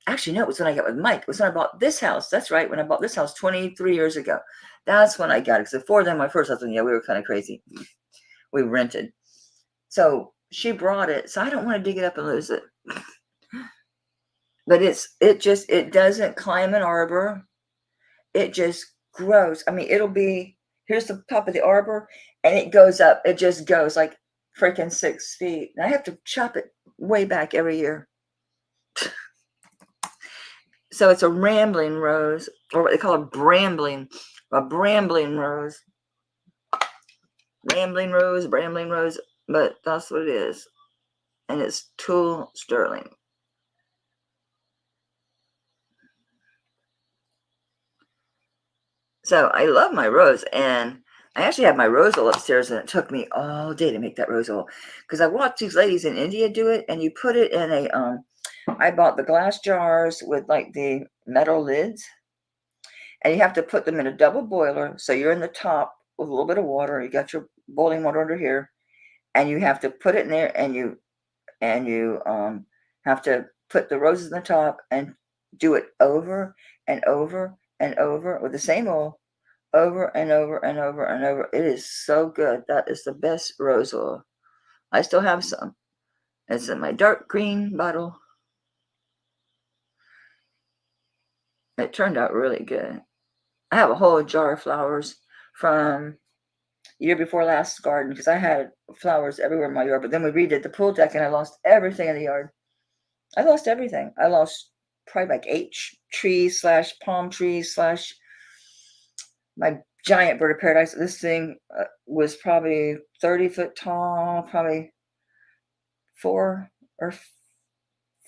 Actually, no, it was when I got with Mike. It was when I bought this house. That's right, when I bought this house 23 years ago. That's when I got it. Because before then, my first husband, we were kind of crazy. We rented. So she brought it. So I don't want to dig it up and lose it. But it doesn't climb an arbor. It just grows. I mean, here's the top of the arbor, and it goes up. It just goes like freaking 6 feet. And I have to chop it way back every year. So it's a Rambling Rose, or what they call a brambling rose. Rambling Rose, but that's what it is. And it's tool sterling. So I love my rose, and I actually have my rose oil upstairs, and it took me all day to make that rose oil because I watched these ladies in India do it, and you put it in a I bought the glass jars with like the metal lids, and you have to put them in a double boiler. So you're in the top with a little bit of water. You got your boiling water under here, and you have to put it in there, and you have to put the roses in the top and do it over and over and over with the same oil, over and over and over and over. It is so good. That is the best rose oil. I still have some. It's in my dark green bottle. It turned out really good. I have a whole jar of flowers from year before last garden because I had flowers everywhere in my yard. But then we redid the pool deck and I lost everything in the yard. I lost everything. I lost probably like 8 trees / palm trees / my giant bird of paradise. This thing was probably 30 foot tall, probably 4 or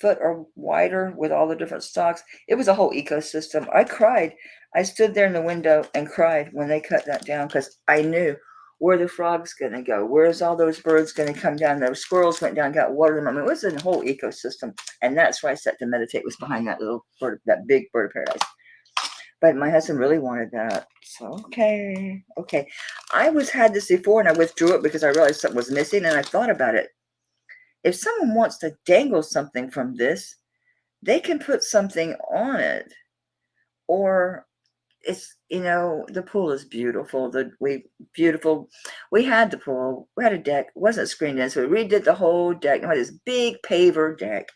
foot or wider with all the different stalks. It was a whole ecosystem. I cried. I stood there in the window and cried when they cut that down because I knew where the frog's going to go. Where's all those birds going to come down? The squirrels went down, got water them. I mean, it was a whole ecosystem. And that's where I sat to meditate, was behind that little bird, that big bird of paradise. But my husband really wanted that. So, okay. I had this before and I withdrew it because I realized something was missing and I thought about it. If someone wants to dangle something from this, they can put something on it. Or it's, the pool is beautiful. Beautiful. We had the pool. We had a deck. It wasn't screened in, so we redid the whole deck. We had this big paver deck,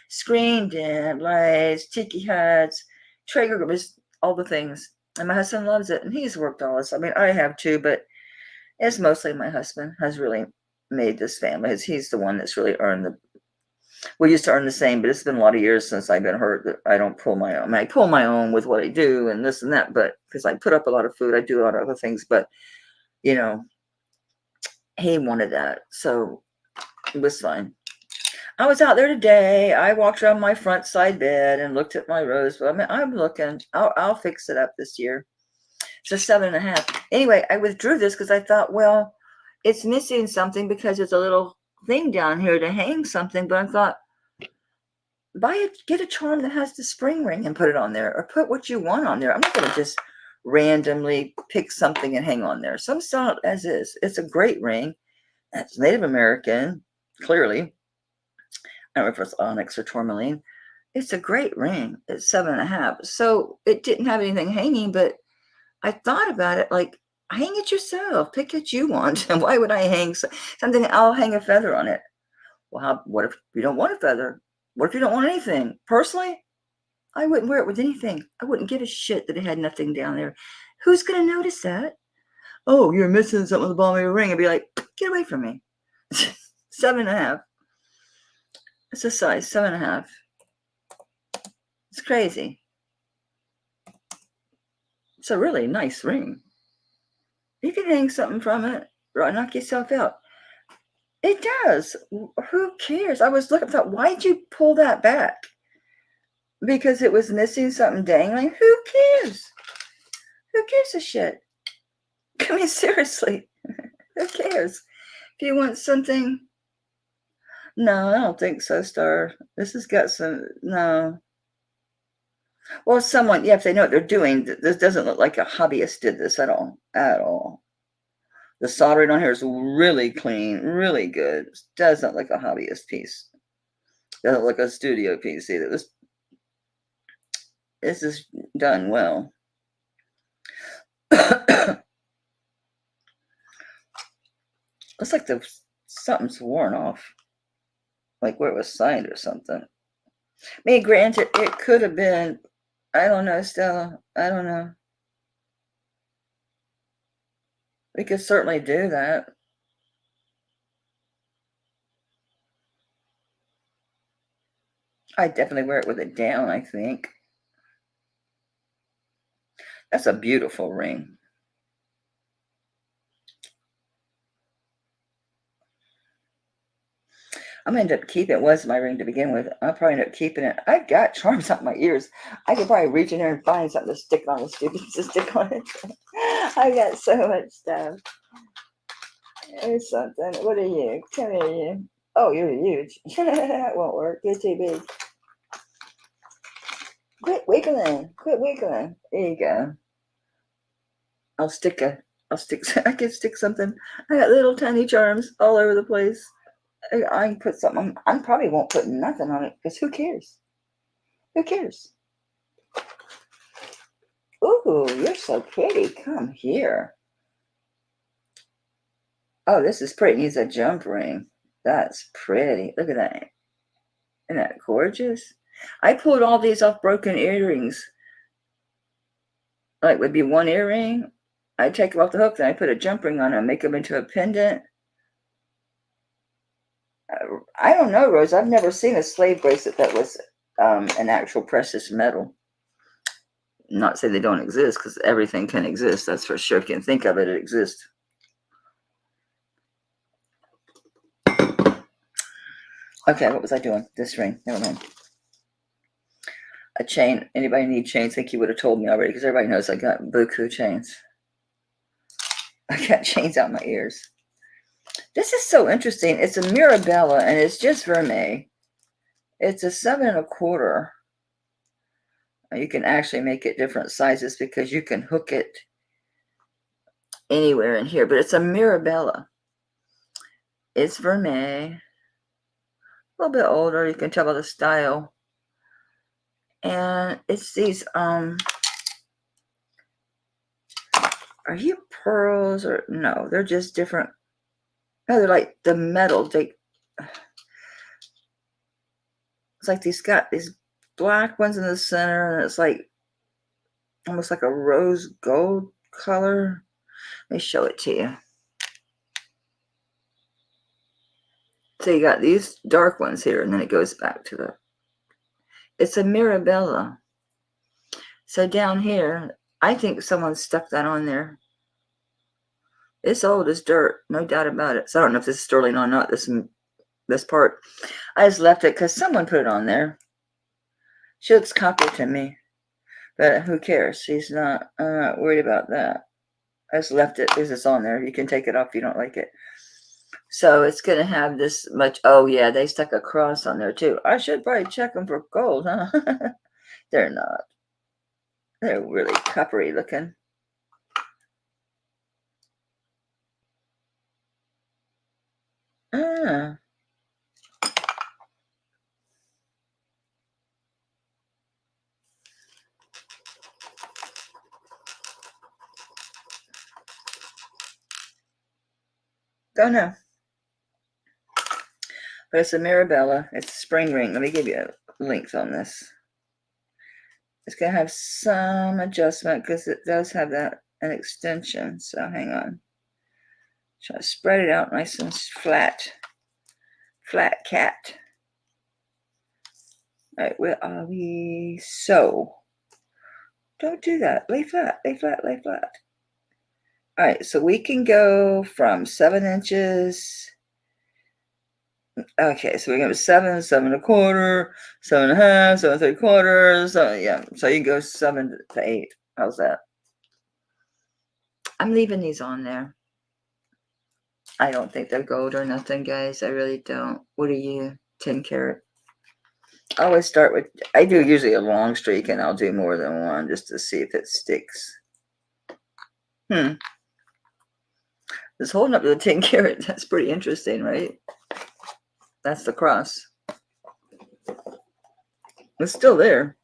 screened in, lights, tiki huts, Traeger grippers, all the things. And my husband loves it, and he's worked all this. I mean, I have too, but it's mostly my husband has really made this family. He's the one that's really earned the. We used to earn the same, but it's been a lot of years since I've been hurt that I don't pull my own. I mean, I pull my own with what I do and this and that, but because I put up a lot of food, I do a lot of other things, but he wanted that, so it was fine. I was out there today. I walked around my front side bed and looked at my rose. But I mean, I'm looking. I'll fix it up this year. It's a 7.5. Anyway, I withdrew this because I thought, well, it's missing something because there's a little thing down here to hang something. But I thought, get a charm that has the spring ring and put it on there, or put what you want on there. I'm not going to just randomly pick something and hang on there. Some sell it as is. It's a great ring. It's Native American, clearly. I don't know if it's onyx or tourmaline. It's a great ring. It's 7.5. So it didn't have anything hanging, but I thought about it like, hang it yourself. Pick what you want. And why would I hang something? I'll hang a feather on it. Well, what if you don't want a feather? What if you don't want anything? Personally, I wouldn't wear it with anything. I wouldn't give a shit that it had nothing down there. Who's going to notice that? Oh, you're missing something at the bottom of your ring. I'd be like, get away from me. 7.5. It's a size 7.5. It's crazy. It's a really nice ring. You can hang something from it, or knock yourself out. It does. Who cares? I was looking, thought, why'd you pull that back? Because it was missing something dangling? Who cares? Who gives a shit? I mean, seriously. Who cares? If you want something. No, I don't think so, Star. This has got some. No. Well, someone, if they know what they're doing, this doesn't look like a hobbyist did this at all. At all. The soldering on here is really clean, really good. It doesn't look like a hobbyist piece. Doesn't look like a studio piece either. This is done well. Looks like something's worn off. Like where it was signed or something. I mean, granted, it could have been, I don't know, Stella. I don't know. We could certainly do that. I'd definitely wear it with it down, I think. That's a beautiful ring. I'm going to end up keeping it. It was my ring to begin with. I'll probably end up keeping it. I've got charms on my ears. I could probably reach in there and find something to stick on the stupid to stick on it. I got so much stuff. There's something. What are you? Come here, you. Oh, you're huge. That won't work. You're too big. Quit wiggling. Quit wiggling. There you go. I can stick something. I got little tiny charms all over the place. I can put something. I probably won't put nothing on it because who cares? Who cares? Ooh, you're so pretty. Come here. Oh, this is pretty. It needs a jump ring. That's pretty. Look at that. Isn't that gorgeous? I pulled all these off broken earrings. Like would be one earring. I take them off the hook, then I put a jump ring on them, make them into a pendant. I don't know, Rose. I've never seen a slave bracelet that was an actual precious metal. Not say they don't exist, because everything can exist. That's for sure. If you can think of it, it exists. Okay, what was I doing? This ring. Never mind. A chain. Anybody need chains? I think you would have told me already, because everybody knows I got buku chains. I got chains out my ears. This is so interesting. It's a Mirabella, and it's just vermeil. It's a 7 1/4. You can actually make it different sizes because you can hook it anywhere in here, but it's a Mirabella. It's vermeil, a little bit older. You can tell by the style. And it's these, are you pearls or no? They're just different. No, they're like the metal. It's like got these black ones in the center, and it's like almost like a rose gold color. Let me show it to you. So you got these dark ones here, and then it goes back to it's a Mirabella. So down here, I think someone stuck that on there. It's old as dirt, no doubt about it. So I don't know if this is sterling or not, this part. I just left it because someone put it on there. She looks copper to me, but who cares? I'm not worried about that. I just left it because it's on there. You can take it off if you don't like it. So it's going to have this much. Oh, yeah, they stuck a cross on there, too. I should probably check them for gold, huh? They're not. They're really coppery looking. Ah. Don't know. But it's a Mirabella. It's a spring ring. Let me give you links on this. It's going to have some adjustment because it does have an extension. So hang on. Try to spread it out nice and flat. Flat cat. All right, where are we? So, don't do that. Lay flat, lay flat, lay flat. All right, so we can go from 7 inches. Okay, so we have 7, 7 1/4, 7 1/2, 7 3/4. So yeah, so you can go 7 to 8. How's that? I'm leaving these on there. I don't think they're gold or nothing, guys. I really don't. What are you? 10 karat. I always start with, I do usually a long streak, and I'll do more than one just to see if it sticks. It's holding up to the 10 karat. That's pretty interesting, right? That's the cross. It's still there.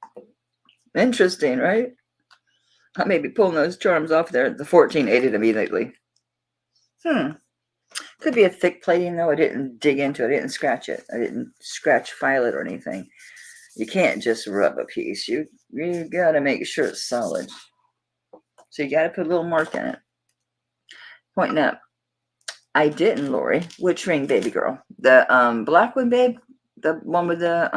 Interesting, right? I may be pulling those charms off there. The 14 ate it immediately. Could be a thick plating, though. I didn't dig into it. I didn't scratch it. I didn't file it or anything. You can't just rub a piece. You got to make sure it's solid. So you got to put a little mark in it. Pointing up. I didn't, Lori. Which ring, baby girl? The black one, babe? The one with the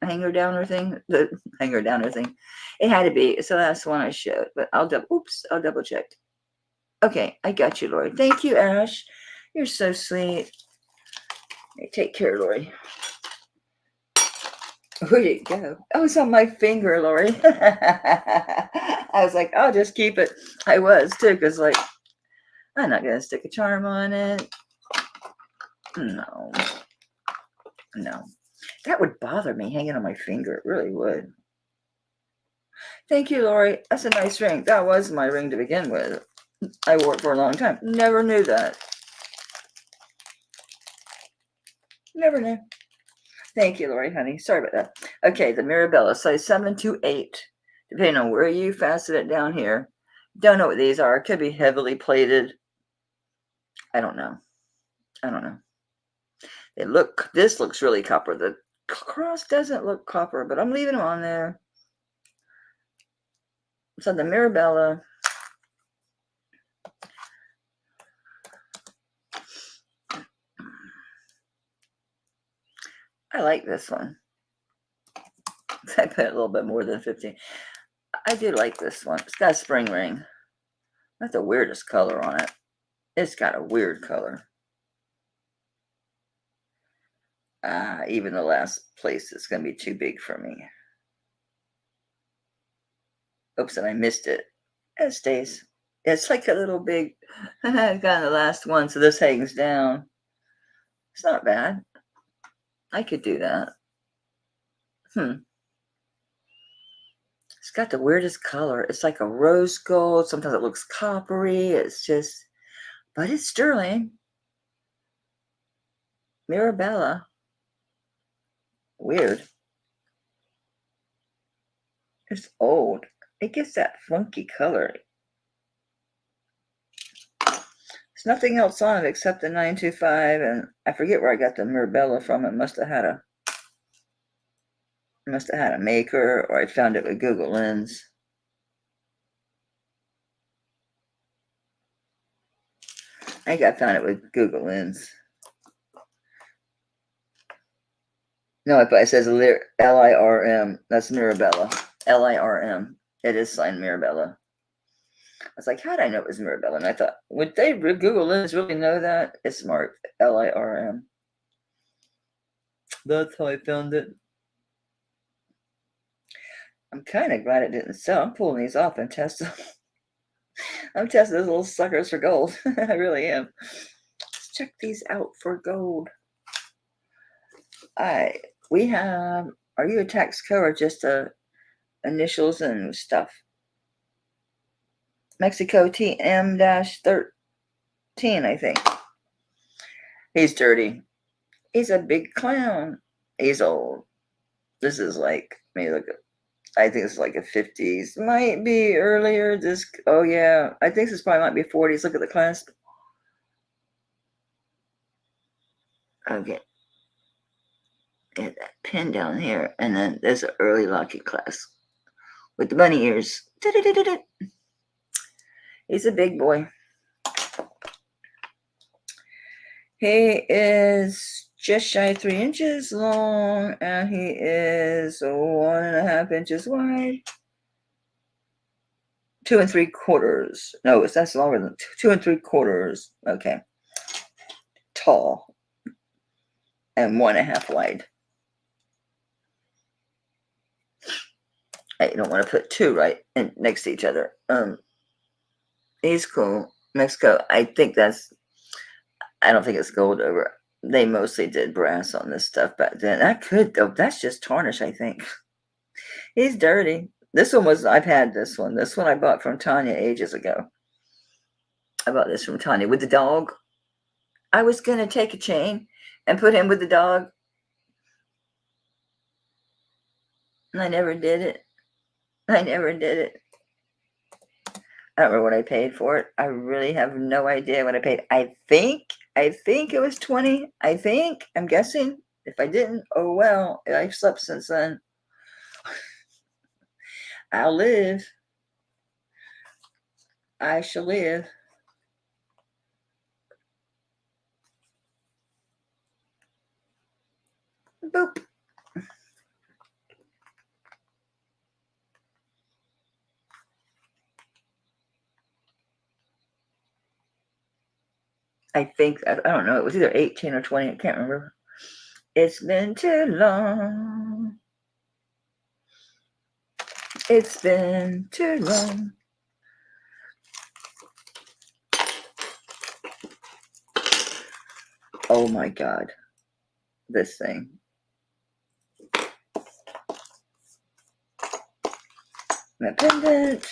hanger downer thing? The hanger downer thing. It had to be. It's the last one I showed. But I'll double check. Okay, I got you, Lori. Thank you, Ash. You're so sweet. Hey, take care, Lori. Where did it go? Oh, it's on my finger, Lori. I was like, I'll just keep it. I was, too, because, like, I'm not going to stick a charm on it. No. That would bother me hanging on my finger. It really would. Thank you, Lori. That's a nice ring. That was my ring to begin with. I wore it for a long time. Never knew that. Never knew. Thank you, Lori, honey. Sorry about that. Okay, the Mirabella, size 7 to 8. Depending on where you fasten it down here. Don't know what these are. Could be heavily plated. I don't know. This looks really copper. The cross doesn't look copper, but I'm leaving them on there. So the Mirabella. I like this one. I put a little bit more than 15. I do like this one. It's got a spring ring. That's the weirdest color on it. It's got a weird color. Even the last place is going to be too big for me. Oops, and I missed it. It stays. It's like a little big. I got the last one, so this hangs down. It's not bad. I could do that. It's got the weirdest color. It's like a rose gold. Sometimes it looks coppery. It's just, but it's sterling. Mirabella. Weird. It's old. It gets that funky color. There's nothing else on it except the 925, and I forget where I got the Mirabella from. It must have had a maker, or I found it with Google Lens. I think I found it with Google Lens. No, but it says L-I-R-M. That's Mirabella. L-I-R-M. It is signed Mirabella. I was like, how did I know it was Mirabella? And I thought, would they Google Lens really know that? It's marked L-I-R-M. That's how I found it. I'm kind of glad it didn't sell. I'm pulling these off and testing. I'm testing those little suckers for gold. I really am. Let's check these out for gold. We have, are you a tax code or just initials and stuff? Mexico TM-13, I think. He's dirty. He's a big clown. He's old. This is like, maybe look at, I think it's like a 50s. Might be earlier. Oh yeah. I think this probably might be 40s. Look at the clasp. Okay. Get that pin down here. And then there's an early locking clasp with the bunny ears. He's a big boy. He is just shy of 3 inches long, and he is 1.5 inches wide. 2 3/4. No, that's longer than 2 3/4. Okay. Tall and 1.5 wide. You don't want to put two right next to each other. He's cool. Mexico. I don't think it's gold over. They mostly did brass on this stuff back then. That's just tarnish, I think. He's dirty. This one I've had this one. This one I bought from Tanya ages ago. I bought this from Tanya with the dog. I was going to take a chain and put him with the dog. And I never did it. I don't remember what I paid for it. I really have no idea what I paid. I think it was 20. I'm guessing. If I didn't, oh well. I've slept since then. I'll live. I shall live. Boop. I don't know. It was either 18 or 20. I can't remember. It's been too long. It's been too long. Oh my God. This thing. My pendant.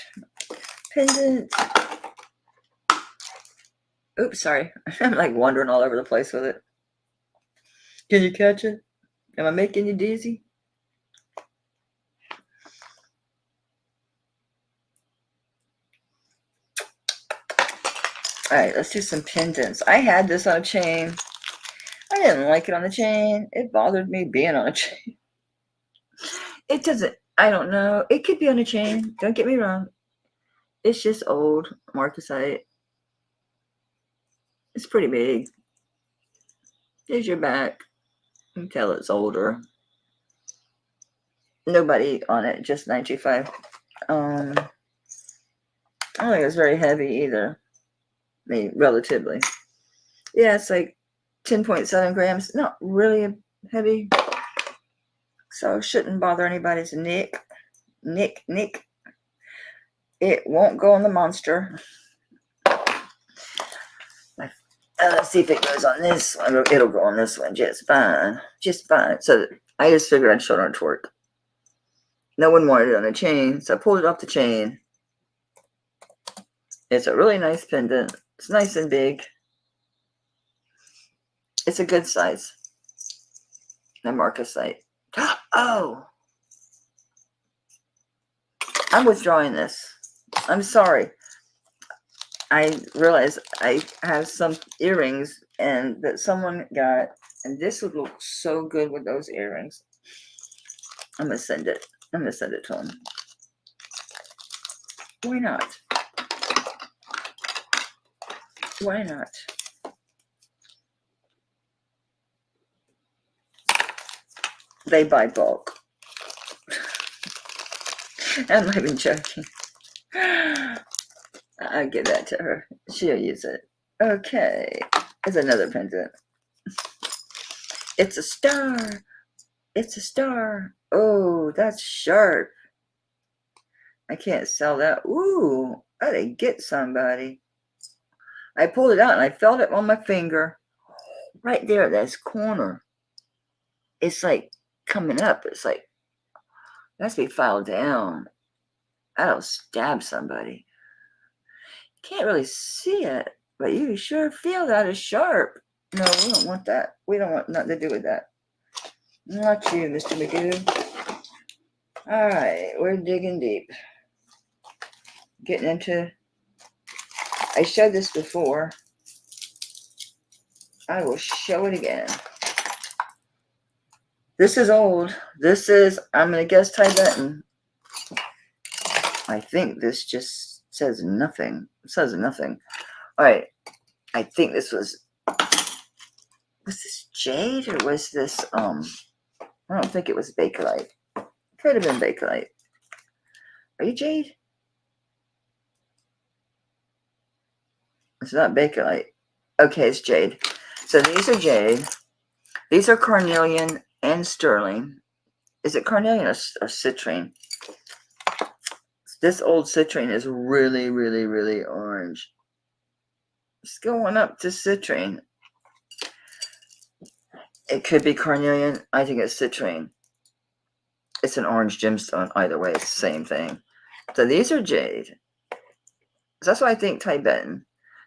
Oops, sorry. I'm like wandering all over the place with it. Can you catch it? Am I making you dizzy? All right, let's do some pendants. I had this on a chain. I didn't like it on the chain. It bothered me being on a chain. It doesn't, I don't know. It could be on a chain. Don't get me wrong. It's just old marcasite. It's pretty big. There's your back. You can tell it's older. Nobody on it, just 925. I don't think it's very heavy either. I mean, relatively. Yeah, it's like 10.7 grams. Not really heavy. So shouldn't bother anybody's nick. It won't go on the monster. Let's see if it goes on this one. It'll go on this one just fine. So I just figured I'd show it on twerk. No one wanted it on a chain, so I pulled it off the chain. It's a really nice pendant. It's nice and big. It's a good size. The marcasite. Oh! I'm withdrawing this. I'm sorry. I realize I have some earrings and that someone got, and this would look so good with those earrings. I'm going to send it. I'm going to send it to them. Why not? Why not? They buy bulk. I'm not even joking. I'll give that to her. She'll use it. Okay. There's another pendant. It's a star. It's a star. Oh, that's sharp. I can't sell that. Ooh, I didn't get somebody. I pulled it out and I felt it on my finger. Right there at this corner. It's like coming up. It's like, it has to be filed down. That'll stab somebody. Can't really see it, but you sure feel that it's sharp. No, we don't want that. We don't want nothing to do with that. Not you, Mr. Magoo. All right, we're digging deep. Getting into, I showed this before. I will show it again. This is old. This is, I'm going to guess Tibetan. I think this just says nothing. It says nothing. All right. I think this was this jade or was this, I don't think it was Bakelite. Could have been Bakelite. Are you jade? It's not Bakelite. Okay, it's jade. So these are jade. These are carnelian and sterling. Is it carnelian or citrine? This old citrine is really, really, really orange. It's going up to citrine. It could be carnelian. I think it's citrine. It's an orange gemstone. Either way, it's the same thing. So these are jade. So that's why I think Tibetan.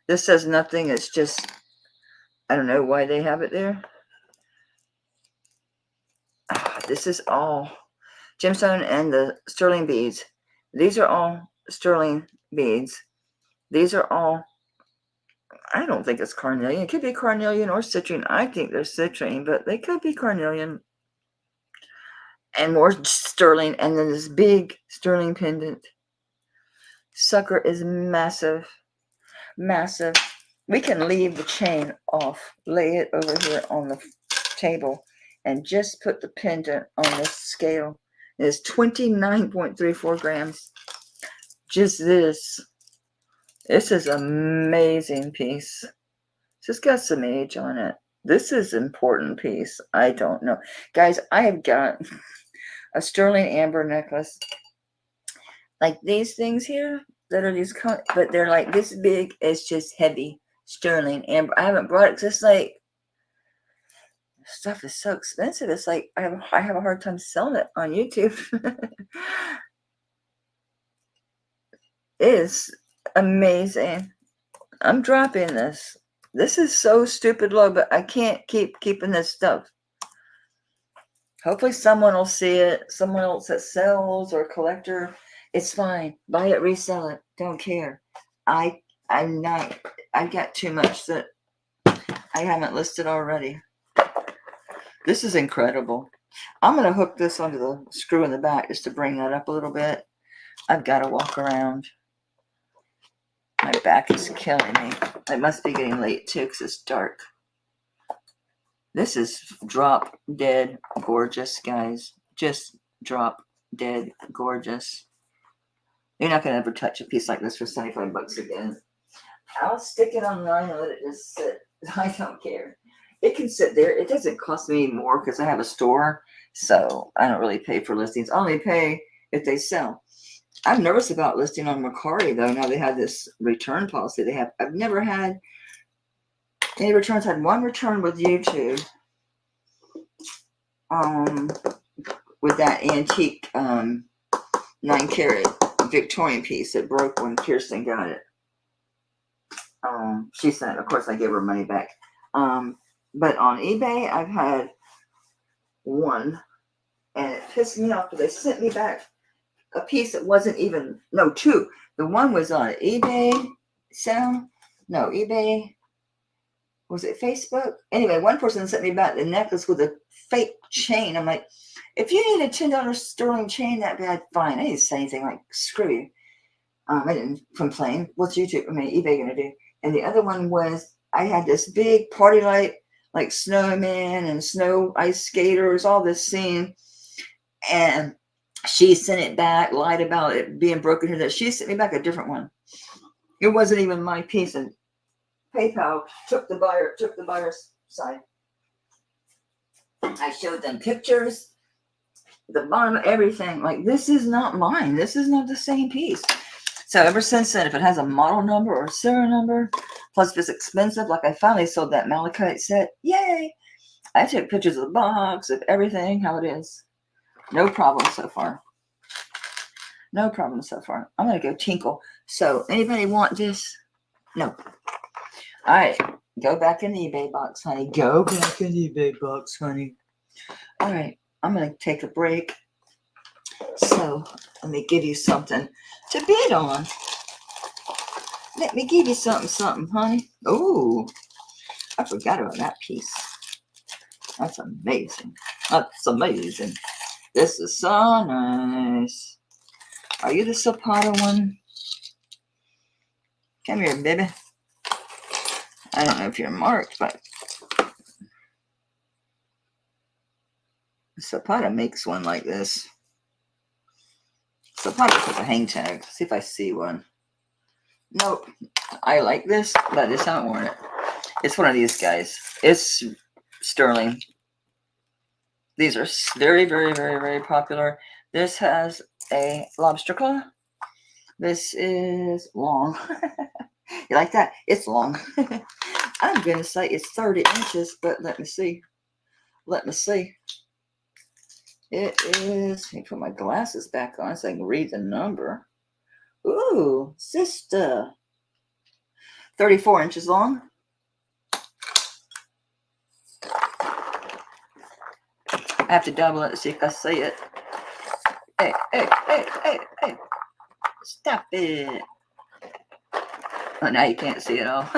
This says nothing. It's just, I don't know why they have it there. This is all gemstone and the sterling beads. These are all sterling beads. These are all, I don't think it's carnelian. It could be carnelian or citrine. I think they're citrine, but they could be carnelian. And more sterling. And then this big sterling pendant. Sucker is massive. Massive. We can leave the chain off. Lay it over here on the table. And just put the pendant on this scale. It is 29.34 grams. Just this. This is an amazing piece. It's got some age on it. This is an important piece. I don't know. Guys, I have got a sterling amber necklace. Like these things here that are these, but they're like this big. It's just heavy sterling amber. I haven't brought it because it's like, stuff is so expensive. It's like I have a hard time selling it on YouTube. It is amazing. I'm dropping this. This is so stupid low, but I can't keep keeping this stuff. Hopefully someone will see it. Someone else that sells or collector. It's fine. Buy it, resell it. Don't care. I've got too much that I haven't listed already. This is incredible. I'm going to hook this onto the screw in the back just to bring that up a little bit. I've got to walk around. My back is killing me. It must be getting late too because it's dark. This is drop dead gorgeous, guys. Just drop dead gorgeous. You're not going to ever touch a piece like this for 75 bucks again. I'll stick it online and let it just sit. I don't care. It can sit there. It doesn't cost me more because I have a store. So I don't really pay for listings. I only pay if they sell. I'm nervous about listing on Mercari though. Now they have this return policy. I've never had any returns. I had one return with YouTube. With that antique 9 carat Victorian piece that broke when Kirsten got it. She sent it. Of course, I gave her money back. But on eBay, I've had one, and it pissed me off because they sent me back a piece that wasn't even, no, two. The one was on eBay, eBay, was it Facebook? Anyway, one person sent me back the necklace with a fake chain. I'm like, if you need a $10 sterling chain that bad, fine. I didn't say anything like, screw you. I didn't complain. What's eBay going to do? And the other one was, I had this big party light, like snowman and snow ice skaters, all this scene. And she sent it back, lied about it being broken here. That she sent me back a different one. It wasn't even my piece, and PayPal took the buyer's side. I showed them pictures, the bottom of everything. Like, this is not mine. This is not the same piece. So ever since then, if it has a model number or a serial number, plus if it's expensive, like I finally sold that malachite set. Yay! I took pictures of the box, of everything, how it is. No problem so far. No problem so far. I'm going to go tinkle. So anybody want this? No. All right. Go back in the eBay box, honey. Go back in the eBay box, honey. All right. I'm going to take a break. So let me give you something to bid on. Let me give you something, honey. Oh, I forgot about that piece. That's amazing. That's amazing. This is so nice. Are you the Zapata one? Come here, baby. I don't know if you're marked, but Zapata makes one like this. Zapata has a hang tag. See if I see one. Nope. I like this, but I just haven't worn it. It's one of these guys. It's sterling. These are very, very, very, very popular. This has a lobster claw. This is long. You like that? It's long. I'm going to say it's 30 inches, but let me see. Let me see. It is, let me put my glasses back on so I can read the number. Ooh, sister. 34 inches long. I have to double it to see if I see it. Hey, hey, hey, hey, hey. Stop it. Oh, now you can't see it all.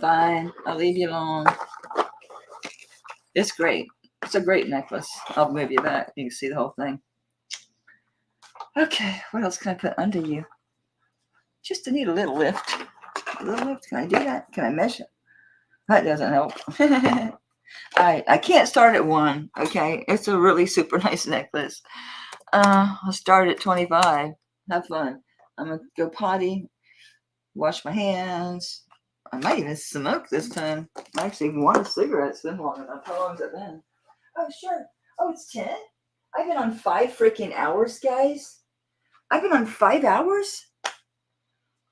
Fine, I'll leave you alone. It's great. It's a great necklace. I'll move you back. You can see the whole thing. Okay, what else can I put under you? Just to need a little lift. A little lift. Can I do that? Can I measure? That doesn't help. I can't start at 1. Okay, it's a really super nice necklace. I'll start at 25. Have fun. I'm gonna go potty, wash my hands. I might even smoke this time. I actually want a cigarette. It's been long enough. How long has it been? Oh, sure. Oh, it's 10? I've been on 5 freaking hours, guys. I've been on 5 hours?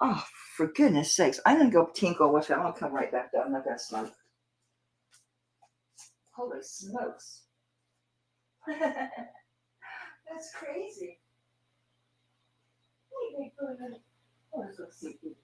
Oh, for goodness sakes. I'm going to go tinkle with it. I'm going to come right back down. I'm not going to smoke. Holy smokes. That's crazy. Hey, oh, let's go see baby.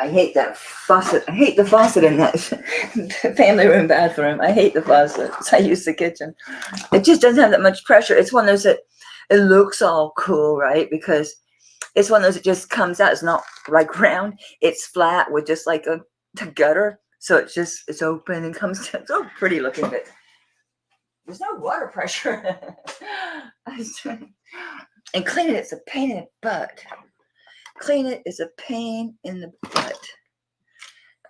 I hate that faucet. I hate the faucet in that family room bathroom. I hate the faucet. So I use the kitchen. It just doesn't have that much pressure. It's one of those that it looks all cool, right? Because it's one of those that just comes out. It's not like round. It's flat with just like a gutter. So it's open and comes down. It's all pretty looking, but there's no water pressure. And cleaning it's a pain in the butt. Clean it is a pain in the butt.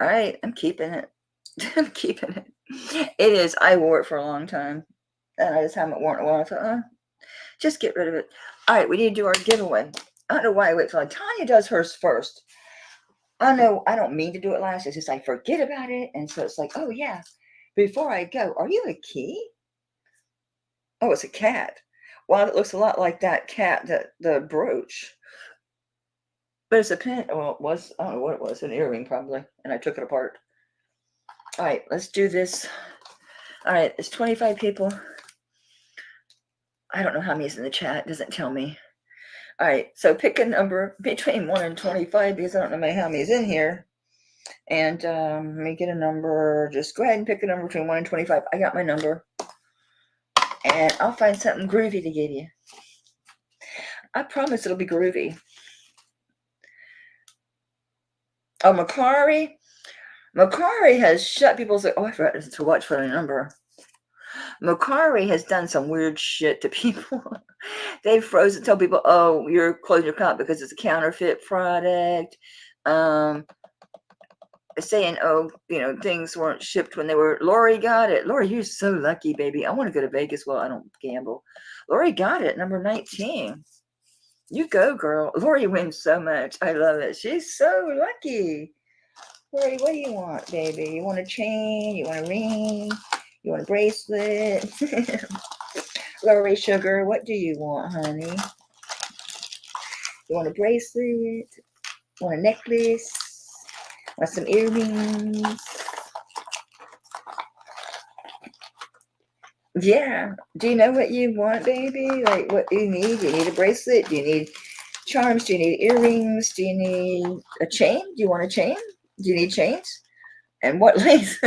All right, I'm keeping it. I'm keeping it. It is. I wore it for a long time. And I just haven't worn it in a while. I thought, just get rid of it. All right, we need to do our giveaway. I don't know why I wait till Tanya does hers first. I know I don't mean to do it last. It's just I forget about it. And so it's like, oh, yeah. Before I go, are you a key? Oh, it's a cat. Well, it looks a lot like that cat, the brooch. But it's a pin. Well, it was, I don't know what it was, an earring probably. And I took it apart. All right, let's do this. All right, it's 25 people. I don't know how many's in the chat. It doesn't tell me. All right, so pick a number between 1 and 25 because I don't know how many's in here. And let me get a number. Just go ahead and pick a number between 1 and 25. I got my number. And I'll find something groovy to give you. I promise it'll be groovy. Oh, Macari. Macari has shut people's. Oh, I forgot to watch for the number. Macari has done some weird shit to people. They've frozen, tell people, oh, you're closing your account because it's a counterfeit product. Saying, oh, things weren't shipped when they were. Lori got it. Lori, you're so lucky, baby. I want to go to Vegas. Well, I don't gamble. Lori got it, number 19. You go, girl. Lori wins so much. I love it. She's so lucky. Lori, what do you want, baby? You want a chain? You want a ring? You want a bracelet? Lori Sugar, what do you want, honey? You want a bracelet? Want a necklace? Want some earrings? Yeah. Do you know what you want, baby? Like, what do you need? Do you need a bracelet? Do you need charms? Do you need earrings? Do you need a chain? Do you want a chain? Do you need chains? And what length?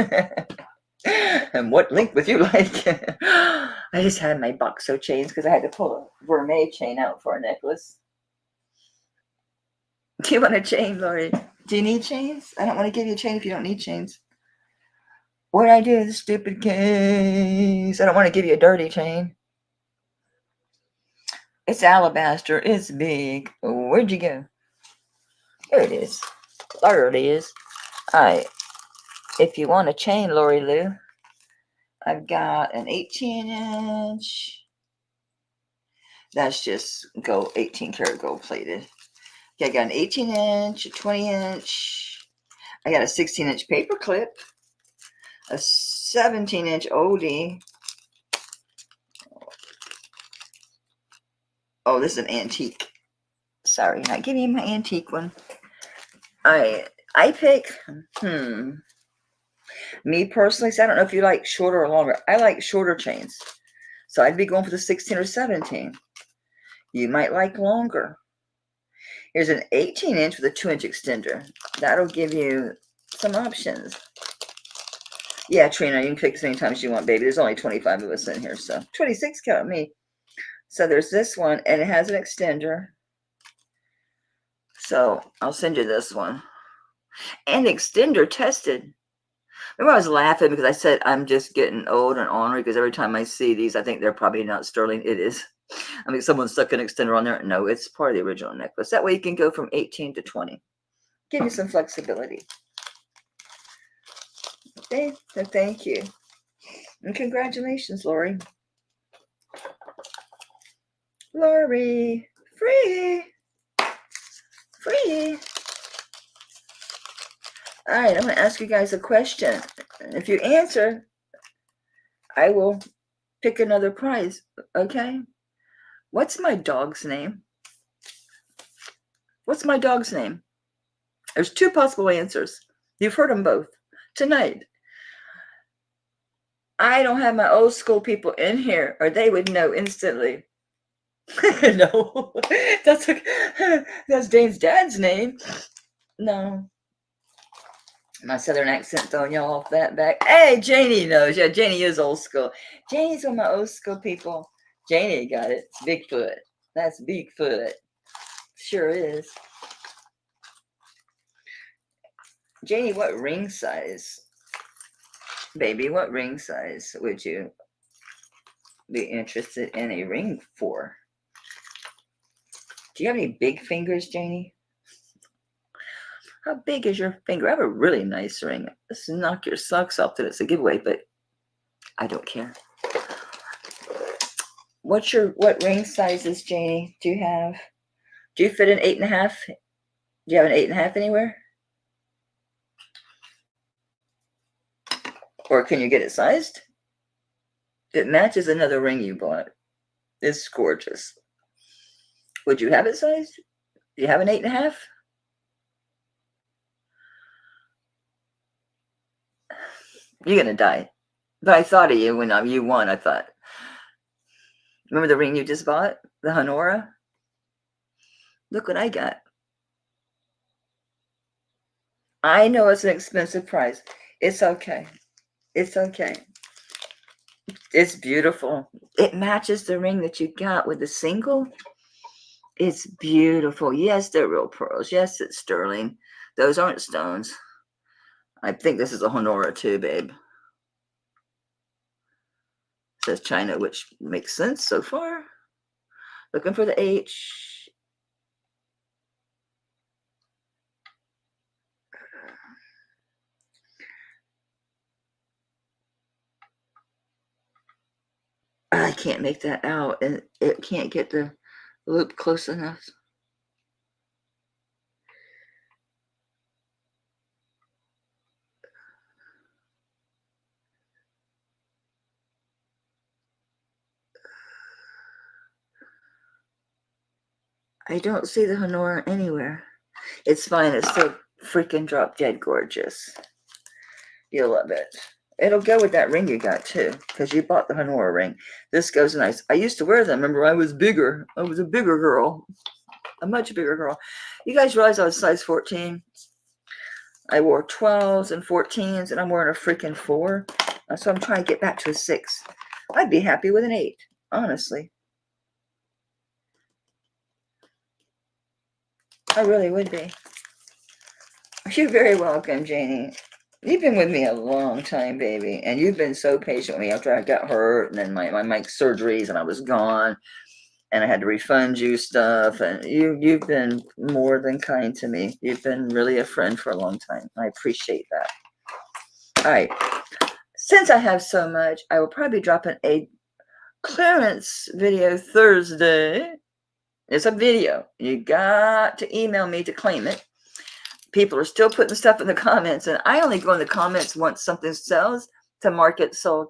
And what length would you like? I just had my boxo chains because I had to pull a vermeil chain out for a necklace. Do you want a chain, Lori? Do you need chains? I don't want to give you a chain if you don't need chains. What did I do with the stupid case? I don't want to give you a dirty chain. It's alabaster. It's big. Where'd you go? There it is. There it is. All right. If you want a chain, Lori Lou, I've got an 18-inch. That's just gold, 18 karat gold plated. Okay, I got an 18-inch, a 20-inch. I got a 16-inch paper clip, a 17-inch oldie. Oh, this is an antique. Sorry, not giving you my antique one. I pick, me personally, so I don't know if you like shorter or longer. I like shorter chains. So I'd be going for the 16 or 17. You might like longer. Here's an 18-inch with a 2-inch extender. That'll give you some options. Yeah, Trina, you can pick as many times as you want, baby. There's only 25 of us in here, so 26 count me. So there's this one, and it has an extender. So I'll send you this one. And extender tested. Remember I was laughing because I said I'm just getting old and ornery because every time I see these, I think they're probably not sterling. It is. I mean, someone stuck an extender on there. No, it's part of the original necklace. That way you can go from 18 to 20. Give you some flexibility. Okay, so thank you. And congratulations, Lori. Lori, free. Free. All right, I'm going to ask you guys a question. If you answer, I will pick another prize, okay? What's my dog's name? What's my dog's name? There's two possible answers. You've heard them both tonight. I don't have my old school people in here, or they would know instantly. No, that's Dane's dad's name. No. My southern accent throwing y'all off that back. Hey, Janie knows. Yeah, Janie is old school. Janie's one of my old school people. Janie got it. Bigfoot. That's Bigfoot. Sure is. Janie, what ring size? Baby, what ring size would you be interested in a ring for? Do you have any big fingers, Janie? How big is your finger? I have a really nice ring. This will knock your socks off that it's a giveaway, but I don't care. What ring sizes, Janie, do you have? Do you fit an 8.5? Do you have an 8.5 anywhere? Or can you get it sized? It matches another ring you bought. It's gorgeous. Would you have it sized? Do you have an 8.5? You're gonna die. But I thought of you when you won. I thought. Remember the ring you just bought? The Honora? Look what I got. I know it's an expensive price. It's okay. It's okay. It's beautiful. It matches the ring that you got with the single. It's beautiful. Yes, they're real pearls. Yes, it's sterling. Those aren't stones. I think this is a Honora too, babe. It says China, which makes sense so far. Looking for the H. I can't make that out, and it can't get the loop close enough. I don't see the Honora anywhere. It's fine. It's still freaking drop dead gorgeous. You'll love it. It'll go with that ring you got too, because you bought the Honora ring. This goes nice. I used to wear them. Remember, I was bigger. I was a bigger girl. A much bigger girl. You guys realize I was size 14? I wore 12s and 14s, and I'm wearing a freaking 4. So I'm trying to get back to a 6. I'd be happy with an 8, honestly. I really would be. You're very welcome, Janie. You've been with me a long time, baby, and you've been so patient with me after I got hurt, and then my surgeries, and I was gone, and I had to refund you stuff, and you've been more than kind to me. You've been really a friend for a long time. I appreciate that. All right. Since I have so much, I will probably drop a clearance video Thursday. It's a video. You got to email me to claim it. People are still putting stuff in the comments, and I only go in the comments once something sells to mark it sold.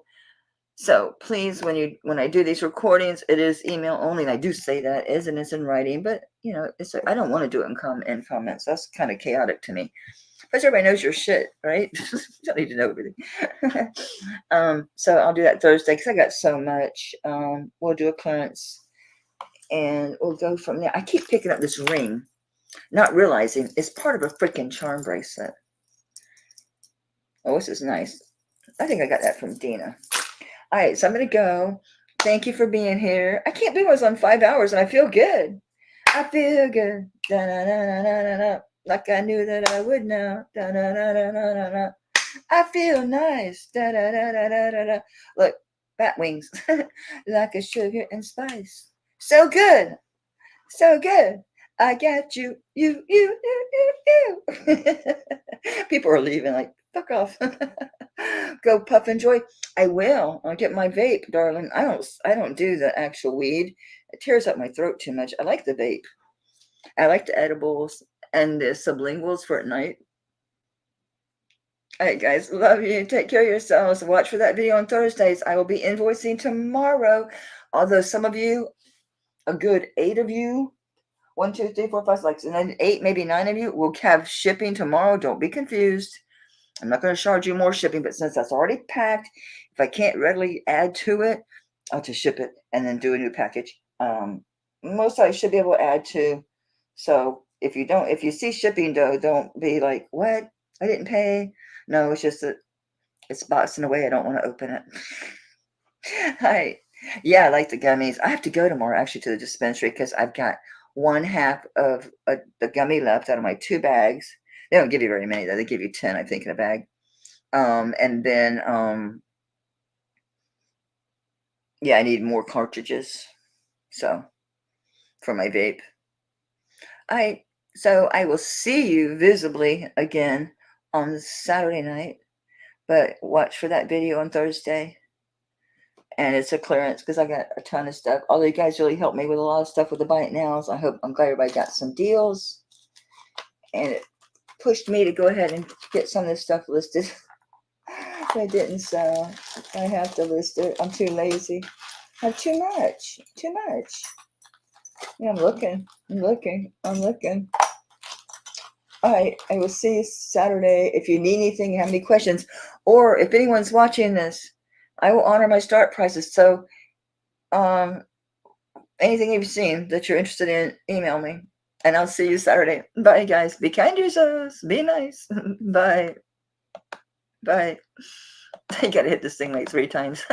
So please, when I do these recordings, it is email only. And I do say that as and it's in writing, but I don't want to do it in comments. That's kind of chaotic to me. Because everybody knows your shit, right? You don't need to know everything. So I'll do that Thursday because I got so much. We'll do a clearance, and we'll go from there. I keep picking up this ring, not realizing it's part of a freaking charm bracelet. Oh, this is nice. I think I got that from Dina. All right, so I'm going to go. Thank you for being here. I can't believe I was on 5 hours, and I feel good. I feel good. Da-na-na-na-na-na. Like I knew that I would now. Da-na-na-na-na-na. I feel nice. Da-da-da-da-da-da. Look, bat wings. Like a sugar and spice. So good. So good. I got you. You. People are leaving like, fuck off. Go puff and joy. I will. I'll get my vape, darling. I don't do the actual weed. It tears up my throat too much. I like the vape. I like the edibles and the sublinguals for at night. All right, guys. Love you. Take care of yourselves. Watch for that video on Thursdays. I will be invoicing tomorrow. Although some of you, a good 8 of you, 1, 2, 3, 4, 5, 6, and then 8, maybe 9 of you will have shipping tomorrow. Don't be confused. I'm not going to charge you more shipping, but since that's already packed, if I can't readily add to it, I'll just ship it and then do a new package. Most I should be able to add to. So if you see shipping though, don't be like, what? I didn't pay. No, it's just that it's boxing away. I don't want to open it. Yeah, I like the gummies. I have to go tomorrow actually to the dispensary because I've got one half of the gummy left out of my 2 bags. They don't give you very many though. They give you 10, I think, in a bag. And then yeah, I need more cartridges. So for my vape. I so I will see you visibly again on Saturday night, but watch for that video on Thursday. And it's a clearance because I got a ton of stuff. Although you guys really helped me with a lot of stuff with the bite nows. I'm glad everybody got some deals. And it pushed me to go ahead and get some of this stuff listed. I didn't, so I have to list it. I'm too lazy. I have too much. Too much. Yeah, I'm looking. I'm looking. All right, I will see you Saturday. If you need anything, you have any questions, or if anyone's watching this, I will honor my start prices. So, anything you've seen that you're interested in, email me, and I'll see you Saturday. Bye, guys. Be kind to yourselves. Be nice. Bye. Bye. I gotta hit this thing like 3 times.